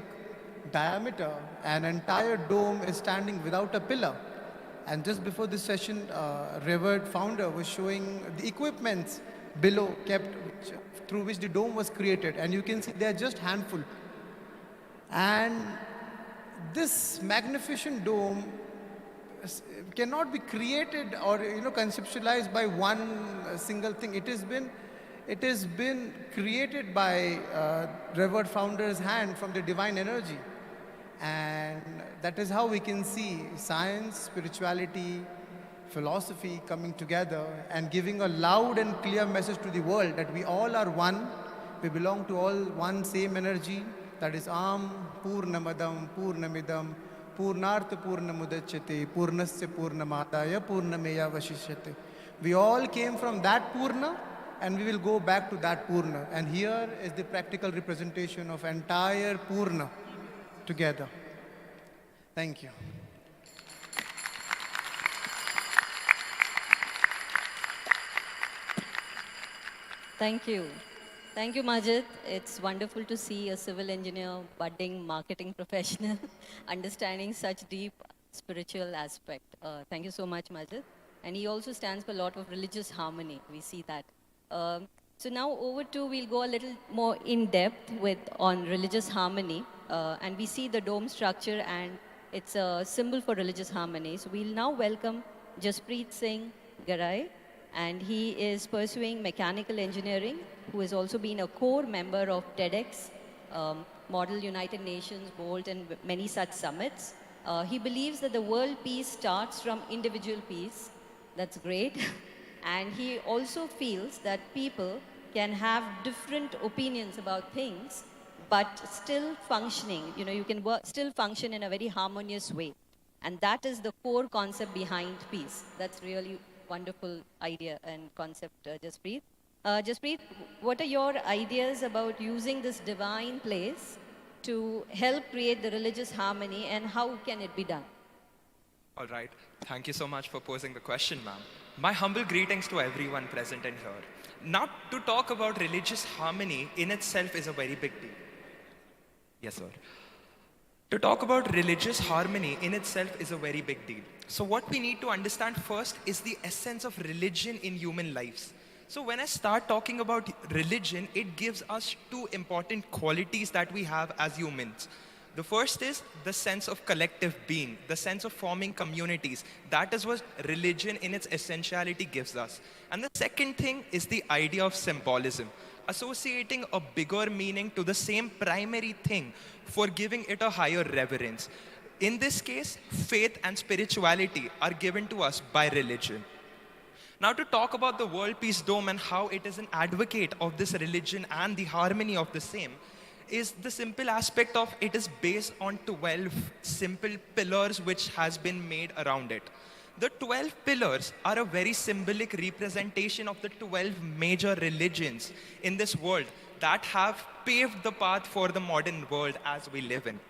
diameter, an entire dome is standing without a pillar. And just before this session, revered founder was showing the equipments below kept through which the dome was created. And you can see they're just handful. And this magnificent dome cannot be created or conceptualized by one single thing. It has been created by revered founder's hand from the divine energy. And that is how we can see science, spirituality, philosophy coming together and giving a loud and clear message to the world that we all are one, we belong to all one same energy, that is Purnamadam, Purnamidam, Purnartha Purnamudachyate, Purnasya Purnamadaya, Purnameya Vashishyate. We all came from that Purna and we will go back to that Purna. And here is the practical representation of entire Purna together. Thank you. Thank you. Thank you, Majid. It's wonderful to see a civil engineer, budding marketing professional, understanding such deep spiritual aspect. Thank you so much, Majid. And he also stands for a lot of religious harmony. We see that. So now we'll go a little more in depth on religious harmony. And we see the dome structure and it's a symbol for religious harmony. So we'll now welcome Jaspreet Singh Garai. And he is pursuing mechanical engineering, who has also been a core member of TEDx, Model United Nations, BOLT, and many such summits. He believes that the world peace starts from individual peace. That's great. And he also feels that people can have different opinions about things, but still functioning. You can still function in a very harmonious way. And that is the core concept behind peace. That's really wonderful idea and concept, Jaspreet. Jaspreet, what are your ideas about using this divine place to help create the religious harmony, and how can it be done? All right. Thank you so much for posing the question, ma'am. My humble greetings to everyone present in here. Now, to talk about religious harmony in itself is a very big deal. Yes, sir. To talk about religious harmony in itself is a very big deal. So what we need to understand first is the essence of religion in human lives. So when I start talking about religion, it gives us two important qualities that we have as humans. The first is the sense of collective being, the sense of forming communities. That is what religion in its essentiality gives us. And the second thing is the idea of symbolism, associating a bigger meaning to the same primary thing for giving it a higher reverence. In this case, faith and spirituality are given to us by religion. Now, to talk about the World Peace Dome and how it is an advocate of this religion and the harmony of the same, is the simple aspect of it is based on 12 simple pillars which has been made around it. The 12 pillars are a very symbolic representation of the 12 major religions in this world that have paved the path for the modern world as we live in.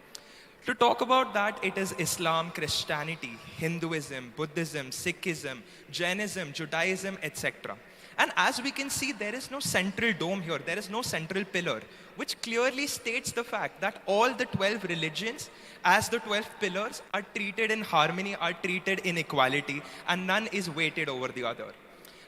To talk about that, it is Islam, Christianity, Hinduism, Buddhism, Sikhism, Jainism, Judaism, etc. And as we can see, there is no central dome here. There is no central pillar, which clearly states the fact that all the 12 religions, as the 12 pillars, are treated in harmony, are treated in equality, and none is weighted over the other.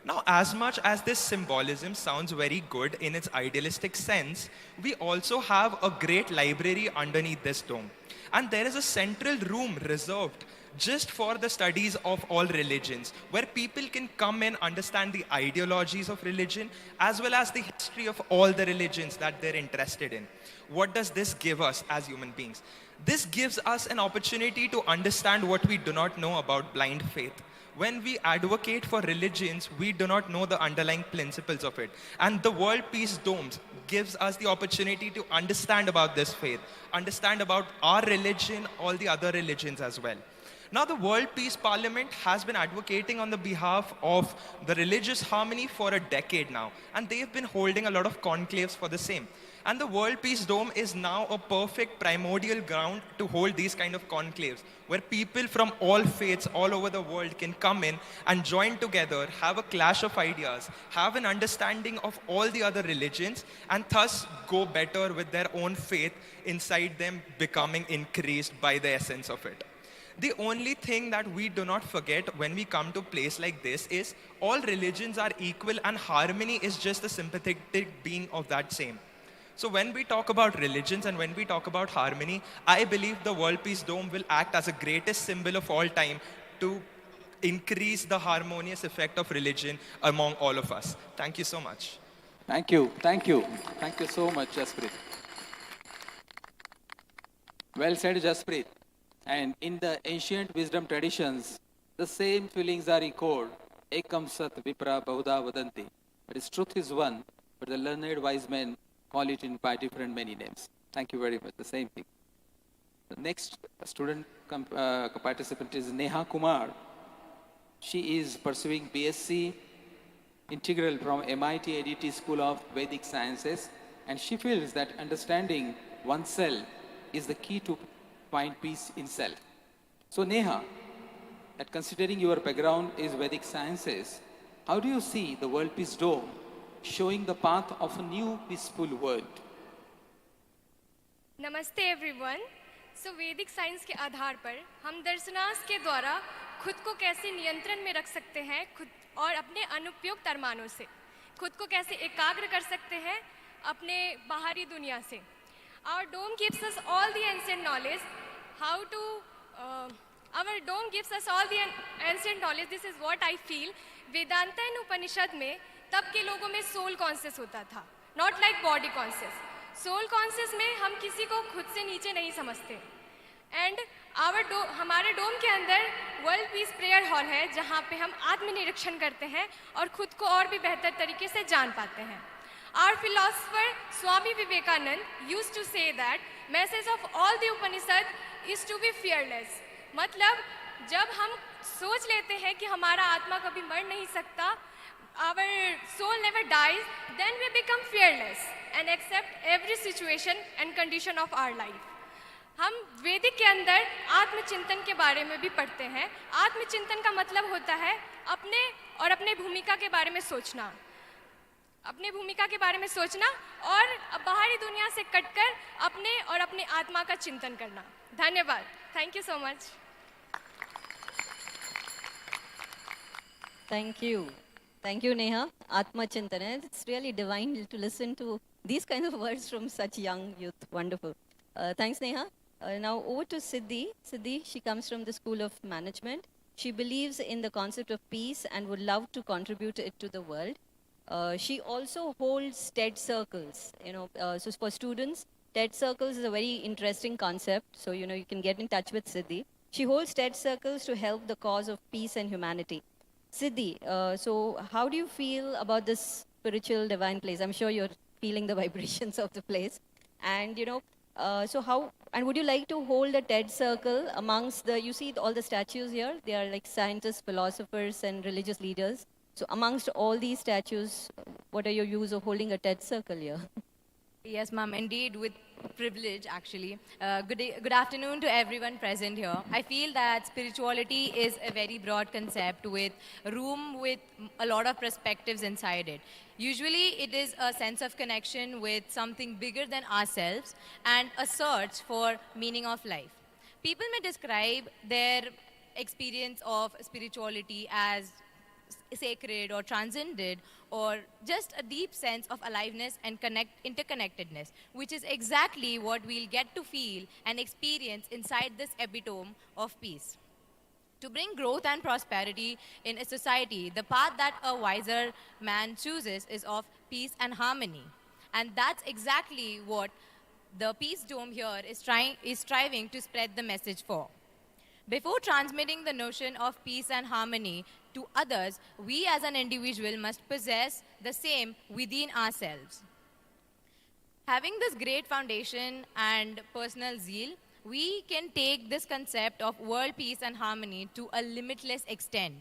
Now, as much as this symbolism sounds very good in its idealistic sense, we also have a great library underneath this dome. And there is a central room reserved just for the studies of all religions, where people can come and understand the ideologies of religion, as well as the history of all the religions that they're interested in. What does this give us as human beings? This gives us an opportunity to understand what we do not know about blind faith. When we advocate for religions, we do not know the underlying principles of it. And the World Peace Domes gives us the opportunity to understand about this faith, understand about our religion, all the other religions as well. Now, the World Peace Parliament has been advocating on the behalf of the religious harmony for a decade now, and they've been holding a lot of conclaves for the same. And the World Peace Dome is now a perfect primordial ground to hold these kind of conclaves, where people from all faiths all over the world can come in and join together, have a clash of ideas, have an understanding of all the other religions, and thus go better with their own faith inside them becoming increased by the essence of it. The only thing that we do not forget when we come to a place like this is all religions are equal, and harmony is just the sympathetic being of that same. So when we talk about religions and when we talk about harmony, I believe the World Peace Dome will act as the greatest symbol of all time to increase the harmonious effect of religion among all of us. Thank you so much. Thank you. Thank you. Thank you so much, Jasprit. Well said, Jasprit. And in the ancient wisdom traditions, the same feelings are echoed. Ekam sat vipra bahuda vadanti. But its truth is one, but the learned wise men call it in by different many names. Thank you very much. The same thing. The next student participant is Neha Kumar. She is pursuing BSc Integral from MIT ADT School of Vedic Sciences, and she feels that understanding oneself is the key to find peace in self. So Neha, that considering your background is Vedic Sciences, how do you see the World Peace Dome showing the path of a new peaceful world? नमस्ते everyone. सो वैदिक science के आधार पर हम दर्शनास के द्वारा खुद को कैसे नियंत्रण में रख सकते हैं, खुद और अपने अनुपयुक्त अरमानों से खुद को कैसे एकाग्र कर सकते हैं अपने बाहरी दुनिया से। Our dome gives us all the ancient knowledge, how to, our dome gives us all the ancient knowledge. This is what I feel. Vedanta उपनिषद में तब के लोगों में सोल कॉन्शियस होता था, not like body conscious. Soul conscious में हम किसी को खुद से नीचे नहीं समझते। एंड हमारे डोम के अंदर वर्ल्ड पीस प्रेयर हॉल है, जहाँ पे हम आत्मनिरीक्षण करते हैं और खुद को और भी बेहतर तरीके से जान पाते हैं। Our philosopher Swami Vivekanand used to say that message of all the Upanishad is to be fearless. मतलब जब हम सोच लेते हैं कि हमारा आत्मा कभी मर नहीं सकता, our soul never dies, then we become fearless and accept every situation and condition of our life. हम वैदिक के अंदर आत्मचिंतन के बारे में भी पढ़ते हैं। आत्मचिंतन का मतलब होता है अपने और अपने भूमिका के बारे में सोचना, अपने भूमिका के बारे में सोचना और बाहरी दुनिया से कटकर अपने और अपनी आत्मा का चिंतन करना। धन्यवाद। Thank you so much. Thank you. Thank you, Neha. Atma Chintana. It's really divine to listen to these kinds of words from such young youth. Wonderful. Thanks, Neha. Now over to Siddhi. Siddhi, she comes from the School of Management. She believes in the concept of peace and would love to contribute it to the world. She also holds TED circles. So for students, TED circles is a very interesting concept. So you can get in touch with Siddhi. She holds TED circles to help the cause of peace and humanity. Siddhi, so how do you feel about this spiritual divine place? I'm sure you're feeling the vibrations of the place. And and would you like to hold a TED circle amongst you see all the statues here? They are like scientists, philosophers, and religious leaders. So amongst all these statues, what are your views of holding a TED circle here? Yes, ma'am. Indeed, with privilege, actually. Good afternoon to everyone present here. I feel that spirituality is a very broad concept with room with a lot of perspectives inside it. Usually, it is a sense of connection with something bigger than ourselves and a search for meaning of life. People may describe their experience of spirituality as sacred or transcended, or just a deep sense of aliveness and interconnectedness, which is exactly what we'll get to feel and experience inside this epitome of peace. To bring growth and prosperity in a society, the path that a wiser man chooses is of peace and harmony. And that's exactly what the Peace Dome here is striving to spread the message for. Before transmitting the notion of peace and harmony to others, we as an individual must possess the same within ourselves. Having this great foundation and personal zeal, we can take this concept of world peace and harmony to a limitless extent.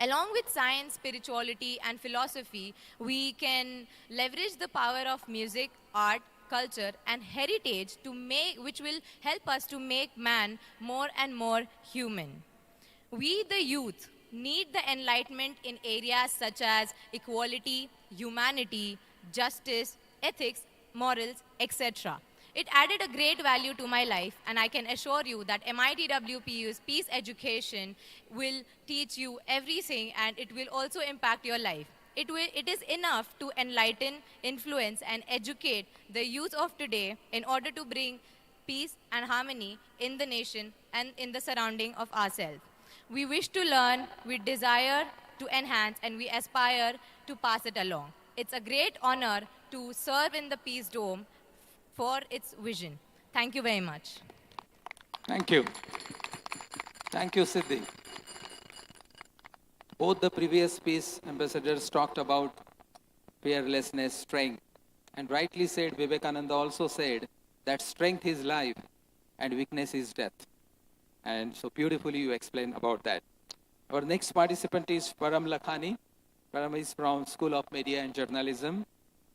Along with science, spirituality, and philosophy, we can leverage the power of music, art, culture, and heritage which will help us to make man more and more human. We, the youth, need the enlightenment in areas such as equality, humanity, justice, ethics, morals, etc. It added a great value to my life, and I can assure you that MITWPU's Peace Education will teach you everything, and it will also impact your life. It is enough to enlighten, influence, and educate the youth of today in order to bring peace and harmony in the nation and in the surrounding of ourselves. We wish to learn, we desire to enhance, and we aspire to pass it along. It's a great honor to serve in the Peace Dome for its vision. Thank you very much. Thank you. Thank you, Siddhi. Both the previous peace ambassadors talked about fearlessness, strength, and rightly said, Vivekananda also said that strength is life and weakness is death. And so beautifully you explained about that. Our next participant is Param Lakhani. Param is from School of Media and Journalism.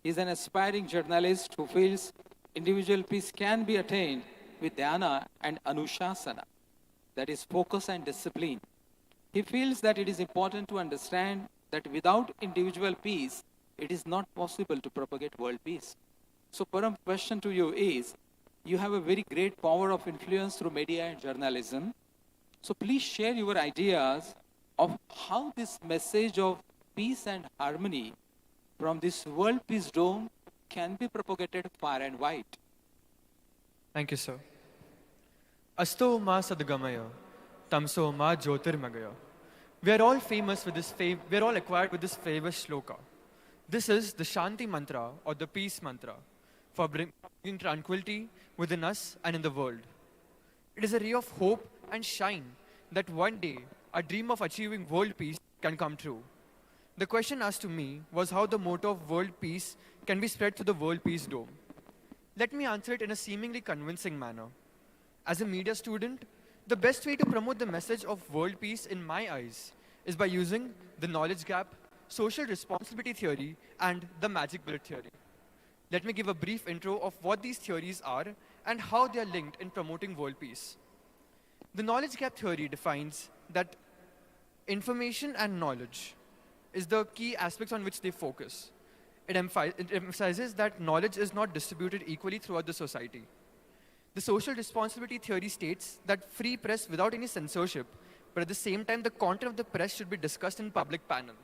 He's an aspiring journalist who feels individual peace can be attained with dhyana and anushasana, that is focus and discipline. He feels that it is important to understand that without individual peace, it is not possible to propagate world peace. So Param, question to you is, you have a very great power of influence through media and journalism. So please share your ideas of how this message of peace and harmony from this World Peace Dome can be propagated far and wide. Thank you, sir. Asto ma sadgamaya, tamso ma jyotirmagaya. We are all famous with this we are all acquired with this famous shloka. This is the Shanti mantra or the peace mantra for bringing tranquility within us and in the world. It is a ray of hope and shine that one day a dream of achieving world peace can come true. The question asked to me was how the motto of world peace can be spread through the World Peace Dome. Let me answer it in a seemingly convincing manner. As a media student, the best way to promote the message of world peace in my eyes is by using the knowledge gap, social responsibility theory, and the magic bullet theory. Let me give a brief intro of what these theories are and how they are linked in promoting world peace. The knowledge gap theory defines that information and knowledge is the key aspects on which they focus. It emphasizes that knowledge is not distributed equally throughout the society. The social responsibility theory states that free press without any censorship, but at the same time the content of the press should be discussed in public panel.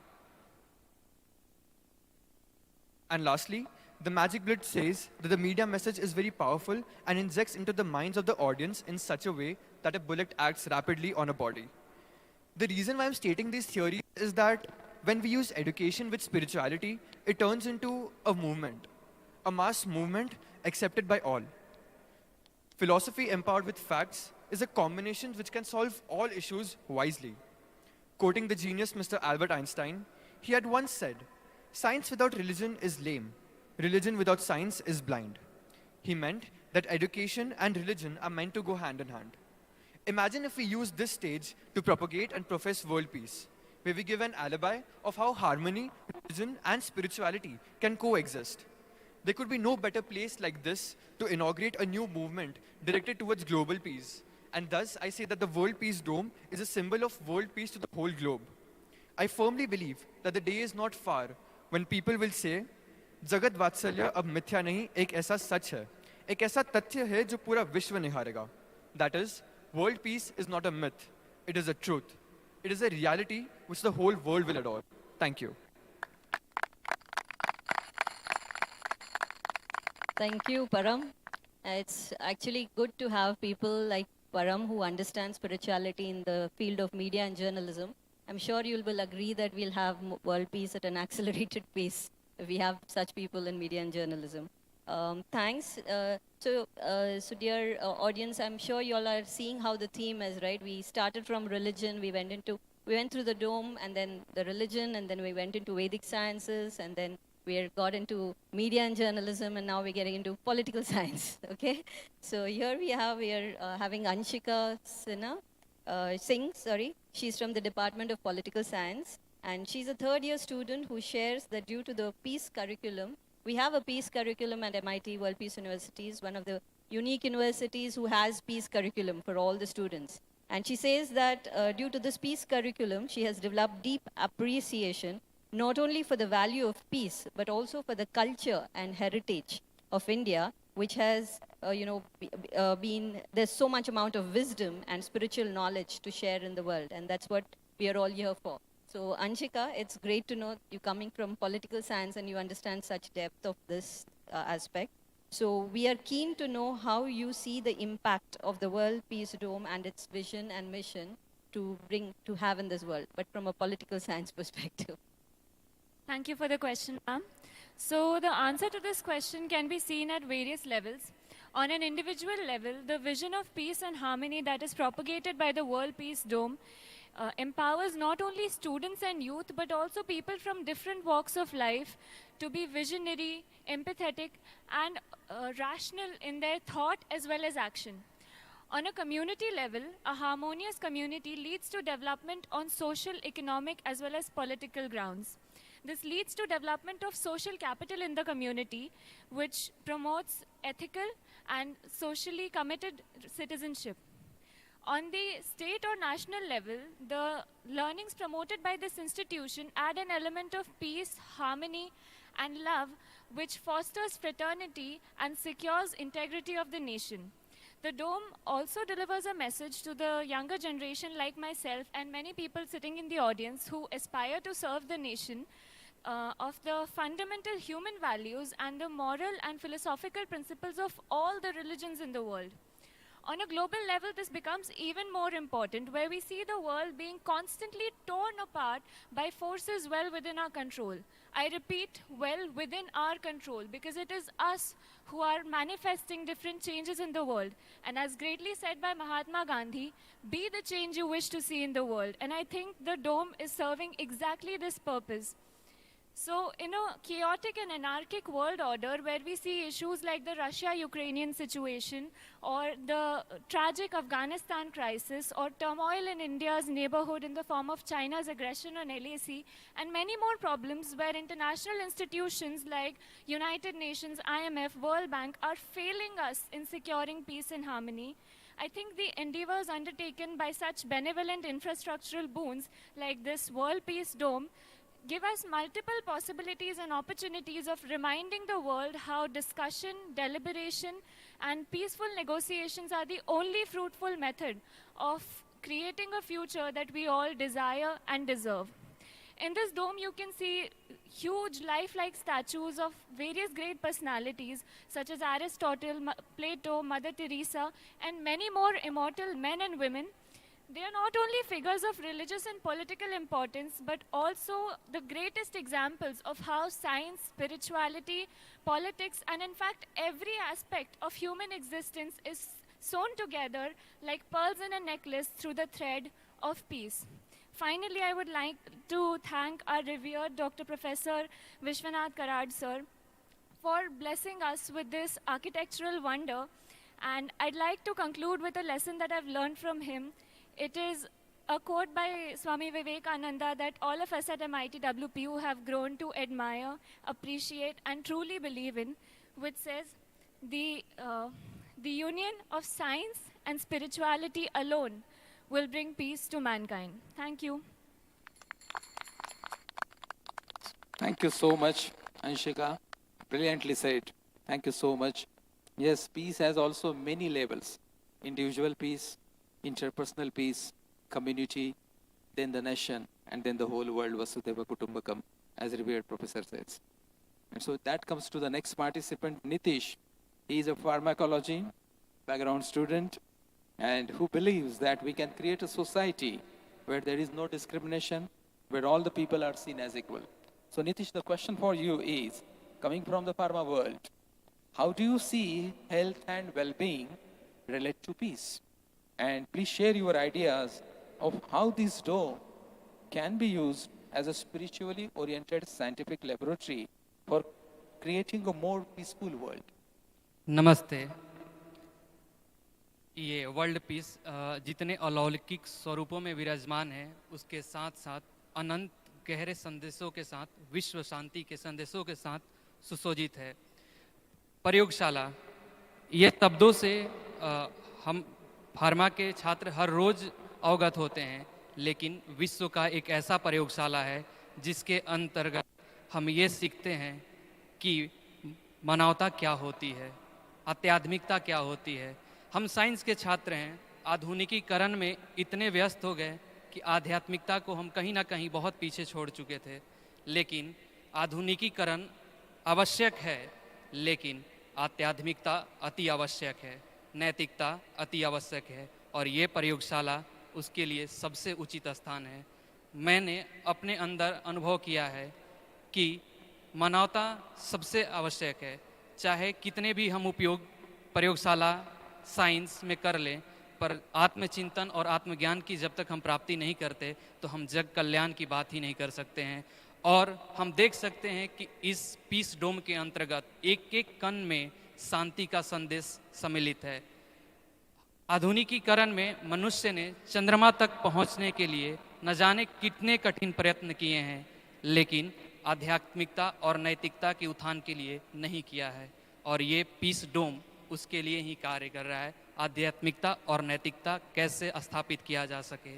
And lastly, the magic bullet says that the media message is very powerful and injects into the minds of the audience in such a way that a bullet acts rapidly on a body. The reason why I'm stating these theories is that when we use education with spirituality, it turns into a movement, a mass movement accepted by all. Philosophy empowered with facts is a combination which can solve all issues wisely. Quoting the genius Mr. Albert Einstein, he had once said, "Science without religion is lame. Religion without science is blind." He meant that education and religion are meant to go hand in hand. Imagine if we use this stage to propagate and profess world peace, where we give an alibi of how harmony, religion, and spirituality can coexist. There could be no better place like this to inaugurate a new movement directed towards global peace. And thus, I say that the World Peace Dome is a symbol of world peace to the whole globe. I firmly believe that the day is not far when people will say, जगत वात्सल्य अब मिथ्या नहीं, एक ऐसा सच है, एक ऐसा तथ्य है जो पूरा विश्व निहारेगा. That is, world peace is not a myth, it is a truth. It is a reality which the whole world will adore. Thank you. Thank you, Param. It's actually good to have people like Param who understand spirituality in the field of media and journalism. I'm sure you will agree that we'll have world peace at an accelerated pace if we have such people in media and journalism. Thanks. So dear audience, I'm sure you all are seeing how the theme is, right? We started from religion, we went through the dome, and then the religion, and then we went into Vedic sciences, and then we got into media and journalism, and now we're getting into political science, okay? So here we are having Anshika Singh. She's from the Department of Political Science, and she's a third-year student who shares that due to the peace curriculum, we have a peace curriculum at MIT World Peace Universities, one of the unique universities who has peace curriculum for all the students. And she says that due to this peace curriculum, she has developed deep appreciation not only for the value of peace, but also for the culture and heritage of India, which has, there's so much amount of wisdom and spiritual knowledge to share in the world, and that's what we are all here for. So Anshika, it's great to know you coming from political science and you understand such depth of this aspect. So we are keen to know how you see the impact of the World Peace Dome and its vision and mission to have in this world, but from a political science perspective. Thank you for the question, ma'am. So the answer to this question can be seen at various levels. On an individual level, the vision of peace and harmony that is propagated by the World Peace Dome empowers not only students and youth, but also people from different walks of life to be visionary, empathetic, and rational in their thought as well as action. On a community level, a harmonious community leads to development on social, economic, as well as political grounds. This leads to development of social capital in the community, which promotes ethical and socially committed citizenship. On the state or national level, the learnings promoted by this institution add an element of peace, harmony, and love, which fosters fraternity and secures integrity of the nation. The Dome also delivers a message to the younger generation like myself and many people sitting in the audience who aspire to serve the nation of the fundamental human values and the moral and philosophical principles of all the religions in the world. On a global level, this becomes even more important, where we see the world being constantly torn apart by forces well within our control. I repeat, well within our control, because it is us who are manifesting different changes in the world. And as greatly said by Mahatma Gandhi, be the change you wish to see in the world. And I think the Dome is serving exactly this purpose. So in a chaotic and anarchic world order where we see issues like the Russia-Ukrainian situation or the tragic Afghanistan crisis or turmoil in India's neighborhood in the form of China's aggression on LAC and many more problems where international institutions like United Nations, IMF, World Bank are failing us in securing peace and harmony, I think the endeavors undertaken by such benevolent infrastructural boons like this World Peace Dome give us multiple possibilities and opportunities of reminding the world how discussion, deliberation, and peaceful negotiations are the only fruitful method of creating a future that we all desire and deserve. In this dome, you can see huge lifelike statues of various great personalities such as Aristotle, Plato, Mother Teresa, and many more immortal men and women. They are not only figures of religious and political importance, but also the greatest examples of how science, spirituality, politics, and in fact every aspect of human existence is sewn together like pearls in a necklace through the thread of peace. Finally, I would like to thank our revered Dr. Professor Vishwanath Karad sir for blessing us with this architectural wonder. And I'd like to conclude with a lesson that I've learned from him. It is a quote by Swami Vivekananda that all of us at MIT WPU have grown to admire, appreciate, and truly believe in. which says, the union of science and spirituality alone will bring peace to mankind. Thank you. Thank you so much, Anshika. Brilliantly said. Thank you so much. Yes, peace has also many levels. Individual peace, interpersonal peace, community, then the nation, and then the whole world, Vasudhaiva Kutumbakam, as revered professor says. And so that comes to the next participant, Nitish. He is a pharmacology background student and who believes that we can create a society where there is no discrimination, where all the people are seen as equal. So Nitish, the question for you is, coming from the pharma world, how do you see health and well-being relate to peace? And please share your ideas of how this dome can be used as a spiritually oriented scientific laboratory for creating a more peaceful world. नमस्ते। ये world peace जितने अलौकिक स्वरूपों में विराजमान है उसके साथ साथ अनंत गहरे संदेशों के साथ, विश्व शांति के संदेशों के साथ सुसज्जित है। प्रयोगशाला, ये शब्दों से हम फार्मा के छात्र हर रोज अवगत होते हैं, लेकिन विश्व का एक ऐसा प्रयोगशाला है जिसके अंतर्गत हम ये सीखते हैं कि मानवता क्या होती है, आध्यात्मिकता क्या होती है। हम साइंस के छात्र हैं, आधुनिकीकरण में इतने व्यस्त हो गए कि आध्यात्मिकता को हम कहीं ना कहीं बहुत पीछे छोड़ चुके थे। लेकिन आधुनिकीकरण आवश्यक है, लेकिन आध्यात्मिकता अति आवश्यक है, नैतिकता अति आवश्यक है, और ये प्रयोगशाला उसके लिए सबसे उचित स्थान है। मैंने अपने अंदर अनुभव किया है कि मानवता सबसे आवश्यक है। चाहे कितने भी हम उपयोग प्रयोगशाला साइंस में कर लें, पर आत्मचिंतन और आत्मज्ञान की जब तक हम प्राप्ति नहीं करते तो हम जग कल्याण की बात ही नहीं कर सकते हैं। और हम देख सकते हैं कि इस पीस डोम के अंतर्गत एक एक कण में शांति का संदेश सम्मिलित है। आधुनिकीकरण में मनुष्य ने चंद्रमा तक पहुंचने के लिए न जाने कितने कठिन प्रयत्न किए हैं, लेकिन आध्यात्मिकता और नैतिकता के उत्थान के लिए नहीं किया है, और ये पीस डोम उसके लिए ही कार्य कर रहा है। आध्यात्मिकता और नैतिकता कैसे स्थापित किया जा सके।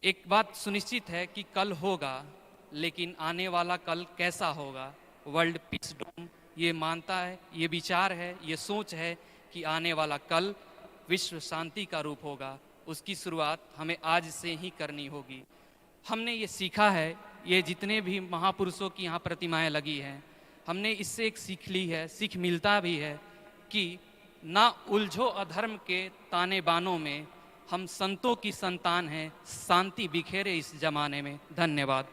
एक बात सुनिश्चित है कि कल होगा, लेकिन आने वाला कल कैसा होगा, वर्ल्ड पीस डोम ये मानता है, ये विचार है, ये सोच है कि आने वाला कल विश्व शांति का रूप होगा। उसकी शुरुआत हमें आज से ही करनी होगी। हमने ये सीखा है, ये जितने भी महापुरुषों की यहाँ प्रतिमाएं लगी हैं, हमने इससे एक सीख ली है, सीख मिलता भी है कि ना उलझो अधर्म के ताने बानों में, हम संतों की संतान हैं, शांति बिखेरे इस जमाने में। धन्यवाद।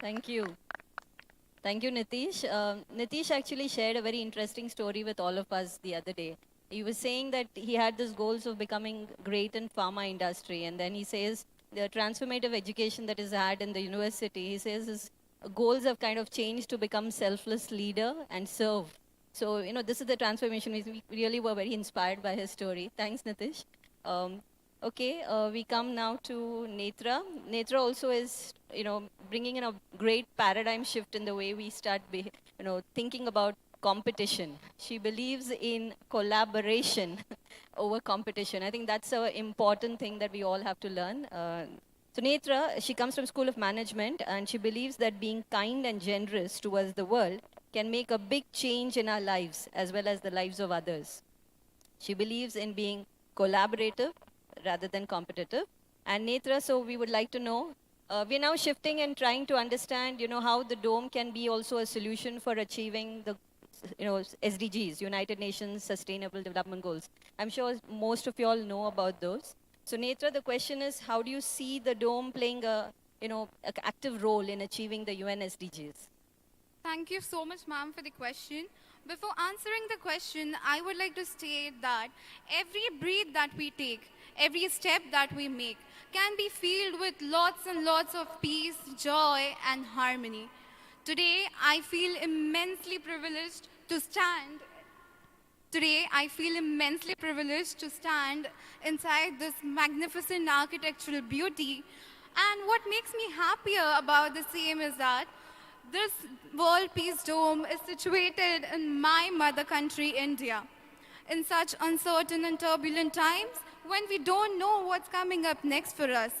Thank you. Thank you, Nitish. Nitish actually shared a very interesting story with all of us the other day. He was saying that he had these goals of becoming great in pharma industry, and then he says the transformative education that he's had in the university, he says his goals have kind of changed to become selfless leader and serve. So, you know, this is the transformation. We really were very inspired by his story. Thanks, Nitish. Okay, we come now to Netra. Netra also is, you know, bringing in a great paradigm shift in the way we start, thinking about competition. She believes in collaboration over competition. I think that's an important thing that we all have to learn. So Netra, she comes from School of Management, and she believes that being kind and generous towards the world can make a big change in our lives as well as the lives of others. She believes in being collaborative rather than competitive. And Netra, so we would like to know, we're now shifting and trying to understand, how the dome can be also a solution for achieving the, SDGs, United Nations Sustainable Development Goals. I'm sure most of you all know about those. So Netra, the question is, how do you see the dome playing a, an active role in achieving the UN SDGs? Thank you so much, ma'am, for the question. Before answering the question, I would like to state that every breath that we take, every step that we make can be filled with lots and lots of peace, joy, and harmony. Today, I feel immensely privileged to stand inside this magnificent architectural beauty And what makes me happier about the same is that this World Peace Dome is situated in my mother country, India. In such uncertain and turbulent times, when we don't know what's coming up next for us,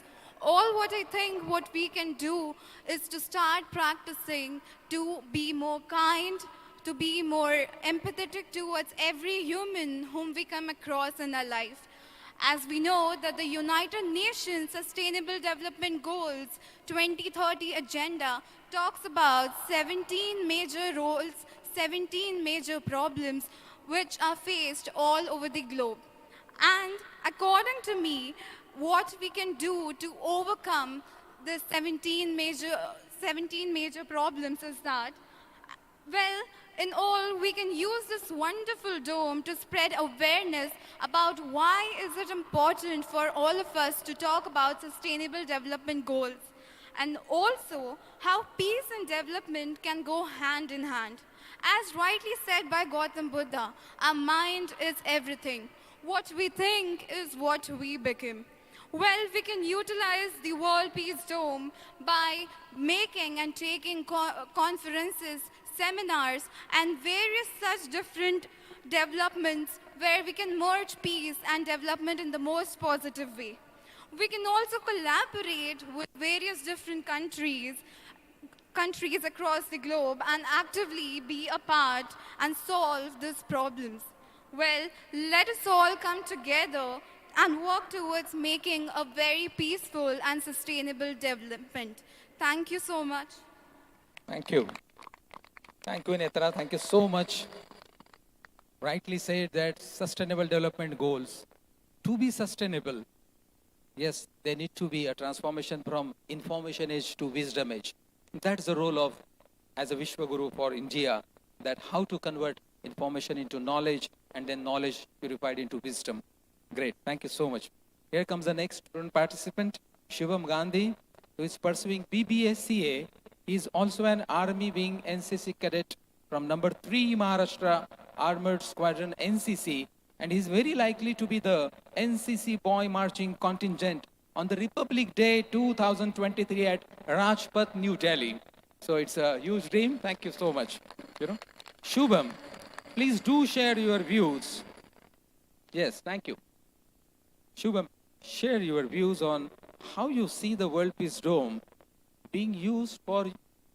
all what I think what we can do is to start practicing to be more kind, to be more empathetic towards every human whom we come across in our life. As we know that the United Nations Sustainable Development Goals 2030 agenda talks about 17 major roles, 17 major problems which are faced all over the globe. And according to me, what we can do to overcome the 17 major problems is that, well, in all, we can use this wonderful dome to spread awareness about why is it important for all of us to talk about sustainable development goals, and also how peace and development can go hand in hand. As rightly said by Gautam Buddha, our mind is everything. What we think is what we become. Well, we can utilize the World Peace Dome by making and taking conferences, seminars, and various such different developments where we can merge peace and development in the most positive way. We can also collaborate with various different countries across the globe and actively be a part and solve these problems. Well, let us all come together and work towards making a very peaceful and sustainable development. Thank you so much. Thank you. Thank you, Netra. Thank you so much. Rightly said that sustainable development goals, to be sustainable, yes, there need to be a transformation from information age to wisdom age. That's the role of, as a Vishwa Guru for India, that how to convert information into knowledge and then knowledge purified into wisdom. Great, thank you so much. Here comes the next student participant, Shivam Gandhi, who is pursuing BBSCA. He is also an Army Wing NCC cadet from number 3 Maharashtra Armored Squadron NCC, and he is very likely to be the NCC Boy Marching Contingent on the Republic Day 2023 at Rajpath, New Delhi. So it's a huge dream. Thank you so much. Shubham, please do share your views. Yes, thank you. Shubham, share your views on how you see the World Peace Dome being used for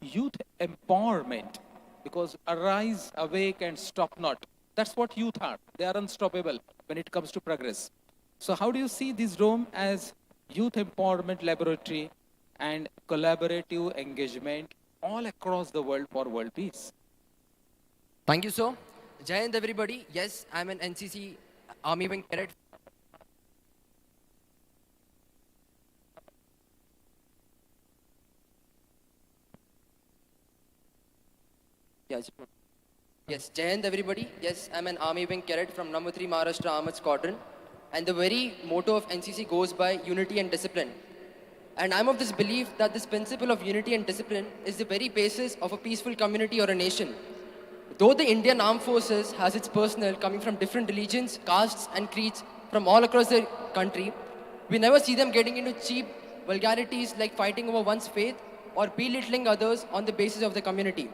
youth empowerment, because arise, awake, and stop not. That's what youth are. They are unstoppable when it comes to progress. So how do you see this dome as youth empowerment laboratory and collaborative engagement all across the world for world peace? Thank you, sir. Jai Hind, everybody. Yes, I'm an NCC Army Wing cadet. Yes, Jai Hind, everybody. Yes, I'm an Army Wing cadet from number 3 Maharashtra Armored Squadron. And the very motto of NCC goes by unity and discipline. And I'm of this belief that this principle of unity and discipline is the very basis of a peaceful community or a nation. Though the Indian Armed Forces has its personnel coming from different religions, castes and creeds from all across the country, we never see them getting into cheap vulgarities like fighting over one's faith or belittling others on the basis of the community.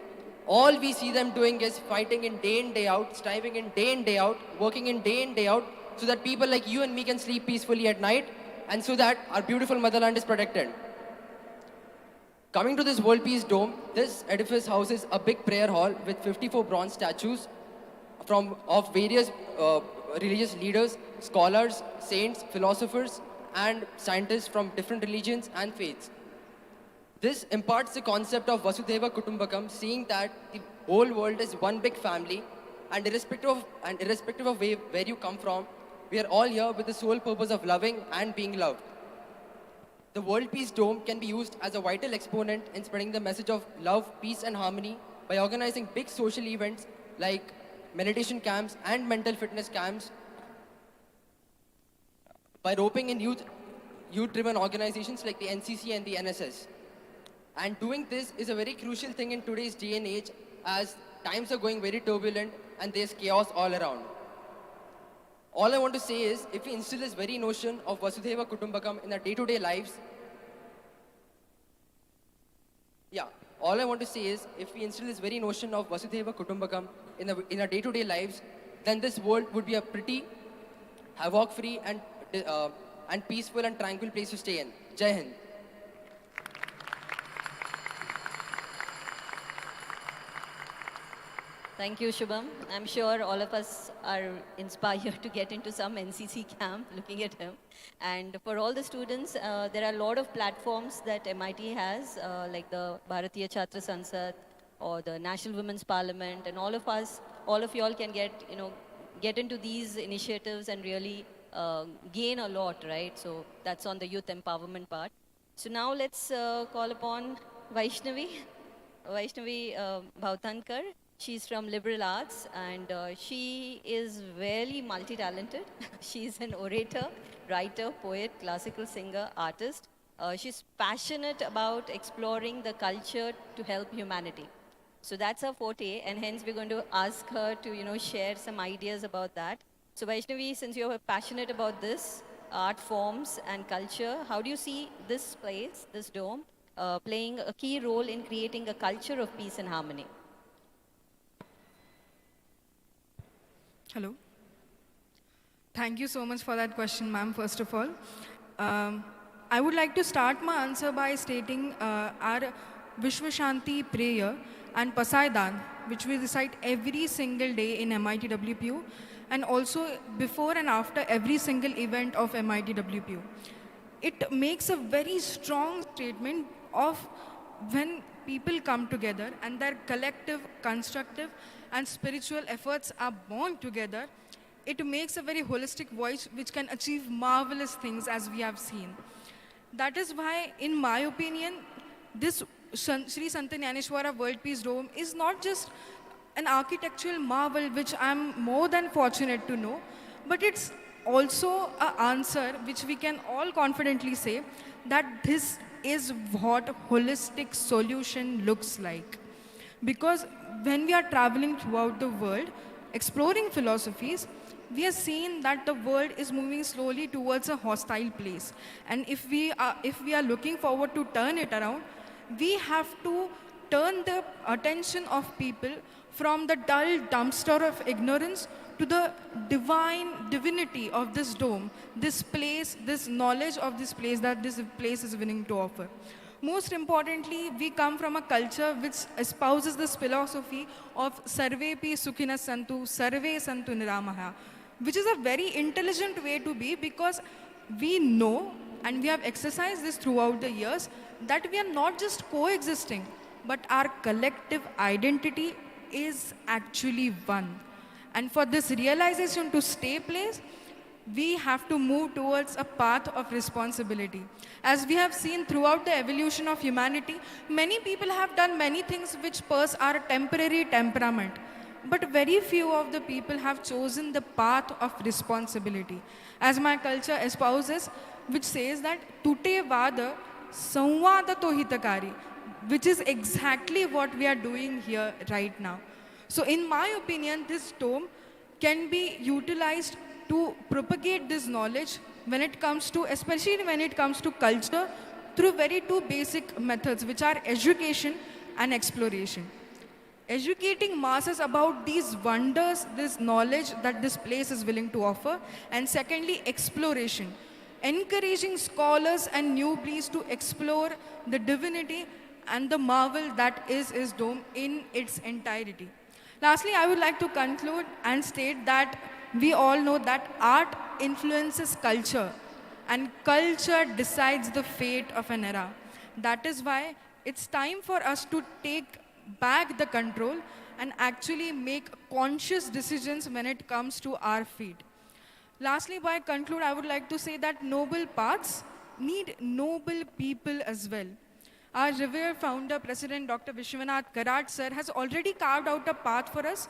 All we see them doing is fighting in day out, striving in day out, working in day out, so that people like you and me can sleep peacefully at night, and so that our beautiful motherland is protected. Coming to this World Peace Dome, this edifice houses a big prayer hall with 54 bronze statues of various religious leaders, scholars, saints, philosophers, and scientists from different religions and faiths. This imparts the concept of Vasudhaiva Kutumbakam, seeing that the whole world is one big family, and irrespective of where you come from, we are all here with the sole purpose of loving and being loved. The World Peace Dome can be used as a vital exponent in spreading the message of love, peace and harmony by organizing big social events like meditation camps and mental fitness camps, by roping in youth-driven organizations like the NCC and the NSS. And doing this is a very crucial thing in today's day and age, as times are going very turbulent and there's chaos all around. All I want to say is, if we instill this very notion of Vasudhaiva Kutumbakam in our day-to-day lives, all I want to say is, if we instill this very notion of Vasudhaiva Kutumbakam in our day-to-day lives, then this world would be a pretty havoc-free and peaceful and tranquil place to stay in. Jai Hind. Thank you, Shubham. I'm sure all of us are inspired to get into some NCC camp looking at him. And for all the students, there are a lot of platforms that MIT has, like the Bharatiya Chhatra Sansad or the National Women's Parliament, and all of us, all of y'all can get into these initiatives and really gain a lot, right? So that's on the youth empowerment part. So now let's call upon Vaishnavi Bhautankar. She's from liberal arts, and she is very multi-talented. She's an orator, writer, poet, classical singer, artist. She's passionate about exploring the culture to help humanity. So that's her forte, and hence we're going to ask her to share some ideas about that. So Vaishnavi, since you're passionate about this, art forms and culture, how do you see this place, this dome, playing a key role in creating a culture of peace and harmony? Hello. Thank you so much for that question, ma'am, first of all. I would like to start my answer by stating our Vishwashanti prayer and Pasaidan, which we recite every single day in MIT WPU, and also before and after every single event of MIT WPU. It makes a very strong statement of when people come together and their collective, constructive, and spiritual efforts are born together, it makes a very holistic voice which can achieve marvelous things, as we have seen. That is why, in my opinion, this Shri DNYANESHWARA World Peace Dome is not just an architectural marvel, which I'm more than fortunate to know, but it's also an answer which we can all confidently say that this is what holistic solution looks like. Because when we are traveling throughout the world, exploring philosophies, we are seeing that the world is moving slowly towards a hostile place. And if we are looking forward to turn it around, we have to turn the attention of people from the dull dumpster of ignorance to the divinity of this dome, this place, this knowledge of this place that this place is willing to offer. Most importantly, we come from a culture which espouses this philosophy of Sarve pi Sukhina Santu, Sarve Santu Niramaha, which is a very intelligent way to be, because we know, and we have exercised this throughout the years, that we are not just coexisting, but our collective identity is actually one. And for this realization to stay place, we have to move towards a path of responsibility. As we have seen throughout the evolution of humanity, many people have done many things which purse our temporary temperament. But very few of the people have chosen the path of responsibility. As my culture espouses, which says that Tute Vada Samvada to Hitakari, which is exactly what we are doing here right now. So in my opinion, this dome can be utilized to propagate this knowledge when it comes to, especially when it comes to culture, through very two basic methods, which are education and exploration. Educating masses about these wonders, this knowledge that this place is willing to offer, and secondly, exploration. Encouraging scholars and newbies to explore the divinity and the marvel that is dome in its entirety. Lastly, I would like to conclude and state that we all know that art influences culture, and culture decides the fate of an era. That is why it's time for us to take back the control and actually make conscious decisions when it comes to our feet. Lastly, by conclude, I would like to say that noble paths need noble people as well. Our revered founder, President Dr. Vishwanath Karad sir, has already carved out a path for us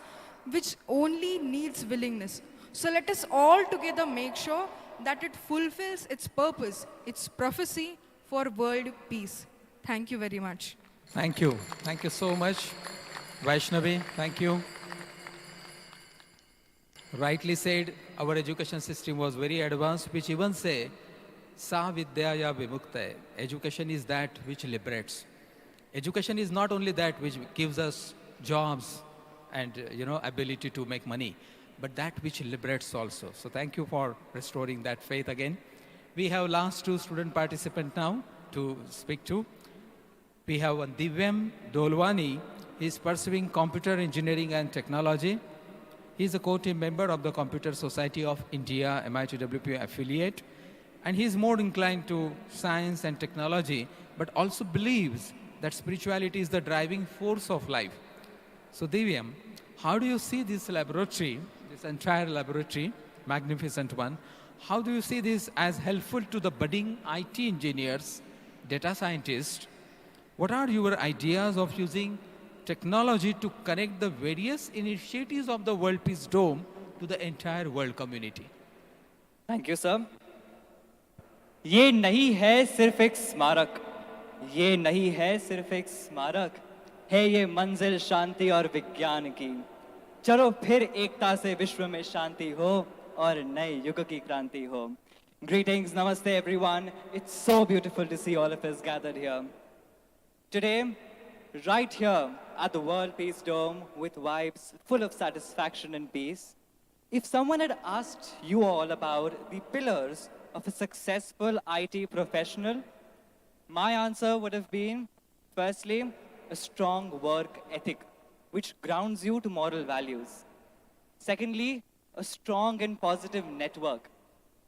which only needs willingness. So let us all together make sure that it fulfills its purpose, its prophecy for world peace. Thank you very much. Thank you. Thank you so much, Vaishnavi. Thank you. Rightly said, our education system was very advanced, which even say, Sa Vidyaya Vimukta. Education is that which liberates. Education is not only that which gives us jobs and ability to make money, but that which liberates also. So thank you for restoring that faith again. We have last two student participants now to speak to. We have one Divyam Dolwani. He is pursuing computer engineering and technology. He is a co-team member of the Computer Society of India, MITWP affiliate. And he is more inclined to science and technology, but also believes that spirituality is the driving force of life. So Divyam, how do you see this laboratory, this entire laboratory, magnificent one, how do you see this as helpful to the budding IT engineers, data scientists? What are your ideas of using technology to connect the various initiatives of the World Peace Dome to the entire world community? Thank you, sir. ये नहीं है सिर्फ एक स्मारक, ये नहीं है सिर्फ एक स्मारक, है ये मंजिल शांति और विज्ञान की। चलो फिर एकता से विश्व में शांति हो और नए युग की क्रांति हो। Greetings, namaste everyone. It's so beautiful to see all of us gathered here. Today, right here at the World Peace Dome with vibes full of satisfaction and peace, if someone had asked you all about the pillars of a successful IT professional, my answer would have been, firstly, a strong work ethic, which grounds you to moral values. Secondly, a strong and positive network.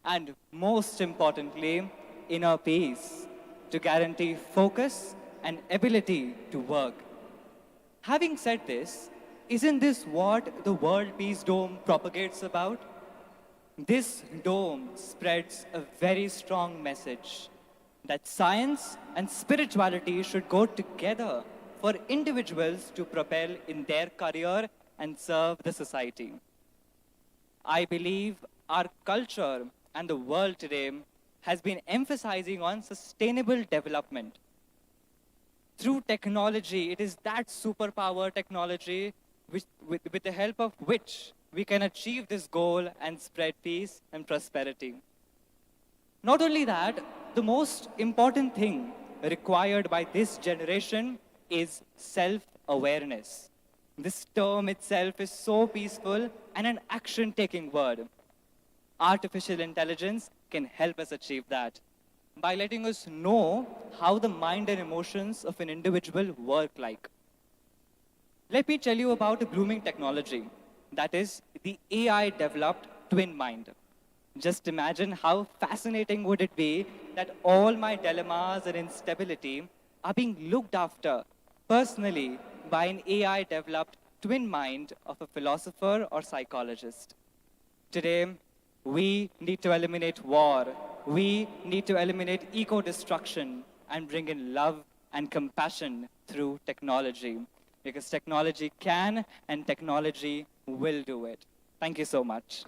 And most importantly, inner peace to guarantee focus and ability to work. Having said this, isn't this what the World Peace Dome propagates about? This dome spreads a very strong message that science and spirituality should go together for individuals to propel in their career and serve the society. I believe our culture and the world today has been emphasizing on sustainable development. Through technology, it is that superpower technology with the help of which we can achieve this goal and spread peace and prosperity. Not only that, the most important thing required by this generation is self-awareness. This term itself is so peaceful and an action-taking word. Artificial intelligence can help us achieve that by letting us know how the mind and emotions of an individual work like. Let me tell you about a blooming technology, that is the AI-developed twin mind. Just imagine how fascinating would it be that all my dilemmas and instability are being looked after personally by an AI-developed twin mind of a philosopher or psychologist. Today, we need to eliminate war. We need to eliminate eco-destruction and bring in love and compassion through technology. Because technology can and technology will do it. Thank you so much.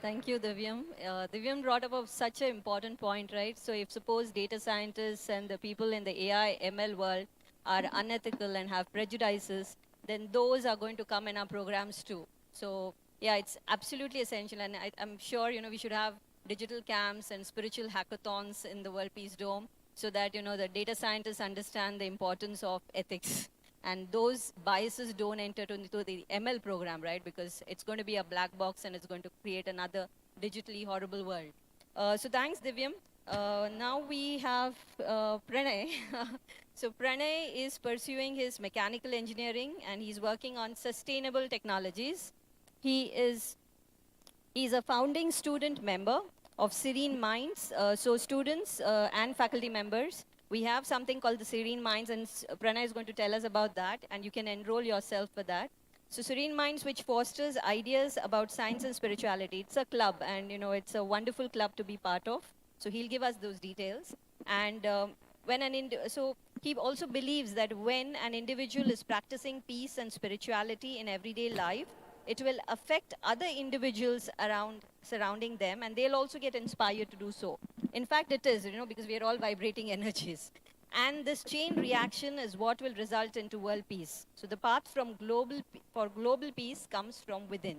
Thank you, Divyam. Divyam brought up such an important point, right? So if suppose data scientists and the people in the AI, ML world are unethical and have prejudices, then those are going to come in our programs too. So yeah, it's absolutely essential. And I'm sure, we should have digital camps and spiritual hackathons in the World Peace Dome so that, the data scientists understand the importance of ethics. And those biases don't enter into the ML program, right? Because it's going to be a black box and it's going to create another digitally horrible world. So thanks, Divyam. Now we have Pranay. So Pranay is pursuing his mechanical engineering and he's working on sustainable technologies. He's a founding student member of Serene Minds. So students and faculty members, we have something called the Serene Minds, and Pranay is going to tell us about that, and you can enroll yourself for that. So Serene Minds, which fosters ideas about science and spirituality. It's a club, and it's a wonderful club to be part of. So he'll give us those details. And so he also believes that when an individual is practicing peace and spirituality in everyday life, it will affect other individuals surrounding them, and they'll also get inspired to do so. In fact, it is, because we are all vibrating energies. And this chain reaction is what will result into world peace. So the path for global peace comes from within.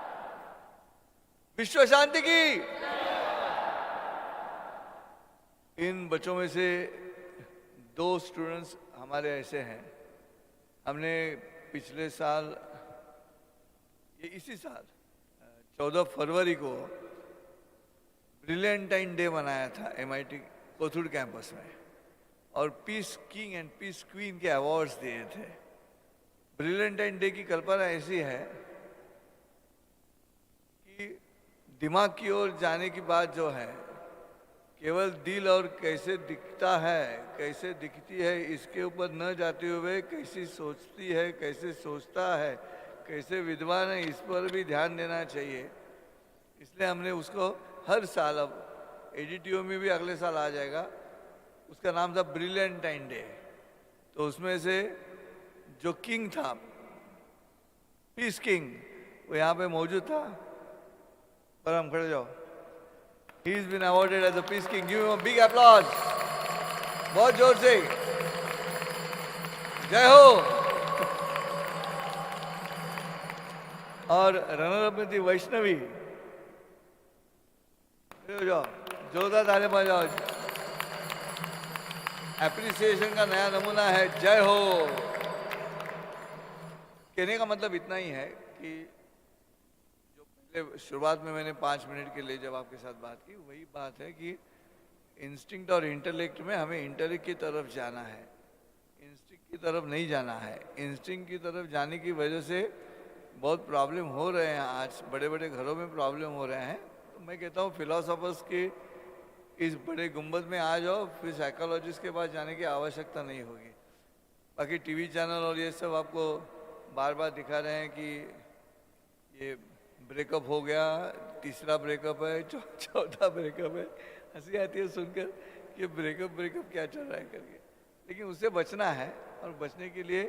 विश्व शांति की। इन बच्चों में से 2 students हमारे ऐसे हैं, हमने पिछले साल, ये इसी साल 14 फरवरी को ब्रिलियंटाइन डे मनाया था MIT कोथुर कैंपस में, और peace king and peace queen के अवार्ड्स दिए थे। ब्रिलियंटाइन डे की कल्पना ऐसी है कि दिमाग की ओर जाने की बात जो है, केवल दिल और कैसे दिखता है, कैसे दिखती है, इसके ऊपर न जाते हुए कैसी सोचती है, कैसे सोचता है, कैसे विद्वान है, इस पर भी ध्यान देना चाहिए। इसलिए हमने उसको हर साल, अब ADTO में भी अगले साल आ जाएगा, उसका नाम था ब्रिलियंटाइन डे। तो उसमें से जो किंग था, पीस किंग, वो यहाँ पे मौजूद था। पर हम खड़े जाओ। He has been awarded as a Peace King. Give him a big applause. बहुत जोर से। जय हो। और रनर अप में थी वैष्णवी। जाओ, जोरदार ताली बजाओ। एप्रिसिएशन का नया नमूना है। जय हो। कहने का मतलब इतना ही है कि शुरुआत में मैंने 5 मिनट के लिए जब आपके साथ बात की, वही बात है कि इंस्टिंक्ट और इंटेलेक्ट में हमें इंटेलेक्ट की तरफ जाना है, इंस्टिंक्ट की तरफ नहीं जाना है। इंस्टिंक्ट की तरफ जाने की वजह से बहुत प्रॉब्लम हो रहे हैं, आज बड़े बड़े घरों में प्रॉब्लम हो रहे हैं। तो मैं कहता हूँ फिलोसोफर्स के इस बड़े गुंबद में आ जाओ, फिर साइकोलॉजिस्ट के पास जाने की आवश्यकता नहीं होगी। बाकी टीवी चैनल और ये सब आपको बार बार दिखा रहे हैं कि ये ब्रेकअप हो गया, तीसरा ब्रेकअप है, चौथा ब्रेकअप है। हंसी आती है सुनकर कि ब्रेकअप क्या चल रहा है करके। लेकिन उससे बचना है, और बचने के लिए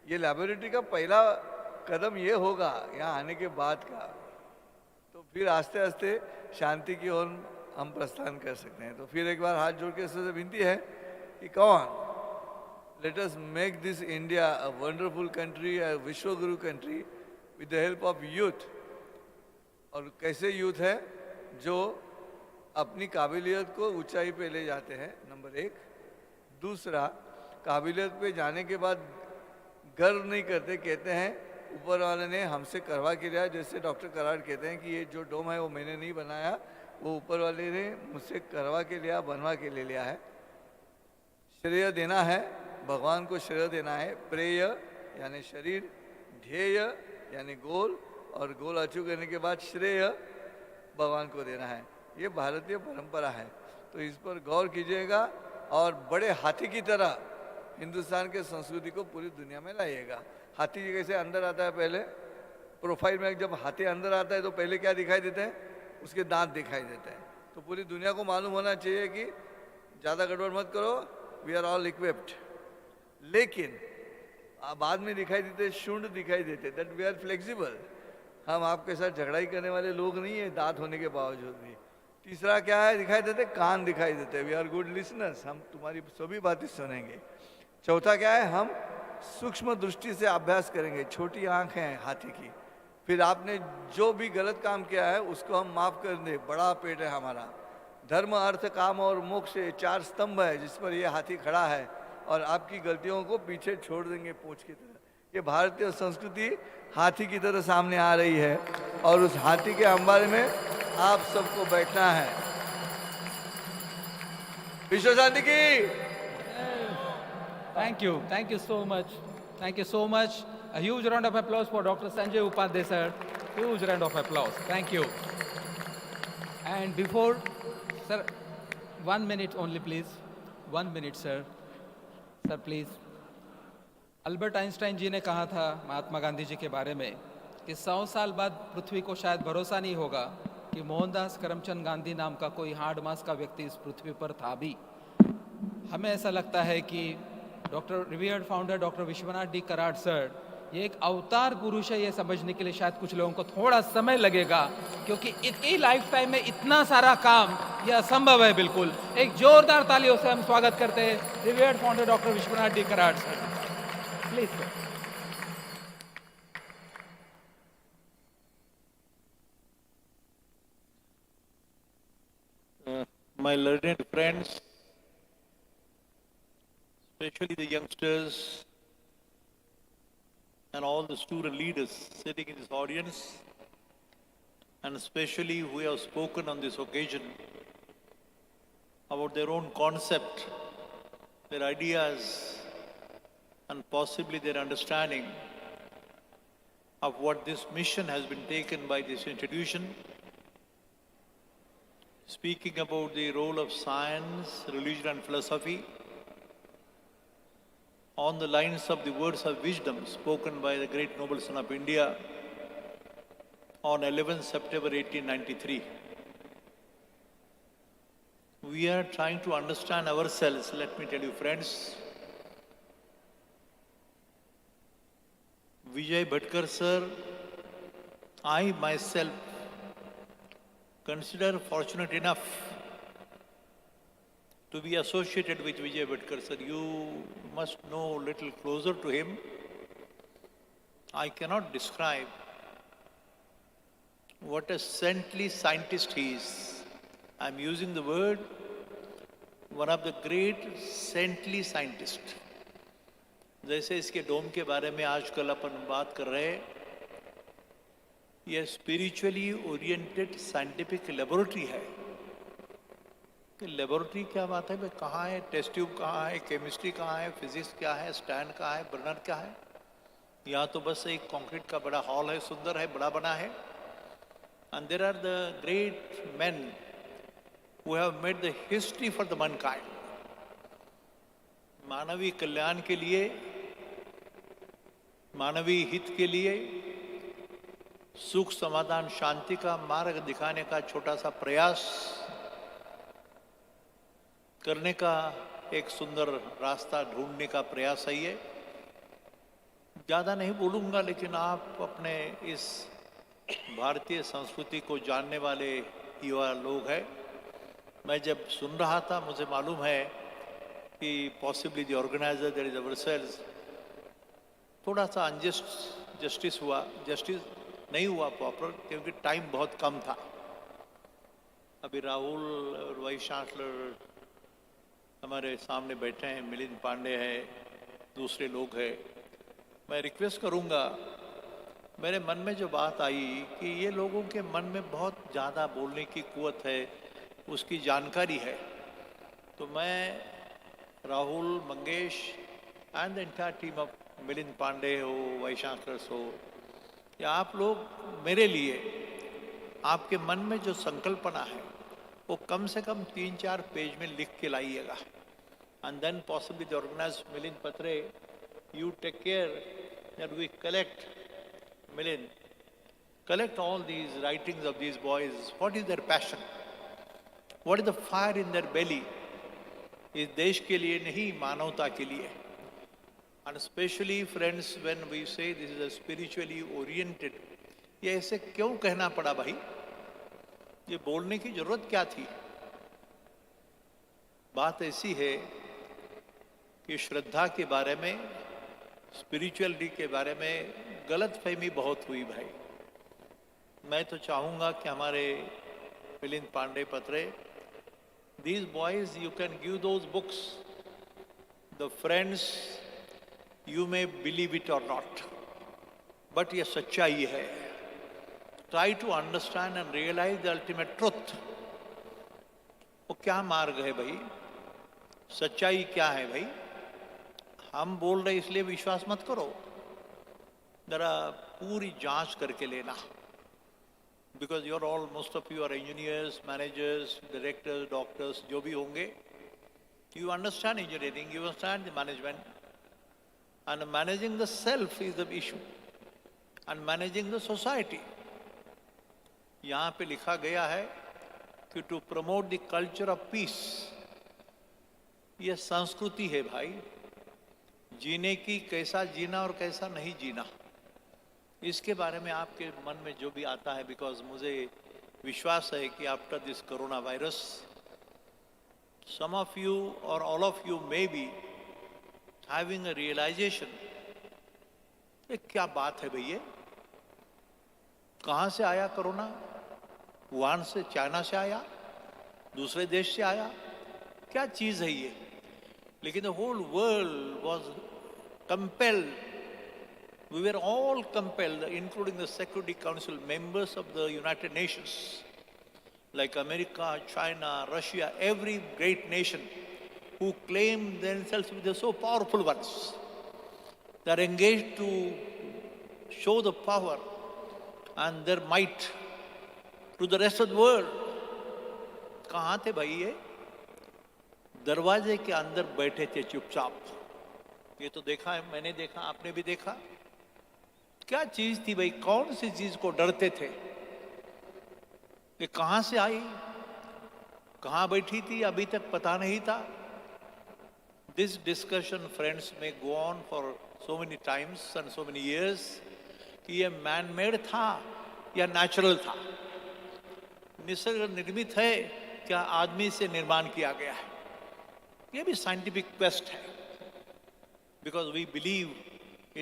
ये लैबोरेटरी का पहला कदम ये होगा यहाँ आने के बाद का। तो फिर आस्ते आस्ते शांति की ओर हम प्रस्थान कर सकते हैं। तो फिर एक बार हाथ जोड़ के सबसे विनती है कि कौन let us make this India a wonderful country, a vishwa guru country with the help of youth. और कैसे यूथ है जो अपनी काबिलियत को ऊंचाई पे ले जाते हैं, नंबर 1। दूसरा, काबिलियत पे जाने के बाद गर्व नहीं करते, कहते हैं ऊपर वाले ने हमसे करवा के लिया। जैसे डॉक्टर कराड़ कहते हैं कि ये जो डोम है वो मैंने नहीं बनाया, वो ऊपर वाले ने मुझसे करवा के लिया, बनवा के ले लिया है। श्रेय देना है, भगवान को श्रेय देना है। प्रेय यानी शरीर, ध्येय यानी गोल, और गोल अचीव करने के बाद श्रेय भगवान को देना है। ये भारतीय परंपरा है, तो इस पर गौर कीजिएगा और बड़े हाथी की तरह हिंदुस्तान के संस्कृति को पूरी दुनिया में लाइएगा। हाथी कैसे अंदर आता है, पहले प्रोफाइल में जब हाथी अंदर आता है तो पहले क्या दिखाई देते हैं, उसके दांत दिखाई देते हैं। तो पूरी दुनिया को मालूम होना चाहिए कि ज़्यादा गड़बड़ मत करो, वी आर ऑल इक्विप्ड। लेकिन बाद में दिखाई देते शुंड दिखाई देते, दैट वी आर फ्लेक्सिबल। हम आपके साथ झगड़ा ही करने वाले लोग नहीं है, दांत होने के बावजूद भी। तीसरा क्या है, दिखाई देते कान दिखाई देते, वी आर गुड लिसनर्स, हम तुम्हारी सभी बातें सुनेंगे। चौथा क्या है, हम सूक्ष्म दृष्टि से अभ्यास करेंगे, छोटी आंख है हाथी की। फिर आपने जो भी गलत काम किया है उसको हम माफ कर दें, बड़ा पेट है हमारा। धर्म, अर्थ, काम और मोक्ष 4 स्तंभ है जिस पर ये हाथी खड़ा है, और आपकी गलतियों को पीछे छोड़ देंगे पूंछ की तरह। ये भारतीय संस्कृति हाथी की तरह सामने आ रही है, और उस हाथी के अंबारे में आप सबको बैठना है। विश्व शांति की। Thank you so much. Thank you so much. A huge round of applause for Dr. Sanjay Upadhyay sir. Huge round of applause. Thank you. And before, sir, 1 minute only, please. 1 minute, sir. Sir, please. Albert Einstein ji ने कहा था महात्मा गांधी जी के बारे में कि 100 साल बाद पृथ्वी को शायद भरोसा नहीं होगा कि मोहनदास करमचंद गांधी नाम का कोई हार्ड मास का व्यक्ति इस पृथ्वी पर था भी। हमें ऐसा लगता है कि doctor revered founder doctor Vishwanath D Karad sir ये एक अवतार पुरुष है, ये समझने के लिए शायद कुछ लोगों को थोड़ा समय लगेगा, क्योंकि एक ही लाइफ टाइम में इतना सारा काम यह असंभव है बिल्कुल। एक जोरदार तालियों से हम स्वागत करते हैं revered founder doctor Vishwanath D Karad sir. Please sir. my learned friends, especially the youngsters and all the student leaders sitting in this audience, and especially who have spoken on this occasion about their own concept, their ideas, and possibly their understanding of what this mission has been taken by this institution, speaking about the role of science, religion and philosophy on the lines of the words of wisdom spoken by the great noble son of India on 11 September 1893. We are trying to understand ourselves, let me tell you friends. Vijay Bhatkar sir, I myself consider fortunate enough to be associated with Vijay Bhatkar sir. You must know a little closer to him. I cannot describe what a saintly scientist he is. I'm using the word, one of the great saintly scientists. जैसे इसके डोम के बारे में आजकल अपन बात कर रहे हैं, यह स्पिरिचुअली ओरिएंटेड साइंटिफिक लेबोरेटरी है. कि लेबोरेटरी क्या बात है भाई, कहाँ है टेस्ट ट्यूब, कहाँ है केमिस्ट्री, कहाँ है फिजिक्स, क्या है स्टैंड, कहाँ है बर्नर, क्या है. यहाँ तो बस एक कंक्रीट का बड़ा हॉल है, सुंदर है, बड़ा बना है. And there are the great men who have made the history for the mankind. मानवीय कल्याण के लिए, मानवीय हित के लिए, सुख समाधान शांति का मार्ग दिखाने का छोटा सा प्रयास करने का एक सुंदर रास्ता ढूंढने का प्रयास है ये. ज़्यादा नहीं बोलूँगा, लेकिन आप अपने इस भारतीय संस्कृति को जानने वाले युवा लोग हैं. मैं जब सुन रहा था मुझे मालूम है कि possibly the organiser there is ourselves थोड़ा सा जस्टिस हुआ, जस्टिस नहीं हुआ प्रॉपर, क्योंकि टाइम बहुत कम था. अभी राहुल और वाइस चांसलर हमारे सामने बैठे हैं, मिलिंद पांडे हैं, दूसरे लोग हैं. मैं रिक्वेस्ट करूंगा, मेरे मन में जो बात आई कि ये लोगों के मन में बहुत ज़्यादा बोलने की कुवत है, उसकी जानकारी है, तो मैं Rahul, Mangesh and the entire team of Milind Pande हो, वाइस चांसलर्स हो, या आप लोग मेरे लिए आपके मन में जो संकल्पना है वो कम से कम 3-4 पेज में लिख के लाइएगा. And then possibly the organise Milind Patre, you take care that we collect, Milind, collect all these writings of these boys. What is their passion? What is the fire in their belly? इस देश के लिए नहीं, मानवता के लिए. And especially friends, when we say this is a spiritually oriented, ये ऐसे क्यों कहना पड़ा भाई? ये बोलने की जरूरत क्या थी? बात ऐसी है कि श्रद्धा के बारे में, स्पिरिचुअलिटी के बारे में गलत फहमी बहुत हुई भाई. मैं तो चाहूँगा कि हमारे मिलिंद पांडे पत्रे, these boys you can give those books, the friends you may believe it or not, but ये सच्चाई है. Try to understand and realize the ultimate truth. वो क्या मार्ग है भाई, सच्चाई क्या है भाई. हम बोल रहे इसलिए विश्वास मत करो, जरा पूरी जांच करके लेना. Because you are all, most of you are engineers, managers, directors, doctors, जो भी होंगे, you understand engineering, you understand the management, and managing the self is the issue, and managing the society. यहाँ पे लिखा गया है कि to promote the culture of peace. ये संस्कृति है भाई, जीने की, कैसा जीना और कैसा नहीं जीना, इसके बारे में आपके मन में जो भी आता है. बिकॉज मुझे विश्वास है कि after this corona virus, some of you और all of you may be having a realisation, ये क्या बात है भैया, कहाँ से आया कोरोना? वुहान से, चाइना से आया, दूसरे देश से आया, क्या चीज है ये? लेकिन the whole world was compelled, we were all compelled, including the security council members of the United Nations, like America, China, Russia, every great nation who claim themselves to be the so powerful ones. They are engaged to show the power and their might to the rest of the world. कहाँ थे भाई ये? दरवाजे के अंदर बैठे थे चुपचाप। ये तो देखा है, मैंने देखा, आपने भी देखा। क्या चीज थी भाई? कौन सी चीज को डरते थे? ये कहां से आई, कहां बैठी थी, अभी तक पता नहीं था। दिस डिस्कशन फ्रेंड्स में go on for so many times and so many years कि ये मैन मेड था या नेचुरल था, निसर्ग निर्मित है क्या आदमी से निर्माण किया गया है। ये भी साइंटिफिक क्वेस्ट है, because we believe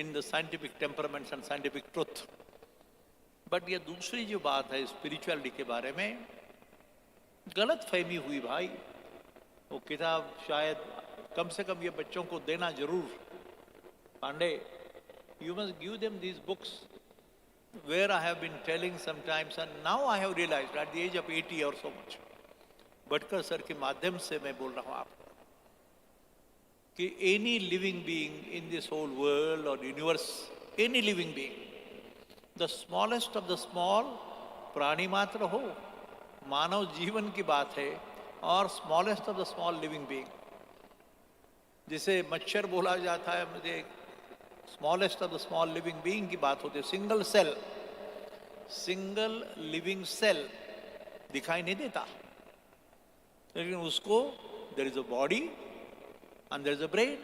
in the scientific temperaments and scientific truth. But ये दूसरी जो बात है स्पिरिचुअलिटी के बारे में, गलत फहमी हुई भाई। वो किताब शायद कम से कम ये बच्चों को देना जरूर। Pande, you must give them these books where I have been telling sometimes and now I have realised at the age of 80 or so much, Bhatkar sir के माध्यम से मैं बोल रहा हूँ आपको कि any living being in this whole world और universe, any living being, the smallest of the small, प्राणी मात्र हो, मानव जीवन की बात है, और smallest of the small living being, जिसे मच्छर बोला जाता है, मुझे smallest of the small living being की बात होती है। Single cell, single living cell दिखाई नहीं देता, लेकिन उसको there is a body and there is a brain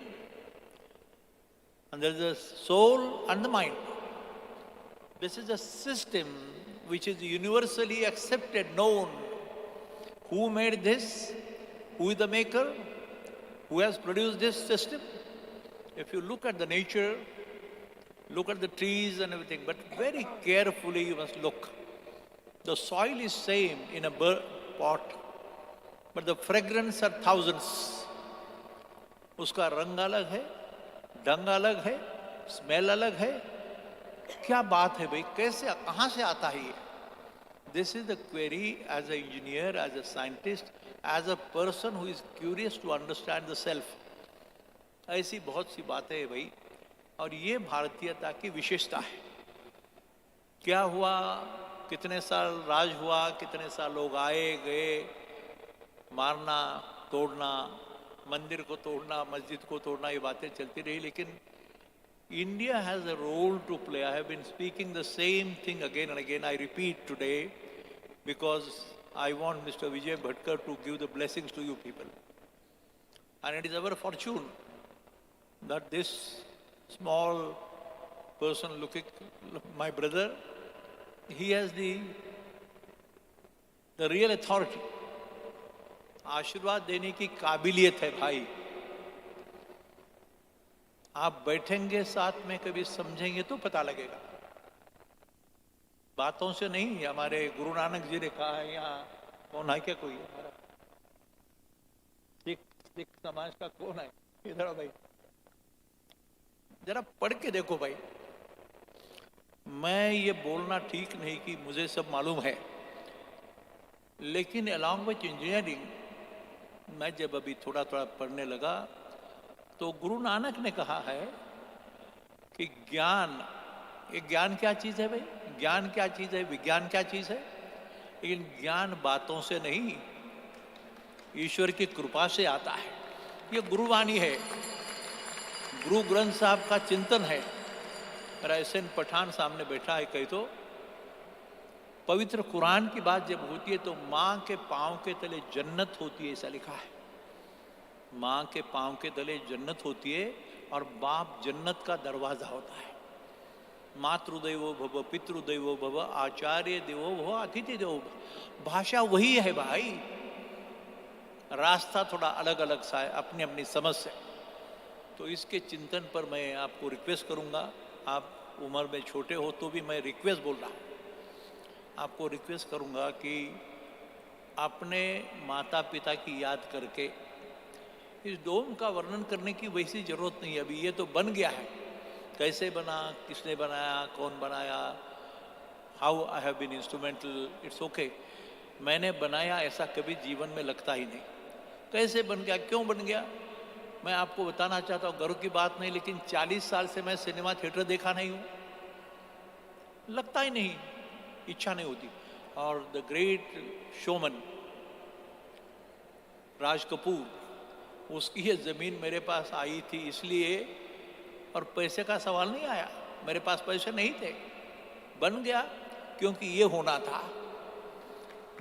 and there is a soul and the mind. This is a system which is universally accepted, known. Who made this? Who is the maker? Who has produced this system? If you look at the nature, look at the trees and everything, but very carefully you must look. The soil is same in a pot, but the fragrance are thousands. उसका रंग अलग है, ढंग अलग है, smell अलग है। क्या बात है भाई, कैसे, कहां से आता है ये? This is the query as a engineer, as a scientist, as a person who is curious to understand the self. ऐसी बहुत सी बातें हैं भाई, और ये भारतीयता की विशेषता है। क्या हुआ, कितने साल राज हुआ, कितने साल लोग आए गए, मारना, तोड़ना, मंदिर को तोड़ना, मस्जिद को तोड़ना, ये बातें चलती रही, लेकिन India has a role to play. I have been speaking the same thing again and again. I repeat today because I want Mr. Vijay Bhatkar to give the blessings to you people. And it is our fortune that this small person looking, my brother, he has the real authority. आशीर्वाद देने की काबिलियत है भाई। आप बैठेंगे साथ में, कभी समझेंगे तो पता लगेगा, बातों से नहीं। हमारे गुरु नानक जी ने कहा है, यहाँ कौन है क्या, कोई हमारा सिख समाज का कौन है इधर भाई, जरा पढ़ के देखो भाई। मैं ये बोलना ठीक नहीं कि मुझे सब मालूम है, लेकिन अलॉन्ग विथ इंजीनियरिंग मैं जब अभी थोड़ा थोड़ा पढ़ने लगा तो गुरु नानक ने कहा है कि ज्ञान, ये ज्ञान क्या चीज है भाई, ज्ञान क्या चीज है, विज्ञान क्या चीज है, लेकिन ज्ञान बातों से नहीं, ईश्वर की कृपा से आता है। ये गुरुवाणी है, गुरु ग्रंथ साहब का चिंतन है। मेरा एसएन पठान सामने बैठा है, कही तो पवित्र कुरान की बात जब होती है तो माँ के पांव के तले जन्नत होती है, ऐसा लिखा है। माँ के पांव के तले जन्नत होती है और बाप जन्नत का दरवाजा होता है। मातृदेवो भव, पितृदेवो भव, आचार्य देवो भव, अतिथि देवो भव। भाषा वही है भाई, रास्ता थोड़ा अलग अलग सा है अपनी अपनी समझ से। तो इसके चिंतन पर मैं आपको रिक्वेस्ट करूंगा, आप उम्र में छोटे हो तो भी मैं रिक्वेस्ट बोल रहा हूँ, आपको रिक्वेस्ट करूंगा कि अपने माता पिता की याद करके, इस डोम का वर्णन करने की वैसी जरूरत नहीं है अभी, ये तो बन गया है। कैसे बना, किसने बनाया, कौन बनाया, how I have been instrumental, it's okay. मैंने बनाया ऐसा कभी जीवन में लगता ही नहीं। कैसे बन गया, क्यों बन गया, मैं आपको बताना चाहता हूँ। गर्व की बात नहीं, लेकिन 40 साल से मैं सिनेमा थिएटर देखा नहीं हूँ, लगता ही नहीं, इच्छा नहीं होती। और the great showman Raj Kapoor, उसकी ये ज़मीन मेरे पास आई थी इसलिए, और पैसे का सवाल नहीं आया, मेरे पास पैसे नहीं थे, बन गया क्योंकि ये होना था।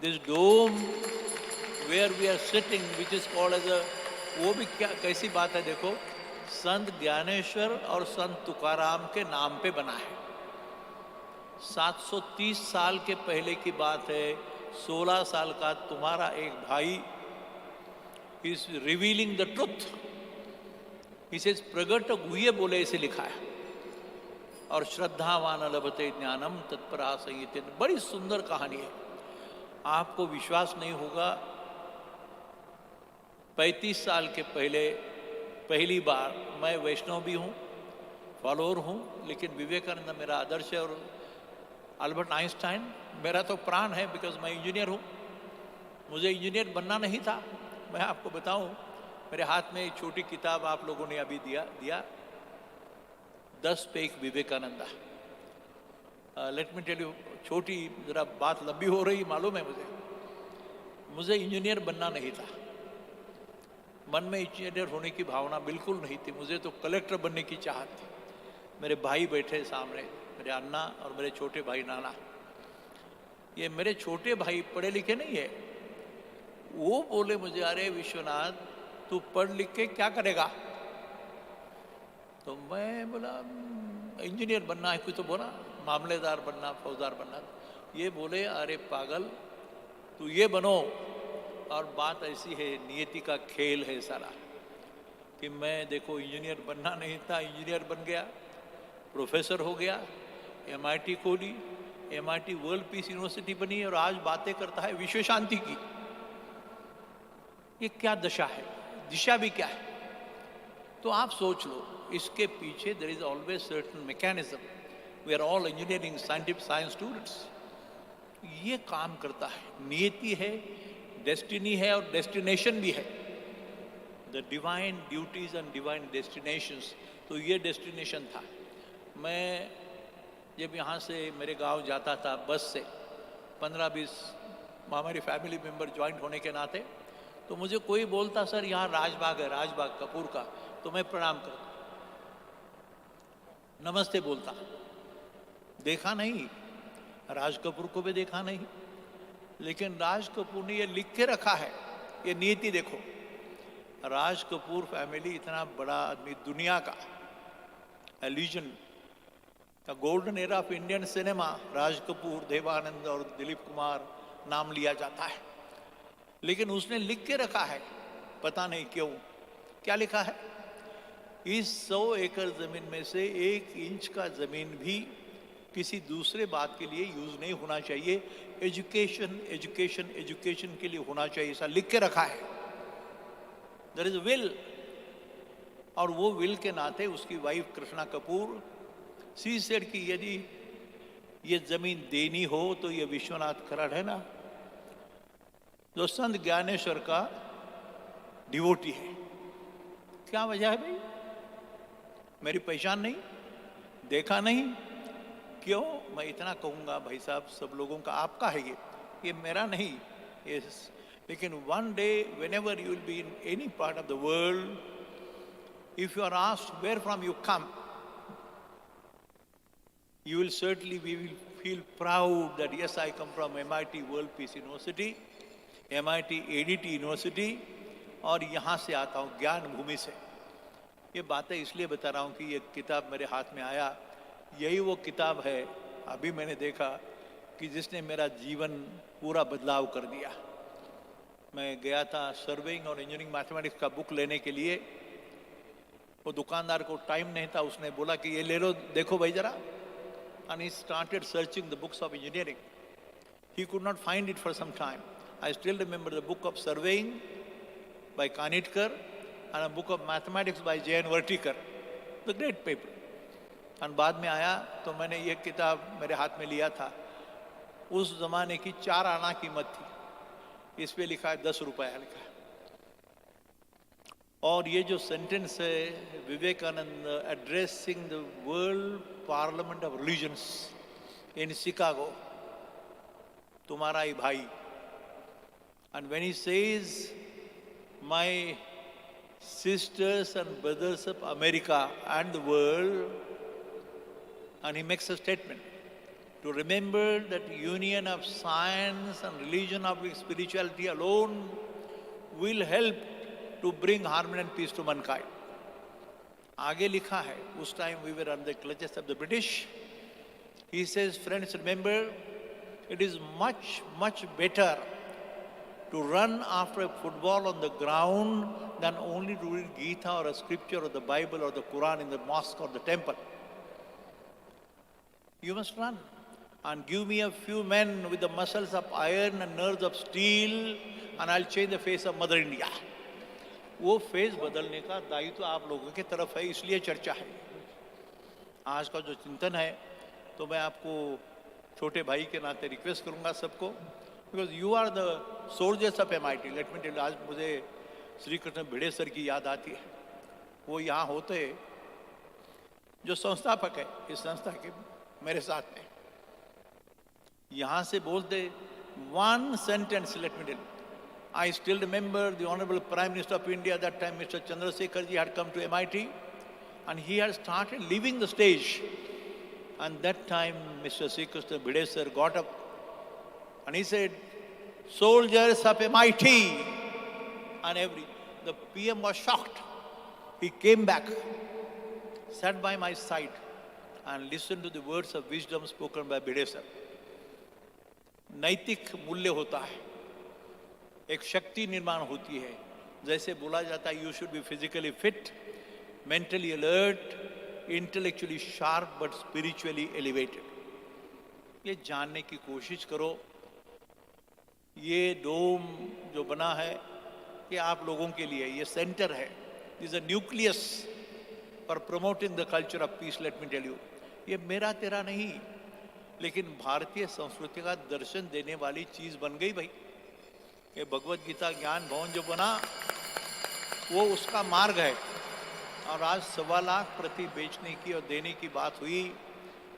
This dome where we are sitting which is called as a, वो भी क्या कैसी बात है देखो, संत ज्ञानेश्वर और संत तुकाराम के नाम पे बना है। 730 साल के पहले की बात है। 16 साल का तुम्हारा एक भाई इज रिवीलिंग द ट्रुथ, इसे प्रगट गुह्य बोले इसे लिखा है। और श्रद्धावान लभते ज्ञानम तत्परा संहिते, बड़ी सुंदर कहानी है। आपको विश्वास नहीं होगा, 35 साल के पहले पहली बार, मैं वैष्णव भी हूँ, फॉलोअर हूँ, लेकिन विवेकानंद मेरा आदर्श है, और अल्बर्ट आइंस्टाइन मेरा तो प्राण है, बिकॉज मैं इंजीनियर हूँ। मुझे इंजीनियर बनना नहीं था। मैं आपको बताऊँ, मेरे हाथ में एक छोटी किताब आप लोगों ने अभी दिया 10 पे एक Vivekananda. Let me tell you, छोटी जरा बात लंबी हो रही मालूम है मुझे इंजीनियर बनना नहीं था। मन में इंजीनियर होने की भावना बिल्कुल नहीं थी, मुझे तो कलेक्टर बनने की चाहत थी। मेरे भाई बैठे सामने, मेरे अन्ना और मेरे छोटे भाई नाना। ये मेरे छोटे भाई पढ़े लिखे नहीं है, वो बोले मुझे, अरे विश्वनाथ तू पढ़ लिख के क्या करेगा? तो मैं बोला इंजीनियर बनना है, कोई तो बोला मामलेदार बनना, फौजदार बनना। ये बोले अरे पागल तू ये बनो। और बात ऐसी है, नियति का खेल है सारा, कि मैं देखो इंजीनियर बनना नहीं था, इंजीनियर बन गया, प्रोफेसर हो गया, MIT खोली, MIT वर्ल्ड पीस यूनिवर्सिटी बनी, और आज बातें करता है विश्व शांति की। ये क्या दशा है, दिशा भी क्या है? तो आप सोच लो, इसके पीछे there is always certain mechanism. We are all engineering scientific science students. ये काम करता है, नियति है, डेस्टिनी है, और डेस्टिनेशन भी है। The divine duties and divine destinations. तो ये डेस्टिनेशन था। मैं जब यहाँ से मेरे गांव जाता था बस से, 15-20 हमारी फैमिली मेंबर ज्वाइंट होने के नाते, तो मुझे कोई बोलता सर यहाँ राजबाग है, राजबाग कपूर का, तो मैं प्रणाम करता, नमस्ते बोलता। देखा नहीं, राज कपूर को भी देखा नहीं, लेकिन राज कपूर ने ये लिख के रखा है, ये नीति देखो। राज कपूर फैमिली इतना बड़ा आदमी, दुनिया का Alison, the golden era of Indian cinema, Raj Kapoor, Devanand और दिलीप कुमार नाम लिया जाता है। लेकिन उसने लिख के रखा है, पता नहीं क्यों। क्या लिखा है? इस 100 एकड़ जमीन में से 1 इंच का जमीन भी किसी दूसरे बात के लिए यूज नहीं होना चाहिए, एजुकेशन एजुकेशन एजुकेशन के लिए होना चाहिए, ऐसा लिख के रखा है। देयर इज विल, और वो विल के नाते उसकी wife Krishna Kapoor she said कि यदि ये जमीन देनी हो तो ये विश्वनाथ कराड़ है ना, जो संत ज्ञानेश्वर का डिवोटी है। क्या वजह है भाई? मेरी पहचान नहीं, देखा नहीं, क्यों? मैं इतना कहूँगा भाई साहब, सब लोगों का आपका है ये मेरा नहीं। यस, लेकिन one day whenever you will be in any part of the world, if you are asked where from you come, you will certainly feel proud that yes, I come from MIT World Peace University, MIT ADT University, और यहाँ से आता हूँ ज्ञान भूमि से। ये बातें इसलिए बता रहा हूँ कि ये किताब मेरे हाथ में आया, यही वो किताब है अभी मैंने देखा कि जिसने मेरा जीवन पूरा बदलाव कर दिया। मैं गया था सर्वेइंग और इंजीनियरिंग मैथमेटिक्स का बुक लेने के लिए, वो दुकानदार को टाइम नहीं था, उसने बोला कि ये ले लो, देखो भाई जरा। And he started searching the books of engineering. He could not find it for some time. I still remember the book of surveying by Kanitkar and a book of mathematics by DNYANESHWARA-TUKARAMA, the great paper. और बाद में आया तो मैंने ये किताब मेरे हाथ में लिया था, उस जमाने की 4 आना कीमत थी, इस पे लिखा है 10 रुपया लिखा है। और ये जो सेंटेंस है Vivekananda addressing the world parliament of religions in Chicago, तुम्हारा ही भाई, and when he says my sisters and brothers of America and the world, and he makes a statement to remember that union of science and religion of spirituality alone will help to bring harmony and peace to mankind. आगे लिखा है, उस time we were under the clutches of the British. He says, friends, remember, it is much, much better to run after a football on the ground than only to read Gita or a scripture or the Bible or the Quran in the mosque or the temple. You must run and give me a few men with the muscles of iron and nerves of steel and I'll change the face of Mother India. वो face बदलने का दायित्व आप लोगों की तरफ है, इसलिए चर्चा है। आज का जो चिंतन है तो मैं आपको छोटे भाई के नाते रिक्वेस्ट करूंगा सबको, because you are the soldiers of MIT। Let me tell, आज मुझे श्री कृष्ण भिड़े सर की याद आती है। वो यहाँ होते जो संस्थापक है इस संस्था के, मेरे साथ में यहाँ से बोलते one sentence, let me tell, I still remember the Honorable Prime Minister of India at that time, Mr. Chandrasekhar ji, had come to MIT and he had started leaving the stage. And that time, Mr. Sri Krishna Bhide sir got up and he said, soldiers of MIT, and the PM was shocked. He came back, sat by my side and listened to the words of wisdom spoken by Bhide sir. नैतिक मूल्य होता है, एक शक्ति निर्माण होती है। जैसे बोला जाता है, you should be physically fit, mentally alert, intellectually sharp but spiritually elevated. ये जानने की कोशिश करो। ये डोम जो बना है ये आप लोगों के लिए, ये सेंटर है, is a nucleus for promoting the culture of peace. Let me tell you, ये मेरा तेरा नहीं, लेकिन भारतीय संस्कृति का दर्शन देने वाली चीज बन गई भाई। ये भगवत गीता ज्ञान भवन जो बना वो उसका मार्ग है। और आज 1.25 लाख प्रति बेचने की और देने की बात हुई,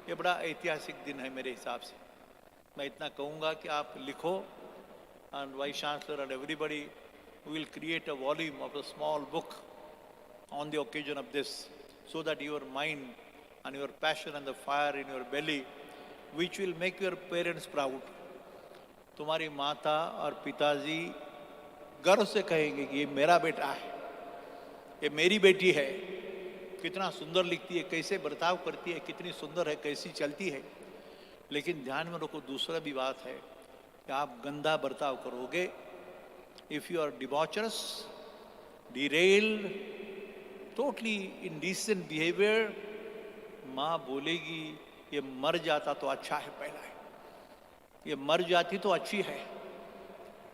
ये बड़ा ऐतिहासिक दिन है मेरे हिसाब से। मैं इतना कहूँगा कि आप लिखो, and vice chancellor and everybody will create a volume of a small book on the occasion of this, so that your mind and your passion and the fire in your belly which will make your parents proud. तुम्हारी माता और पिताजी गर्व से कहेंगे कि ये मेरा बेटा है, ये मेरी बेटी है, कितना सुंदर लिखती है, कैसे बर्ताव करती है, कितनी सुंदर है, कैसी चलती है। लेकिन ध्यान में रखो, दूसरा भी बात है कि आप गंदा बर्ताव करोगे, if you are debaucherous, derailed, totally indecent behaviour, माँ बोलेगी ये मर जाता तो अच्छा है, पहला है, ये मर जाती तो अच्छी है।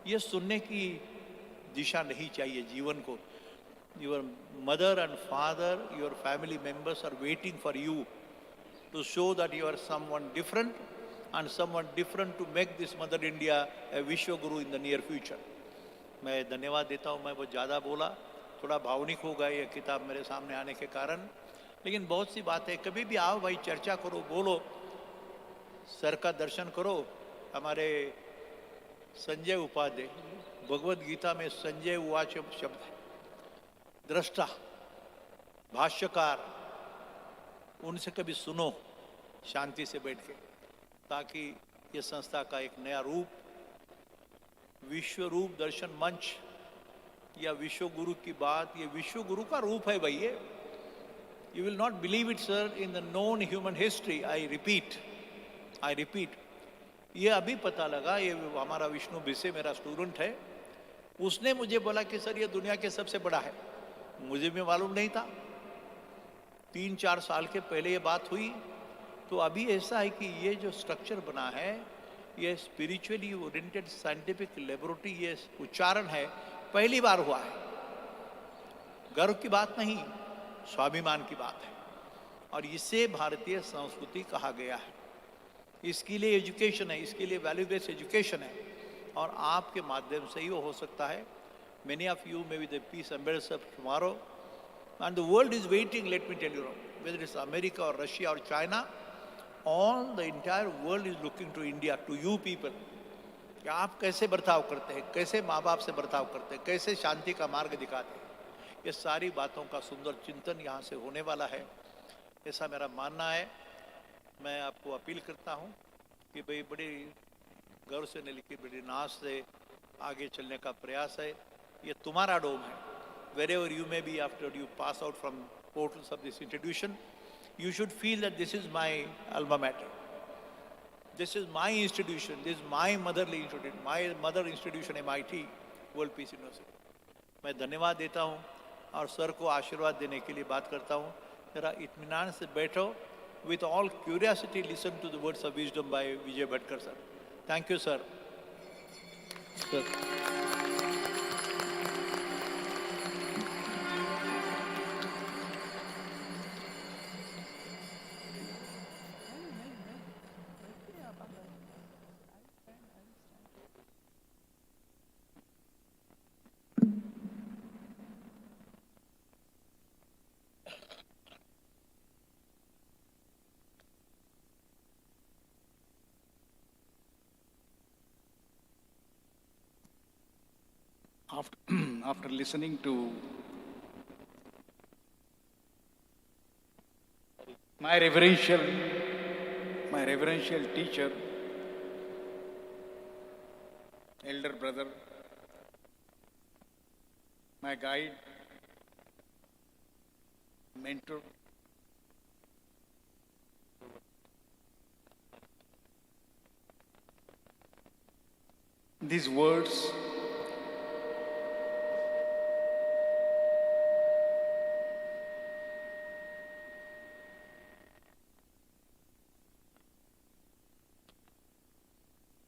ये सुनने की दिशा नहीं चाहिए जीवन को। Your mother and father, your family members are waiting for you to show that you are someone different and someone different to make this mother India a vishwa guru in the near future. मैं धन्यवाद देता हूँ। मैं बहुत ज़्यादा बोला, थोड़ा भावनिक हो गया ये किताब मेरे सामने आने के कारण, लेकिन बहुत सी बातें, कभी भी आओ भाई, चर्चा करो, बोलो, सर का दर्शन करो। हमारे संजय उपाध्याय, भगवत गीता में संजय उवाच शब्द है, दृष्टा, भाष्यकार, उनसे कभी सुनो शांति से बैठ के, ताकि ये संस्था का एक नया रूप, विश्व रूप दर्शन मंच या विश्व गुरु की बात, ये विश्व गुरु का रूप है भाई। ये you will not believe it sir, in the known human history, I repeat, ये अभी पता लगा, ये हमारा विष्णु भिसे मेरा स्टूडेंट है, उसने मुझे बोला कि सर ये दुनिया के सबसे बड़ा है। मुझे भी मालूम नहीं था, 3-4 साल के पहले ये बात हुई। तो अभी ऐसा है कि ये जो स्ट्रक्चर बना है ये स्पिरिचुअली ओरिएंटेड साइंटिफिक लेबोरेटरी ये उच्चारण है, पहली बार हुआ है। गर्व की बात नहीं, स्वाभिमान की बात है, और इसे भारतीय संस्कृति कहा गया है। इसके लिए एजुकेशन है, इसके लिए वैल्यू बेस्ड एजुकेशन है, और आपके माध्यम से ही वो हो सकता है। Many of you may be the peace ambassadors tomorrow, and the world is waiting. Let me tell you, whether it's America or Russia or China, all the entire world is looking to India, to you people. कि आप कैसे बर्ताव करते हैं, कैसे माँ बाप से बर्ताव करते हैं, कैसे शांति का मार्ग दिखाते हैं। ये सारी बातों का सुंदर चिंतन यहाँ से होने वाला है, ऐसा मेरा मानना है। मैं आपको अपील करता हूँ कि भाई बड़ी गौर से नहीं लिखी, बड़ी नाश से आगे चलने का प्रयास है। ये तुम्हारा डोम है। Wherever you may be after you pass out from portals of this institution, you should feel that this is my alma mater. This is my institution. This is my motherly institution. My mother institution MIT, World Peace University. मैं धन्यवाद देता हूँ और sir को आशीर्वाद देने के लिए बात करता हूँ। जरा इत्मीनान से बैठो। With all curiosity, listen to the words of wisdom by Vijay Bhatkar sir. Thank you, sir. Sir. After listening to my reverential teacher, elder brother, my guide, mentor, these words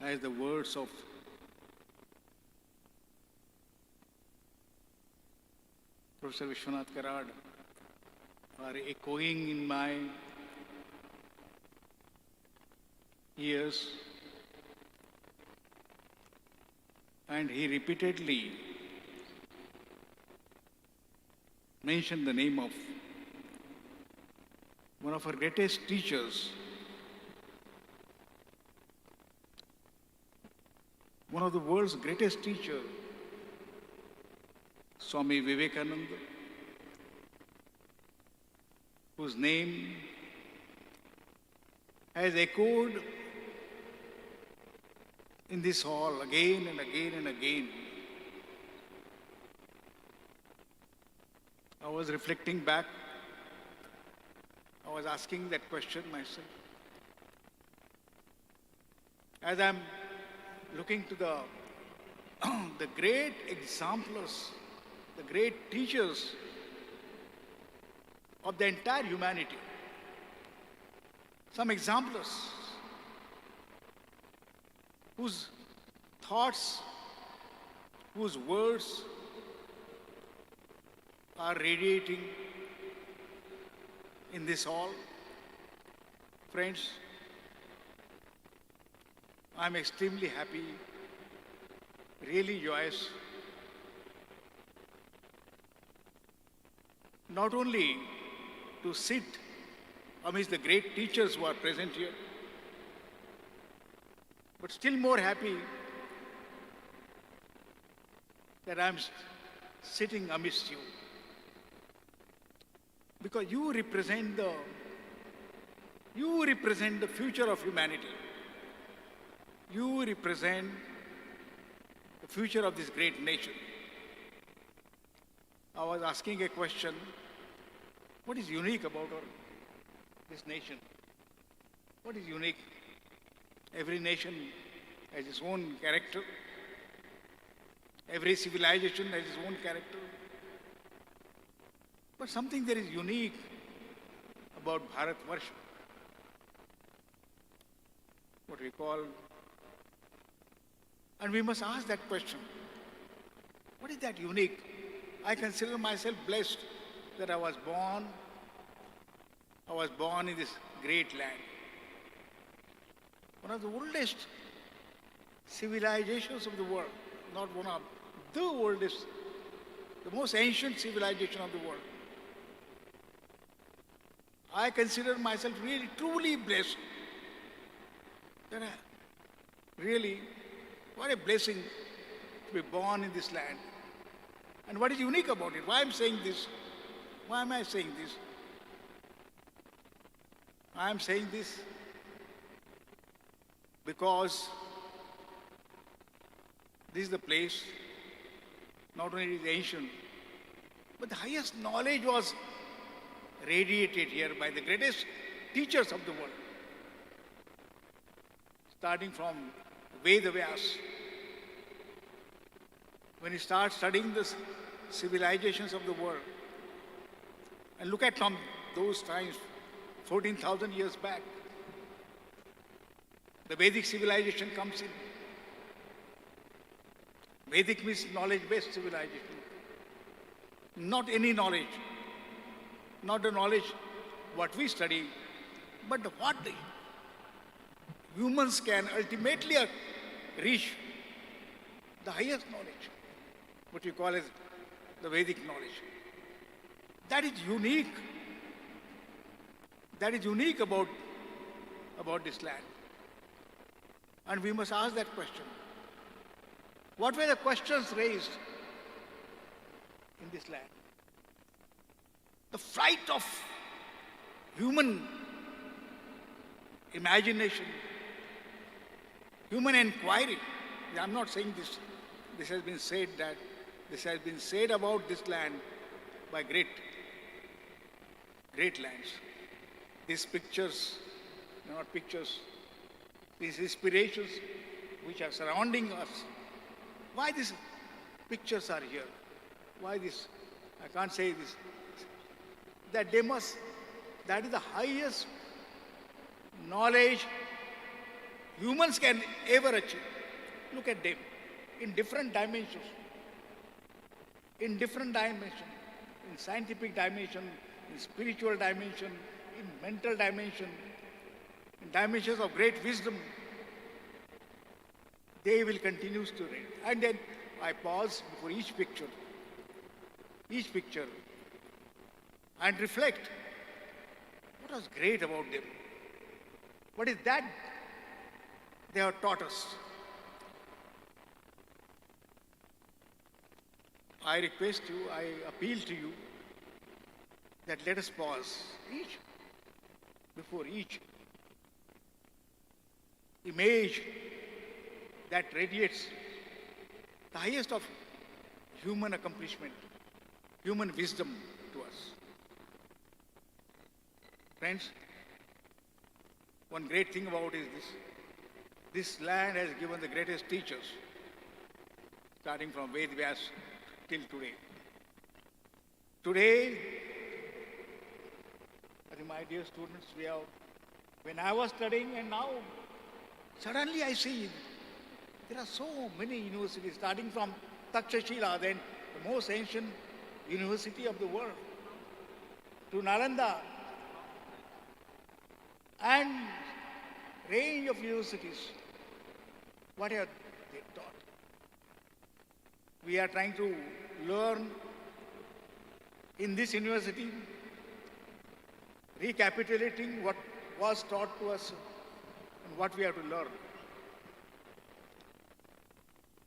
as the words of Professor Vishwanath Karad are echoing in my ears, and he repeatedly mentioned the name of one of our greatest teachers, one of the world's greatest teachers, Swami Vivekananda, whose name has echoed in this hall again and again and again. I was reflecting back, I was asking that question myself. As I'm looking to the great exemplars, the great teachers of the entire humanity, some exemplars whose thoughts, whose words are radiating in this hall. Friends, I'm extremely happy, really joyous, not only to sit amidst the great teachers who are present here, but still more happy that I'm sitting amidst you. Because you represent the future of humanity. You represent the future of this great nation. I was asking a question, what is unique about this nation? What is unique? Every nation has its own character. Every civilization has its own character. But something that is unique about Bharatvarsha, what we call And we must ask that question. What is that unique? I consider myself blessed that I was born in this great land. One of the oldest civilizations of the world, not one of the oldest, the most ancient civilization of the world. I consider myself really, truly blessed. That really, what a blessing to be born in this land. And what is unique about it? Why am I saying this? Why am I saying this? I am saying this because this is the place, not only is ancient, but the highest knowledge was radiated here by the greatest teachers of the world. Starting from Vedas. When you start studying the civilizations of the world, and look at from those times, 14,000 years back, the Vedic civilization comes in. Vedic means knowledge-based civilization. Not any knowledge, not the knowledge what we study, but what the humans can ultimately reach, the highest knowledge, what we call as the Vedic knowledge. That is unique. That is unique about this land. And we must ask that question. What were the questions raised in this land? The flight of human imagination, human inquiry. I'm not saying this. This has been said that this has been said about this land by great lands. These pictures, not pictures, these inspirations which are surrounding us. Why these pictures are here? Why this? I can't say this. That they must, that is the highest knowledge humans can ever achieve. Look at them in different dimensions. In different dimensions. In scientific dimension, in spiritual dimension, in mental dimension, in dimensions of great wisdom. They will continue to read. And then I pause before each picture, and reflect what was great about them. What is that they have taught us? I request you, I appeal to you that let us pause before each image that radiates the highest of human accomplishment, human wisdom to us. Friends, one great thing about is this. This land has given the greatest teachers, starting from Vedas till today. Today, I think my dear students, when I was studying and now, suddenly I see there are so many universities, starting from Takshashila, then the most ancient university of the world, to Nalanda, and range of universities. What have they taught? We are trying to learn in this university, recapitulating what was taught to us and what we have to learn.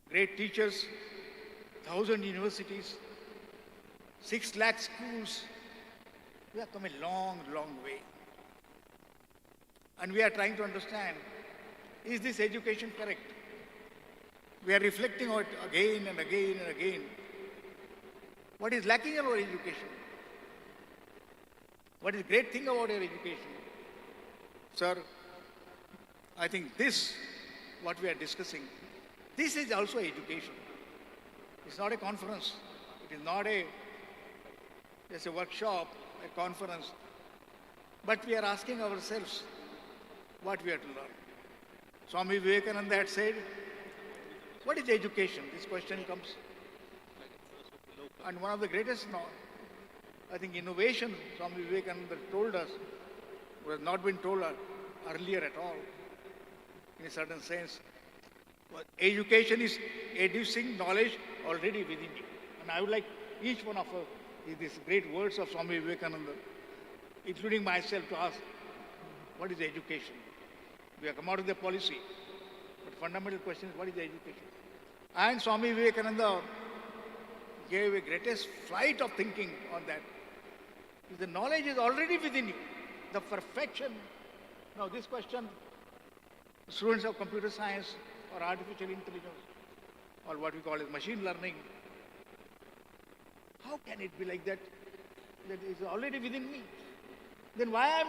Great teachers, 1,000 universities, 6 lakh schools. We have come a long, long way. And we are trying to understand, is this education correct? We are reflecting on it again and again and again. What is lacking in our education? What is the great thing about our education? Sir, I think this, what we are discussing, this is also education. It's not a conference. It is not just a workshop, a conference. But we are asking ourselves what we have to learn. Swami Vivekananda had said, What is education? This question comes. And one of the greatest, I think, innovation Swami Vivekananda told us was not been told earlier at all, in a certain sense. Well, education is educing knowledge already within you. And I would like each one of us, these great words of Swami Vivekananda, including myself, to ask, what is education? We have come out of the policy, but fundamental question is, what is education? And Swami Vivekananda gave a greatest flight of thinking on that. If the knowledge is already within you, the perfection. Now this question, students of computer science or artificial intelligence, or what we call as machine learning, how can it be like that? That is already within me. Then why I am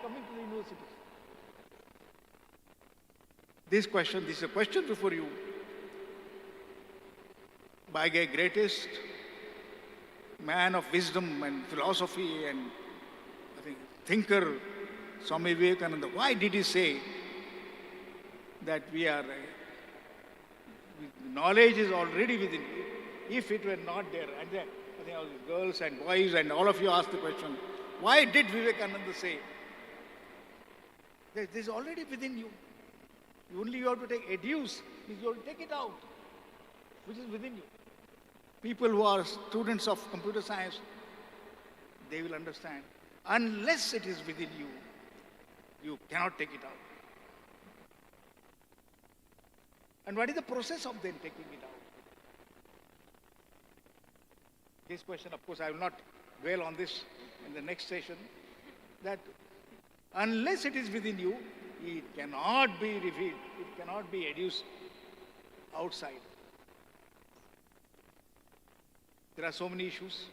coming to the university? This is a question before you by a greatest man of wisdom and philosophy and I think thinker, Swami Vivekananda. Why did he say that knowledge is already within you? If it were not there, and then I think all these girls and boys and all of you asked the question, why did Vivekananda say that this is already within you? Only you have to take educe, you have to take it out, which is within you. People who are students of computer science, they will understand. Unless it is within you, you cannot take it out. And what is the process of then taking it out? This question, of course, I will not dwell on this in the next session, that unless it is within you, it cannot be revealed, it cannot be educed outside. There are so many issues.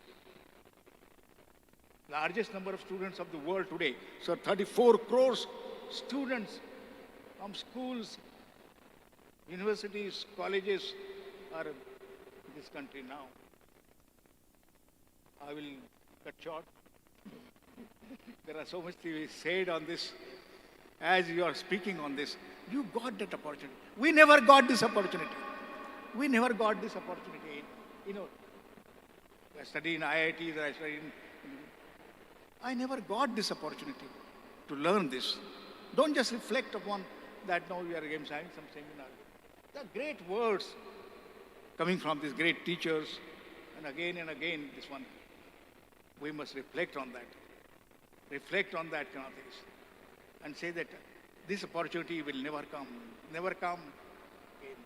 Largest number of students of the world today, so 34 crores students from schools, universities, colleges are in this country now. I will cut short. There are so much to be said on this. As you are speaking on this, you got that opportunity. We never got this opportunity. We never got this opportunity. I studied in IITs, I studied I never got this opportunity to learn this. Don't just reflect upon that, no, we are having some seminar. There are great words coming from these great teachers, and again, this one. We must reflect on that. Reflect on that kind of things. And say that this opportunity will never come again.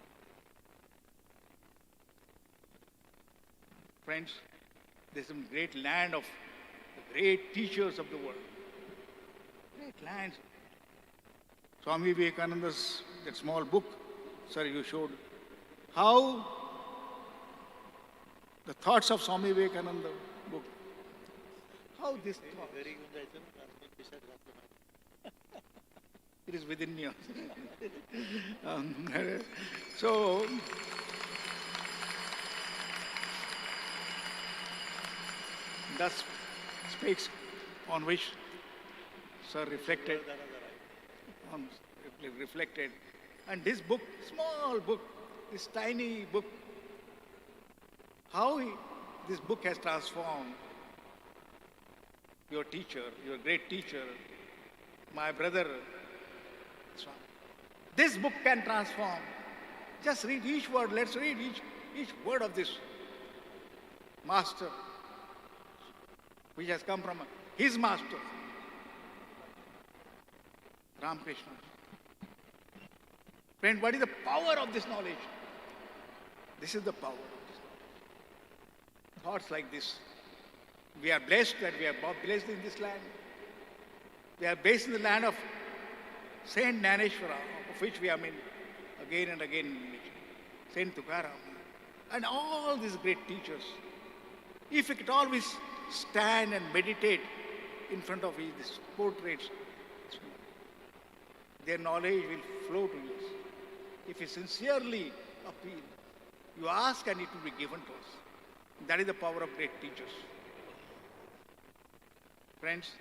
Friends, there's some great land of the great teachers of the world. Great lands. Swami Vivekananda's, that small book, sir, you showed how the thoughts of Swami Vivekananda book, how this thought, it is within me. So, thus speaks on which sir reflected, and this book, small book, this tiny book, how this book has transformed your teacher, your great teacher, my brother. This book can transform. Just read each word. Let's read each word of this master, which has come from his master, Ram Krishna. Friend, what is the power of this knowledge? This is the power of this knowledge. Thoughts like this. We are blessed that we are blessed in this land. We are based in the land of Saint DNYANESHWARA, of which we have been again and again, Saint Tukarama, and all these great teachers. If we could always stand and meditate in front of these portraits, their knowledge will flow to us. If we sincerely appeal, you ask and it will be given to us. That is the power of great teachers. Friends,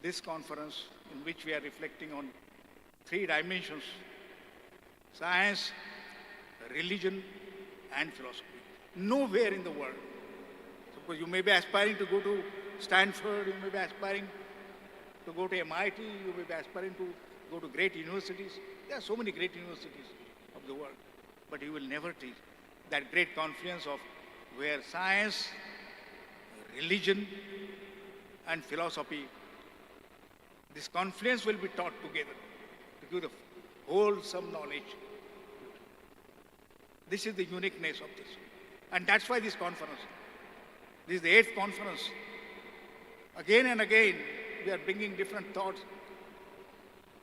this conference in which we are reflecting on 3 dimensions, science, religion and philosophy. Nowhere in the world. Suppose you may be aspiring to go to Stanford, you may be aspiring to go to MIT, you may be aspiring to go to great universities. There are so many great universities of the world. But you will never teach that great confluence of where science, religion, and philosophy, this confluence will be taught together to give the wholesome knowledge. This is the uniqueness of this. And that's why this conference, this is the 8th conference. Again and again, we are bringing different thoughts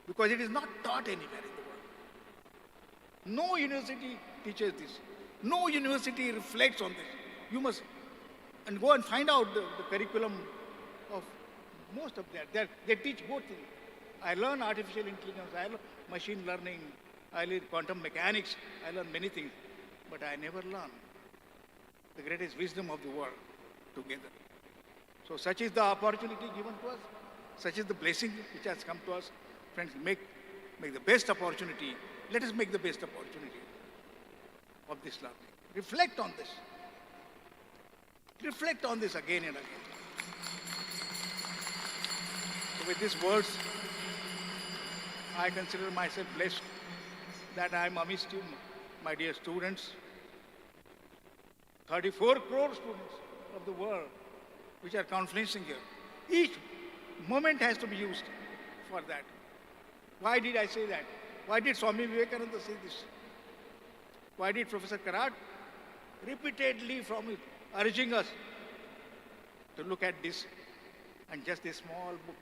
because it is not taught anywhere in the world. No university teaches this. No university reflects on this. You must and go and find out the curriculum of most of that. They teach both things. I learn artificial intelligence, I learn machine learning, I learn quantum mechanics, I learn many things, but I never learn the greatest wisdom of the world together. So such is the opportunity given to us, such is the blessing which has come to us. Friends, make the best opportunity. Let us make the best opportunity of this learning. Reflect on this. Reflect on this again and again. So with these words, I consider myself blessed that I am amidst you, my dear students, 34 crore students of the world which are confluencing here. Each moment has to be used for that. Why did I say that? Why did Swami Vivekananda say this? Why did Professor Karat repeatedly urging us to look at this, and just a small book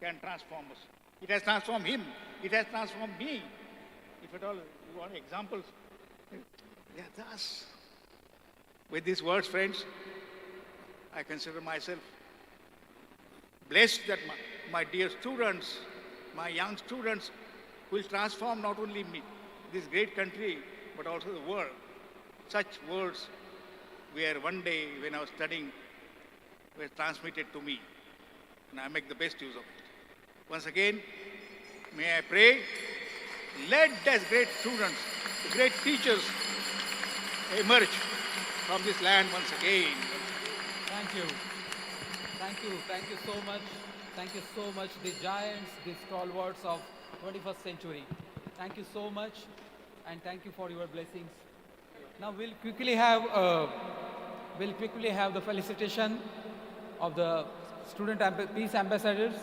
can transform us. It has transformed him. It has transformed me. If at all you want examples, yeah, thus. With these words, friends, I consider myself blessed that my dear students, my young students, will transform not only me, this great country, but also the world. Such words were one day when I was studying, were transmitted to me, and I make the best use of it. Once again, may I pray, let these great students, the great teachers emerge from this land once again. Thank you. Thank you. Thank you so much. Thank you so much, the giants, the stalwarts of 21st century. Thank you so much, and thank you for your blessings. Now we'll quickly have the felicitation of the peace ambassadors.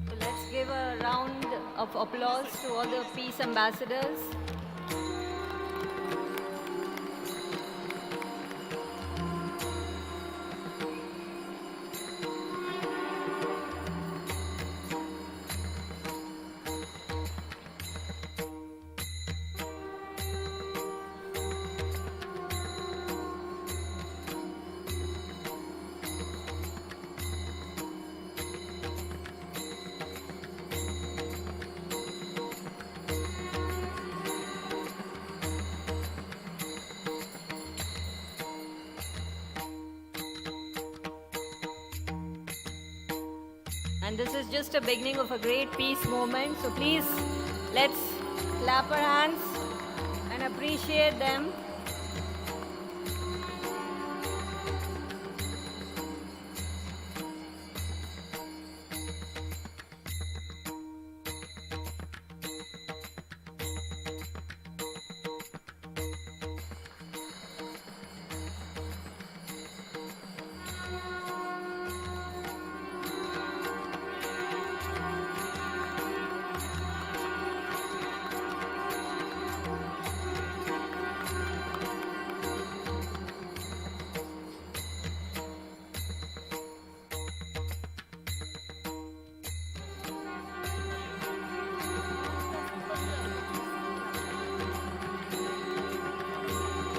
So let's give a round of applause to all the peace ambassadors. And this is just a beginning of a great peace movement. So please, let's clap our hands and appreciate them.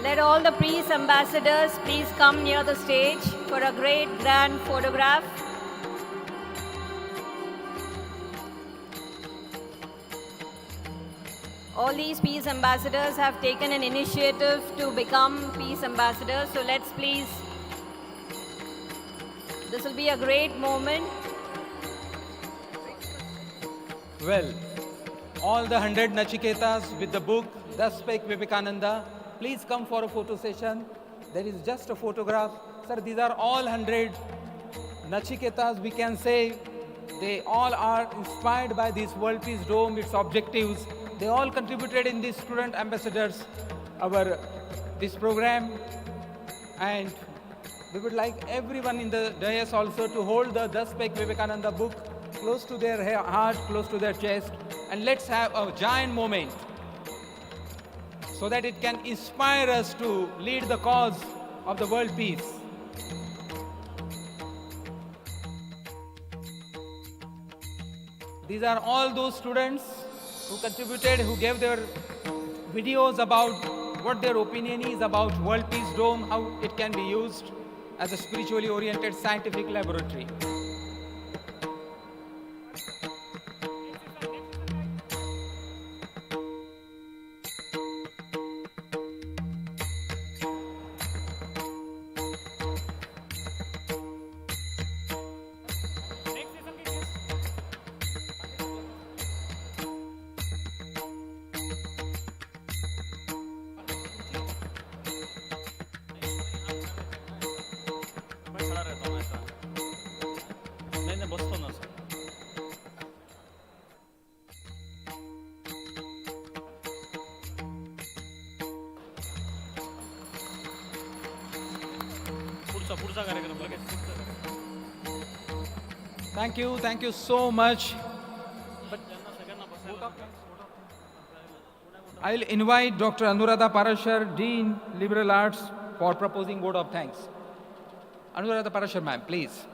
Let all the peace ambassadors please come near the stage for a great grand photograph. All these peace ambassadors have taken an initiative to become peace ambassadors. So let's please This will be a great moment. Well, all the 100 Nachiketas with the book, Thus Spake Vivekananda, please come for a photo session. There is just a photograph. Sir, these are all 100 Nachiketas, we can say. They all are inspired by this World Peace Dome, its objectives. They all contributed in these student ambassadors, this program. And we would like everyone in the dais also to hold the Thus Spake Vivekananda book close to their heart, close to their chest. And let's have a giant moment so that it can inspire us to lead the cause of the world peace. These are all those students who contributed, who gave their videos about what their opinion is about World Peace Dome, how it can be used as a spiritually oriented scientific laboratory. Thank you so much. I'll invite Dr. Anuradha Parashar, Dean, Liberal Arts, for proposing vote of thanks. Anuradha Parashar, ma'am, please.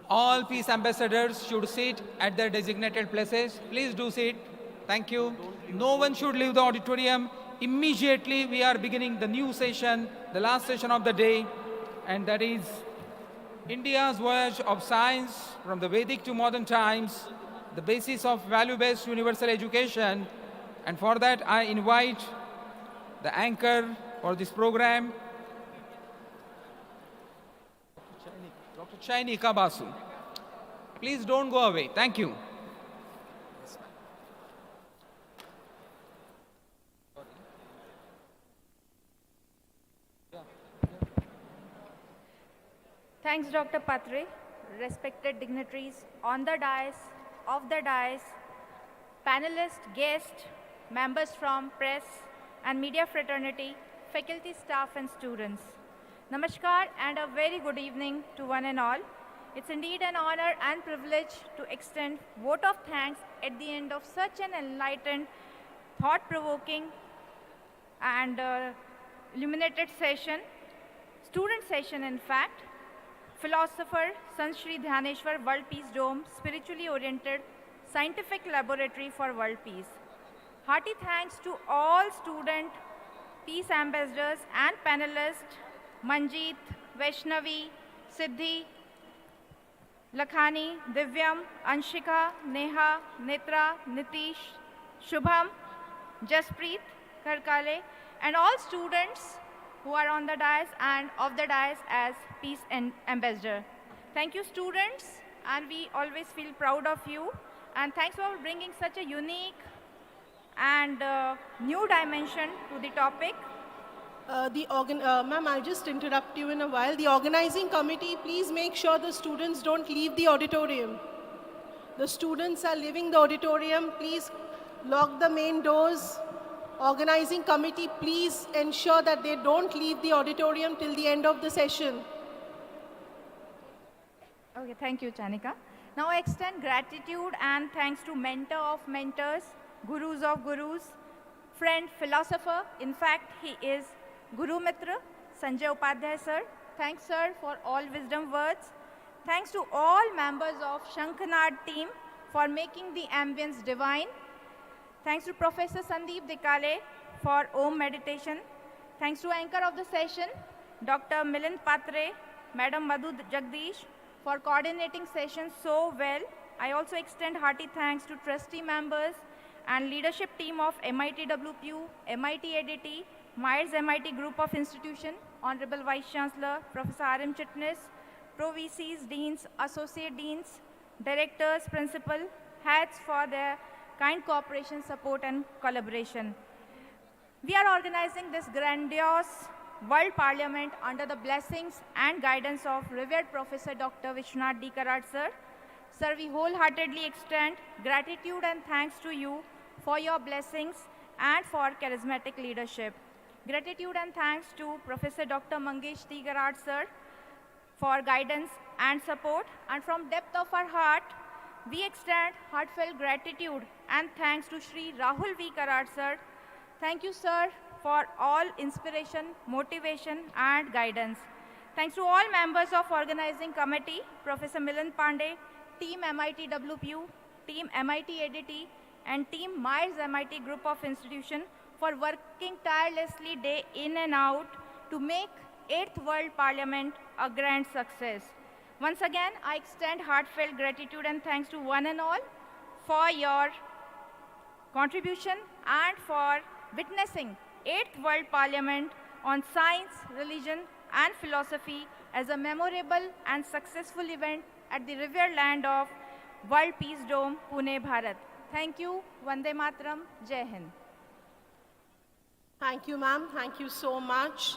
All peace ambassadors should sit at their designated places. Please do sit. Thank you. No one should leave the auditorium. Immediately, we are beginning the new session, the last session of the day, and that is India's voyage of science from the Vedic to modern times, the basis of value-based universal education. And for that, I invite the anchor for this program, Dr. Chaini Kabasu. Please don't go away. Thank you. Thanks, Dr. Patre. Respected dignitaries on the dais, off the dais, panelists, guests, members from press and media fraternity, faculty, staff and students. Namaskar and a very good evening to one and all. It's indeed an honor and privilege to extend vote of thanks at the end of such an enlightened, thought-provoking and illuminated session, student session in fact. Philosopher, SHRI DNYANESHWARA World Peace Dome, spiritually oriented scientific laboratory for world peace. Hearty thanks to all student peace ambassadors and panelists, Manjeet, Vaishnavi, Siddhi, Lakhani, Divyam, Anshika, Neha, Netra, Nitish, Shubham, Jaspreet, Karkale, and all students who are on the dais and off the dais as peace ambassador. Thank you, students, and we always feel proud of you. And thanks for bringing such a unique and new dimension to the topic. Ma'am, I'll just interrupt you in a while. The organizing committee, please make sure the students don't leave the auditorium. The students are leaving the auditorium. Please lock the main doors. Organizing committee, please ensure that they don't leave the auditorium till the end of the session. Okay, thank you, Chanika. Now I extend gratitude and thanks to mentor of mentors, gurus of gurus, friend, philosopher. In fact, he is Guru Mitra, Sanjay Upadhyay sir. Thanks, sir, for all wisdom words. Thanks to all members of Shankhanad team for making the ambience divine. Thanks to Professor Sandeep Dikale for Om meditation. Thanks to anchor of the session, Dr. Milind Patre, Madam Madhu Jagdish for coordinating session so well. I also extend hearty thanks to trustee members and leadership team of MIT WPU, MIT ADT, Myers MIT Group of Institution, Honorable Vice Chancellor, Professor R.M. Chitnis, Pro-VCs, Deans, Associate Deans, Directors, Principal, heads for their kind cooperation, support and collaboration. We are organizing this grandiose World Parliament under the blessings and guidance of revered Professor Dr. Vishwanath D. Karad, sir. Sir, we wholeheartedly extend gratitude and thanks to you for your blessings and for charismatic leadership. Gratitude and thanks to Professor Dr. Mangesh D. Karad, sir, for guidance and support. And from depth of our heart, we extend heartfelt gratitude and thanks to Shri Rahul V. Karad, sir. Thank you, sir, for all inspiration, motivation, and guidance. Thanks to all members of organizing committee, Professor Milan Pandey, Team MIT WPU, Team MIT ADT, and Team Myers MIT Group of Institution for working tirelessly day in and out to make 8th World Parliament a grand success. Once again, I extend heartfelt gratitude and thanks to one and all for your contribution and for witnessing 8th World Parliament on Science, Religion and Philosophy as a memorable and successful event at the revered land of World Peace Dome, Pune, Bharat. Thank you. Vande Mataram. Jai Hind. Thank you, ma'am. Thank you so much.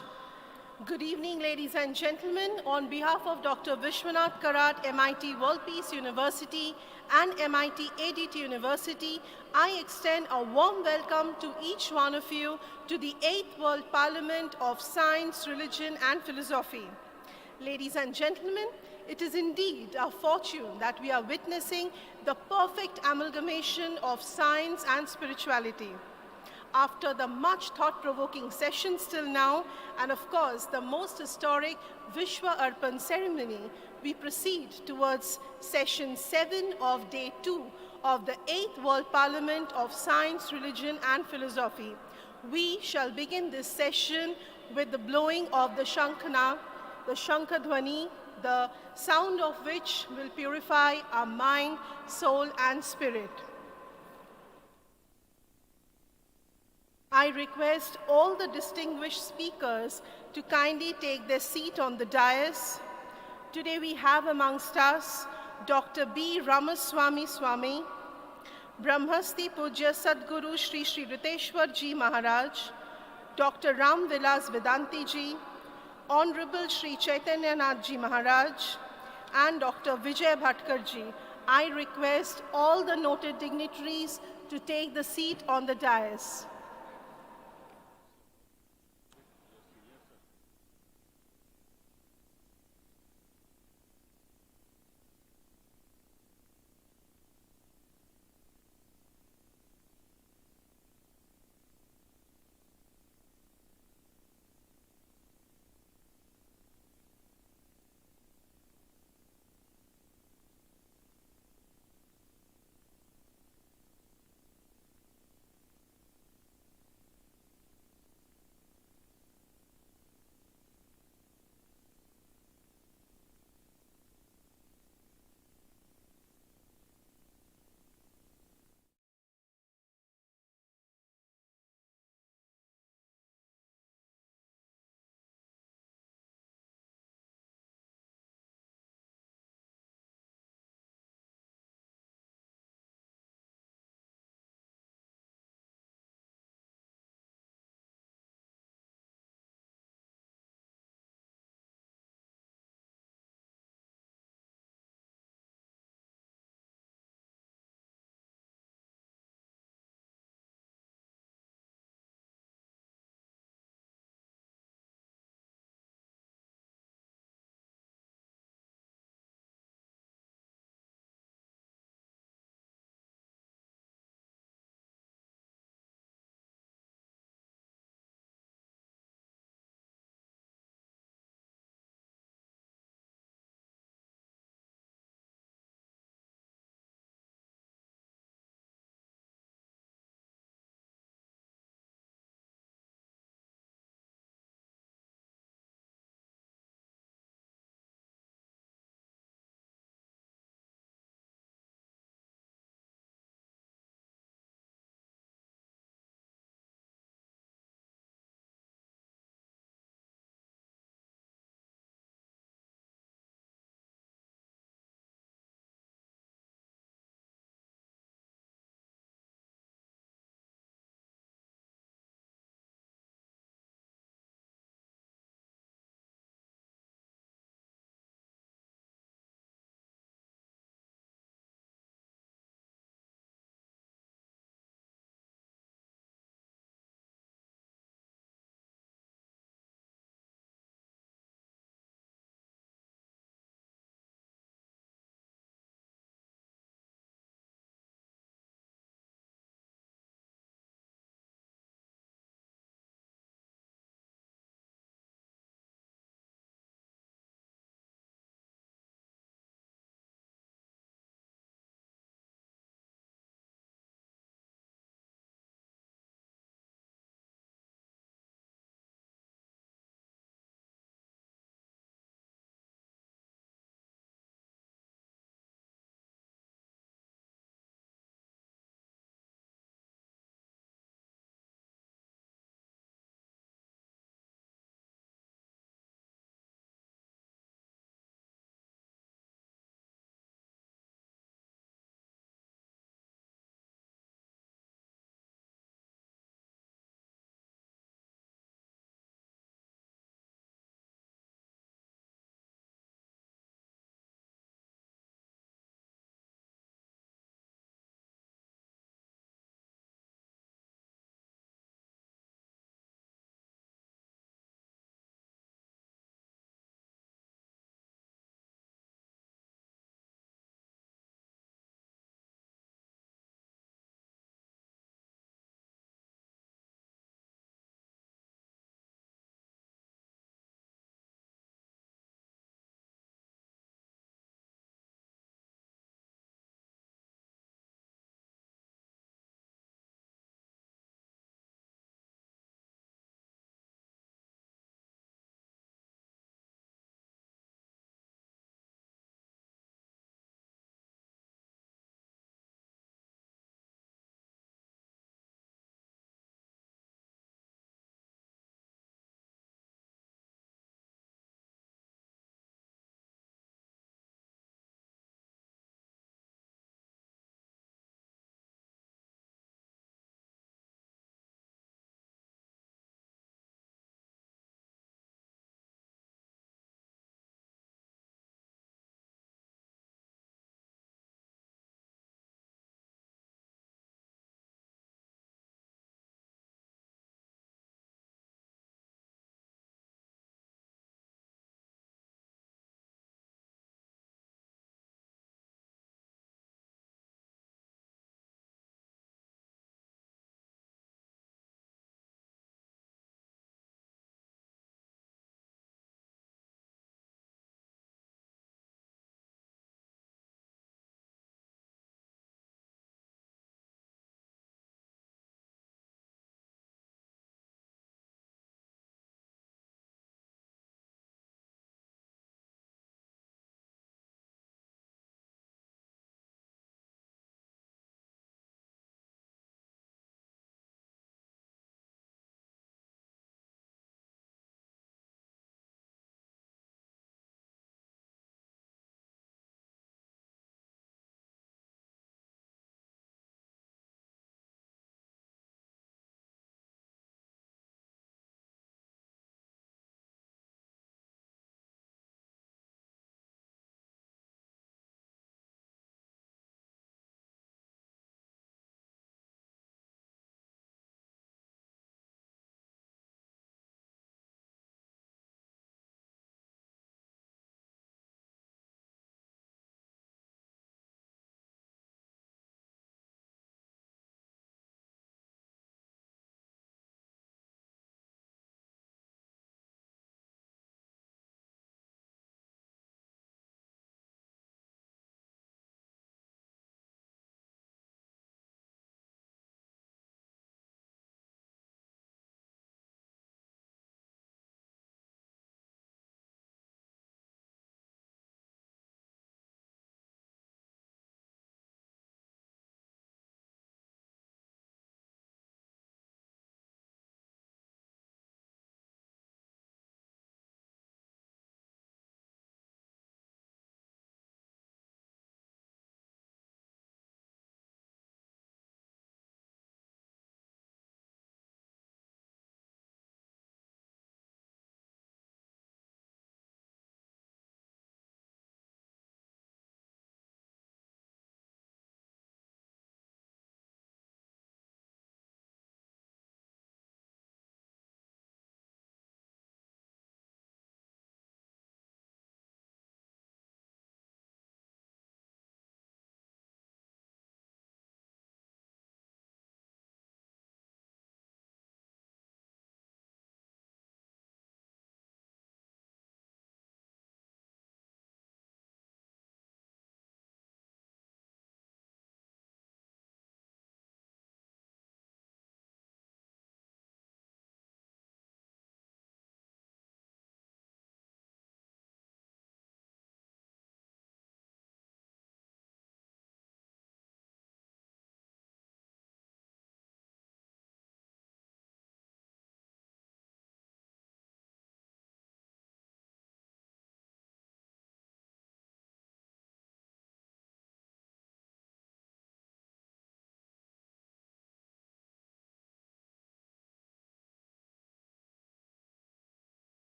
Good evening, ladies and gentlemen. On behalf of Dr. Vishwanath Karad, MIT World Peace University and MIT ADT University, I extend a warm welcome to each one of you to the 8th World Parliament of Science, Religion and Philosophy. Ladies and gentlemen, it is indeed our fortune that we are witnessing the perfect amalgamation of science and spirituality. After the much thought-provoking sessions till now, and of course the most historic Vishwa Arpan ceremony, we proceed towards session 7 of day 2 of the 8th World Parliament of Science, Religion and Philosophy. We shall begin this session with the blowing of the Shankhana, the Shankadhwani, the sound of which will purify our mind, soul and spirit. I request all the distinguished speakers to kindly take their seat on the dais. Today we have amongst us Dr. B. Ramaswamy Swami, Brahmasti Pujya Sadguru Shri Shri Riteshwar Ji Maharaj, Dr. Ram Vilas Vedanti Ji, Honorable Shri Chaitanya Nath Ji Maharaj, and Dr. Vijay Bhatkar Ji. I request all the noted dignitaries to take the seat on the dais.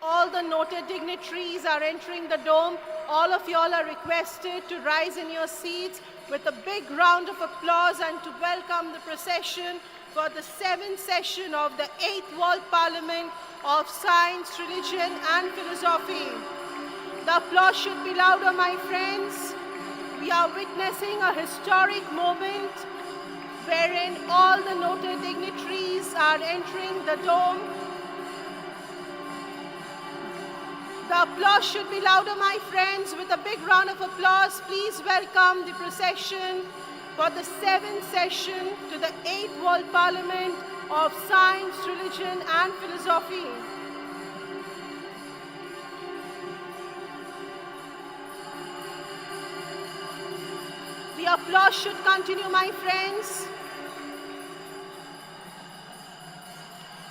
All the noted dignitaries are entering the dome. All of y'all are requested to rise in your seats with a big round of applause and to welcome the procession for the 7th session of the 8th World Parliament of Science, Religion and Philosophy. The applause should be louder, my friends. We are witnessing a historic moment wherein all the noted dignitaries are entering the dome. The applause should be louder, my friends. With a big round of applause, please welcome the procession for the 7th session to the 8th World Parliament of Science, Religion and Philosophy. The applause should continue, my friends.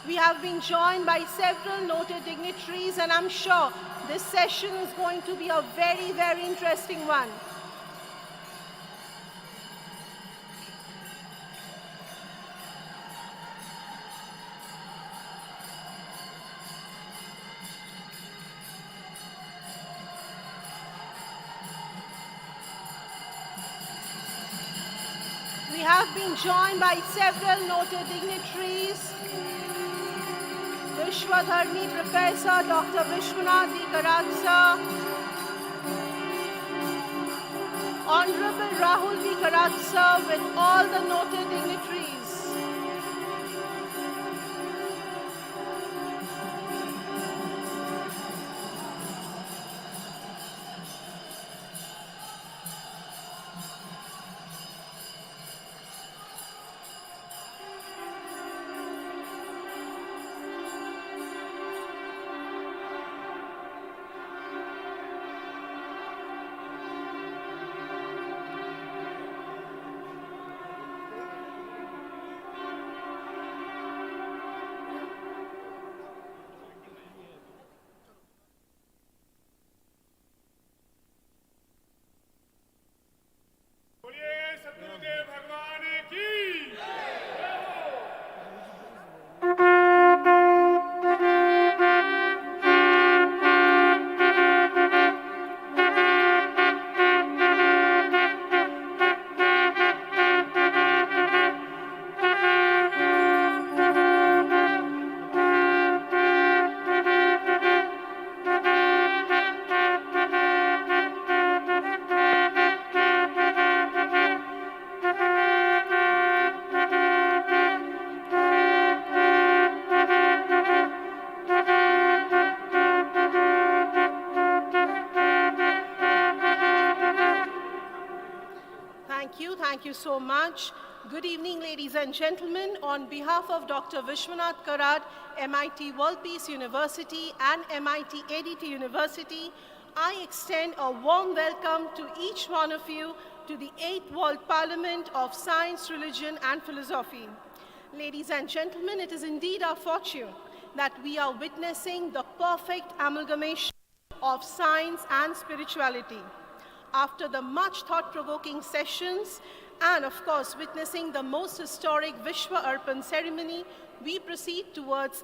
We have been joined by several noted dignitaries, and I'm sure this session is going to be a very, very interesting one. We have been joined by several noted dignitaries. Vishwadharmi Professor Dr. Vishwashanti, Honorable Rahul V. with all the noted dignitaries. Thank you so much. Good evening, ladies and gentlemen. On behalf of Dr. Vishwanath Karad, MIT World Peace University and MIT ADT University, I extend a warm welcome to each one of you to the 8th World Parliament of Science, Religion and Philosophy. Ladies and gentlemen, it is indeed our fortune that we are witnessing the perfect amalgamation of science and spirituality. After the much thought-provoking sessions and, of course, witnessing the most historic Vishwa Arpan ceremony, we proceed towards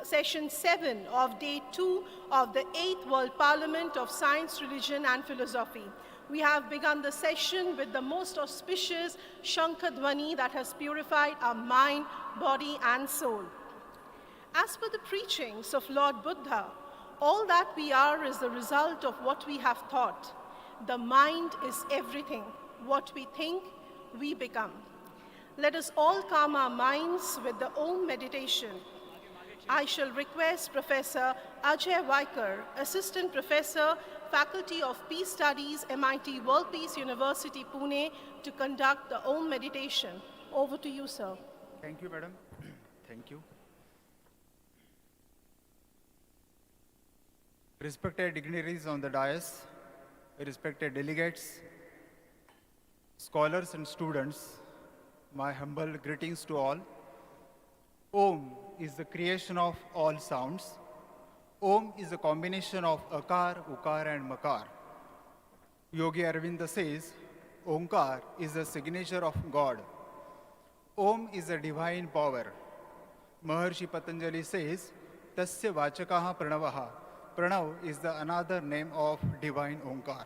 session 7 of day 2 of the 8th World Parliament of Science, Religion and Philosophy. We have begun the session with the most auspicious Shankha-dhvani that has purified our mind, body and soul. As per the preachings of Lord Buddha, all that we are is the result of what we have thought. The mind is everything. What we think, we become. Let us all calm our minds with the Om meditation. I shall request Professor Ajay Vaikar, Assistant Professor, Faculty of Peace Studies, MIT World Peace University, Pune, to conduct the Om meditation. Over to you, sir. Thank you, madam. Thank you. Respected dignitaries on the dais, respected delegates, scholars and students, my humble greetings to all. Om is the creation of all sounds. Om is a combination of Akar, Ukar and Makar. Yogi Aravinda says, Omkar is the signature of God. Om is a divine power. Maharshi Patanjali says, tasya vachakaha pranavaha. Pranav is the another name of divine Omkar.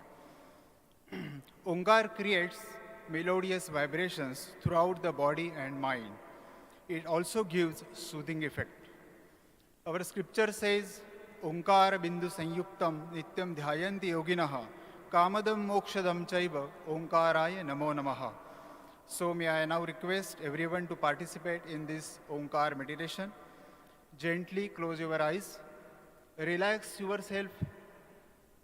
Omkar creates melodious vibrations throughout the body and mind. It also gives soothing effect. Our scripture says, Omkar bindu sanyuktam nityam dhyayanti yoginaha kamadam mokshadam chaiva Omkaraya namo namaha. So may I now request everyone to participate in this Omkar meditation. Gently close your eyes, relax yourself,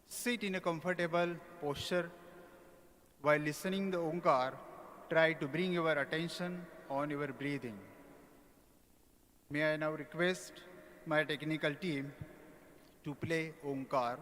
sit in a comfortable posture. While listening the Omkar, try to bring your attention on your breathing. May I now request my technical team to play Omkar.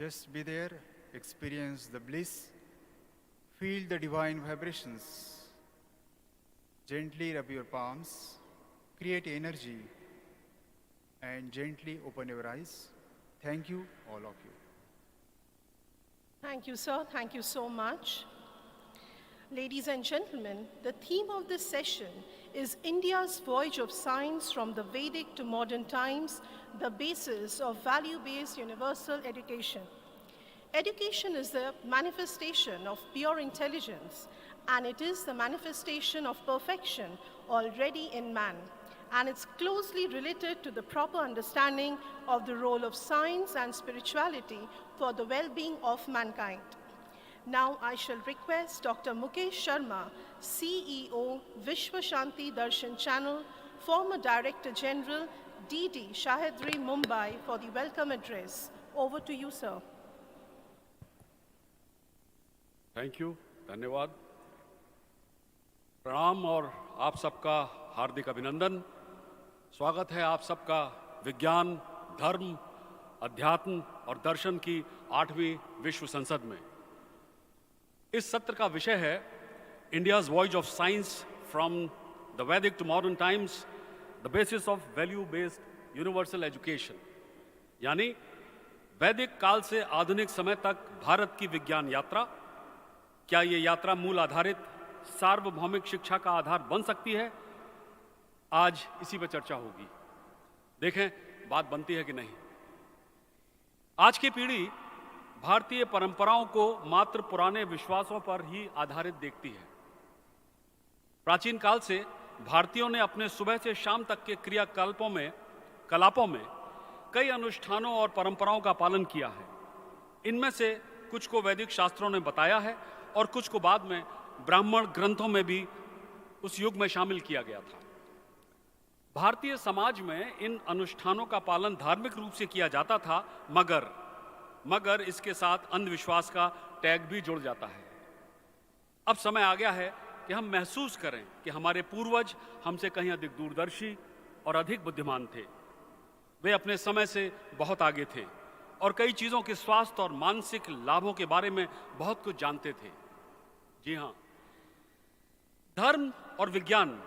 Just be there, experience the bliss, feel the divine vibrations. Gently rub your palms, create energy, and gently open your eyes. Thank you, all of you. Thank you, sir. Thank you so much. Ladies and gentlemen, the theme of this session is India's voyage of science from the Vedic to modern times, the basis of value-based universal education. Education is the manifestation of pure intelligence, and it is the manifestation of perfection already in man. And it's closely related to the proper understanding of the role of science and spirituality for the well-being of mankind. Now I shall request Dr. Mukesh Sharma, CEO, Vishwashanti Darshan Channel, former Director General, DD Shahidri, Mumbai, for the welcome address. Over to you, sir. Thank you, धन्यवाद। प्रणाम और आप सबका हार्दिक अभिनंदन। स्वागत है आप सबका विज्ञान, धर्म, अध्यात्म और दर्शन की 8वीं विश्व संसद में। इस सत्र का विषय है India's voyage of science from the Vedic to modern times, the basis of value based universal education, यानी वैदिक काल से आधुनिक समय तक भारत की विज्ञान यात्रा। क्या ये यात्रा मूल आधारित सार्वभौमिक शिक्षा का आधार बन सकती है? आज इसी पर चर्चा होगी। देखें बात बनती है कि नहीं। आज की पीढ़ी भारतीय परंपराओं को मात्र पुराने विश्वासों पर ही आधारित देखती है। प्राचीन काल से भारतीयों ने अपने सुबह से शाम तक के कलापों में कई अनुष्ठानों और परंपराओं का पालन किया है। इनमें से कुछ को वैदिक शास्त्रों ने बताया है और कुछ को बाद में ब्राह्मण ग्रंथों में भी उस युग में शामिल किया गया था। भारतीय समाज में इन अनुष्ठानों का पालन धार्मिक रूप से किया जाता था, मगर इसके साथ अंधविश्वास का टैग भी जुड़ जाता है। अब समय आ गया है कि हम महसूस करें कि हमारे पूर्वज हमसे कहीं अधिक दूरदर्शी और अधिक बुद्धिमान थे। वे अपने समय से बहुत आगे थे और कई चीज़ों के स्वास्थ्य और मानसिक लाभों के बारे में बहुत कुछ जानते थे। जी हाँ, धर्म और विज्ञान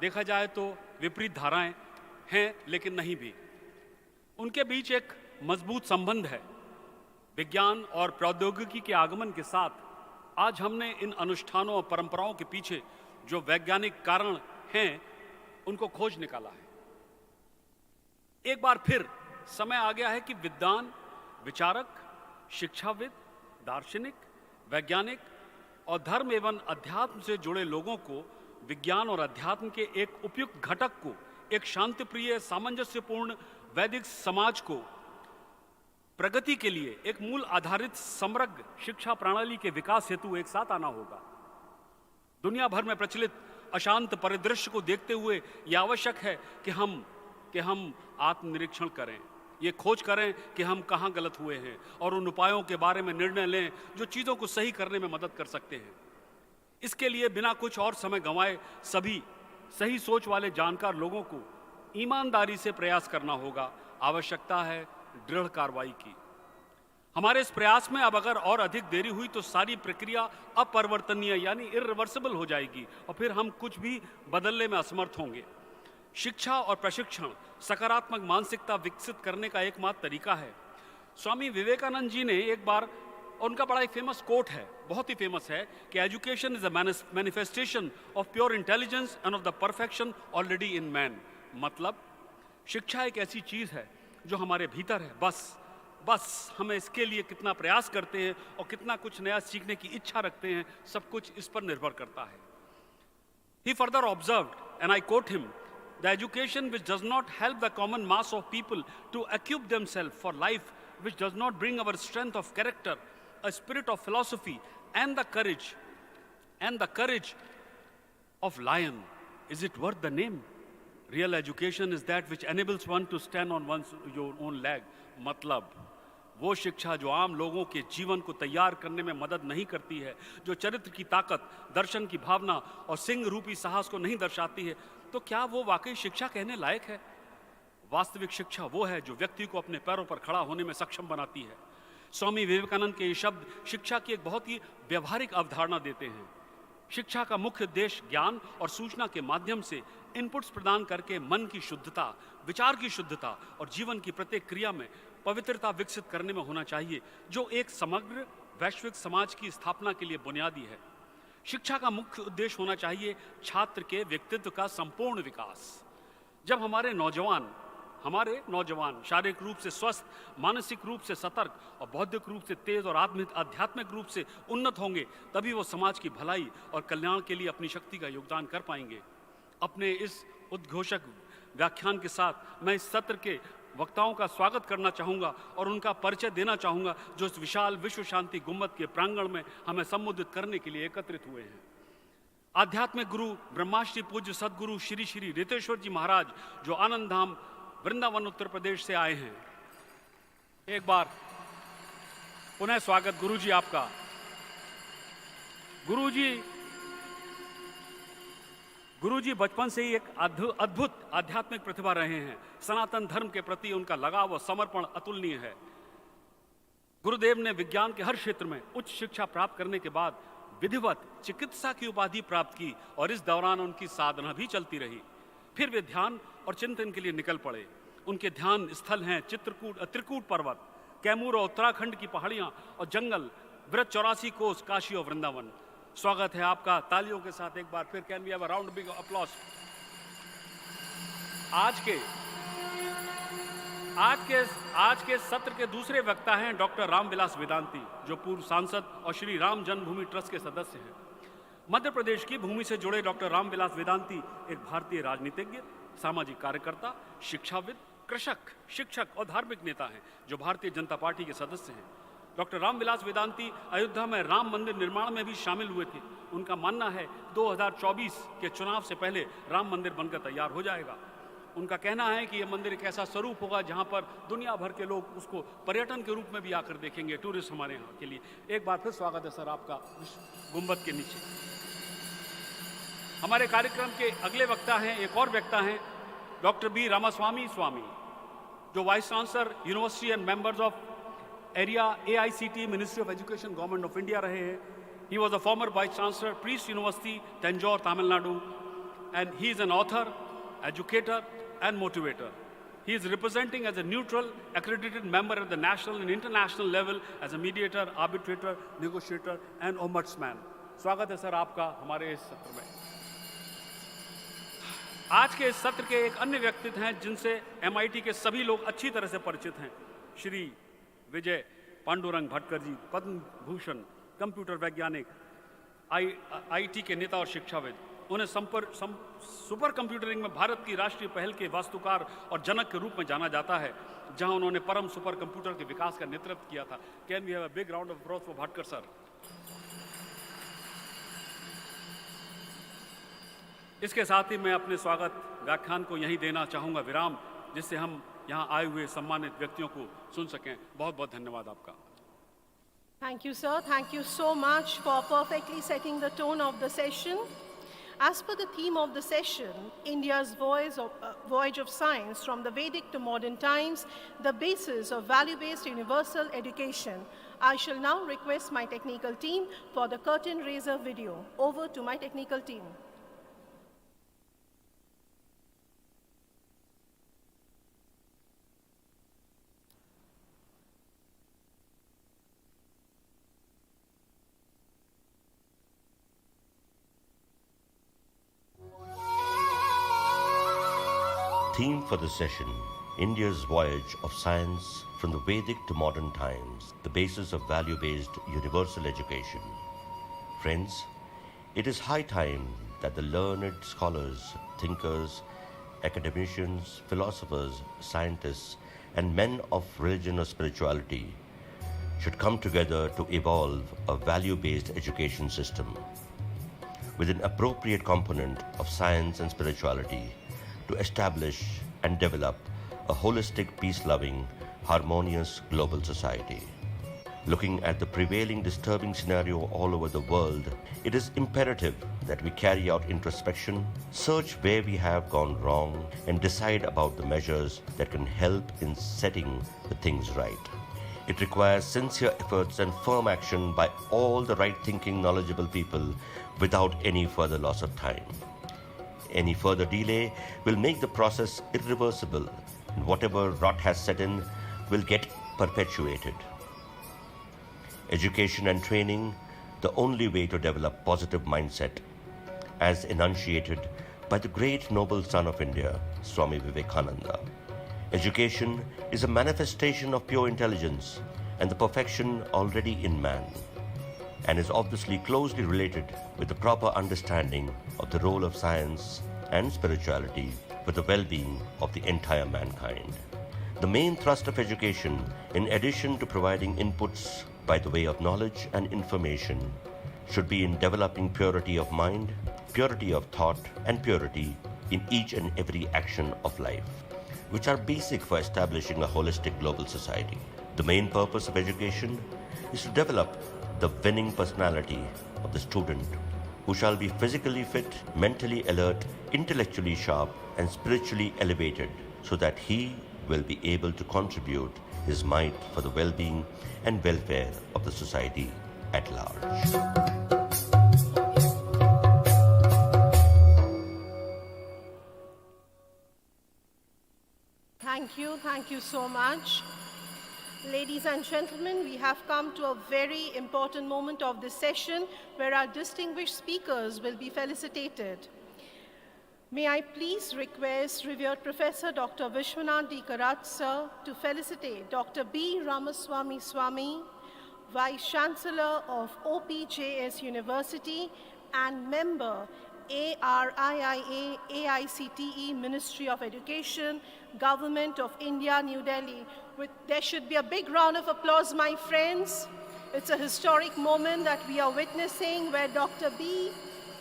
देखा जाए तो विपरीत धाराएं हैं, लेकिन नहीं भी। उनके बीच एक मजबूत संबंध है। विज्ञान और प्रौद्योगिकी के आगमन के साथ आज हमने इन अनुष्ठानों और परंपराओं के पीछे जो वैज्ञानिक कारण हैं, उनको खोज निकाला है। एक बार फिर समय आ गया है कि विद्वान, विचारक, शिक्षाविद, दार्शनिक, वैज्ञानिक और धर्म एवं अध्यात्म से जुड़े लोगों को विज्ञान और अध्यात्म के एक उपयुक्त घटक को, एक शांतिप्रिय, सामंजस्यपूर्ण वैदिक समाज को प्रगति के लिए एक मूल आधारित समग्र शिक्षा प्रणाली के विकास हेतु एक साथ आना होगा। दुनिया भर में प्रचलित अशांत परिदृश्य को देखते हुए यह आवश्यक है कि हम आत्मनिरीक्षण करें, ये खोज करें कि हम कहाँ गलत हुए हैं और उन उपायों के बारे में निर्णय लें जो चीज़ों को सही करने में मदद कर सकते हैं। इसके लिए बिना कुछ और समय गंवाए सभी सही सोच वाले जानकार लोगों को ईमानदारी से प्रयास करना होगा। आवश्यकता है दृढ़ कार्रवाई की। हमारे इस प्रयास में अब अगर और अधिक देरी हुई तो सारी प्रक्रिया अपरिवर्तनीय यानी इर्रिवर्सिबल हो जाएगी और फिर हम कुछ भी बदलने में असमर्थ होंगे। शिक्षा और प्रशिक्षण सकारात्मक मानसिकता विकसित करने का एकमात्र तरीका है। स्वामी विवेकानंद जी ने एक बार, उनका बड़ा एक फेमस कोट है, बहुत ही फेमस है, कि education is a manifestation of pure intelligence end of the perfection already in man. मतलब शिक्षा एक ऐसी चीज है जो हमारे भीतर है, बस हमें इसके लिए कितना प्रयास करते हैं और कितना कुछ नया सीखने की इच्छा रखते हैं, सब कुछ इस पर निर्भर करता है। He further observed, and I quote him, the education which does not help the common mass of people to equip themselves for life, which does not bring our strength of character, a spirit of philosophy, and the courage of lion, is it worth the name? Real education is that which enables one to stand on one's own leg. मतलब वो शिक्षा जो आम लोगों के जीवन को तैयार करने में मदद नहीं करती है, जो चरित्र की ताकत, दर्शन की भावना और सिंह रूपी साहस को नहीं दर्शाती है, तो क्या वो वाकई शिक्षा कहने लायक है? वास्तविक शिक्षा वो है जो व्यक्ति को अपने पैरों पर खड़ा होने में सक्षम बनाती है। स्वामी विवेकानंद के ये शब्द शिक्षा की एक बहुत ही व्यवहारिक अवधारणा देते हैं। शिक्षा का मुख्य उद्देश्य ज्ञान और सूचना के माध्यम से इनपुट्स प्रदान करके मन की शुद्धता, विचार की शुद्धता और जीवन की प्रत्येक क्रिया में पवित्रता विकसित करने में होना चाहिए, जो एक समग्र वैश्विक समाज की स्थापना के लिए बुनियादी है। शिक्षा का मुख्य उद्देश्य होना चाहिए छात्र के व्यक्तित्व का संपूर्ण विकास। जब हमारे नौजवान शारीरिक रूप से स्वस्थ, मानसिक रूप से सतर्क और बौद्धिक रूप से तेज और आध्यात्मिक रूप से उन्नत होंगे, तभी वो समाज की भलाई और कल्याण के लिए अपनी शक्ति का योगदान कर पाएंगे। अपने इस उद्घोषक व्याख्यान के साथ मैं इस सत्र के वक्ताओं का स्वागत करना चाहूँगा और उनका परिचय देना चाहूँगा, जो इस विशाल विश्व शांति गुम्बद के प्रांगण में हमें संबोधित करने के लिए एकत्रित हुए हैं। आध्यात्मिक गुरु ब्रह्माश्री पूज्य सदगुरु श्री श्री रितेश्वर जी महाराज, जो आनंद धाम वृंदावन उत्तर प्रदेश से आए हैं। एक बार पुनः स्वागत गुरु जी आपका। गुरु जी बचपन से ही एक अद्भुत आध्यात्मिक प्रतिभा रहे हैं। सनातन धर्म के प्रति उनका लगाव और समर्पण अतुलनीय है। गुरुदेव ने विज्ञान के हर क्षेत्र में उच्च शिक्षा प्राप्त करने के बाद विधिवत चिकित्सा की उपाधि प्राप्त की और इस दौरान उनकी साधना भी चलती रही। फिर वे ध्यान और चिंतन के लिए निकल पड़े। उनके ध्यान स्थल हैं त्रिकूट पर्वत, कैमूर और उत्तराखंड की पहाड़ियां और जंगल, व्रत 84 कोस, काशी और वृंदावन। स्वागत है आपका तालियों के साथ एक बार फिर। Can we have a round big applause. आज के सत्र के दूसरे वक्ता हैं डॉक्टर रामविलास वेदांती, जो पूर्व सांसद और श्री राम जन्मभूमि ट्रस्ट के सदस्य हैं। मध्य प्रदेश की भूमि से जुड़े डॉक्टर रामविलास वेदांती एक भारतीय राजनीतिज्ञ, सामाजिक कार्यकर्ता, शिक्षाविद, कृषक, शिक्षक और धार्मिक नेता हैं, जो भारतीय जनता पार्टी के सदस्य हैं। डॉक्टर रामविलास वेदांती अयोध्या में राम मंदिर निर्माण में भी शामिल हुए थे। उनका मानना है 2024 के चुनाव से पहले राम मंदिर बनकर तैयार हो जाएगा। उनका कहना है कि यह मंदिर एक ऐसा स्वरूप होगा जहां पर दुनिया भर के लोग उसको पर्यटन के रूप में भी आकर देखेंगे, टूरिस्ट हमारे यहाँ के लिए। एक बार फिर स्वागत है सर आपका गुंबद के नीचे। हमारे कार्यक्रम के अगले वक्ता हैं, एक और वक्ता हैं डॉक्टर बी रामास्वामी स्वामी, जो vice chancellor university and members of area AICT ministry of education government of India रहे हैं। He was a former vice chancellor priest university Tanjore Tamil Nadu and he is an author, educator and motivator. He is representing as a neutral, accredited member at the national and international level as a mediator, arbitrator, negotiator and ombudsman. स्वागत है sir आपका हमारे इस सत्र में। आज के इस सत्र के एक अन्य व्यक्तित्व हैं जिनसे MIT के सभी लोग अच्छी तरह से परिचित हैं। श्री विजय पांडुरंग भटकर जी, पद्म भूषण, कंप्यूटर वैज्ञानिक, IT के नेता और शिक्षाविद। उन्हें सुपर कंप्यूटरिंग में भारत की राष्ट्रीय पहल के वास्तुकार और जनक के रूप में जाना जाता है, जहां उन्होंने परम सुपर कंप्यूटर के विकास का नेतृत्व किया था। Can we have a big round of applause for Bhatkar sir. इसके साथ ही मैं अपने स्वागत व्याख्यान को यहीं देना चाहूंगा विराम, जिससे हम यहां आए हुए सम्मानित व्यक्तियों को सुन सकें। बहुत बहुत धन्यवाद आपका। Thank you, sir. Thank you so much for perfectly setting the tone of the session. As per the theme of the session, India's voyage of science from the Vedic to modern times, the basis of value-based universal education, I shall now request my technical team for the curtain raiser video. Over to my technical team. Theme for the session: India's voyage of science from the Vedic to modern times, the basis of value-based universal education. Friends, it is high time that the learned scholars, thinkers, academicians, philosophers, scientists, and men of religion or spirituality should come together to evolve a value-based education system with an appropriate component of science and spirituality to establish and develop a holistic, peace-loving, harmonious global society. Looking at the prevailing disturbing scenario all over the world, it is imperative that we carry out introspection, search where we have gone wrong, and decide about the measures that can help in setting the things right. It requires sincere efforts and firm action by all the right-thinking, knowledgeable people without any further loss of time. Any further delay will make the process irreversible, and whatever rot has set in will get perpetuated. Education and training, the only way to develop positive mindset, as enunciated by the great noble son of India, Swami Vivekananda. Education is a manifestation of pure intelligence and the perfection already in man, and is obviously closely related with the proper understanding of the role of science and spirituality for the well-being of the entire mankind. The main thrust of education, in addition to providing inputs by the way of knowledge and information, should be in developing purity of mind, purity of thought, and purity in each and every action of life, which are basic for establishing a holistic global society. The main purpose of education is to develop the winning personality of the student, who shall be physically fit, mentally alert, intellectually sharp, and spiritually elevated, so that he will be able to contribute his might for the well-being and welfare of the society at large. Thank you so much. Ladies and gentlemen, we have come to a very important moment of this session where our distinguished speakers will be felicitated. May I please request revered Professor Dr. Vishwashanti sir to felicitate Dr. B. Ramaswamy Swami, Vice Chancellor of OPJS University and member ARIIA AICTE Ministry of Education, Government of India, New Delhi, There should be a big round of applause, my friends. It's a historic moment that we are witnessing where Dr. B.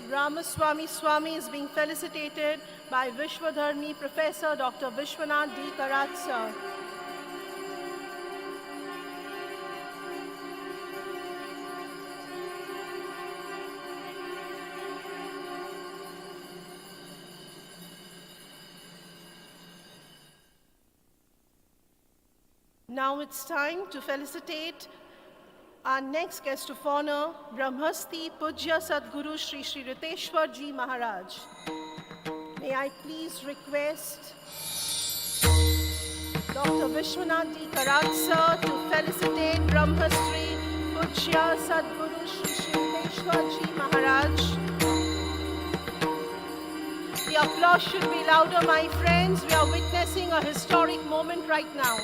Ramaswamy Swami is being felicitated by Vishwadharmi Professor Dr. Vishwanath D. Karat sir. Now it's time to felicitate our next guest of honor, Brahmasti Pujya Sadguru Shri Shri Riteshwar Ji Maharaj. May I please request Dr. Vishwanath D. Karat sir to felicitate Brahmasti Pujya Sadguru Shri Shri Riteshwar Ji Maharaj. The applause should be louder, my friends. We are witnessing a historic moment right now.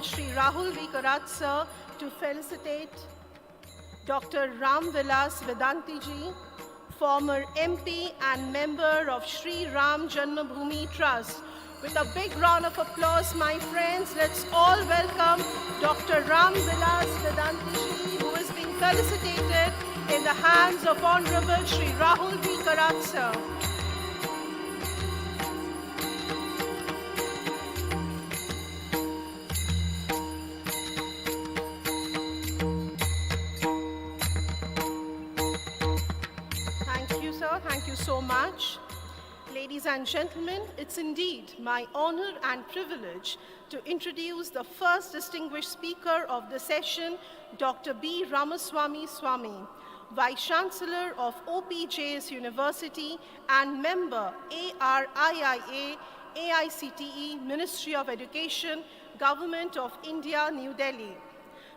Shri Rahul V. Karat sir to felicitate Dr. Ram Vilas Vedanti ji, former MP and member of Shri Ram Janmabhoomi Trust. With a big round of applause, my friends, let's all welcome Dr. Ram Vilas Vedanti ji, who is being felicitated in the hands of Honorable Shri Rahul V. Karat sir. Thank you so much. Ladies and gentlemen, it's indeed my honor and privilege to introduce the first distinguished speaker of the session, Dr. B. Ramaswamy Swami, Vice Chancellor of OPJS University and member ARIIA, AICTE, Ministry of Education, Government of India, New Delhi.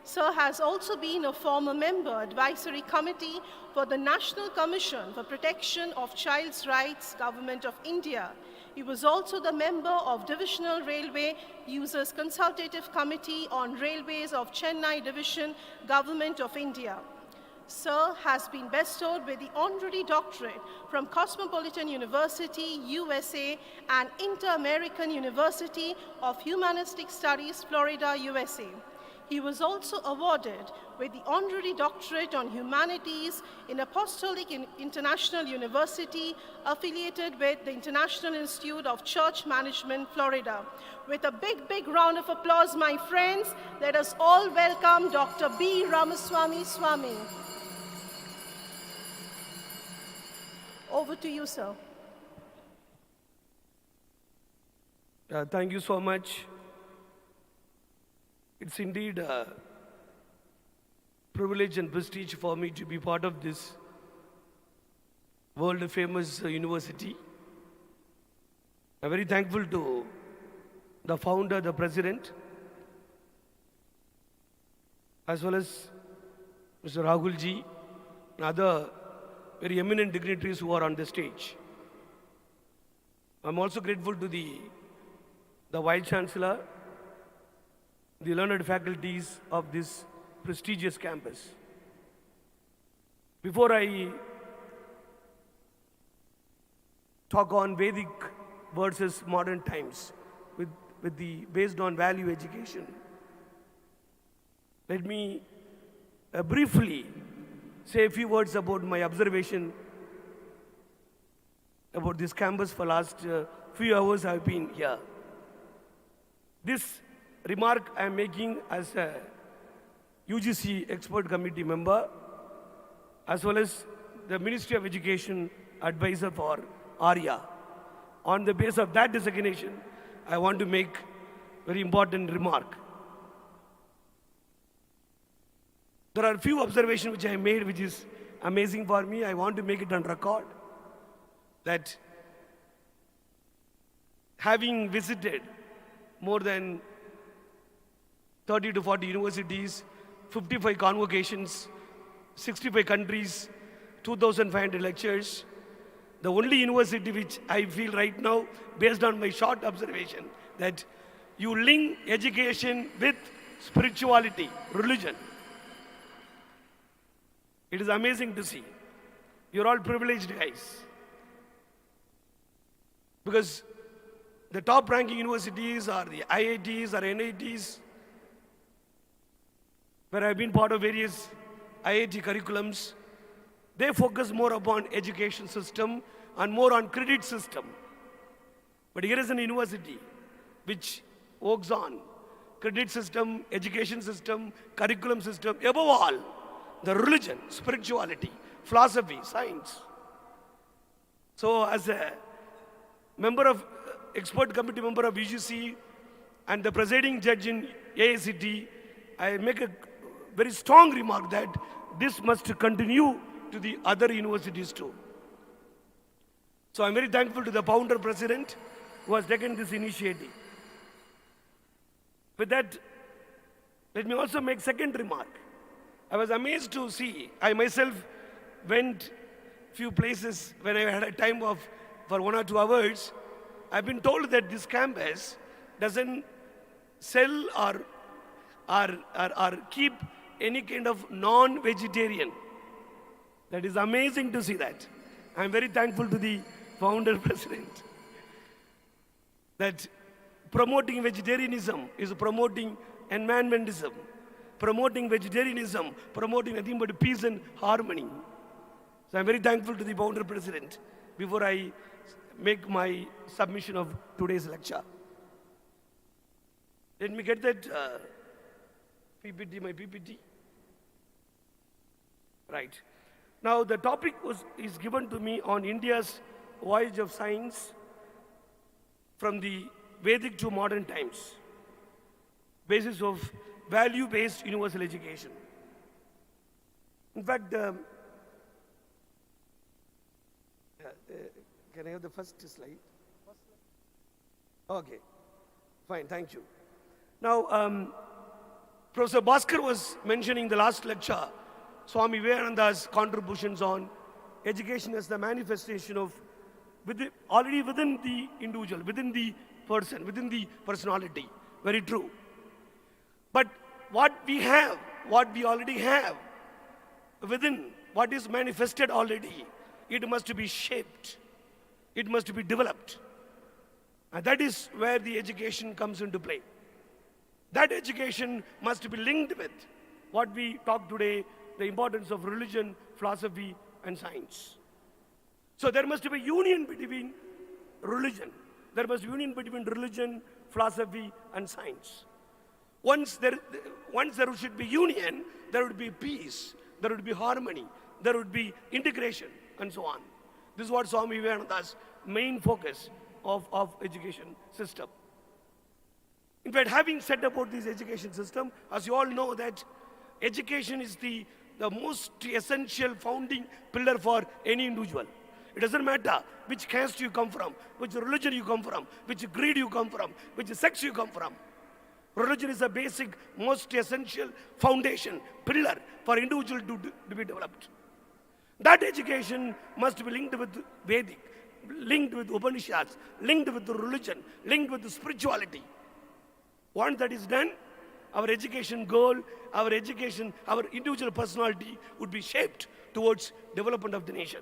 Sir has also been a former member advisory committee for the National Commission for Protection of Child's Rights, Government of India. He was also the member of Divisional Railway Users Consultative Committee on Railways of Chennai Division, Government of India. Sir has been bestowed with the honorary doctorate from Cosmopolitan University, USA, and Inter-American University of Humanistic Studies, Florida, USA. He was also awarded with the honorary doctorate on humanities in Apostolic International University, affiliated with the International Institute of Church Management, Florida. With a big round of applause, my friends, let us all welcome Dr. B. Ramaswamy Swami. Over to you, sir. Thank you so much. It's indeed a privilege and prestige for me to be part of this world-famous university. I'm very thankful to the founder, the president, as well as Mr. Rahul ji and other very eminent dignitaries who are on the stage. I'm also grateful to the Vice Chancellor, the learned faculties of this prestigious campus. Before I talk on Vedic versus modern times based on value education, let me briefly say a few words about my observation about this campus for last few hours I've been here. This remark I am making as a UGC expert committee member, as well as the Ministry of Education advisor for ARIA. On the basis of that designation, I want to make very important remark. There are a few observations which I made, which is amazing for me. I want to make it on record that having visited more than 30 to 40 universities, 55 convocations, 65 countries, 2,500 lectures, the only university which I feel right now, based on my short observation, that you link education with spirituality, religion. It is amazing to see. You're all privileged guys. Because the top ranking universities are the IITs or NITs, where I've been part of various IIT curriculums, they focus more upon education system and more on credit system. But here is an university which works on credit system, education system, curriculum system, above all, the religion, spirituality, philosophy, science. So as a member of, expert committee member of UGC and the presiding judge in AICT, I make a very strong remark that this must continue to the other universities too. So I'm very thankful to the founder president who has taken this initiative. With that, let me also make second remark. I was amazed to see, I myself went few places when I had a time for 1 or 2 hours. I've been told that this campus doesn't sell or keep any kind of non-vegetarian. That is amazing to see that. I'm very thankful to the founder president that promoting vegetarianism is promoting environmentalism. Promoting vegetarianism, promoting nothing but peace and harmony. So I'm very thankful to the founder president before I make my submission of today's lecture. Let me get that PPT, my PPT. Right. Now the topic is given to me on India's voyage of science from the Vedic to modern times. Basis of value-based universal education. In fact, can I have the first slide? Okay, fine, thank you. Now, Professor Bhaskar was mentioning the last lecture, Swami Vivekananda's contributions on education as the manifestation of, already within the individual, within the person, within the personality. Very true. But what we already have, within what is manifested already, it must be shaped. It must be developed. And that is where the education comes into play. That education must be linked with what we talk today, the importance of religion, philosophy, and science. So there must be a union between religion. There must be union between religion, philosophy, and science. Once there should be union, there would be peace, there would be harmony, there would be integration, and so on. This is what Swami Vivekananda's main focus of education system. In fact, having said about this education system, as you all know that education is the most essential founding pillar for any individual. It doesn't matter which caste you come from, which religion you come from, which creed you come from, which sex you come from. Religion is a basic, most essential foundation, pillar for individual to be developed. That education must be linked with Vedic, linked with Upanishads, linked with the religion, linked with the spirituality. Once that is done, our education goal, our individual personality would be shaped towards development of the nation.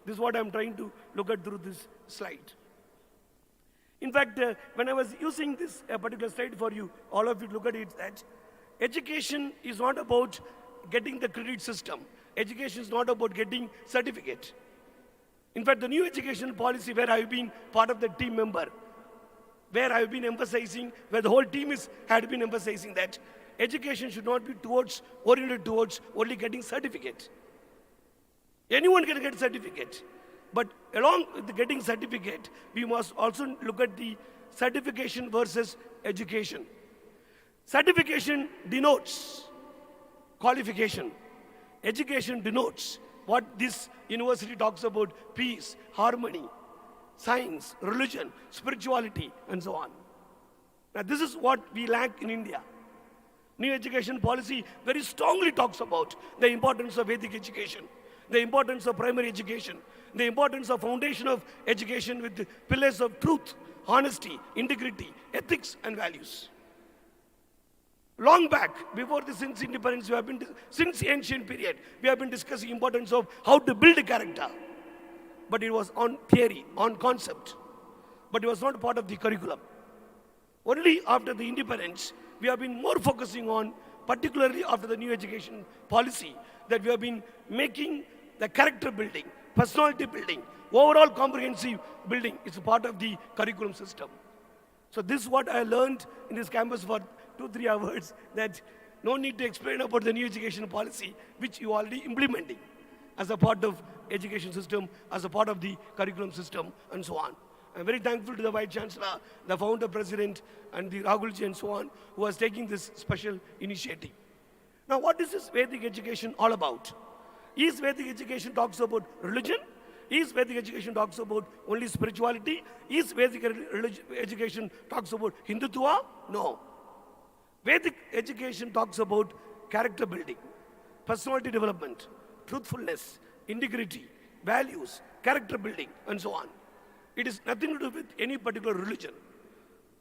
This is what I'm trying to look at through this slide. In fact, when I was using this particular slide for you, all of you look at it, that education is not about getting the credit system. Education is not about getting certificate. In fact, the new education policy where I've been part of the team member, where I've been emphasizing, where the whole team had been emphasizing that education should not be oriented towards only getting certificate. Anyone can get certificate. But along with getting certificate, we must also look at the certification versus education. Certification denotes qualification. Education denotes what this university talks about: peace, harmony, science, religion, spirituality, and so on. Now, this is what we lack in India. New education policy very strongly talks about the importance of Vedic education, the importance of primary education, the importance of foundation of education with the pillars of truth, honesty, integrity, ethics, and values. Long back, before the since independence, since ancient period, we have been discussing importance of how to build a character. But it was on theory, on concept. But it was not part of the curriculum. Only after the independence, we have been more focusing on, particularly after the new education policy, that we have been making the character building, personality building, overall comprehensive building is a part of the curriculum system. So this is what I learned in this campus for 2-3 hours, that no need to explain about the new education policy, which you are already implementing as a part of education system, as a part of the curriculum system, and so on. I'm very thankful to the Vice Chancellor, the Founder President, and the Rahulji and so on, who was taking this special initiative. Now, what is this Vedic education all about? Is Vedic education talks about religion? Is Vedic education talks about only spirituality? Is Vedic education talks about Hindutva? No. Vedic education talks about character building, personality development, truthfulness, integrity, values, character building, and so on. It is nothing to do with any particular religion.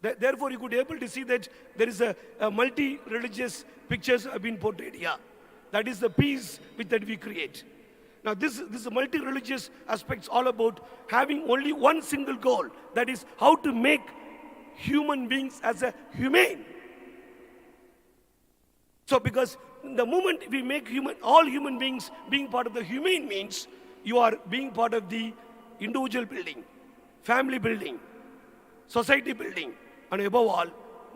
Therefore, you could be able to see that there is a multi-religious pictures have been portrayed here. That is the peace that we create. Now, this multi-religious aspects all about having only one single goal. That is how to make human beings as a humane. So, because the moment we make all human beings being part of the humane means you are being part of the individual building, family building, society building, and above all,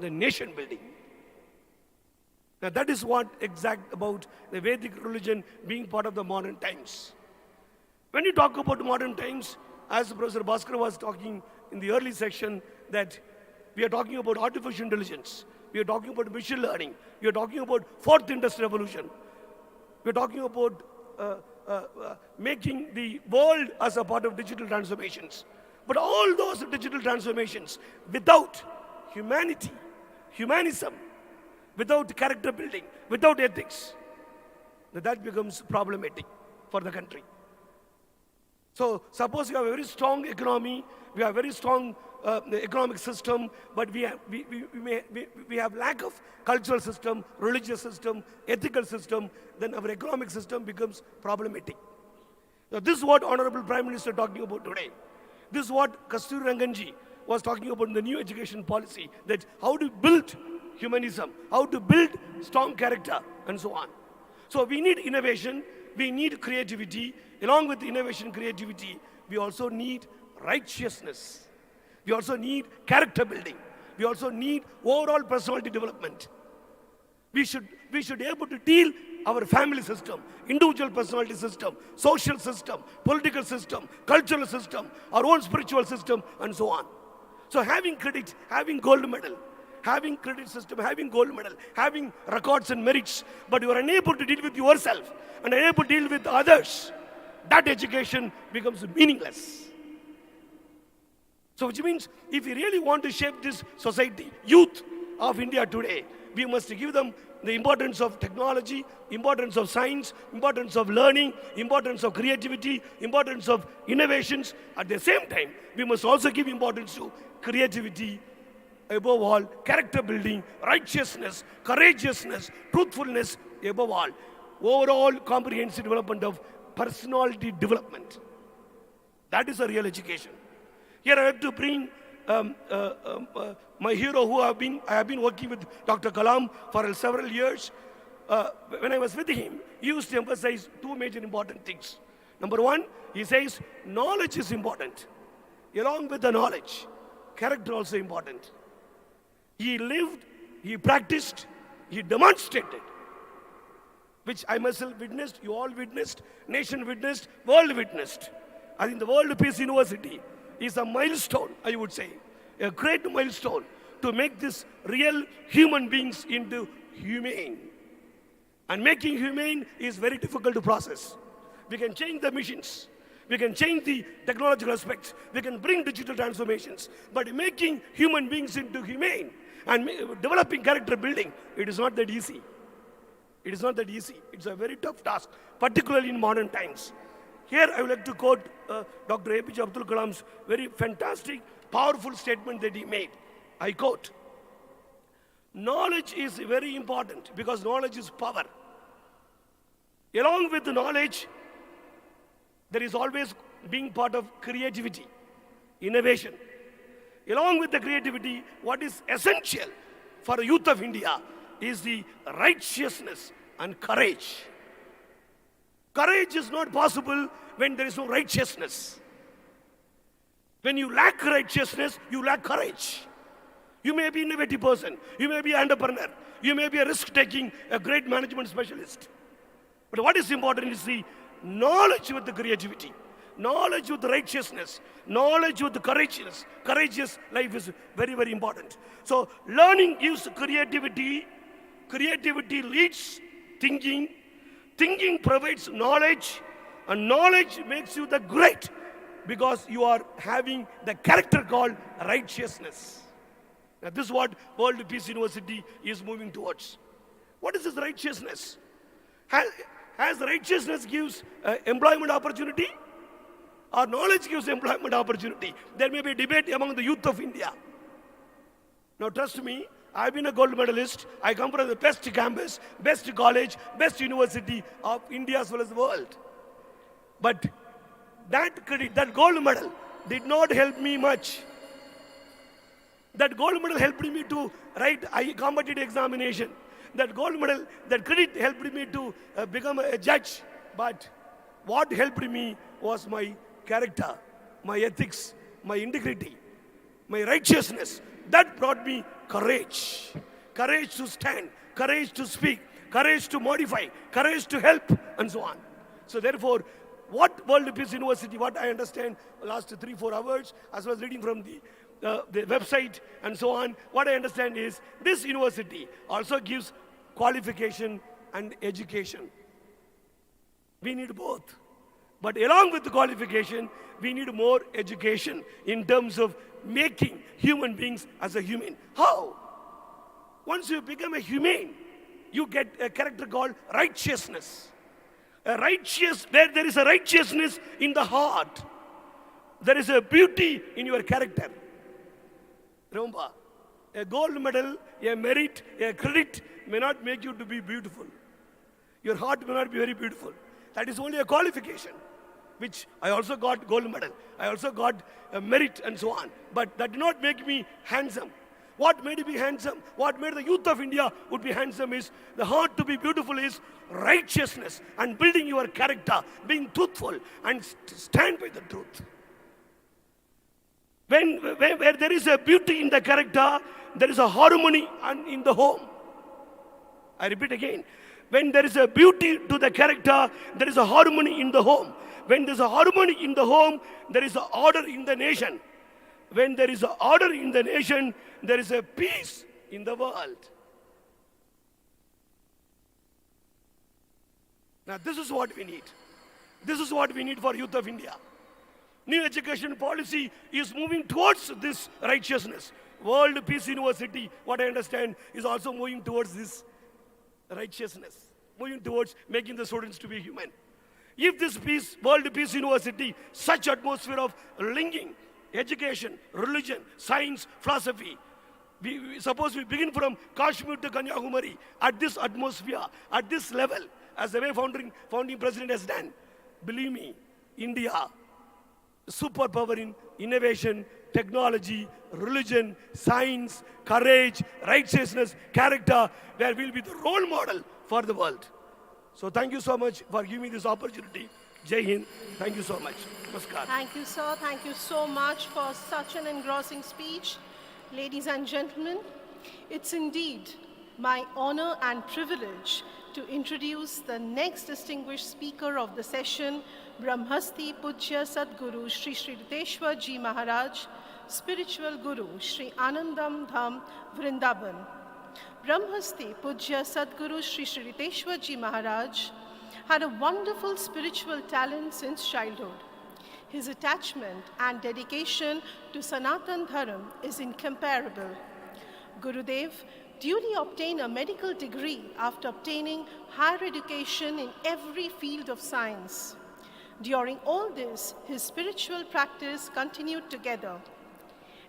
the nation building. Now that is what exact about the Vedic religion being part of the modern times. When you talk about modern times, as Professor Bhaskar was talking in the early section, that we are talking about artificial intelligence, we are talking about machine learning, we are talking about fourth industrial revolution, we are talking about making the world as a part of digital transformations. But all those digital transformations without humanity, humanism, without character building, without ethics, that becomes problematic for the country. So suppose we have a very strong economy, we have a very strong economic system, but we have lack of cultural system, religious system, ethical system, then our economic system becomes problematic. Now this is what Honorable Prime Minister is talking about today. This is what Kasturi Ranganji was talking about in the new education policy, that how to build humanism, how to build strong character, and so on. So we need innovation, we need creativity. Along with innovation, creativity, we also need righteousness. We also need character building. We also need overall personality development. We should be able to deal our family system, individual personality system, social system, political system, cultural system, our own spiritual system, and so on. So having credit, having gold medal, having credit system, having gold medal, having records and merits, but you are unable to deal with yourself and unable to deal with others, that education becomes meaningless. So which means if we really want to shape this society, youth of India today, we must give them the importance of technology, importance of science, importance of learning, importance of creativity, importance of innovations. At the same time, we must also give importance to creativity, above all, character building, righteousness, courageousness, truthfulness, above all, overall comprehensive development of personality development. That is a real education. Here I have to bring my hero who I have been working with Dr. Kalam for several years. When I was with him, he used to emphasize two major important things. Number one, he says knowledge is important. Along with the knowledge, character also important. He lived, he practiced, he demonstrated, which I myself witnessed, you all witnessed, nation witnessed, world witnessed. I think the World Peace University is a milestone, I would say, a great milestone to make this real human beings into humane. And making humane is very difficult to process. We can change the machines, We can change the technological aspects. We can bring digital transformations. But making human beings into humane and developing character building, it is not that easy. It is not that easy. It's a very tough task, particularly in modern times. Here I would like to quote Dr. APJ Abdul Kalam's very fantastic, powerful statement that he made. I quote, knowledge is very important because knowledge is power. Along with the knowledge, there is always being part of creativity, innovation. Along with the creativity, what is essential for the youth of India is the righteousness and courage. Courage is not possible when there is no righteousness. When you lack righteousness, you lack courage. You may be an innovative person, you may be an entrepreneur, you may be a risk-taking, a great management specialist. But what is important is the knowledge with the creativity, knowledge with the righteousness, knowledge with the courageous. Courageous life is very, very important. So learning gives creativity, creativity leads thinking, thinking provides knowledge, and knowledge makes you the great because you are having the character called righteousness. Now this is what World Peace University is moving towards. What is this righteousness? Has righteousness gives employment opportunity or knowledge gives employment opportunity? There may be a debate among the youth of India. Now trust me, I've been a gold medalist. I come from the best campus, best college, best university of India as well as the world. But that gold medal did not help me much. That gold medal helped me to write a competitive examination. That gold medal, that credit helped me to become a judge. But what helped me was my character, my ethics, my integrity, my righteousness. That brought me courage. Courage to stand, courage to speak, courage to modify, courage to help, and so on. So therefore, what World Peace University, what I understand last 3-4 hours, as well as reading from the website and so on, what I understand is this university also gives qualification and education. We need both. But along with the qualification, we need more education in terms of making human beings as a human. How? Once you become a humane, you get a character called righteousness. Where there is a righteousness in the heart, there is a beauty in your character. Remember, a gold medal, a merit, a credit may not make you to be beautiful. Your heart may not be very beautiful. That is only a qualification, which I also got gold medal. I also got a merit and so on. But that did not make me handsome. What made me handsome, what made the youth of India would be handsome is, the heart to be beautiful is righteousness and building your character, being truthful and stand by the truth. Where there is a beauty in the character, there is a harmony in the home. I repeat again. When there is a beauty to the character, there is a harmony in the home. When there is a harmony in the home, there is an order in the nation. When there is an order in the nation, there is a peace in the world. Now this is what we need. This is what we need for youth of India. New education policy is moving towards this righteousness. World Peace University, what I understand, is also moving towards this righteousness, moving towards making the students to be human. If this World Peace University, such atmosphere of linking education, religion, science, philosophy, suppose we begin from Kashmir to Kanyakumari, at this atmosphere, at this level, as the way founding president has done, believe me, India, superpower in innovation, technology, religion, science, courage, righteousness, character, where we'll be the role model for the world. So thank you so much for giving me this opportunity. Jai Hind. Thank you so much. Namaskar. Thank you, sir. Thank you so much for such an engrossing speech. Ladies and gentlemen, it's indeed my honor and privilege to introduce the next distinguished speaker of the session, Brahmasti Pujya Sadguru Shri Shri Riteshwar Ji Maharaj, Spiritual Guru Shri Anandam Dham Vrindavan. Brahmasti Pujya Sadguru Shri Shri Riteshwar Ji Maharaj had a wonderful spiritual talent since childhood. His attachment and dedication to Sanatan Dharam is incomparable. Gurudev duly obtained a medical degree after obtaining higher education in every field of science. During all this, his spiritual practice continued together.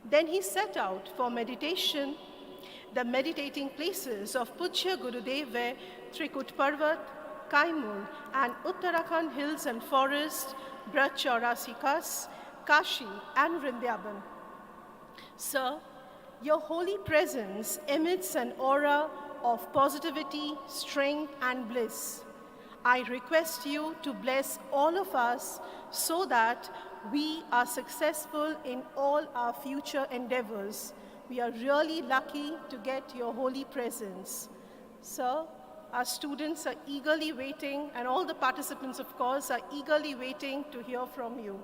Then he set out for meditation. The meditating places of Pujya Gurudev were Trikut Parvat, Kaimul, and Uttarakhand hills and forests, Braj Chaurasikas, Kashi, and Vrindavan. Sir, your holy presence emits an aura of positivity, strength, and bliss. I request you to bless all of us so that we are successful in all our future endeavors. We are really lucky to get your holy presence. Sir, our students are eagerly waiting, and all the participants, of course, are eagerly waiting to hear from you.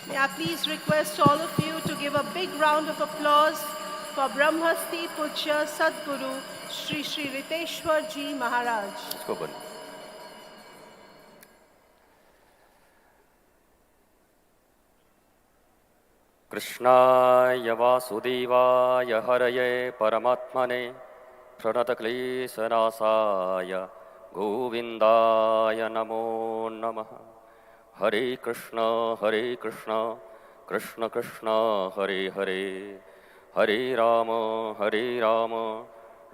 May I please request all of you to give a big round of applause for Brahmasti Pujya Sadguru Shri Shri Riteshwar Ji Maharaj. कृष्णाय वासुदेवाय हरये परमात्मने प्रणतक्लेशनाशाय गोविन्दाय नमो नमः। हरे कृष्ण कृष्ण कृष्ण हरे हरे, हरे राम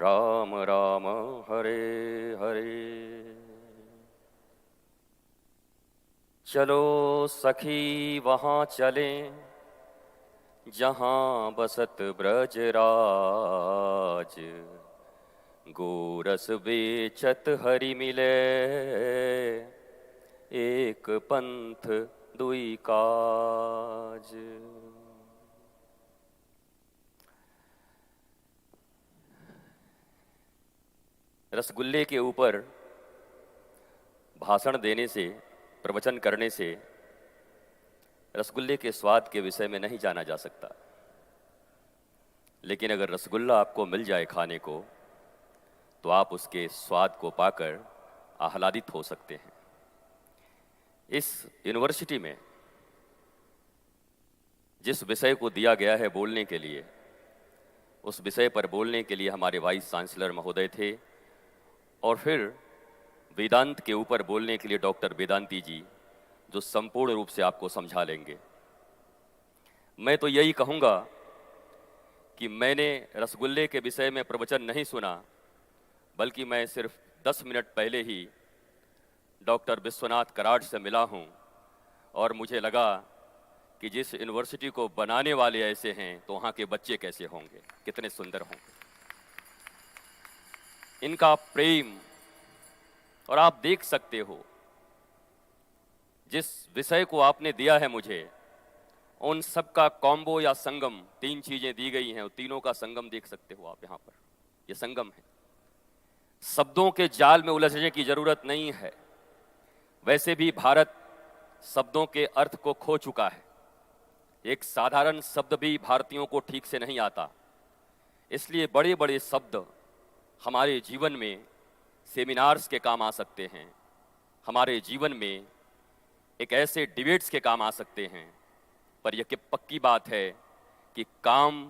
राम राम हरे हरे। चलो सखी वहाँ चलें जहाँ बसत ब्रजराज, गोरस बेचत हरि मिले, एक पंथ दुई काज। रसगुल्ले के ऊपर भाषण देने से, प्रवचन करने से रसगुल्ले के स्वाद के विषय में नहीं जाना जा सकता, लेकिन अगर रसगुल्ला आपको मिल जाए खाने को तो आप उसके स्वाद को पाकर आह्लादित हो सकते हैं। इस यूनिवर्सिटी में जिस विषय को दिया गया है बोलने के लिए, उस विषय पर बोलने के लिए हमारे वाइस चांसलर महोदय थे, और फिर वेदांत के ऊपर बोलने के लिए डॉक्टर वेदांती जी, जो संपूर्ण रूप से आपको समझा लेंगे। मैं तो यही कहूँगा कि मैंने रसगुल्ले के विषय में प्रवचन नहीं सुना, बल्कि मैं सिर्फ 10 मिनट पहले ही डॉक्टर विश्वनाथ कराड़ से मिला हूँ, और मुझे लगा कि जिस यूनिवर्सिटी को बनाने वाले ऐसे हैं तो वहाँ के बच्चे कैसे होंगे, कितने सुंदर होंगे। इनका प्रेम, और आप देख सकते हो जिस विषय को आपने दिया है मुझे, उन सब का कॉम्बो या संगम, 3 चीजें दी गई हैं, और तीनों का संगम देख सकते हो आप यहाँ पर। ये संगम है। शब्दों के जाल में उलझने की जरूरत नहीं है। वैसे भी भारत शब्दों के अर्थ को खो चुका है। एक साधारण शब्द भी भारतीयों को ठीक से नहीं आता, इसलिए बड़े बड़े शब्द हमारे जीवन में सेमिनार्स के काम आ सकते हैं, हमारे जीवन में एक ऐसे डिबेट्स के काम आ सकते हैं। पर यह पक्की बात है कि काम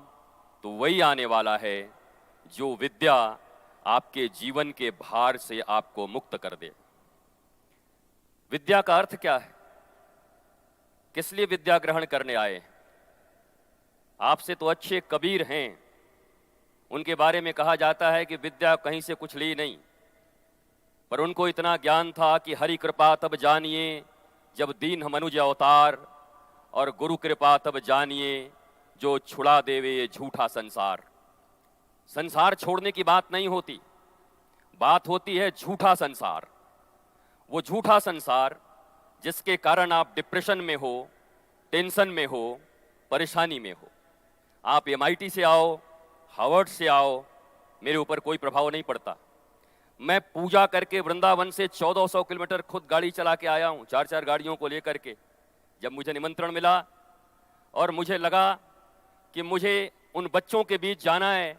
तो वही आने वाला है जो विद्या आपके जीवन के भार से आपको मुक्त कर दे। विद्या का अर्थ क्या है? किस लिए विद्या ग्रहण करने आए हैं? आपसे तो अच्छे कबीर हैं, उनके बारे में कहा जाता है कि विद्या कहीं से कुछ ली नहीं, पर उनको इतना ज्ञान था कि हरि कृपा तब जानिए जब दीन मनुज अवतार, और गुरु कृपा तब जानिए जो छुड़ा देवे ये झूठा संसार। संसार छोड़ने की बात नहीं होती, बात होती है झूठा संसार। वो झूठा संसार जिसके कारण आप डिप्रेशन में हो, टेंशन में हो, परेशानी में हो। आप MIT से आओ, हार्वर्ड से आओ, मेरे ऊपर कोई प्रभाव नहीं पड़ता। मैं पूजा करके वृंदावन से 1400 किलोमीटर खुद गाड़ी चला के आया हूँ, 4-4 गाड़ियों को लेकर के। जब मुझे निमंत्रण मिला और मुझे लगा कि मुझे उन बच्चों के बीच जाना है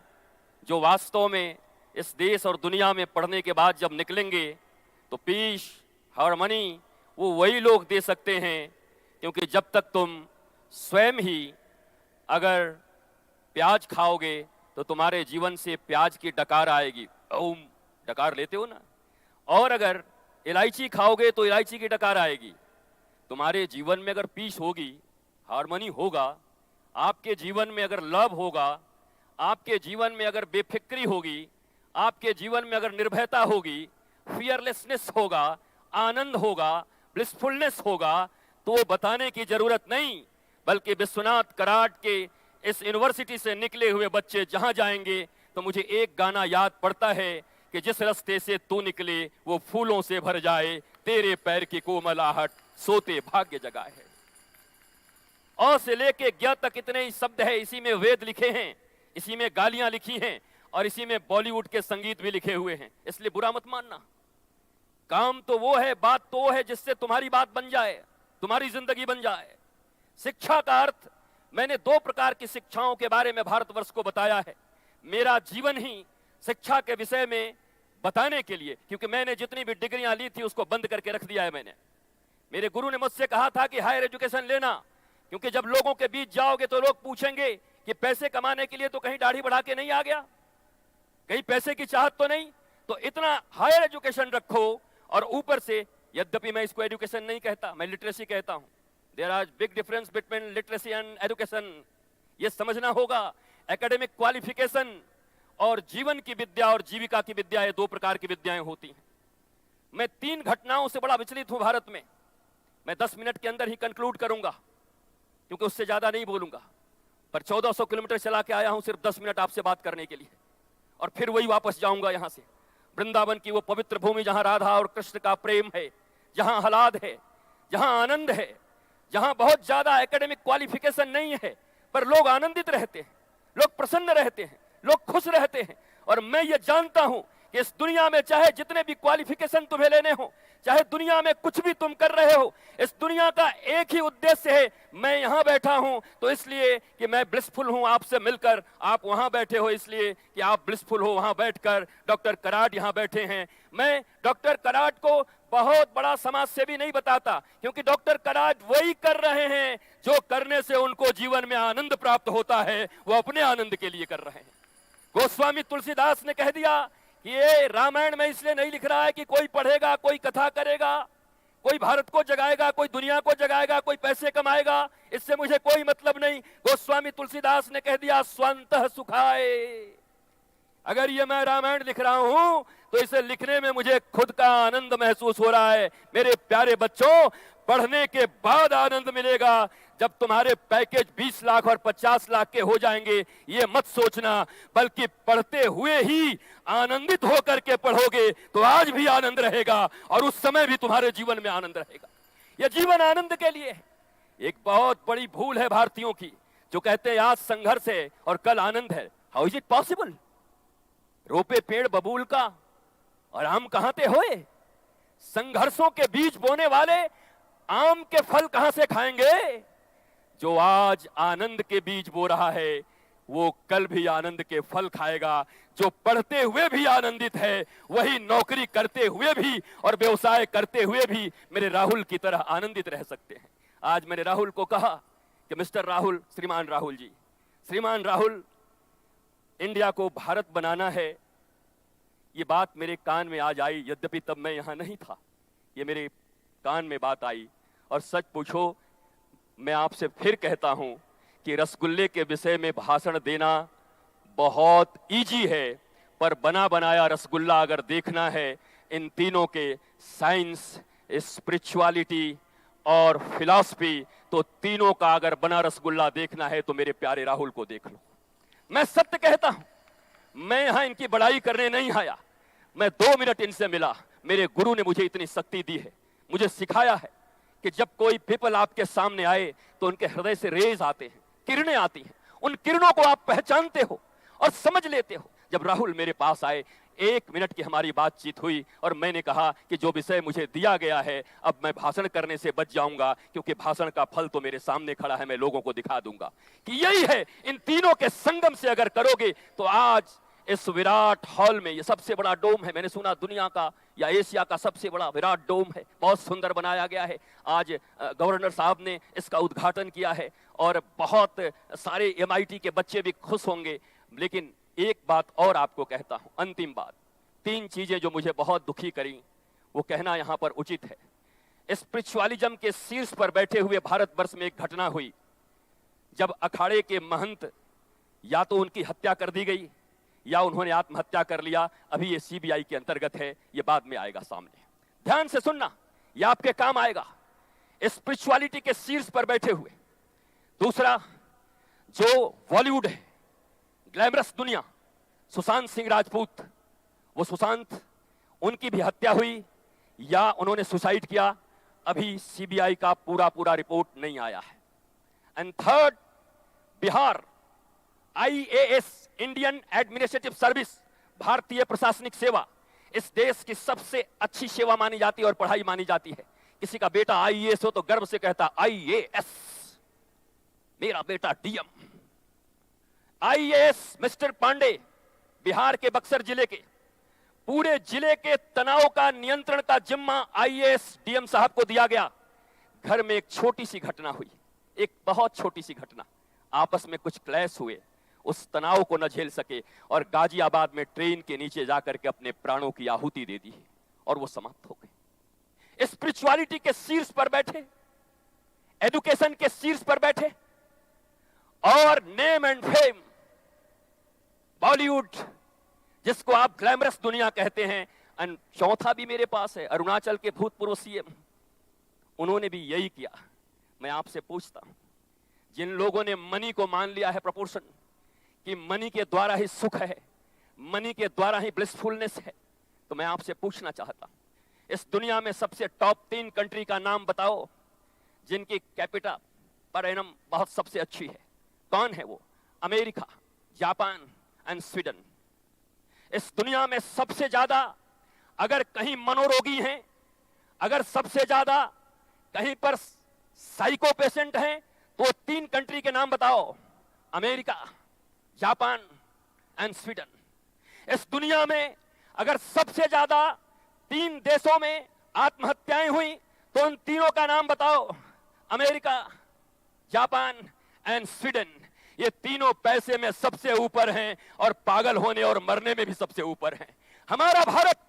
जो वास्तव में इस देश और दुनिया में पढ़ने के बाद जब निकलेंगे तो पीस, हार्मनी वो वही लोग दे सकते हैं, क्योंकि जब तक तुम स्वयं ही अगर प्याज खाओगे तो तुम्हारे जीवन से प्याज की डकार आएगी, ओम डकार लेते हो ना, और अगर इलायची खाओगे तो इलायची की डकार आएगी। तुम्हारे जीवन में अगर पीस होगी, हार्मनी होगा, आपके जीवन में अगर लव होगा, आपके जीवन में अगर बेफिक्री होगी, आपके जीवन में अगर निर्भयता होगी, फियरलेसनेस होगा, आनंद होगा, ब्लिसफुलनेस होगा, तो वो बताने की जरूरत नहीं, बल्कि विश्वनाथ कराट के इस यूनिवर्सिटी से निकले हुए बच्चे जहां जाएंगे तो मुझे एक गाना याद पड़ता है कि जिस रास्ते से तू निकले वो फूलों से भर जाए, तेरे पैर की कोमलाहट सोते भाग्य जगाए है। अ से लेके ज्ञ तक इतने ही शब्द है, इसी में वेद लिखे हैं, इसी में गालियां लिखी हैं और इसी में बॉलीवुड के संगीत भी लिखे हुए हैं, इसलिए बुरा मत मानना। काम तो वो है, बात तो वो है जिससे तुम्हारी बात बन जाए, तुम्हारी जिंदगी बन जाए। शिक्षा का अर्थ, मैंने 2 प्रकार की शिक्षाओं के बारे में भारतवर्ष को बताया है। मेरा जीवन ही शिक्षा के विषय में बताने के लिए, क्योंकि मैंने जितनी भी डिग्रियां ली थी उसको बंद करके रख दिया है मैंने। मेरे गुरु ने मुझसे कहा था कि हायर एजुकेशन लेना, क्योंकि जब लोगों के बीच जाओगे तो लोग पूछेंगे कि पैसे कमाने के लिए तो कहीं दाढ़ी बढ़ा के नहीं आ गया, कहीं पैसे की चाहत तो नहीं, तो इतना हायर एजुकेशन रखो। और ऊपर से, यद्यपि मैं इसको एजुकेशन नहीं कहता, मैं लिटरेसी कहता हूं, there are big difference between literacy and education. ये समझना होगा, एकेडमिक क्वालिफिकेशन और जीवन की विद्या और जीविका की विद्या, ये 2 प्रकार की विद्याएं होती हैं। मैं 3 घटनाओं से बड़ा विचलित हूं भारत में। मैं 10 मिनट के अंदर ही कंक्लूड करूंगा, क्योंकि उससे ज्यादा नहीं बोलूंगा, पर 1400 किलोमीटर चला के आया हूं सिर्फ 10 मिनट आपसे बात करने के लिए, और फिर वही वापस जाऊंगा यहां से। वृंदावन की वो पवित्र भूमि जहां राधा और कृष्ण का प्रेम है, जहां आह्लाद है, जहां आनंद है, जहां बहुत ज्यादा एकेडमिक क्वालिफिकेशन नहीं है, पर लोग आनंदित रहते हैं, लोग प्रसन्न रहते हैं, लोग खुश रहते हैं। और मैं ये जानता हूं कि इस दुनिया में चाहे जितने भी क्वालिफिकेशन तुम्हें लेने हो, चाहे दुनिया में कुछ भी तुम कर रहे हो, इस दुनिया का एक ही उद्देश्य है, मैं यहां बैठा हूं तो इसलिए कि मैं ब्लिसफुल हूं आपसे मिलकर, आप वहां बैठे हो इसलिए कि आप ब्लिसफुल हो वहां बैठकर। डॉक्टर कराट यहां बैठे हैं, मैं डॉक्टर कराट को बहुत बड़ा समाज सेवी नहीं बताता, क्योंकि डॉक्टर कराट वही कर रहे हैं जो करने से उनको जीवन में आनंद प्राप्त होता है, वो अपने आनंद के लिए कर रहे हैं। गोस्वामी तुलसीदास ने कह दिया कि ये रामायण में इसलिए नहीं लिख रहा है कि कोई पढ़ेगा, कोई कथा करेगा, कोई भारत को जगाएगा, कोई दुनिया को जगाएगा, कोई पैसे कमाएगा, इससे मुझे कोई मतलब नहीं। गोस्वामी तुलसीदास ने कह दिया स्वंतः सुखाए। अगर ये मैं रामायण लिख रहा हूं तो इसे लिखने में मुझे खुद का आनंद महसूस हो रहा है। मेरे प्यारे बच्चों, पढ़ने के बाद आनंद मिलेगा। जब तुम्हारे पैकेज 20 लाख और 50 लाख के हो जाएंगे, ये मत सोचना, बल्कि पढ़ते हुए ही आनंदित होकर के पढ़ोगे तो आज भी आनंद रहेगा और उस समय भी तुम्हारे जीवन में आनंद रहेगा। यह जीवन आनंद के लिए है। एक बहुत बड़ी भूल है भारतीयों की, जो कहते हैं आज संघर्ष है और कल आनंद है। How is it possible? रोपे पेड़ बबूल का और आम कहां ते होए? संघर्षों के बीज बोने वाले आम के फल कहां से खाएंगे? जो आज आनंद के बीज बो रहा है वो कल भी आनंद के फल खाएगा। जो पढ़ते हुए भी आनंदित है वही नौकरी करते हुए भी और व्यवसाय करते हुए भी मेरे राहुल की तरह आनंदित रह सकते हैं। आज मैंने राहुल को कहा कि मिस्टर राहुल, श्रीमान राहुल जी, श्रीमान राहुल, इंडिया को भारत बनाना है। ये बात मेरे कान में आज आई, यद्यपि तब मैं यहां नहीं था। ये मेरे कान में बात आई और सच पूछो, मैं आपसे फिर कहता हूं कि रसगुल्ले के विषय में भाषण देना बहुत इजी है, पर बना बनाया रसगुल्ला अगर देखना है, इन तीनों के साइंस, स्पिरिचुअलिटी और फिलॉसफी, तो तीनों का अगर बना रसगुल्ला देखना है तो मेरे प्यारे राहुल को देख लो। मैं सत्य कहता हूं, मैं यहां इनकी बड़ाई करने नहीं आया। मैं 2 मिनट इनसे मिला। मेरे गुरु ने मुझे इतनी शक्ति दी है, मुझे सिखाया है कि जब कोई पीपल आपके सामने आए तो उनके हृदय से रेज आते हैं, किरणें आती हैं। उन किरणों को आप पहचानते हो और समझ लेते हो। जब राहुल मेरे पास आए, 1 मिनट की हमारी बातचीत हुई और मैंने कहा कि जो विषय मुझे दिया गया है, अब मैं भाषण करने से बच जाऊंगा, क्योंकि भाषण का फल तो मेरे सामने खड़ा है, मैं लोगों को दिखा दूंगा कि यही है। इन तीनों के संगम से अगर करोगे तो आज इस विराट हॉल में, ये सबसे बड़ा डोम है, मैंने सुना दुनिया का या एशिया का सबसे बड़ा विराट डोम है, बहुत सुंदर बनाया गया है। आज गवर्नर साहब ने इसका उद्घाटन किया है और बहुत सारे MIT के बच्चे भी खुश होंगे। लेकिन एक बात और आपको कहता हूं, अंतिम बात, 3 चीजें जो मुझे बहुत दुखी करी वो कहना यहां पर उचित है। स्पिरिचुअलिज्म के शीर्ष पर बैठे हुए भारतवर्ष में एक घटना हुई जब अखाड़े के महंत या तो उनकी हत्या कर दी गई या उन्होंने आत्महत्या कर लिया। अभी ये CBI के अंतर्गत है, ये बाद में आएगा सामने। ध्यान से सुनना, ये आपके काम आएगा, स्पिरिचुअलिटी के शीर्ष पर बैठे हुए। दूसरा, जो बॉलीवुड है, ग्लैमरस दुनिया, सुशांत सिंह राजपूत, वो सुशांत, उनकी भी हत्या हुई या उन्होंने सुसाइड किया, अभी CBI का पूरा रिपोर्ट नहीं आया है। And third, Bihar IAS, Indian administrative service, भारतीय प्रशासनिक सेवा, इस देश की सबसे अच्छी सेवा मानी जाती है और पढ़ाई मानी जाती है। किसी का बेटा IAS हो तो गर्व से कहता IAS, मेरा बेटा DM। IAS mister Pandey, Bihar के बक्सर जिले के, पूरे जिले के तनाव का नियंत्रण का जिम्मा IAS DM साहब को दिया गया। घर में एक छोटी सी घटना हुई, एक बहुत छोटी सी घटना, आपस में कुछ क्लैश हुए, उस तनाव को न झेल सके और गाजियाबाद में ट्रेन के नीचे जाकर के अपने प्राणों की आहुति दे दी और वो समाप्त हो गए। स्पिरिचुअलिटी के शीर्ष पर बैठे, एजुकेशन के शीर्ष पर बैठे और नेम एंड फेम, बॉलीवुड जिसको आप ग्लैमरस दुनिया कहते हैं। एंड चौथा भी मेरे पास है, अरुणाचल के भूतपूर्व CM, उन्होंने भी यही किया। मैं आपसे पूछता हूं, जिन लोगों ने मनी को मान लिया है प्रपोर्शन, कि मनी के द्वारा ही सुख है, मनी के द्वारा ही ब्लिसफुलनेस है, तो मैं आपसे पूछना चाहता हूं, इस दुनिया में सबसे टॉप 3 कंट्री का नाम बताओ जिनकी कैपिटा पर एनम बहुत सबसे अच्छी है। कौन है वो? America, Japan and Sweden. इस दुनिया में सबसे ज्यादा अगर कहीं मनोरोगी हैं, अगर सबसे ज्यादा कहीं पर साइको पेशेंट हैं, तो 3 कंट्री के नाम बताओ, अमेरिका, जापान एंड स्वीडन। इस दुनिया में अगर सबसे ज्यादा 3 देशों में आत्महत्याएं हुई तो उन तीनों का नाम बताओ, अमेरिका, जापान एंड स्वीडन। ये तीनों पैसे में सबसे ऊपर हैं और पागल होने और मरने में भी सबसे ऊपर हैं। हमारा भारत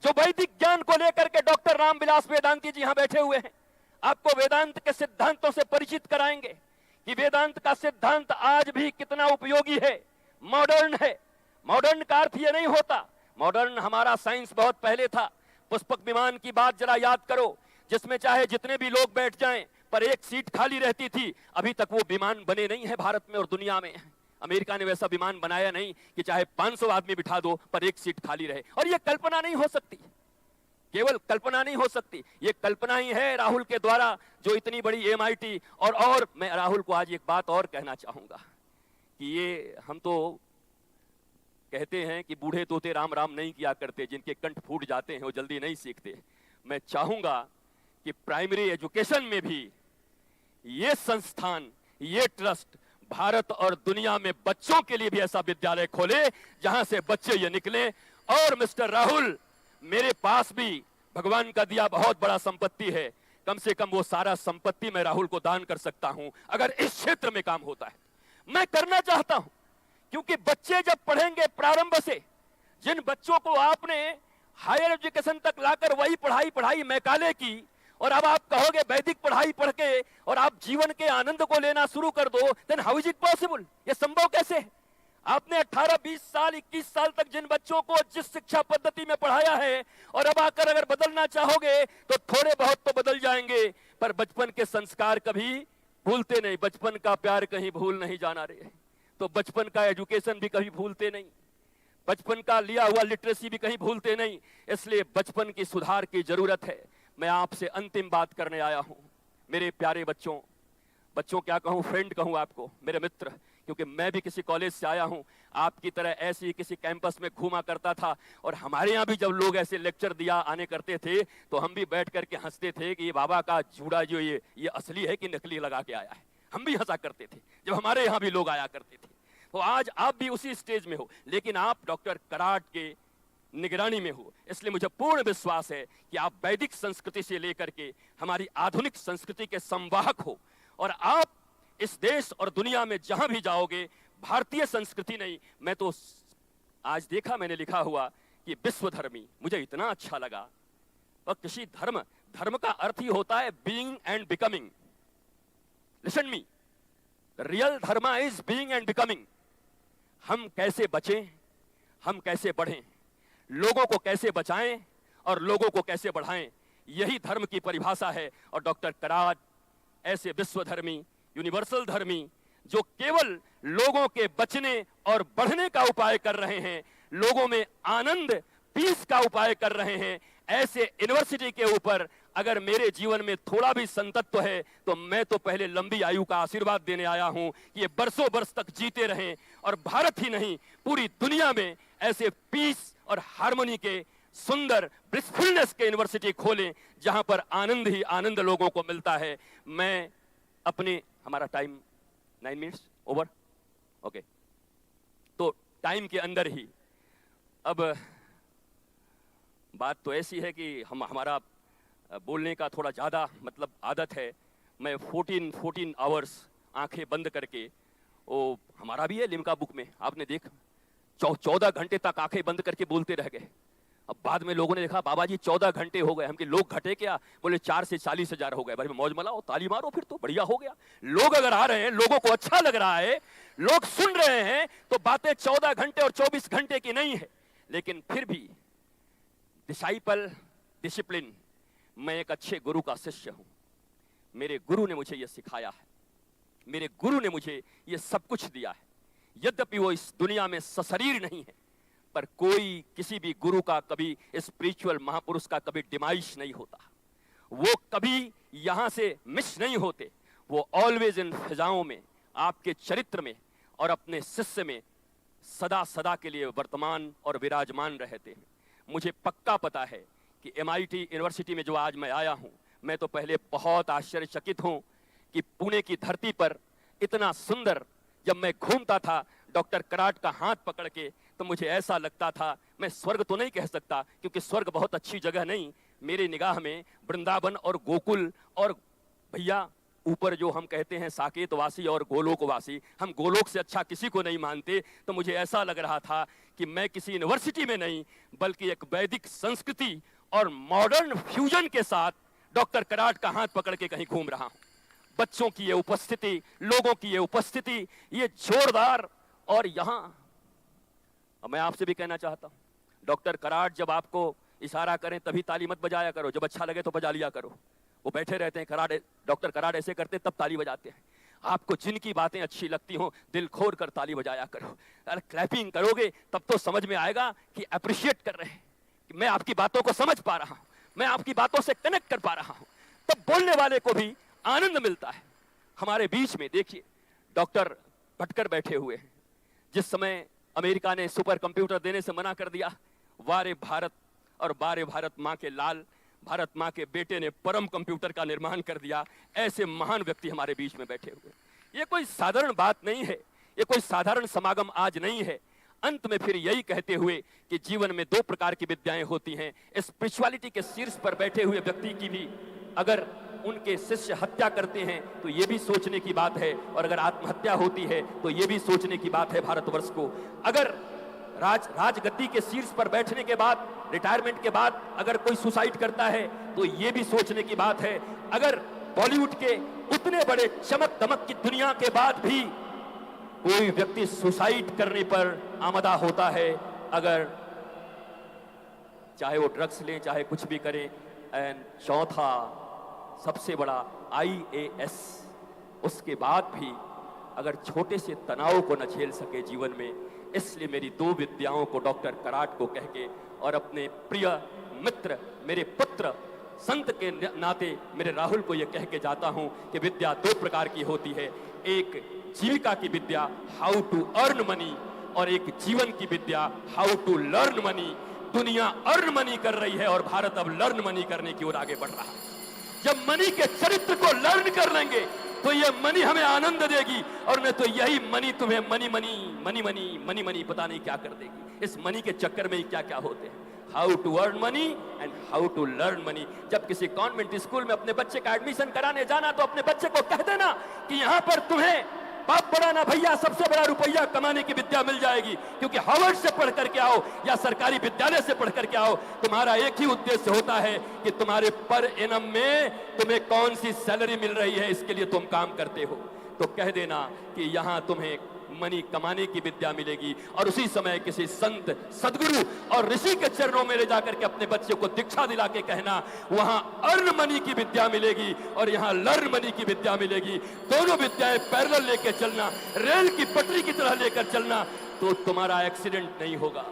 जो वैदिक ज्ञान को लेकर के डॉक्टर रामविलास वेदांती जी यहां बैठे हुए हैं, आपको वेदांत के सिद्धांतों से परिचित कराएंगे कि वेदांत का सिद्धांत आज भी कितना उपयोगी है, मॉडर्न है। मॉडर्न का अर्थ ये नहीं होता, मॉडर्न हमारा साइंस बहुत पहले था। पुष्पक विमान की बात जरा याद करो, जिसमें चाहे जितने भी लोग बैठ जाएं पर एक सीट खाली रहती थी। अभी तक वो विमान बने नहीं है भारत में और दुनिया में। अमेरिका ने वैसा विमान बनाया नहीं कि चाहे 500 आदमी बिठा दो पर एक सीट खाली रहे। और ये कल्पना नहीं हो सकती, केवल कल्पना नहीं हो सकती, ये कल्पना ही है राहुल के द्वारा जो इतनी बड़ी MIT। और मैं राहुल को आज एक बात और कहना चाहूंगा कि ये हम तो कहते हैं कि बूढ़े तोते राम राम नहीं किया करते, जिनके कंठ फूट जाते हैं वो जल्दी नहीं सीखते। मैं चाहूंगा कि प्राइमरी एजुकेशन में भी ये संस्थान, ये ट्रस्ट भारत और दुनिया में बच्चों के लिए भी ऐसा विद्यालय खोले जहां से बच्चे ये निकले। और मिस्टर राहुल, मेरे पास भी भगवान का दिया बहुत बड़ा संपत्ति है, कम से कम वो सारा संपत्ति मैं राहुल को दान कर सकता हूं अगर इस क्षेत्र में काम होता है। मैं करना चाहता हूं क्योंकि बच्चे जब पढ़ेंगे प्रारंभ से, जिन बच्चों को आपने हायर एजुकेशन तक लाकर वही पढ़ाई मैकाले की, और अब आप कहोगे वैदिक पढ़ाई पढ़ के और आप जीवन के आनंद को लेना शुरू कर दो, then how is it possible? ये संभव कैसे है? आपने 18, 20 साल, 21 साल तक जिन बच्चों को जिस शिक्षा पद्धति में पढ़ाया है, और अब आकर अगर बदलना चाहोगे तो थोड़े बहुत तो बदल जाएंगे, पर बचपन के संस्कार कभी भूलते नहीं। बचपन का प्यार कहीं भूल नहीं जाना रे, तो बचपन का एजुकेशन भी कभी भूलते नहीं, बचपन का लिया हुआ लिटरेसी भी कहीं भूलते नहीं। इसलिए बचपन की सुधार की जरूरत है। मैं आपसे अंतिम बात करने आया हूं, मेरे प्यारे बच्चों क्या कहूं, फ्रेंड कहूं आपको, मेरे मित्र, क्योंकि मैं भी किसी कॉलेज से आया हूं, आपकी तरह ऐसे ही किसी कैंपस में घूमा करता था। और हमारे यहाँ भी जब लोग ऐसे लेक्चर दिया आने करते थे तो हम भी बैठ करके हंसते थे कि ये बाबा का जूड़ा जो ये असली है कि नकली लगा के आया है। हम भी हंसा करते थे जब हमारे यहाँ भी लोग आया करते थे। तो आज आप भी उसी स्टेज में हो, लेकिन आप डॉक्टर कराट के निगरानी में हो। इसलिए मुझे पूर्ण विश्वास है कि आप वैदिक संस्कृति से लेकर के हमारी आधुनिक संस्कृति के संवाहक हो, और आप इस देश और दुनिया में जहां भी जाओगे भारतीय संस्कृति नहीं, मैं तो आज देखा, मैंने लिखा हुआ कि विश्वधर्मी, मुझे इतना अच्छा लगा। और किसी धर्म का अर्थ ही होता है being and becoming. Listen me, real धर्म इज बीइंग एंड बिकमिंग। हम कैसे बचें, हम कैसे बढ़ें, लोगों को कैसे बचाएं और लोगों को कैसे बढ़ाएं, यही धर्म की परिभाषा है। और डॉक्टर कराट ऐसे विश्वधर्मी, यूनिवर्सल धर्मी जो केवल लोगों के बचने और बढ़ने का उपाय कर रहे हैं, लोगों में आनंद, पीस का उपाय कर रहे हैं, ऐसे यूनिवर्सिटी के ऊपर अगर मेरे जीवन में थोड़ा भी संतत्व है तो मैं तो पहले लंबी आयु का आशीर्वाद देने आया हूं कि ये बरसों बरस तक जीते रहें, और भारत ही नहीं पूरी दुनिया में ऐसे पीस और हार्मनी के सुंदर ब्लिसफुलनेस के यूनिवर्सिटी खोलें जहां पर आनंद ही आनंद लोगों को मिलता है। मैं अपने, हमारा टाइम 9 मिनट्स ओवर, ओके, तो टाइम के अंदर ही अब बात तो ऐसी है कि हमारा बोलने का थोड़ा ज़्यादा मतलब आदत है। मैं 14 आवर्स आंखें बंद करके, वो हमारा भी है लिम्का बुक में, आपने देख 14 घंटे तक आंखें बंद करके बोलते रह गए। अब बाद में लोगों ने देखा बाबा जी 14 घंटे हो गए, हम कि लोग घटे क्या, बोले 4 से 40 हजार हो गए। भाई मौज मलाओ, ताली मारो, फिर तो बढ़िया हो गया। लोग अगर आ रहे हैं, लोगों को अच्छा लग रहा है, लोग सुन रहे हैं, तो बातें 14 घंटे और 24 घंटे की नहीं है। लेकिन फिर भी डिसाइपल, डिसिप्लिन, मैं एक अच्छे गुरु का शिष्य हूं। मेरे गुरु ने मुझे यह सिखाया है, मेरे गुरु ने मुझे यह सब कुछ दिया है। यद्यपि वो इस दुनिया में सशरीर नहीं है, पर कोई किसी भी गुरु का कभी, स्पिरिचुअल महापुरुष का कभी डिमाइश नहीं होता। वो कभी यहां से मिस नहीं होते, वो ऑलवेज इन फिजाओं में, आपके चरित्र में और अपने शिष्य में सदा सदा के लिए वर्तमान और विराजमान रहते हैं। मुझे पक्का पता है कि MIT यूनिवर्सिटी में जो आज मैं आया हूं, मैं तो पहले बहुत आश्चर्यचकित हूं कि पुणे की धरती पर इतना सुंदर, जब मैं घूमता था डॉक्टर कराट का हाथ पकड़ के, तो मुझे ऐसा लगता था, मैं स्वर्ग तो नहीं कह सकता क्योंकि स्वर्ग बहुत अच्छी जगह नहीं, मेरे निगाह में वृंदावन और गोकुल, और भैया ऊपर जो हम कहते हैं साकेतवासी और गोलोकवासी, हम गोलोक से अच्छा किसी को नहीं मानते। तो मुझे ऐसा लग रहा था कि मैं किसी यूनिवर्सिटी में नहीं, बल्कि एक वैदिक संस्कृति और मॉडर्न फ्यूजन के साथ डॉक्टर कराट का हाथ पकड़ के कहीं घूम रहा हूं। बच्चों की ये उपस्थिति, लोगों की ये उपस्थिति, ये जोरदार, और यहां मैं आपसे भी कहना चाहता हूं, डॉक्टर कराट जब आपको इशारा करें तभी ताली मत बजाया करो, जब अच्छा लगे तो बजा लिया करो। वो बैठे रहते हैं, कराट, डॉक्टर कराट ऐसे करते तब ताली बजाते हैं। आपको जिनकी बातें अच्छी लगती हो, दिल खोल कर ताली बजाया करो। अगर क्लैपिंग करोगे तब तो समझ में आएगा कि अप्रिशिएट कर रहे हैं, कि मैं आपकी बातों को समझ पा रहा हूं, मैं आपकी बातों से कनेक्ट कर पा रहा हूं, तब बोलने वाले को भी आनंद मिलता है। हमारे बीच में देखिए डॉक्टर भटकर बैठे हुए हैं। जिस समय अमेरिका ने सुपर कंप्यूटर देने से मना कर दिया, वारे भारत और बारे भारत माँ के लाल, भारत माँ के बेटे ने परम कंप्यूटर का निर्माण कर दिया। ऐसे महान व्यक्ति हमारे बीच में बैठे हुए। ये कोई साधारण बात नहीं है, ये कोई साधारण समागम आज नहीं है। अंत में फिर यही कहते हुए कि जीवन में 2 प्रकार की विद्याएं होती हैं। स्पिरिचुअलिटी के शीर्ष पर बैठे हुए व्यक्ति की भी अगर उनके शिष्य हत्या करते हैं तो ये भी सोचने की बात है, और अगर आत्महत्या होती है तो ये भी सोचने की बात है भारतवर्ष को। अगर राजगद्दी के शीर्ष पर बैठने के बाद, रिटायरमेंट के बाद अगर कोई सुसाइड करता है तो ये भी सोचने की बात है। अगर बॉलीवुड के उतने बड़े चमक दमक की दुनिया के बाद भी कोई व्यक्ति सुसाइड करने पर आमदा होता है, अगर चाहे वो ड्रग्स लें, चाहे कुछ भी करें, एंड चौथा सबसे बड़ा IAS, उसके बाद भी अगर छोटे से तनाव को न झेल सके जीवन में। इसलिए मेरी 2 विद्याओं को डॉक्टर कराट को कह के और अपने प्रिय मित्र, मेरे पुत्र संत के नाते मेरे राहुल को यह कह के जाता हूं कि विद्या 2 प्रकार की होती है। एक जीविका की विद्या, हाउ टू अर्न मनी, और एक जीवन की विद्या, हाउ टू लर्न मनी। दुनिया अर्न मनी कर रही है और भारत अब लर्न मनी करने की ओर आगे बढ़ रहा है। जब मनी के चरित्र को लर्न कर लेंगे तो ये मनी हमें आनंद देगी, और नहीं तो यही मनी तुम्हें money money money money money money पता नहीं क्या कर देगी। इस मनी के चक्कर में ही क्या क्या होते हैं। How to earn money and how to learn money. जब किसी कॉन्वेंट स्कूल में अपने बच्चे का एडमिशन कराने जाना तो अपने बच्चे को कह देना कि यहां पर तुम्हें बाप बड़ा ना भैया, सबसे बड़ा रुपया कमाने की विद्या मिल जाएगी, क्योंकि हार्वर्ड से पढ़ करके आओ या सरकारी विद्यालय से पढ़ करके आओ, तुम्हारा एक ही उद्देश्य होता है कि तुम्हारे पर एनम में तुम्हें कौन सी सैलरी मिल रही है, इसके लिए तुम काम करते हो। तो कह देना कि यहां तुम्हें मनी कमाने की विद्या मिलेगी, और उसी समय किसी संत सदगुरु और ऋषि के चरणों में ले जाकर के अपने बच्चे को दीक्षा दिला के कहना वहां अर्न मनी की विद्या मिलेगी और यहां लर्न मनी की विद्या मिलेगी। दोनों विद्याएं पैरेलल लेकर चलना, रेल की पटरी की तरह लेकर चलना, तो तुम्हारा एक्सीडेंट नहीं होगा,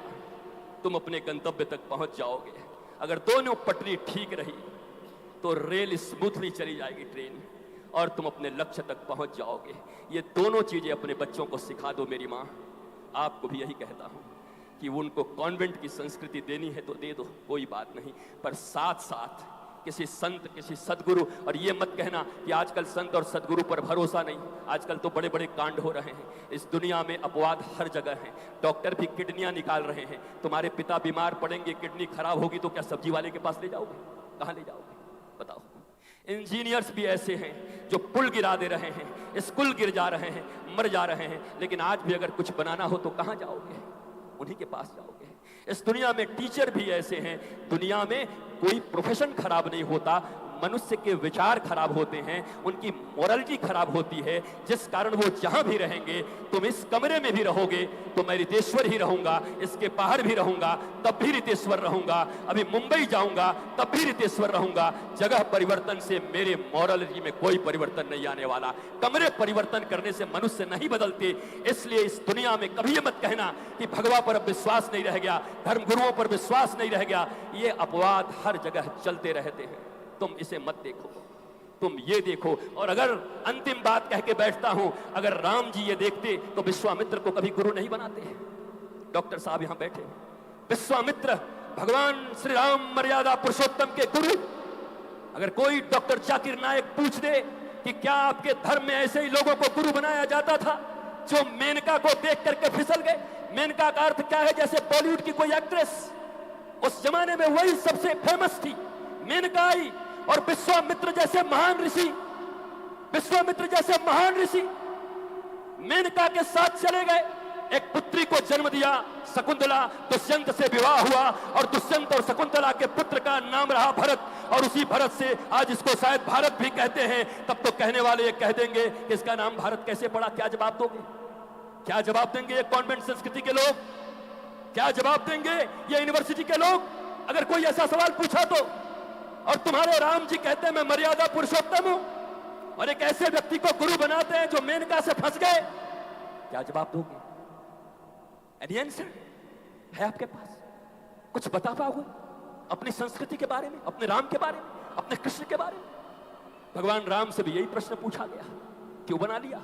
तुम अपने गंतव्य तक पहुंच जाओगे। अगर दोनों पटरी ठीक रही तो रेल स्मूथली चली जाएगी ट्रेन, और तुम अपने लक्ष्य तक पहुंच जाओगे। ये दोनों चीजें अपने बच्चों को सिखा दो। मेरी माँ आपको भी यही कहता हूं कि उनको कॉन्वेंट की संस्कृति देनी है तो दे दो, कोई बात नहीं, पर साथ साथ किसी संत किसी सदगुरु, और ये मत कहना कि आजकल संत और सदगुरु पर भरोसा नहीं, आजकल तो बड़े बड़े कांड हो रहे हैं। इस दुनिया में अपवाद हर जगह है, डॉक्टर भी किडनियां निकाल रहे हैं। तुम्हारे पिता बीमार पड़ेंगे, किडनी खराब होगी तो क्या सब्जी वाले के पास ले जाओगे? कहाँ ले जाओगे बताओ? इंजीनियर्स भी ऐसे हैं जो पुल गिरा दे रहे हैं, स्कूल गिर जा रहे हैं, मर जा रहे हैं, लेकिन आज भी अगर कुछ बनाना हो तो कहाँ जाओगे? उन्हीं के पास जाओगे। इस दुनिया में टीचर भी ऐसे हैं। दुनिया में कोई प्रोफेशन खराब नहीं होता, मनुष्य के विचार खराब होते हैं, उनकी मोरालिटी खराब होती है, जिस कारण वो जहां भी रहेंगे, तुम इस कमरे में भी रहोगे तो मैं रितेश्वर ही रहूंगा, इसके बाहर भी रहूंगा तब भी रितेश्वर रहूंगा, अभी मुंबई जाऊंगा तब भी रितेश्वर रहूंगा। जगह परिवर्तन से मेरे मोरालिटी में कोई परिवर्तन नहीं आने वाला। कमरे परिवर्तन करने से मनुष्य नहीं बदलते। इसलिए इस दुनिया में कभी मत कहना कि भगवान पर अब विश्वास नहीं रह गया, धर्मगुरुओं पर विश्वास नहीं रह गया। ये अपवाद हर जगह चलते रहते हैं, तुम इसे मत देखो, तुम ये देखो। और अगर अंतिम बात कह के बैठता हूं, अगर राम जी ये देखते तो विश्वामित्र को कभी गुरु नहीं बनाते। डॉक्टर साहब यहां बैठे, विश्वामित्र भगवान श्री राम मर्यादा पुरुषोत्तम के गुरु। अगर कोई डॉक्टर जाकिर नायक पूछ दे कि क्या आपके धर्म में ऐसे ही लोगों को गुरु बनाया जाता था जो मेनका को देख करके फिसल गए? मेनका का अर्थ क्या है? जैसे बॉलीवुड की कोई एक्ट्रेस, उस जमाने में वही सबसे फेमस थी, मेनका आई, और विश्वामित्र जैसे महान ऋषि, विश्वामित्र जैसे महान ऋषि मेनका के साथ चले गए, एक पुत्री को जन्म दिया शकुंतला, दुष्यंत से विवाह हुआ और दुष्यंत और शकुंतला के पुत्र का नाम रहा भरत, और उसी भरत से आज इसको शायद भारत भी कहते हैं। तब तो कहने वाले ये कह देंगे कि इसका नाम भारत कैसे पड़ा? क्या जवाब दोगे? क्या जवाब देंगे ये कॉन्वेंट संस्कृति के लोग? क्या जवाब देंगे ये यूनिवर्सिटी के लोग अगर कोई ऐसा सवाल पूछा तो? और तुम्हारे राम जी कहते हैं मैं मर्यादा पुरुषोत्तम हूं, और एक ऐसे व्यक्ति को गुरु बनाते हैं जो मेनका से फंस गए। क्या जवाब दोगे? एनी आंसर है आपके पास? कुछ बता पाओगे अपनी संस्कृति के बारे में, अपने राम के बारे में, अपने कृष्ण के बारे में? भगवान राम से भी यही प्रश्न पूछा गया, क्यों बना लिया?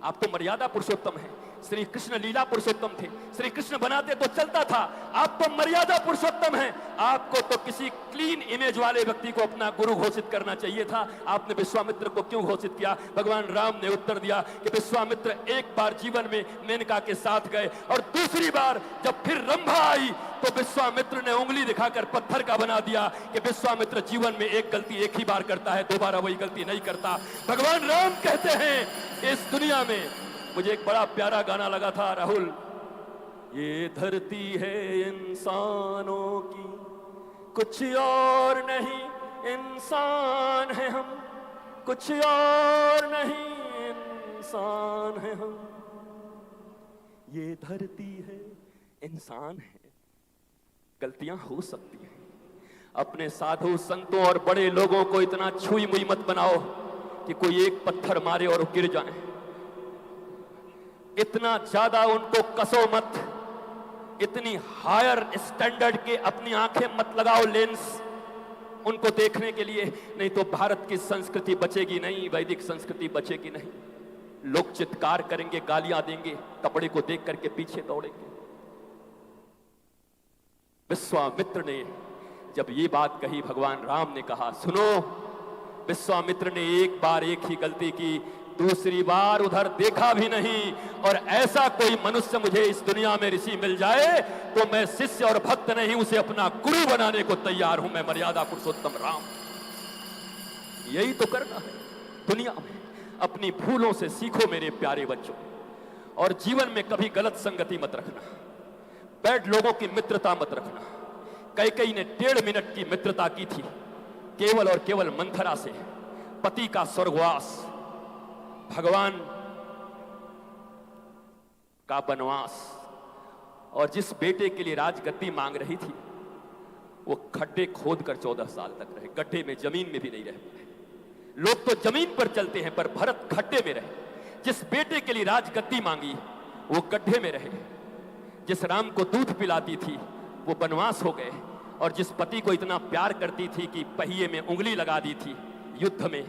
आप तो मर्यादा पुरुषोत्तम हैं, श्री कृष्ण लीला पुरुषोत्तम थे, श्री कृष्ण बनाते तो चलता था, आप तो मर्यादा पुरुषोत्तम हैं। आपको तो किसी क्लीन इमेज वाले व्यक्ति को अपना गुरु घोषित करना चाहिए था। आपने विश्वामित्र को क्यों घोषित किया? भगवान राम ने उत्तर दिया कि विश्वामित्र एक बार जीवन में मेनका के साथ गए, और दूसरी बार जब फिर रंभा आई तो विश्वामित्र ने उंगली दिखाकर पत्थर का बना दिया कि विश्वामित्र जीवन में एक गलती एक ही बार करता है, दोबारा वही गलती नहीं करता। भगवान राम कहते हैं इस दुनिया में, मुझे एक बड़ा प्यारा गाना लगा था राहुल, ये धरती है इंसानों की, कुछ और नहीं, इंसान है हम, कुछ और नहीं, इंसान है हम। ये धरती है, इंसान है, गलतियां हो सकती हैं। अपने साधु संतों और बड़े लोगों को इतना छुई मुई मत बनाओ कि कोई एक पत्थर मारे और गिर जाए। इतना ज्यादा उनको कसो मत, इतनी हायर स्टैंडर्ड के अपनी आंखें मत लगाओ लेंस उनको देखने के लिए, नहीं तो भारत की संस्कृति बचेगी नहीं, वैदिक संस्कृति बचेगी नहीं। लोग चित्कार करेंगे, गालियां देंगे, कपड़े को देख करके पीछे दौड़ेंगे। विश्वामित्र ने जब ये बात कही, भगवान राम ने कहा सुनो, विश्वामित्र ने एक बार एक ही गलती की, दूसरी बार उधर देखा भी नहीं। और ऐसा कोई मनुष्य मुझे इस दुनिया में ऋषि मिल जाए तो मैं शिष्य और भक्त नहीं, उसे अपना गुरु बनाने को तैयार हूं। मैं मर्यादा पुरुषोत्तम राम। यही तो करना है दुनिया में। अपनी भूलों से सीखो मेरे प्यारे बच्चों, और जीवन में कभी गलत संगति मत रखना, बैड लोगों की मित्रता मत रखना। कैकेयी ने 1.5 मिनट की मित्रता की थी केवल और केवल मंथरा से। पति का स्वर्गवास, भगवान का वनवास, और जिस बेटे के लिए राजगद्दी मांग रही थी वो खड्डे खोदकर 14 साल तक रहे, गड्ढे में, जमीन में भी नहीं रह पाए। लोग तो जमीन पर चलते हैं पर भरत खड्डे में रहे। जिस बेटे के लिए राजगद्दी मांगी वो गड्ढे में रहे। जिस राम को दूध पिलाती थी वो वनवास हो गए, और जिस पति को इतना प्यार करती थी कि पहिए में उंगली लगा दी थी युद्ध में,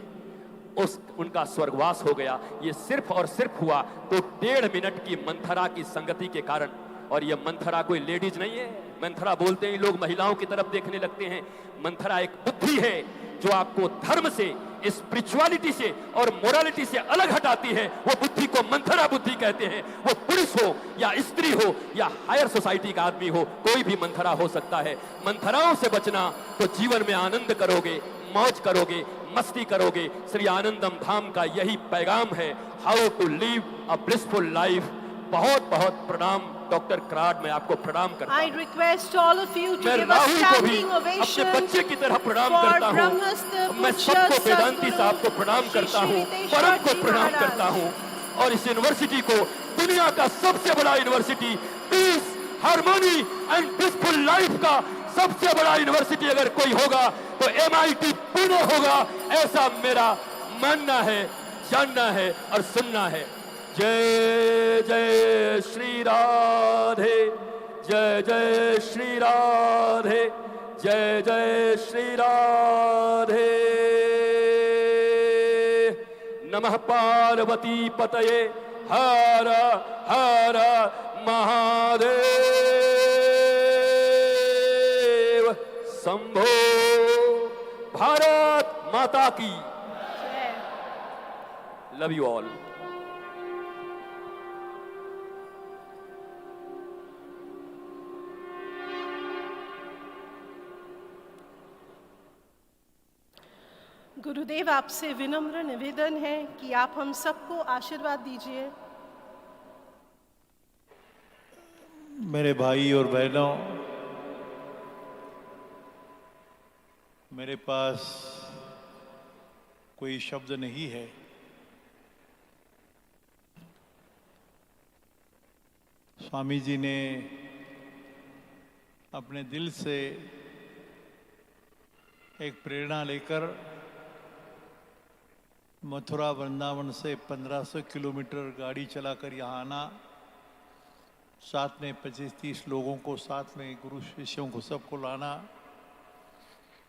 उनका स्वर्गवास हो गया। ये सिर्फ और सिर्फ हुआ तो 1.5 मिनट की मंथरा की संगति के कारण। और ये मंथरा कोई लेडीज नहीं है। मंथरा बोलते ही लोग महिलाओं की तरफ देखने लगते हैं। मंथरा एक बुद्धि है जो आपको धर्म से, स्पिरिचुअलिटी से और मोरालिटी से अलग हटाती है। वो बुद्धि को मंथरा बुद्धि कहते हैं। वो पुरुष हो या स्त्री हो या हायर सोसाइटी का आदमी हो, कोई भी मंथरा हो सकता है। मंथराओं से बचना तो जीवन में आनंद करोगे, मौज करोगे, मस्ती करोगे। श्री आनंदम धाम का यही पैगाम है, how to live a blissful life. बहुत बहुत प्रणाम डॉक्टर कराड, मैं आपको प्रणाम करता हूं। I request all of you to मैं give a राहुल को भी standing अपने ovation बच्चे की तरह प्रणाम for करता हूं। ब्रह्मस्थ मैं पूज्य सबको वेदांती सद्गुरु साहब को प्रणाम करता हूं, परम को प्रणाम करता हूं, और इस यूनिवर्सिटी को दुनिया का सबसे बड़ा university, peace, harmony and peaceful life का सबसे बड़ा यूनिवर्सिटी अगर कोई होगा तो MIT पुणे होगा, ऐसा मेरा मानना है, जानना है और सुनना है। जय जय श्री राधे, जय जय श्री राधे, जय जय श्री राधे। नमः पार्वती पतये, हर हर महादेव। शंभो। भारत माता की। Love you all. गुरुदेव, आपसे विनम्र निवेदन है कि आप हम सबको आशीर्वाद दीजिए। मेरे भाई और बहनों, मेरे पास कोई शब्द नहीं है। स्वामी जी ने अपने दिल से एक प्रेरणा लेकर मथुरा वृंदावन से 1500 किलोमीटर गाड़ी चलाकर यहाँ आना, साथ में 25-30 लोगों को, साथ में गुरु शिष्यों को सबको लाना।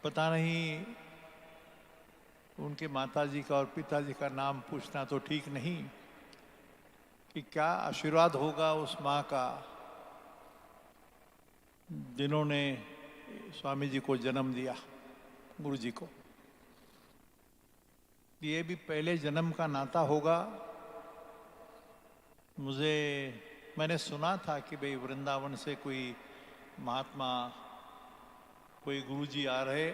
पता नहीं उनके माताजी का और पिताजी का नाम पूछना तो ठीक नहीं कि क्या आशीर्वाद होगा उस माँ का जिन्होंने स्वामी जी को जन्म दिया, गुरु जी को। ये भी पहले जन्म का नाता होगा। मैंने सुना था कि भाई वृंदावन से कोई महात्मा, कोई गुरुजी आ रहे,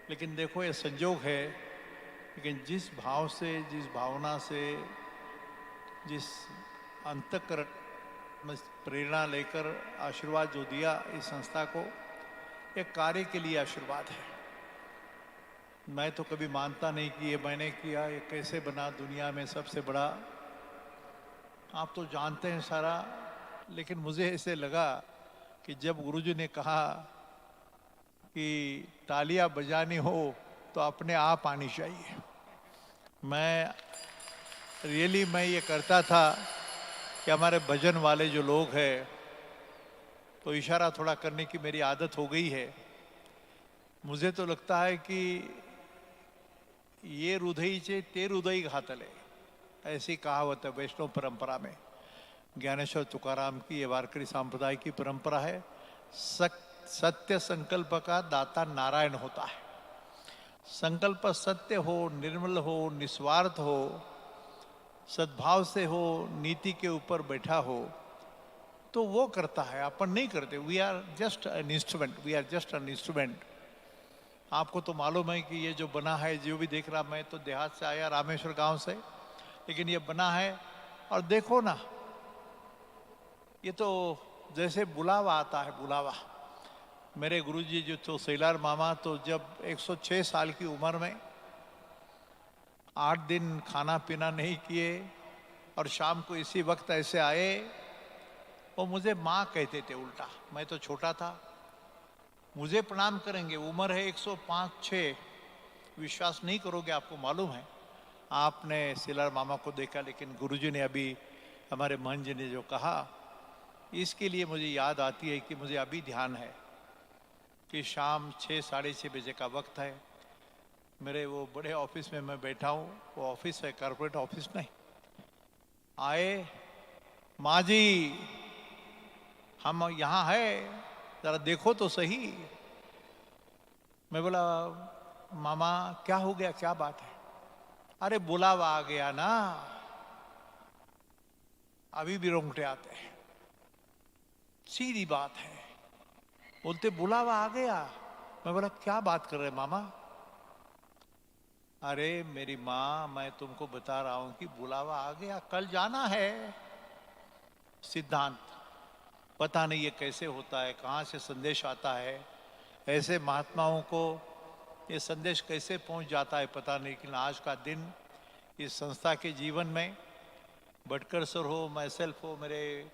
लेकिन देखो ये संजोग है। लेकिन जिस भाव से, जिस भावना से, जिस अंतःकरण में प्रेरणा लेकर आशीर्वाद जो दिया इस संस्था को, एक कार्य के लिए आशीर्वाद है। मैं तो कभी मानता नहीं कि ये मैंने किया, ये कैसे बना दुनिया में सबसे बड़ा। आप तो जानते हैं सारा, लेकिन मुझे ऐसे लगा कि जब गुरुजी ने कहा कि तालियां बजानी हो तो अपने आप आनी चाहिए। मैं ये करता था कि हमारे भजन वाले जो लोग हैं तो इशारा थोड़ा करने की मेरी आदत हो गई है। मुझे तो लगता है कि ये हृदयीचे ते हृदय घातले, ऐसी कहावत है वैष्णव परंपरा में। ज्ञानेश्वर तुकाराम की ये वारकरी संप्रदाय की परंपरा है। सत्य संकल्प का दाता नारायण होता है। संकल्प सत्य हो, निर्मल हो, निस्वार्थ हो, सद्भाव से हो, नीति के ऊपर बैठा हो, तो वो करता है, अपन नहीं करते. We are just an instrument, we are just an instrument. आपको तो मालूम है कि ये जो बना है, जो भी देख रहा, मैं तो देहात से आया, रामेश्वर गांव से, लेकिन ये बना है. और देखो ना, ये तो जैसे बुलावा आता है, बुलावा. मेरे गुरुजी जो तो सैलार मामा, तो जब 106 साल की उम्र में 8 दिन खाना पीना नहीं किए और शाम को इसी वक्त ऐसे आए, वो मुझे माँ कहते थे उल्टा. मैं तो छोटा था, मुझे प्रणाम करेंगे, उम्र है 105-6. विश्वास नहीं करोगे, आपको मालूम है, आपने सिलार मामा को देखा, लेकिन गुरुजी ने अभी, हमारे महंत जी ने जो कहा, इसके लिए मुझे याद आती है कि मुझे अभी ध्यान है कि शाम 6-6:30 बजे का वक्त है. मेरे वो बड़े ऑफिस में मैं बैठा हूँ, वो ऑफिस है, कॉर्पोरेट ऑफिस नहीं. आए, माँ जी हम यहाँ है, जरा देखो तो सही. मैं बोला, मामा क्या हो गया, क्या बात है? अरे बुलावा आ गया ना. अभी भी रोंगटे आते हैं, सीधी बात है. बोलते बुलावा आ गया. मैं बोला क्या बात कर रहे मामा? अरे मेरी माँ, मैं तुमको बता रहा हूं कि बुलावा आ गया, कल जाना है. सिद्धांत पता नहीं ये कैसे होता है, कहाँ से संदेश आता है, ऐसे महात्माओं को ये संदेश कैसे पहुंच जाता है पता नहीं. लेकिन आज का दिन इस संस्था के जीवन में, भटकर सर हो, मैं सेल्फ हो, मेरे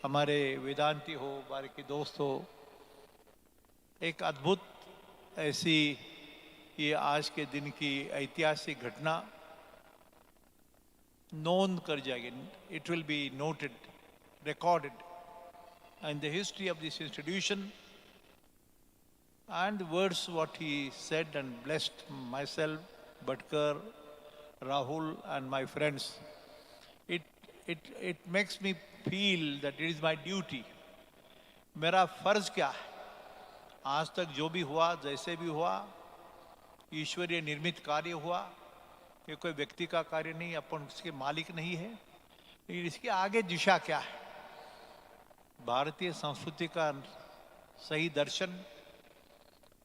हमारे वेदांती हो, बाकी दोस्त हो, एक अद्भुत ऐसी ये आज के दिन की ऐतिहासिक घटना नोन कर जाएगी. It will be noted, recorded in the history of this institution. And the words what he said and blessed myself, Bhatkar, Rahul and my friends, it makes me feel that it is my duty. मेरा फर्ज क्या है? आज तक जो भी हुआ, जैसे भी हुआ, ईश्वरीय निर्मित कार्य हुआ. ये कोई व्यक्ति का कार्य नहीं, अपन उसके मालिक नहीं है. लेकिन इसके आगे दिशा क्या है? भारतीय संस्कृति का सही दर्शन,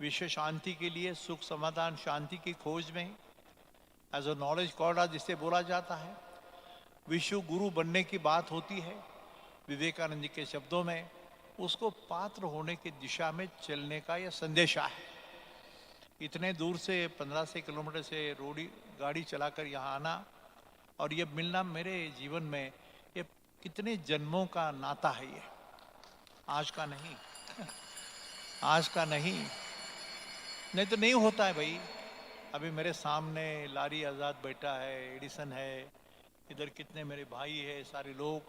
विश्व शांति के लिए, सुख समाधान शांति की खोज में, एज अ नॉलेज कॉर्डर जिसे बोला जाता है, विश्व गुरु बनने की बात होती है विवेकानंद जी के शब्दों में, उसको पात्र होने की दिशा में चलने का यह संदेशा है. इतने दूर से 1500 किलोमीटर से रोडी गाड़ी चलाकर यहाँ आना और ये मिलना, मेरे जीवन में ये कितने जन्मों का नाता है. ये आज का नहीं, आज का नहीं तो नहीं होता है भाई. अभी मेरे सामने लारी आज़ाद बैठा है, एडिसन है, इधर कितने मेरे भाई है, सारे लोग.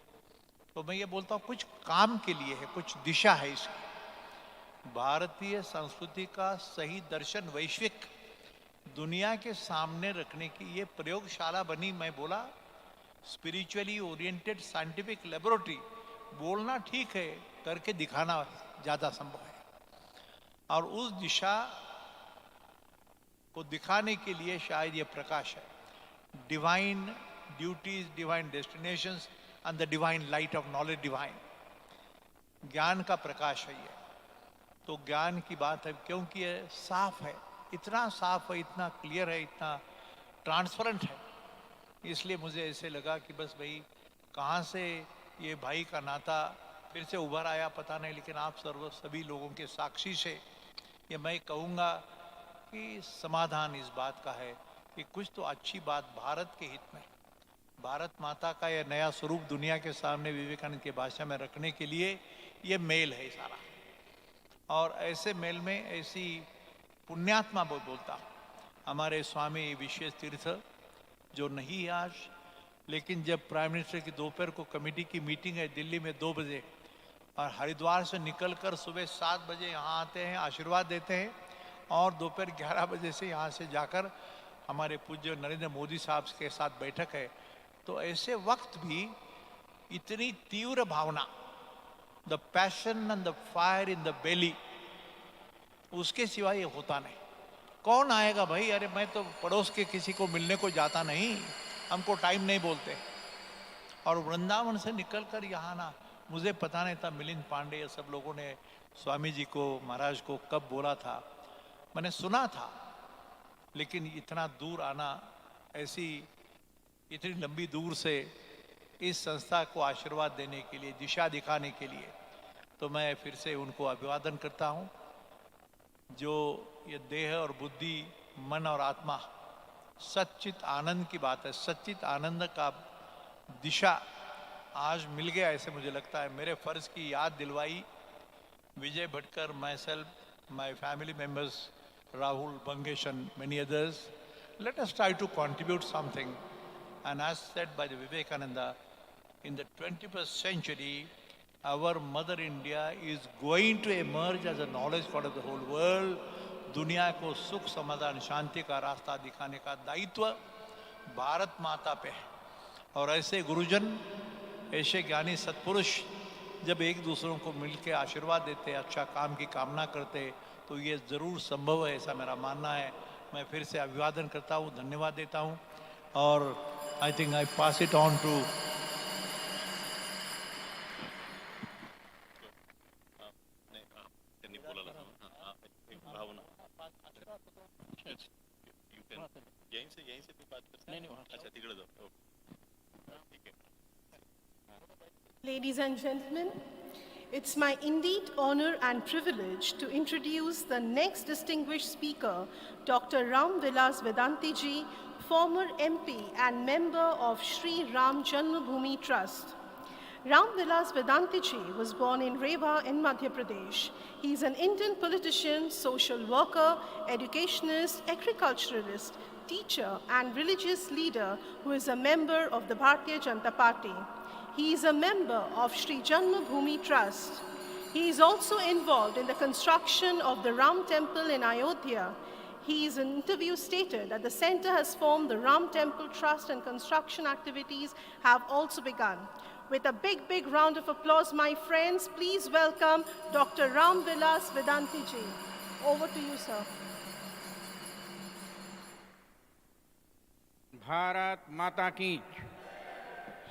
तो मैं ये बोलता हूँ कुछ काम के लिए है, कुछ दिशा है इसकी. भारतीय संस्कृति का सही दर्शन वैश्विक दुनिया के सामने रखने की ये प्रयोगशाला बनी. मैं बोला स्पिरिचुअली ओरिएंटेड साइंटिफिक लेबोरेटरी. बोलना ठीक है, करके दिखाना ज़्यादा संभव है. और उस दिशा को दिखाने के लिए शायद ये प्रकाश है. Divine duties, divine destinations and the divine light of knowledge. Divine ज्ञान का प्रकाश है ये. तो ज्ञान की बात है क्योंकि ये साफ है, इतना साफ है, इतना क्लियर है, इतना ट्रांसपेरेंट है. इसलिए मुझे ऐसे लगा कि बस भाई कहाँ से ये भाई का नाता फिर से उभर आया पता नहीं, लेकिन आप सभी लोगों के साक्षी से ये मैं कहूँगा कि समाधान इस बात का है कि कुछ तो अच्छी बात भारत के हित में, भारत माता का यह नया स्वरूप दुनिया के सामने विवेकानंद की भाषा में रखने के लिए ये मेल है सारा. और ऐसे मेल में ऐसी पुण्यात्मा बोलता हूँ, हमारे स्वामी विश्वेश तीर्थ जो नहीं है आज, लेकिन जब प्राइम मिनिस्टर की दोपहर को कमेटी की मीटिंग है दिल्ली में 2 बजे, और हरिद्वार से निकलकर सुबह 7 बजे यहाँ आते हैं, आशीर्वाद देते हैं, और दोपहर 11 बजे से यहाँ से जाकर हमारे पूज्य नरेंद्र मोदी साहब के साथ बैठक है. तो ऐसे वक्त भी इतनी तीव्र भावना, the passion and the fire in the belly, उसके सिवा ये होता नहीं. कौन आएगा भाई? अरे मैं तो पड़ोस के किसी को मिलने को जाता नहीं, हमको टाइम नहीं बोलते। और वृंदावन से निकलकर यहाँ ना, मुझे पता नहीं था मिलिंद पांडे सब लोगों ने स्वामी जी को, महाराज को कब बोला था, मैंने सुना था, लेकिन इतना दूर आना, ऐसी इतनी लंबी दूर से इस संस्था को आशीर्वाद देने के लिए, दिशा दिखाने के लिए, तो मैं फिर से उनको अभिवादन करता हूँ। जो ये देह और बुद्धि, मन और आत्मा, सच्चित आनंद की बात है, सच्चित आनंद का दिशा आज मिल गया, ऐसे मुझे लगता है। मेरे फर्ज की याद दिलवाई Vijay Bhatkar, myself, my family members, Rahul, Bangesh and many others. Let us try to contribute something. And as said by the Vivekananda, in the 21st century, our Mother India is going to emerge as a knowledge god of the whole world. दुनिया को सुख, समाधान, शांति का रास्ता दिखाने का दायित्व भारत माता पे है। और ऐसे गुरुजन, ऐसे ज्ञानी सत्पुरुष जब एक दूसरों को मिलकर आशीर्वाद देते, अच्छा काम की कामना करते, तो ये ज़रूर संभव है, ऐसा मेरा मानना है। मैं फिर से अभिवादन करता हूँ, धन्यवाद देता हूँ। और I think I pass it on to Ladies and gentlemen, it's my indeed honor and privilege to introduce the next distinguished speaker, Dr. Ram Vilas Vedanti ji, former MP and member of SHRI Ram Janmabhoomi Trust. Ram Vilas Vedanti ji was born in Rewa in Madhya Pradesh. He is an Indian politician, social worker, educationist, agriculturalist, teacher, and religious leader who is a member of the Bharatiya Janata Party. He is a member of SHRI Janmabhoomi Trust. He is also involved in the construction of the Ram Temple in Ayodhya. He is in interview stated that the center has formed the Ram Temple Trust and construction activities have also begun. With a big, big round of applause, my friends, please welcome Dr. Ram Vilas Vedanti ji. Over to you, sir. Bharat माता की।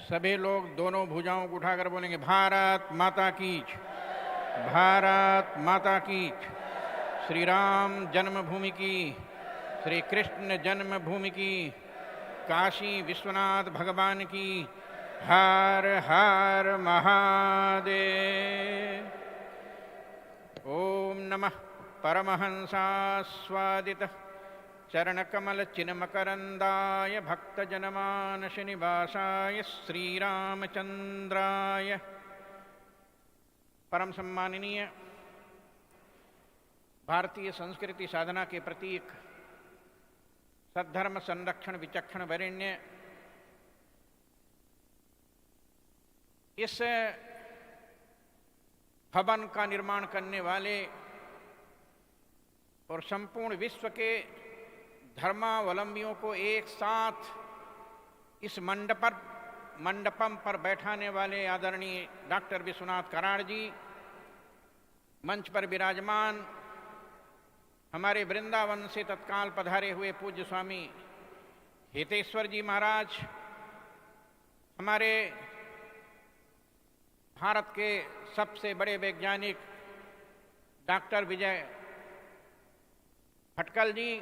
सभी लोग दोनों भुजाओं को उठाकर बोलेंगे, भारत माता की, भारत माता की। श्री राम जन्मभूमि की, श्री कृष्ण जन्मभूमि की, काशी विश्वनाथ भगवान की, हर हर महादेव। ओम नमः परमहंसास्वादित चरणकमल चिन्मकरंदाय भक्तजनमानस निवासाय श्रीरामचंद्राय। परम सम्माननीय भारतीय संस्कृति साधना के प्रतीक, सद्धर्म संरक्षण विचक्षण वरेण्य, इस भवन का निर्माण करने वाले और संपूर्ण विश्व के धर्मावलंबियों को एक साथ इस मंडपम पर बैठाने वाले आदरणीय डॉक्टर विश्वनाथ कराड़ जी, मंच पर विराजमान हमारे वृंदावन से तत्काल पधारे हुए पूज्य स्वामी हितेश्वर जी महाराज, हमारे भारत के सबसे बड़े वैज्ञानिक डॉक्टर विजय भटकर जी,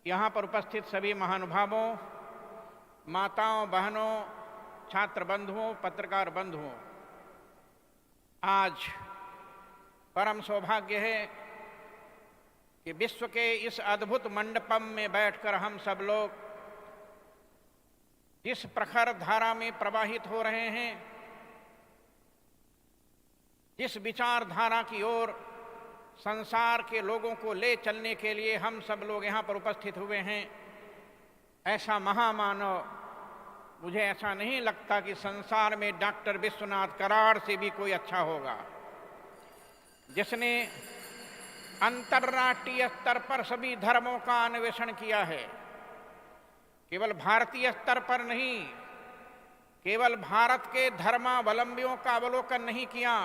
यहाँ पर उपस्थित सभी महानुभावों, माताओं, बहनों, छात्र बंधुओं, पत्रकार बंधुओं, आज परम सौभाग्य है कि विश्व के इस अद्भुत मंडपम में बैठकर हम सब लोग जिस प्रखर धारा में प्रवाहित हो रहे हैं, जिस विचारधारा की ओर संसार के लोगों को ले चलने के लिए हम सब लोग यहाँ पर उपस्थित हुए हैं, ऐसा महामानव, मुझे ऐसा नहीं लगता कि संसार में डॉक्टर विश्वनाथ कराड़ से भी कोई अच्छा होगा, जिसने अंतर्राष्ट्रीय स्तर पर सभी धर्मों का अन्वेषण किया है। केवल भारतीय स्तर पर नहीं, केवल भारत के धर्मावलंबियों का अवलोकन नहीं किया,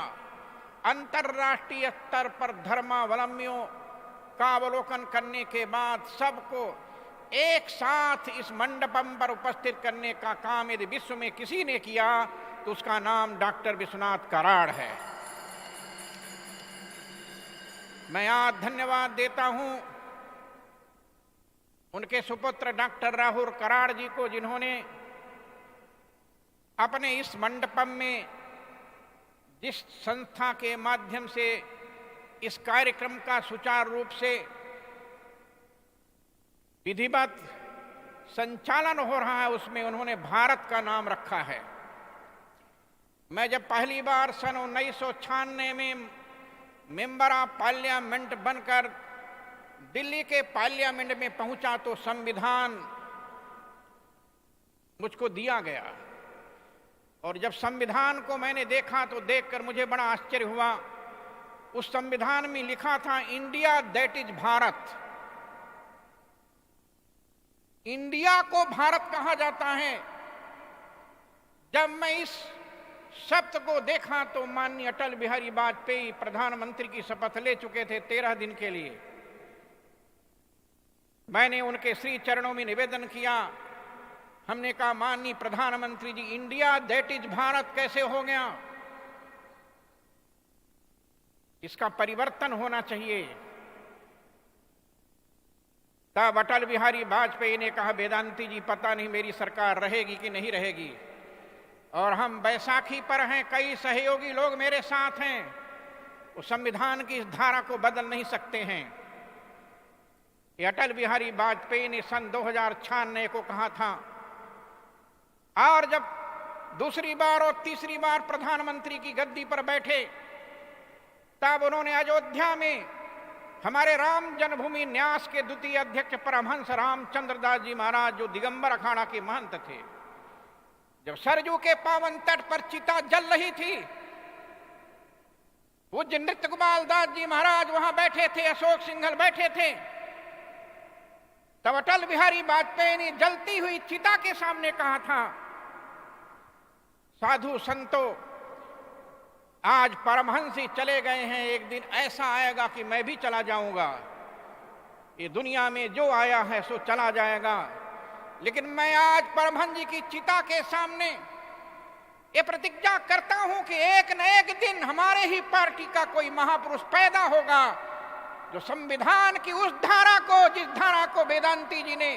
अंतर्राष्ट्रीय स्तर पर धर्मावलंबियों का अवलोकन करने के बाद सबको एक साथ इस मंडपम पर उपस्थित करने का काम यदि विश्व में किसी ने किया तो उसका नाम डॉक्टर विश्वनाथ कराड़ है। मैं आज धन्यवाद देता हूं उनके सुपुत्र डॉक्टर राहुल कराड़ जी को, जिन्होंने अपने इस मंडपम में जिस संस्था के माध्यम से इस कार्यक्रम का सुचारू रूप से विधिवत संचालन हो रहा है, उसमें उन्होंने भारत का नाम रखा है। मैं जब पहली बार सन 1996 में मेंबर ऑफ पार्लियामेंट बनकर दिल्ली के पार्लियामेंट में पहुंचा तो संविधान मुझको दिया गया, और जब संविधान को मैंने देखा तो देखकर मुझे बड़ा आश्चर्य हुआ। उस संविधान में लिखा था India that is Bharat. India को भारत कहा जाता है। जब मैं इस शब्द को देखा तो माननीय अटल बिहारी वाजपेयी प्रधानमंत्री की शपथ ले चुके थे 13 दिन के लिए। मैंने उनके श्री चरणों में निवेदन किया, हमने कहा माननीय प्रधानमंत्री जी, इंडिया दैट इज भारत कैसे हो गया? इसका परिवर्तन होना चाहिए। तब अटल बिहारी वाजपेयी ने कहा, वेदांती जी पता नहीं मेरी सरकार रहेगी कि नहीं रहेगी, और हम बैसाखी पर हैं, कई सहयोगी लोग मेरे साथ हैं, वो संविधान की इस धारा को बदल नहीं सकते हैं। ये अटल बिहारी वाजपेयी ने सन 2096 को कहा था, और जब दूसरी बार और तीसरी बार प्रधानमंत्री की गद्दी पर बैठे तब उन्होंने अयोध्या में हमारे राम जन्मभूमि न्यास के द्वितीय अध्यक्ष परमहंस रामचंद्र दास जी महाराज, जो दिगंबर अखाड़ा के महंत थे, जब सरजू के पावन तट पर चिता जल रही थी, पूज्य नृत्य गोपाल दास जी महाराज वहां बैठे थे, अशोक सिंघल बैठे थे, तब अटल बिहारी वाजपेयी ने जलती हुई चिता के सामने कहा था, साधु संतों, आज परमहंस ही चले गए हैं, एक दिन ऐसा आएगा कि मैं भी चला जाऊंगा। ये दुनिया में जो आया है सो चला जाएगा, लेकिन मैं आज परमहंस जी की चिता के सामने ये प्रतिज्ञा करता हूं कि एक न एक दिन हमारे ही पार्टी का कोई महापुरुष पैदा होगा जो संविधान की उस धारा को, जिस धारा को वेदांती जी ने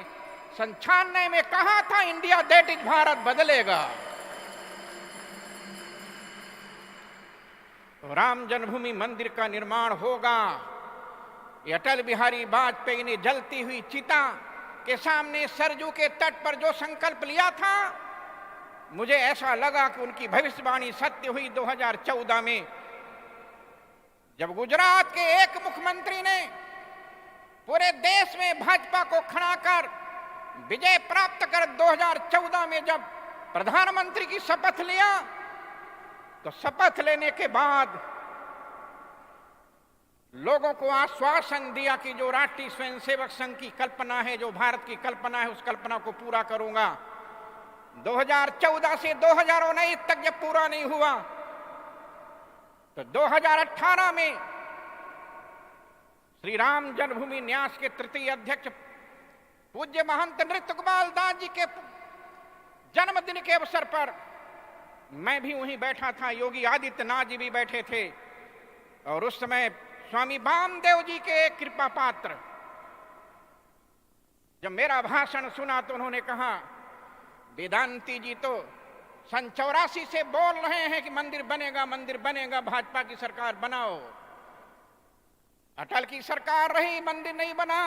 96 में कहा था इंडिया दैट इज भारत, बदलेगा। तो राम जन्मभूमि मंदिर का निर्माण होगा। ये अटल बिहारी वाजपेयी ने जलती हुई चिता के सामने सरजू के तट पर जो संकल्प लिया था, मुझे ऐसा लगा कि उनकी भविष्यवाणी सत्य हुई 2014 में, जब गुजरात के एक मुख्यमंत्री ने पूरे देश में भाजपा को खड़ा कर विजय प्राप्त कर 2014 में जब प्रधानमंत्री की शपथ लिया, तो शपथ लेने के बाद लोगों को आश्वासन दिया कि जो राष्ट्रीय स्वयंसेवक संघ की कल्पना है, जो भारत की कल्पना है, उस कल्पना को पूरा करूंगा। 2014 से 2019 तक जब पूरा नहीं हुआ तो 2018 में श्री राम जन्मभूमि न्यास के तृतीय अध्यक्ष पूज्य महंत नृत्य गोपाल दास जी के जन्मदिन के अवसर पर मैं भी वहीं बैठा था, योगी आदित्यनाथ जी भी बैठे थे, और उस समय स्वामी वामदेव जी के एक कृपा पात्र जब मेरा भाषण सुना तो उन्होंने कहा, वेदांती जी तो सन 84 से बोल रहे हैं कि मंदिर बनेगा, मंदिर बनेगा, भाजपा की सरकार बनाओ। अटल की सरकार रही, मंदिर नहीं बना।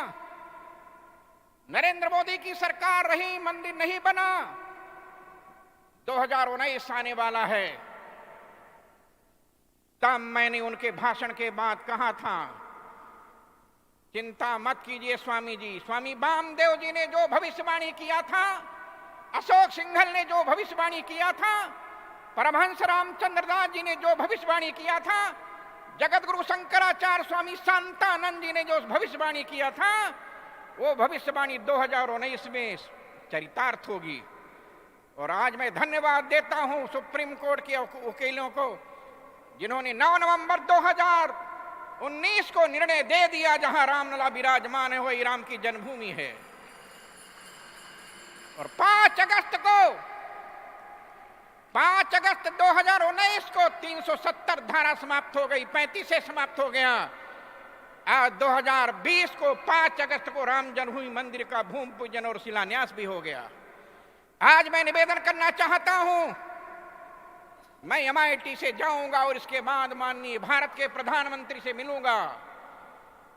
नरेंद्र मोदी की सरकार रही, मंदिर नहीं बना। 2019 आने वाला है, तब मैंने उनके भाषण के बाद कहा था, चिंता मत कीजिए स्वामी जी। स्वामी वामदेव जी ने जो भविष्यवाणी किया था, अशोक सिंघल ने जो भविष्यवाणी किया था, परमहंस रामचंद्र दास जी ने जो भविष्यवाणी किया था, जगत गुरु शंकराचार्य स्वामी शांतानंद जी ने जो भविष्यवाणी किया था, वो भविष्यवाणी 2019 में चरितार्थ होगी। और आज मैं धन्यवाद देता हूं सुप्रीम कोर्ट के वकीलों को, जिन्होंने 9 नवंबर 19 को निर्णय दे दिया जहां रामलला विराजमान है वही राम की जन्मभूमि है। और 5 अगस्त 2019 को 370 धारा समाप्त हो गई, 35 से समाप्त हो गया। आज 2020 को 5 अगस्त को राम जन्मभूमि मंदिर का भूमि पूजन और शिलान्यास भी हो गया। आज मैं निवेदन करना चाहता हूं, मैं MIT से जाऊंगा और इसके बाद माननीय भारत के प्रधानमंत्री से मिलूंगा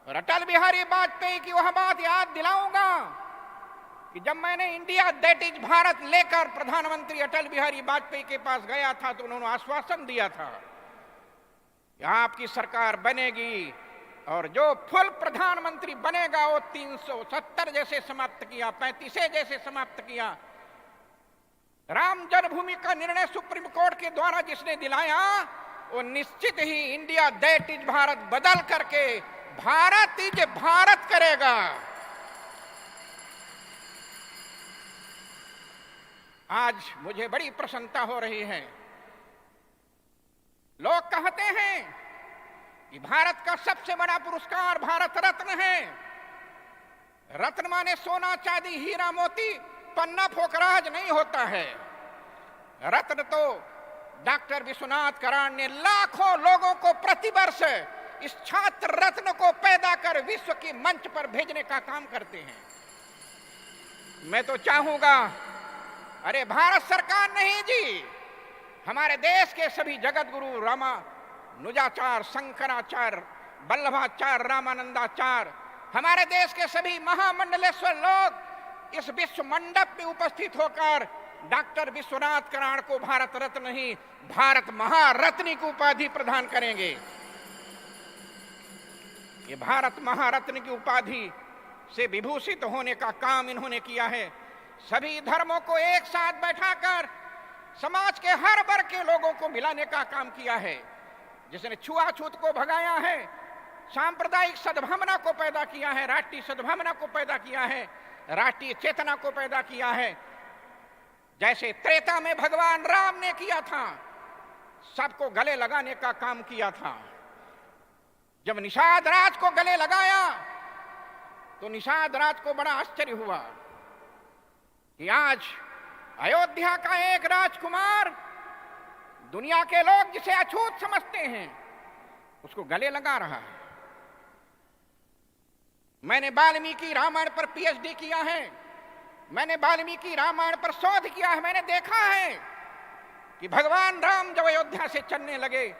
और अटल बिहारी वाजपेयी की वह बात याद दिलाऊंगा कि जब मैंने इंडिया दैट इज भारत लेकर प्रधानमंत्री अटल बिहारी वाजपेयी के पास गया था तो उन्होंने आश्वासन दिया था कि आपकी सरकार बनेगी और जो फुल प्रधानमंत्री बनेगा वो 370 जैसे समाप्त किया, 35 जैसे समाप्त किया। राम जन्मभूमि का निर्णय सुप्रीम कोर्ट के द्वारा जिसने दिलाया वो निश्चित ही इंडिया दैट इज भारत बदल करके भारत इज भारत करेगा। आज मुझे बड़ी प्रसन्नता हो रही है। लोग कहते हैं कि भारत का सबसे बड़ा पुरस्कार भारत रत्न है। रत्न माने सोना चांदी हीरा मोती पन्ना फोकराज नहीं होता है। रत्न तो डॉक्टर विश्वनाथ कराड़ ने लाखों लोगों को प्रतिवर्ष इस छात्र रत्न को पैदा कर विश्व की मंच पर भेजने का काम करते हैं। मैं तो चाहूंगा, अरे भारत सरकार नहीं जी, हमारे देश के सभी जगत गुरु रामानुजाचार्य, शंकराचार्य, वल्लभाचार्य, रामानंदाचार्य, हमारे देश के सभी महामंडलेश्वर लोग इस विश्व मंडप में उपस्थित होकर डॉक्टर विश्वनाथ कराड़ को भारत रत्न नहीं भारत महारत्न की उपाधि प्रदान करेंगे। ये भारत महारत्न की उपाधि से विभूषित होने का काम इन्होंने किया है। सभी धर्मों को एक साथ बैठाकर समाज के हर वर्ग के लोगों को मिलाने का काम किया है। जिसने छुआछूत को भगाया है, सांप्रदायिक सद्भावना को पैदा किया है, राष्ट्रीय सद्भावना को पैदा किया है, राष्ट्रीय चेतना को पैदा किया है। जैसे त्रेता में भगवान राम ने किया था, सबको गले लगाने का काम किया था। जब निषाद राज को गले लगाया तो निषाद राज को बड़ा आश्चर्य हुआ कि आज अयोध्या का एक राजकुमार दुनिया के लोग जिसे अछूत समझते हैं उसको गले लगा रहा है। मैंने वाल्मीकि रामायण पर PhD किया है, मैंने वाल्मीकि रामायण पर शोध किया है। मैंने देखा है कि भगवान राम जब अयोध्या से चलने लगे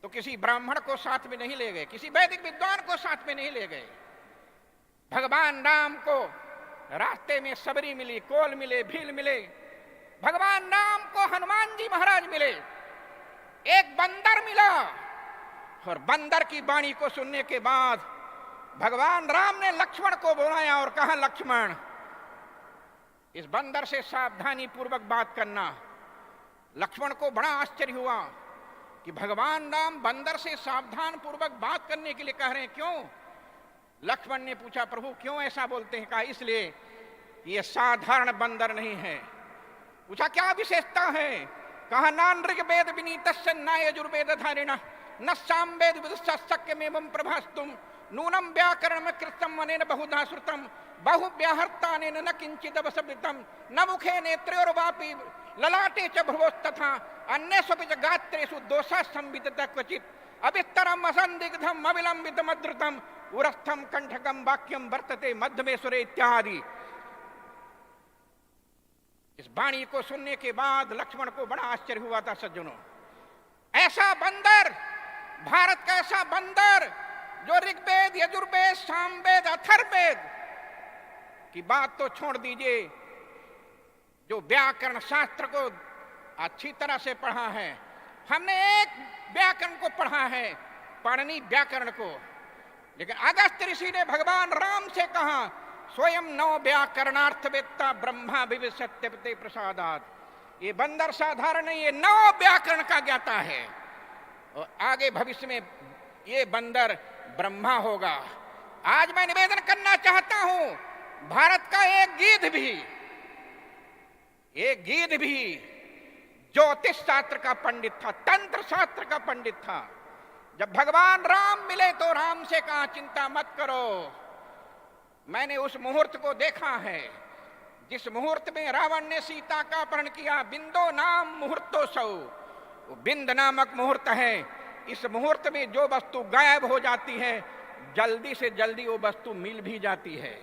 तो किसी ब्राह्मण को साथ में नहीं ले गए, किसी वैदिक विद्वान को साथ में नहीं ले गए। भगवान राम को रास्ते में सबरी मिली, कोल मिले, भील मिले। भगवान राम को हनुमान जी महाराज मिले, एक बंदर मिला और बंदर की वाणी को सुनने के बाद भगवान राम ने लक्ष्मण को बुलाया और कहा, लक्ष्मण इस बंदर से सावधानी पूर्वक बात करना। लक्ष्मण को बड़ा आश्चर्य हुआ कि भगवान राम बंदर से सावधान पूर्वक बात करने के लिए कह रहे हैं, क्यों? लक्ष्मण ने पूछा, प्रभु क्यों ऐसा बोलते हैं? कहा, इसलिए ये साधारण बंदर नहीं है। पूछा, क्या विशेषता है? कहा, नान ऋग्वेद विनीतस्य न यजुर्वेद धारिणः न सामवेद विदुषक्यमेवं प्रभास्तुम नूनम व्याकरणम कृतं वनेन बहुधा श्रुतम बहु व्याहर्तानेन न किंचिद वसवितम न मुखे नेत्रोर्वापि ललाटे च भ्रुवोस्तथा अन्येषु च गात्रेषु दोषः संविदितः क्वचित् अविस्तरम असंदिग्धम अविलंबितम अद्रुतम उरस्थम कंठकम वाक्यम वर्तते मध्यमेश्वरे इत्यादि। इस वाणी को सुनने के बाद लक्ष्मण को बड़ा आश्चर्य हुआ था। सज्जनों, ऐसा बंदर, भारत का ऐसा बंदर जो ऋग्वेद, यजुर्वेद, सामवेद, अथर्ववेद की बात तो छोड़ दीजिए, जो व्याकरण शास्त्र को अच्छी तरह से पढ़ा है। हमने एक व्याकरण को पढ़ा है, पाणिनि व्याकरण को, लेकिन अगस्त्य ऋषि ने भगवान राम से कहा, स्वयं नव व्याकरणार्थवेत्ता ब्रह्मा विविशत्यपते प्रसादात। ये बंदर साधारण नहीं, ये नव व्याकरण का ज्ञाता है और आगे भविष्य में ये बंदर ब्रह्मा होगा। आज मैं निवेदन करना चाहता हूं, भारत का एक गीध भी ज्योतिष शास्त्र का पंडित था, तंत्र शास्त्र का पंडित था। जब भगवान राम मिले तो राम से कहा चिंता मत करो। मैंने उस मुहूर्त को देखा है जिस मुहूर्त में रावण ने सीता का अपहरण किया। बिंदो नाम मुहूर्तोत्सव, वो बिंद नामक मुहूर्त है। इस मुहूर्त में जो वस्तु गायब हो जाती है जल्दी से जल्दी वो वस्तु मिल भी जाती है।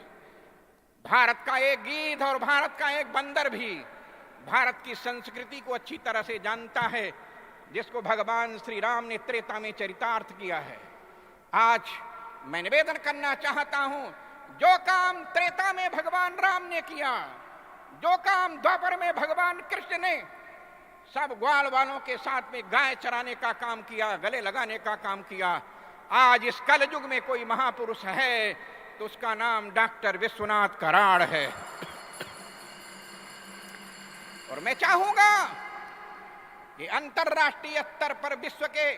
भारत का एक गीध और भारत का एक बंदर भी भारत की संस्कृति को अच्छी तरह से जानता है, जिसको भगवान श्री राम ने त्रेता में चरितार्थ किया है। आज मैं निवेदन करना चाहता हूं, जो काम त्रेता में भगवान राम ने किया, जो काम द्वापर में भगवान कृष्ण ने सब ग्वाल वालों के साथ में गाय चराने का काम किया, गले लगाने का काम किया, आज इस कल युग में कोई महापुरुष है तो उसका नाम डॉक्टर विश्वनाथ कराड़ है। और मैं चाहूंगा कि अंतर्राष्ट्रीय स्तर पर विश्व के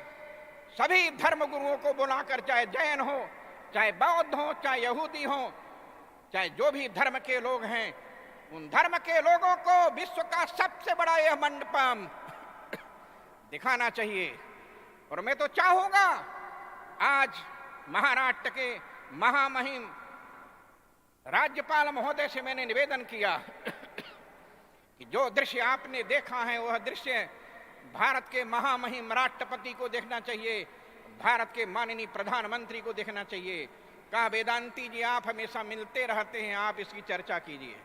सभी धर्म गुरुओं को बुलाकर, चाहे जैन हो, चाहे बौद्ध हो, चाहे यहूदी हो, चाहे जो भी धर्म के लोग हैं, उन धर्म के लोगों को विश्व का सबसे बड़ा यह मंडपम दिखाना चाहिए। और मैं तो चाहूंगा, आज महाराष्ट्र के महामहिम राज्यपाल महोदय से मैंने निवेदन किया कि जो दृश्य आपने देखा है वह दृश्य भारत के महामहिम राष्ट्रपति को देखना चाहिए, भारत के माननीय प्रधानमंत्री को देखना चाहिए। कहा वेदांती जी आप हमेशा मिलते रहते हैं, आप इसकी चर्चा कीजिए।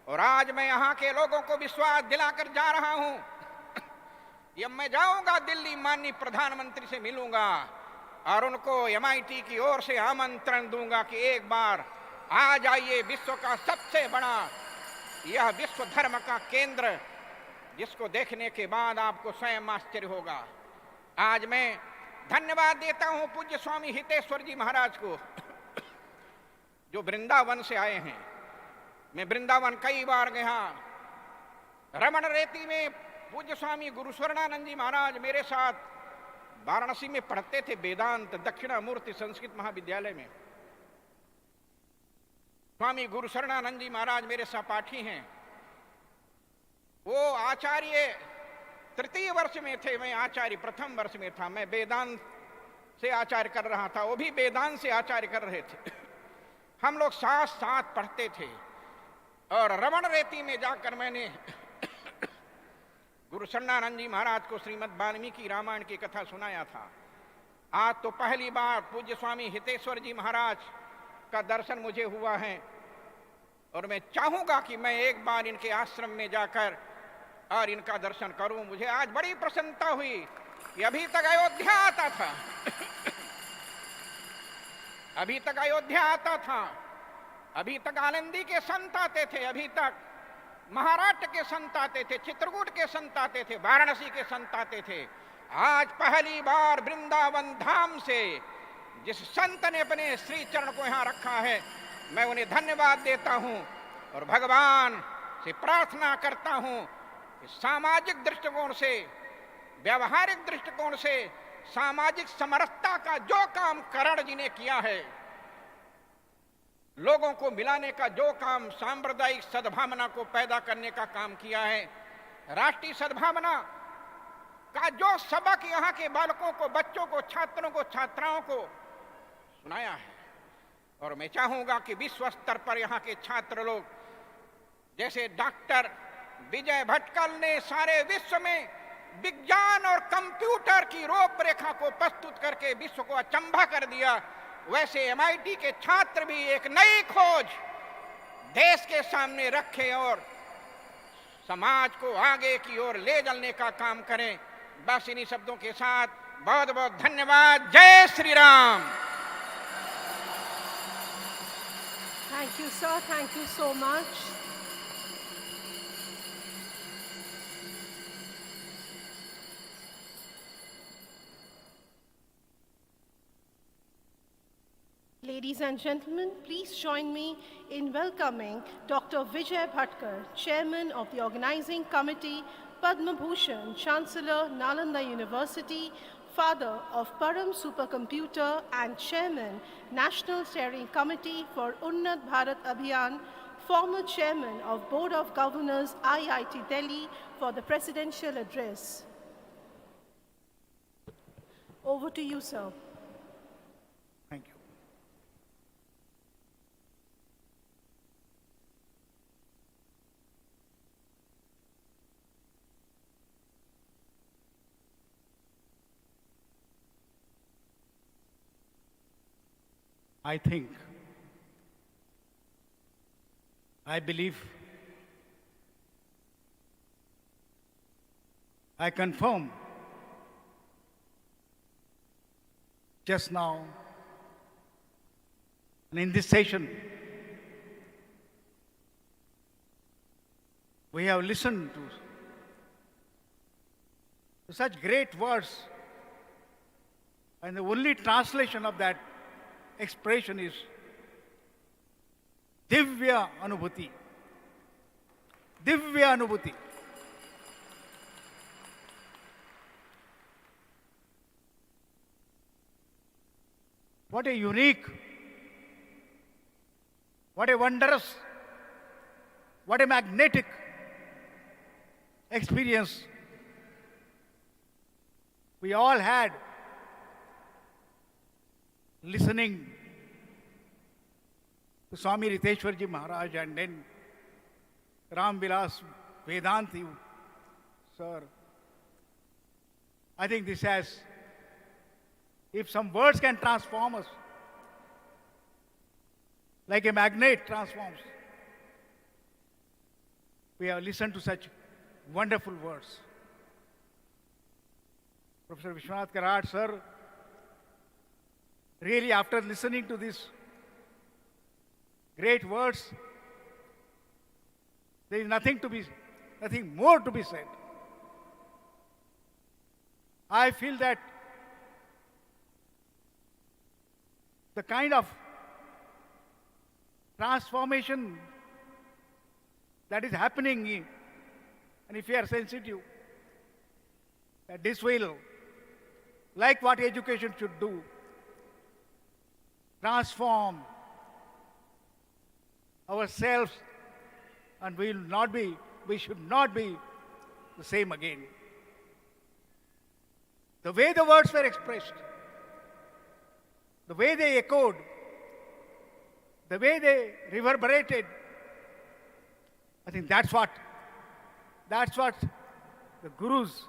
और आज मैं यहाँ के लोगों को विश्वास दिलाकर जा रहा हूँ कि अब मैं जाऊंगा दिल्ली, माननीय प्रधानमंत्री से मिलूंगा और उनको MIT की ओर से आमंत्रण दूंगा कि एक बार आ जाइए विश्व का सबसे बड़ा यह विश्व धर्म का केंद्र, जिसको देखने के बाद आपको स्वयं आश्चर्य होगा। आज मैं धन्यवाद देता हूं पूज्य स्वामी हितेश्वर जी महाराज को, जो वृंदावन से आए हैं। मैं वृंदावन कई बार गया। रमण रेती में पूज्य स्वामी गुरु स्वर्णानंद जी महाराज मेरे साथ वाराणसी में पढ़ते थे, वेदांत दक्षिणामूर्ति संस्कृत महाविद्यालय में। स्वामी गुरु शरणानंद जी महाराज मेरे सहपाठी हैं। वो आचार्य तृतीय वर्ष में थे, मैं आचार्य प्रथम वर्ष में था। मैं वेदांत से आचार्य कर रहा था, वो भी वेदांत से आचार्य कर रहे थे। हम लोग साथ साथ पढ़ते थे। और रमण रेती में जाकर मैंने गुरु शरणानंद जी महाराज को श्रीमद् वाल्मीकि रामायण की कथा सुनाया था। आज तो पहली बार पूज्य स्वामी हितेश्वर जी महाराज का दर्शन मुझे हुआ है और मैं चाहूंगा कि मैं एक बार इनके आश्रम में जाकर और इनका दर्शन करूं। मुझे आज बड़ी प्रसन्नता हुई कि अभी तक अयोध्या आता था अभी तक अयोध्या आता था, अभी तक आनंदी के संत आते थे, अभी तक महाराष्ट्र के संत आते थे, चित्रकूट के संत आते थे, वाराणसी के संत आते थे। आज पहली बार वृंदावन धाम से जिस संत ने अपने श्री चरण को यहाँ रखा है, मैं उन्हें धन्यवाद देता हूँ और भगवान से प्रार्थना करता हूँ कि सामाजिक दृष्टिकोण से, व्यवहारिक दृष्टिकोण से सामाजिक समरसता का जो काम कराड़ जी ने किया है, लोगों को मिलाने का जो काम, सांप्रदायिक सद्भावना को पैदा करने का काम किया है, राष्ट्रीय सद्भावना का जो सबक यहाँ के बालकों को, बच्चों को, छात्रों को, छात्राओं को सुनाया है। और मैं चाहूंगा कि विश्व स्तर पर यहाँ के छात्र लोग, जैसे डॉक्टर विजय भटकल ने सारे विश्व में विज्ञान और कंप्यूटर की रूपरेखा को प्रस्तुत करके विश्व को अचंभा कर दिया, वैसे MIT के छात्र भी एक नई खोज देश के सामने रखें और समाज को आगे की ओर ले चलने का काम करें। बस इन्हीं शब्दों के साथ बहुत बहुत धन्यवाद। जय Shri Ram. Thank you, sir. Thank you so much. Ladies and gentlemen, please join me in welcoming Dr. Vijay Bhatkar, Chairman of the Organizing Committee, Padma Bhushan, Chancellor, Nalanda University, father of Param Supercomputer and Chairman, National Steering Committee for Unnat Bharat Abhiyan, former Chairman of Board of Governors, IIT Delhi, for the Presidential Address. Over to you, sir. Thank you. I think, I believe, I confirm just now, and in this session, we have listened to such great words, and the only translation of that expression is Divya Anubhuti. Divya Anubhuti. What a unique, what a wondrous, what a magnetic experience we all had listening to Swami Riteshwarji Maharaj and then Ram Vilas Vedanti, sir. I think this has, if some words can transform us, like a magnet transforms, we have listened to such wonderful words. Professor Vishwanath Karad, sir, really after listening to these great words, there is nothing more to be said. I feel that the kind of transformation that is happening, and if we are sensitive, that this will, like what education should do, transform ourselves, and we should not be the same again. The way the words were expressed, the way they echoed, the way they reverberated, I think that's what the gurus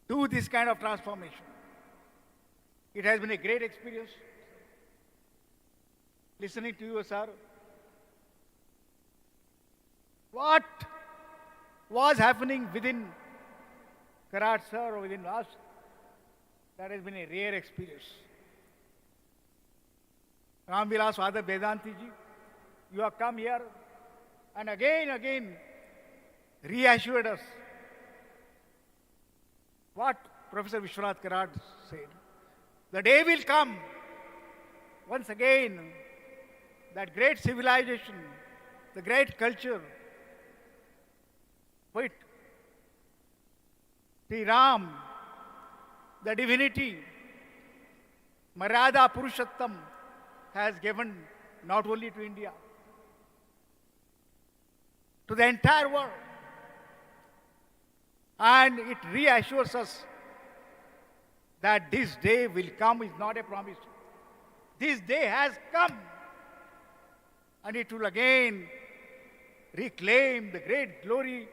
do, this kind of transformation. It has been a great experience listening to you, sir. What was happening within Karad, sir, or within us, that has been a rare experience. Ram Vilas Father Vedanti ji, you have come here and again reassured us what Professor Vishwanath Karad said. The day will come, once again, that great civilization, the great culture, with Sri Ram, the divinity, Maryada Purushottam, has given not only to India, to the entire world. And it reassures us that this day will come is not a promise. This day has come, and it will again reclaim the great glory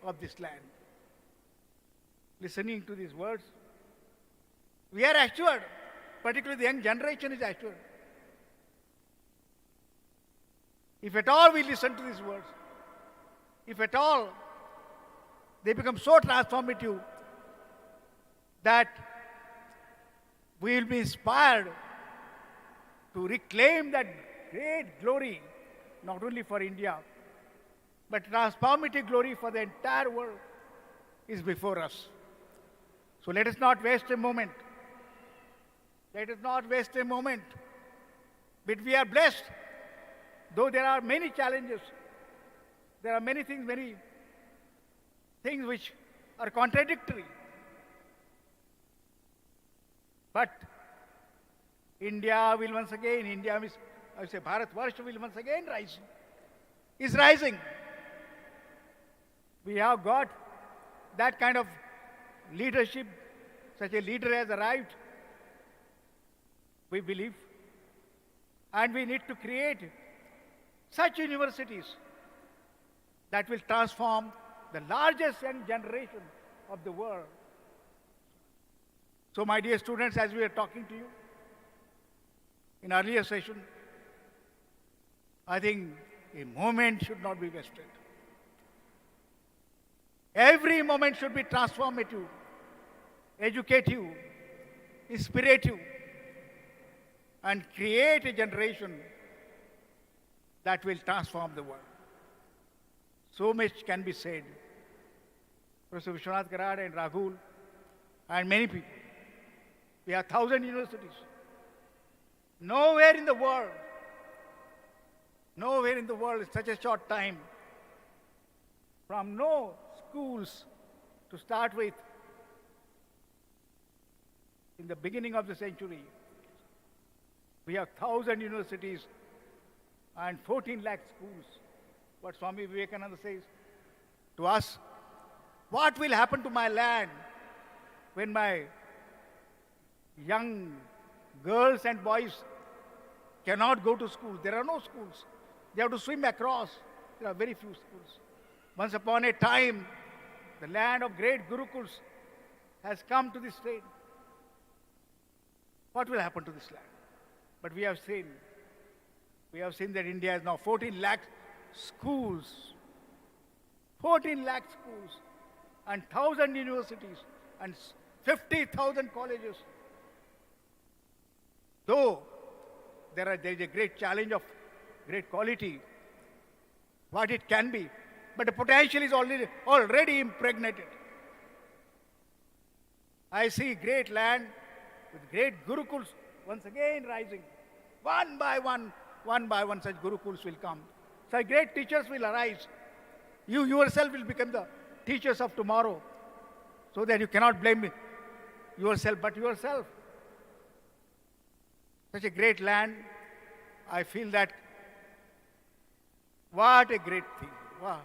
of this land. Listening to these words, we are assured, particularly the young generation is assured. If at all we listen to these words, if at all they become so transformative that we will be inspired to reclaim that great glory, not only for India, but transformative glory for the entire world is before us. So let us not waste a moment. Let us not waste a moment. But we are blessed, though there are many challenges. There are many things which are contradictory. But India will once again, Bharatvarsha will once again rise. Is rising. We have got that kind of leadership such a leader has arrived, we believe. And we need to create such universities that will transform the largest young generation of the world. So my dear students, as we are talking to you in earlier session, I think a moment should not be wasted. Every moment should be transformative, educative, inspirative, and create a generation that will transform the world. So much can be said. Professor Vishwanath Karad and Rahul and many people. We have 1,000 universities. Nowhere in the world in such a short time, from no schools to start with, in the beginning of the century, we have 1,000 universities and 14 lakh schools. What Swami Vivekananda says to us, what will happen to my land when my young girls and boys cannot go to school? There are no schools. They have to swim across. There are very few schools. Once upon a time, the land of great Gurukuls has come to this state. What will happen to this land? But we have seen that India has now 14 lakh schools, 14 lakh schools, and 1,000 universities, and 50,000 colleges. Though there is a great challenge of great quality, what it can be, but the potential is already impregnated. I see great land with great Gurukuls once again rising. One by one such Gurukuls will come. Such great teachers will arise. You yourself will become the teachers of tomorrow, so that you cannot blame yourself but yourself. Such a great land, I feel that what a great thing. Wow.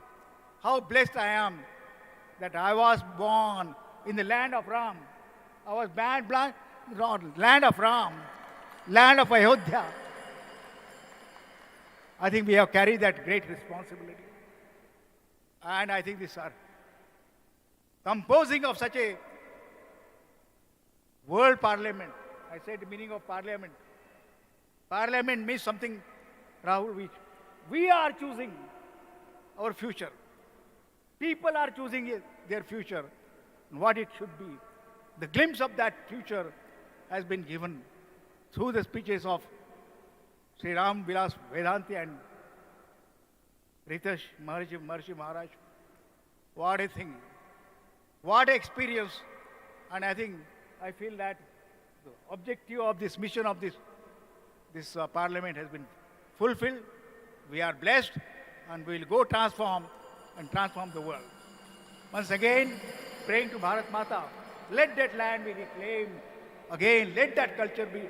How blessed I am that I was born in the land of Ram. I was born land of Ram, land of Ayodhya. I think we have carried that great responsibility. And I think this composing of such a world parliament. I said the meaning of parliament. Parliament means something, Rahul, which we are choosing our future. People are choosing their future and what it should be. The glimpse of that future has been given through the speeches of Sri Ram Vilas Vedanti and Ritesh Maharshi Maharaj. What a thing. What an experience. And I feel that the objective of this mission of this parliament has been fulfilled. We are blessed and we will go transform the world. Once again, praying to Bharat Mata, let that land be reclaimed again, let that culture be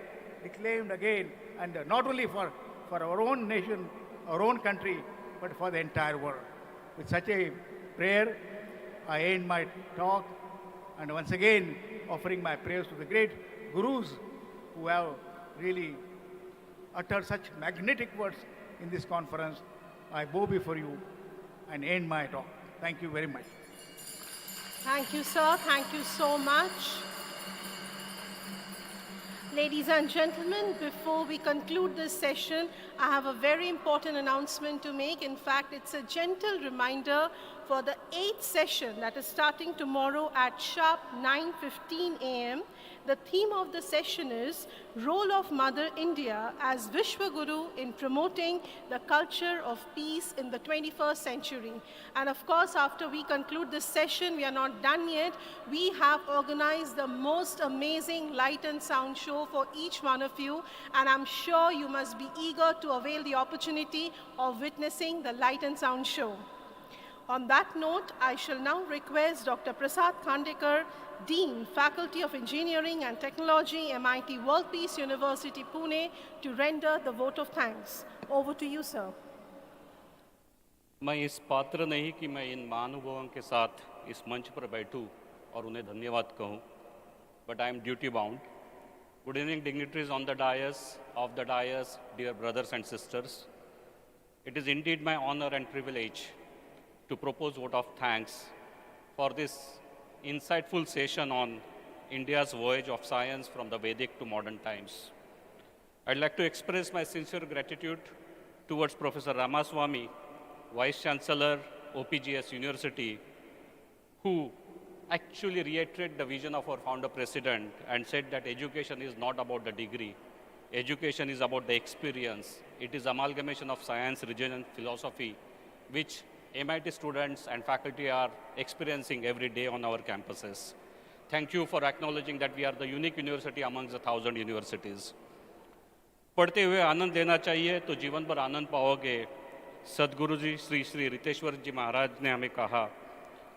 reclaimed again, and not only for our own nation, our own country, but for the entire world. With such a prayer, I end my talk, and once again offering my prayers to the great Gurus who have really uttered such magnetic words in this conference. I bow before you and end my talk. Thank you very much. Thank you, sir. Thank you so much. Ladies and gentlemen, before we conclude this session, I have a very important announcement to make. In fact, it's a gentle reminder for the 8th session that is starting tomorrow at sharp 9:15 a.m. The theme of the session is Role of Mother India as Vishwaguru in promoting the culture of peace in the 21st century. And of course, after we conclude this session, we are not done yet. We have organized the most amazing light and sound show for each one of you. And I'm sure you must be eager to avail the opportunity of witnessing the light and sound show. On that note, I shall now request Dr. Prasad Khandekar, Dean, Faculty of Engineering and Technology, MIT World Peace University, Pune, to render the vote of thanks. Over to you, sir. मैं इस पात्र नहीं कि मैं इन महानुभावों के साथ इस मंच पर बैठूं और उन्हें धन्यवाद कहूं, but I am duty bound. Good evening, dignitaries on the dais, off the dais, dear brothers and sisters. It is indeed my honor and privilege to propose vote of thanks for this insightful session on India's voyage of science from the Vedic to modern times. I'd like to express my sincere gratitude towards Professor Ramaswamy, Vice Chancellor, OPGS University, who actually reiterated the vision of our founder president and said that education is not about the degree. Education is about the experience. It is amalgamation of science, religion, and philosophy, which MIT students and faculty are experiencing every day on our campuses. Thank you for acknowledging that we are the unique university amongst the 1,000 universities. पढ़ते हुए आनंद लेना चाहिए तो जीवन भर आनंद पाओगे, सदगुरु जी श्री श्री रितेश्वर जी महाराज ने हमें कहा.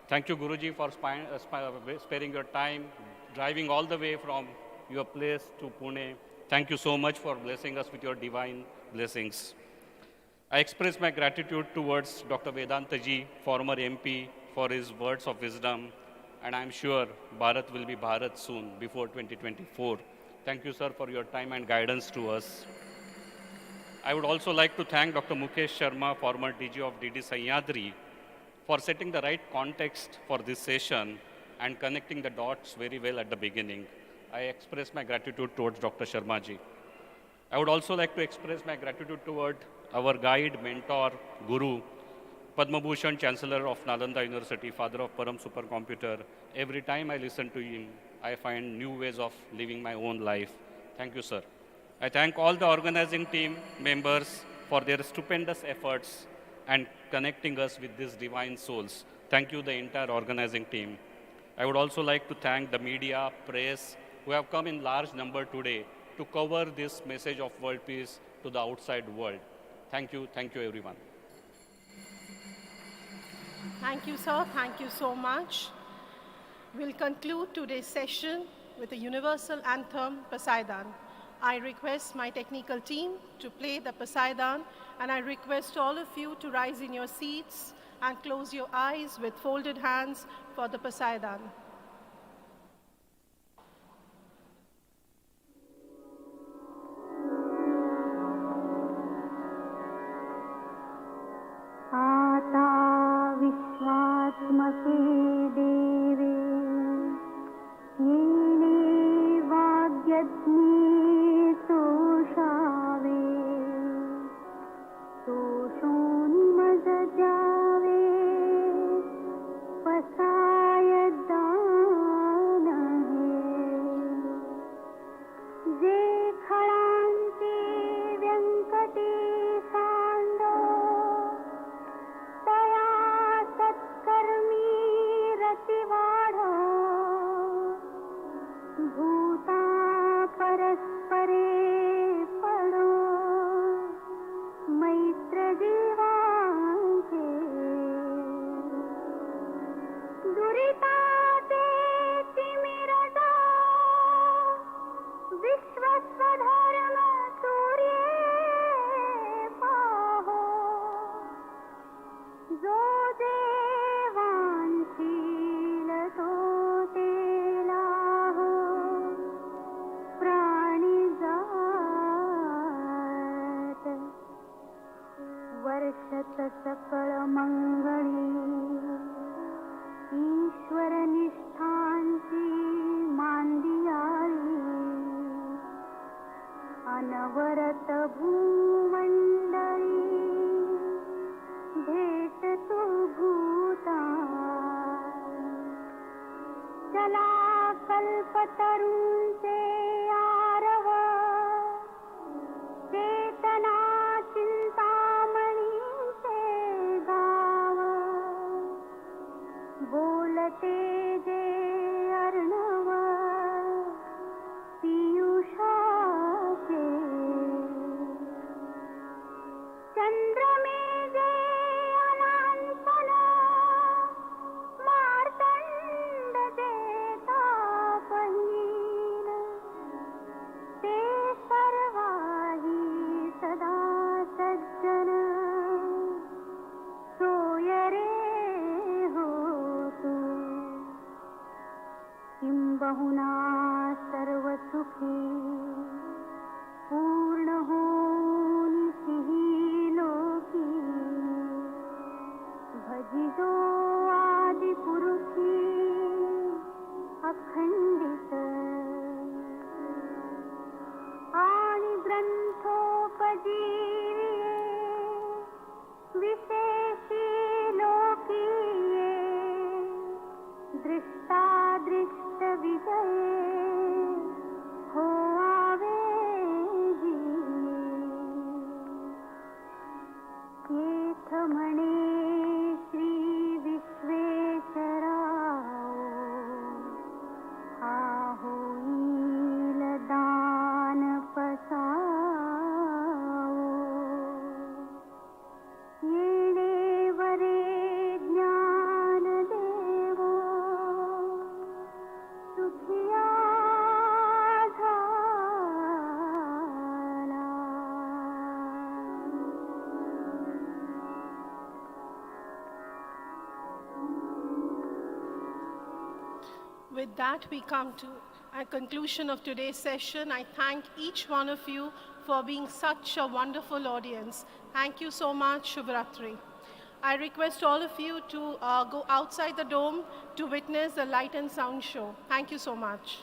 Thank you, Guruji, for sparing your time, driving all the way from your place to Pune. Thank you so much for blessing us with your divine blessings. I express my gratitude towards Dr. Vedanta ji, former MP, for his words of wisdom, and I'm sure Bharat will be Bharat soon, before 2024. Thank you, sir, for your time and guidance to us. I would also like to thank Dr. Mukesh Sharma, former DG of DD Sahyadri, for setting the right context for this session and connecting the dots very well at the beginning. I express my gratitude towards Dr. Sharma ji. I would also like to express my gratitude toward our guide, mentor, guru, Padma Bhushan, Chancellor of Nalanda University, father of Param Supercomputer. Every time I listen to him, I find new ways of living my own life. Thank you, sir. I thank all the organizing team members for their stupendous efforts and connecting us with these divine souls. Thank you, the entire organizing team. I would also like to thank the media, press, who have come in large number today to cover this message of world peace to the outside world. Thank you everyone. Thank you, sir. Thank you so much. We'll conclude today's session with the universal anthem, Poseidon. I request my technical team to play the Poseidon, and I request all of you to rise in your seats and close your eyes with folded hands for the Poseidon. विश्वात्मके देवे येने वाग्यज्ञे सोषावे सोषो निमजजावे पसायदानहे जे खळान्ते व्यङ्कटेशाण्डो तया सत्कर्मी रतिवाढो भूता परस्परे पडो मैत्रजीवांचे दुरिताते तिमिरता विश्वस्वधर्म सूर्ये पाहो जो देवांशील तो तेलाहो प्राणिजात वर्षत सकळ मंगळी ईश्वर निष्ठांची मांदियाळी अनवरत भूमंडळी भेट तू भूता चला कल्पतरूंचे आरव चेतना चिंतामणीचे गाव बोलते जे Arnav पियुषाचे With that, we come to a conclusion of today's session. I thank each one of you for being such a wonderful audience. Thank you so much. Shubhratri. I request all of you to go outside the dome to witness the light and sound show. Thank you so much.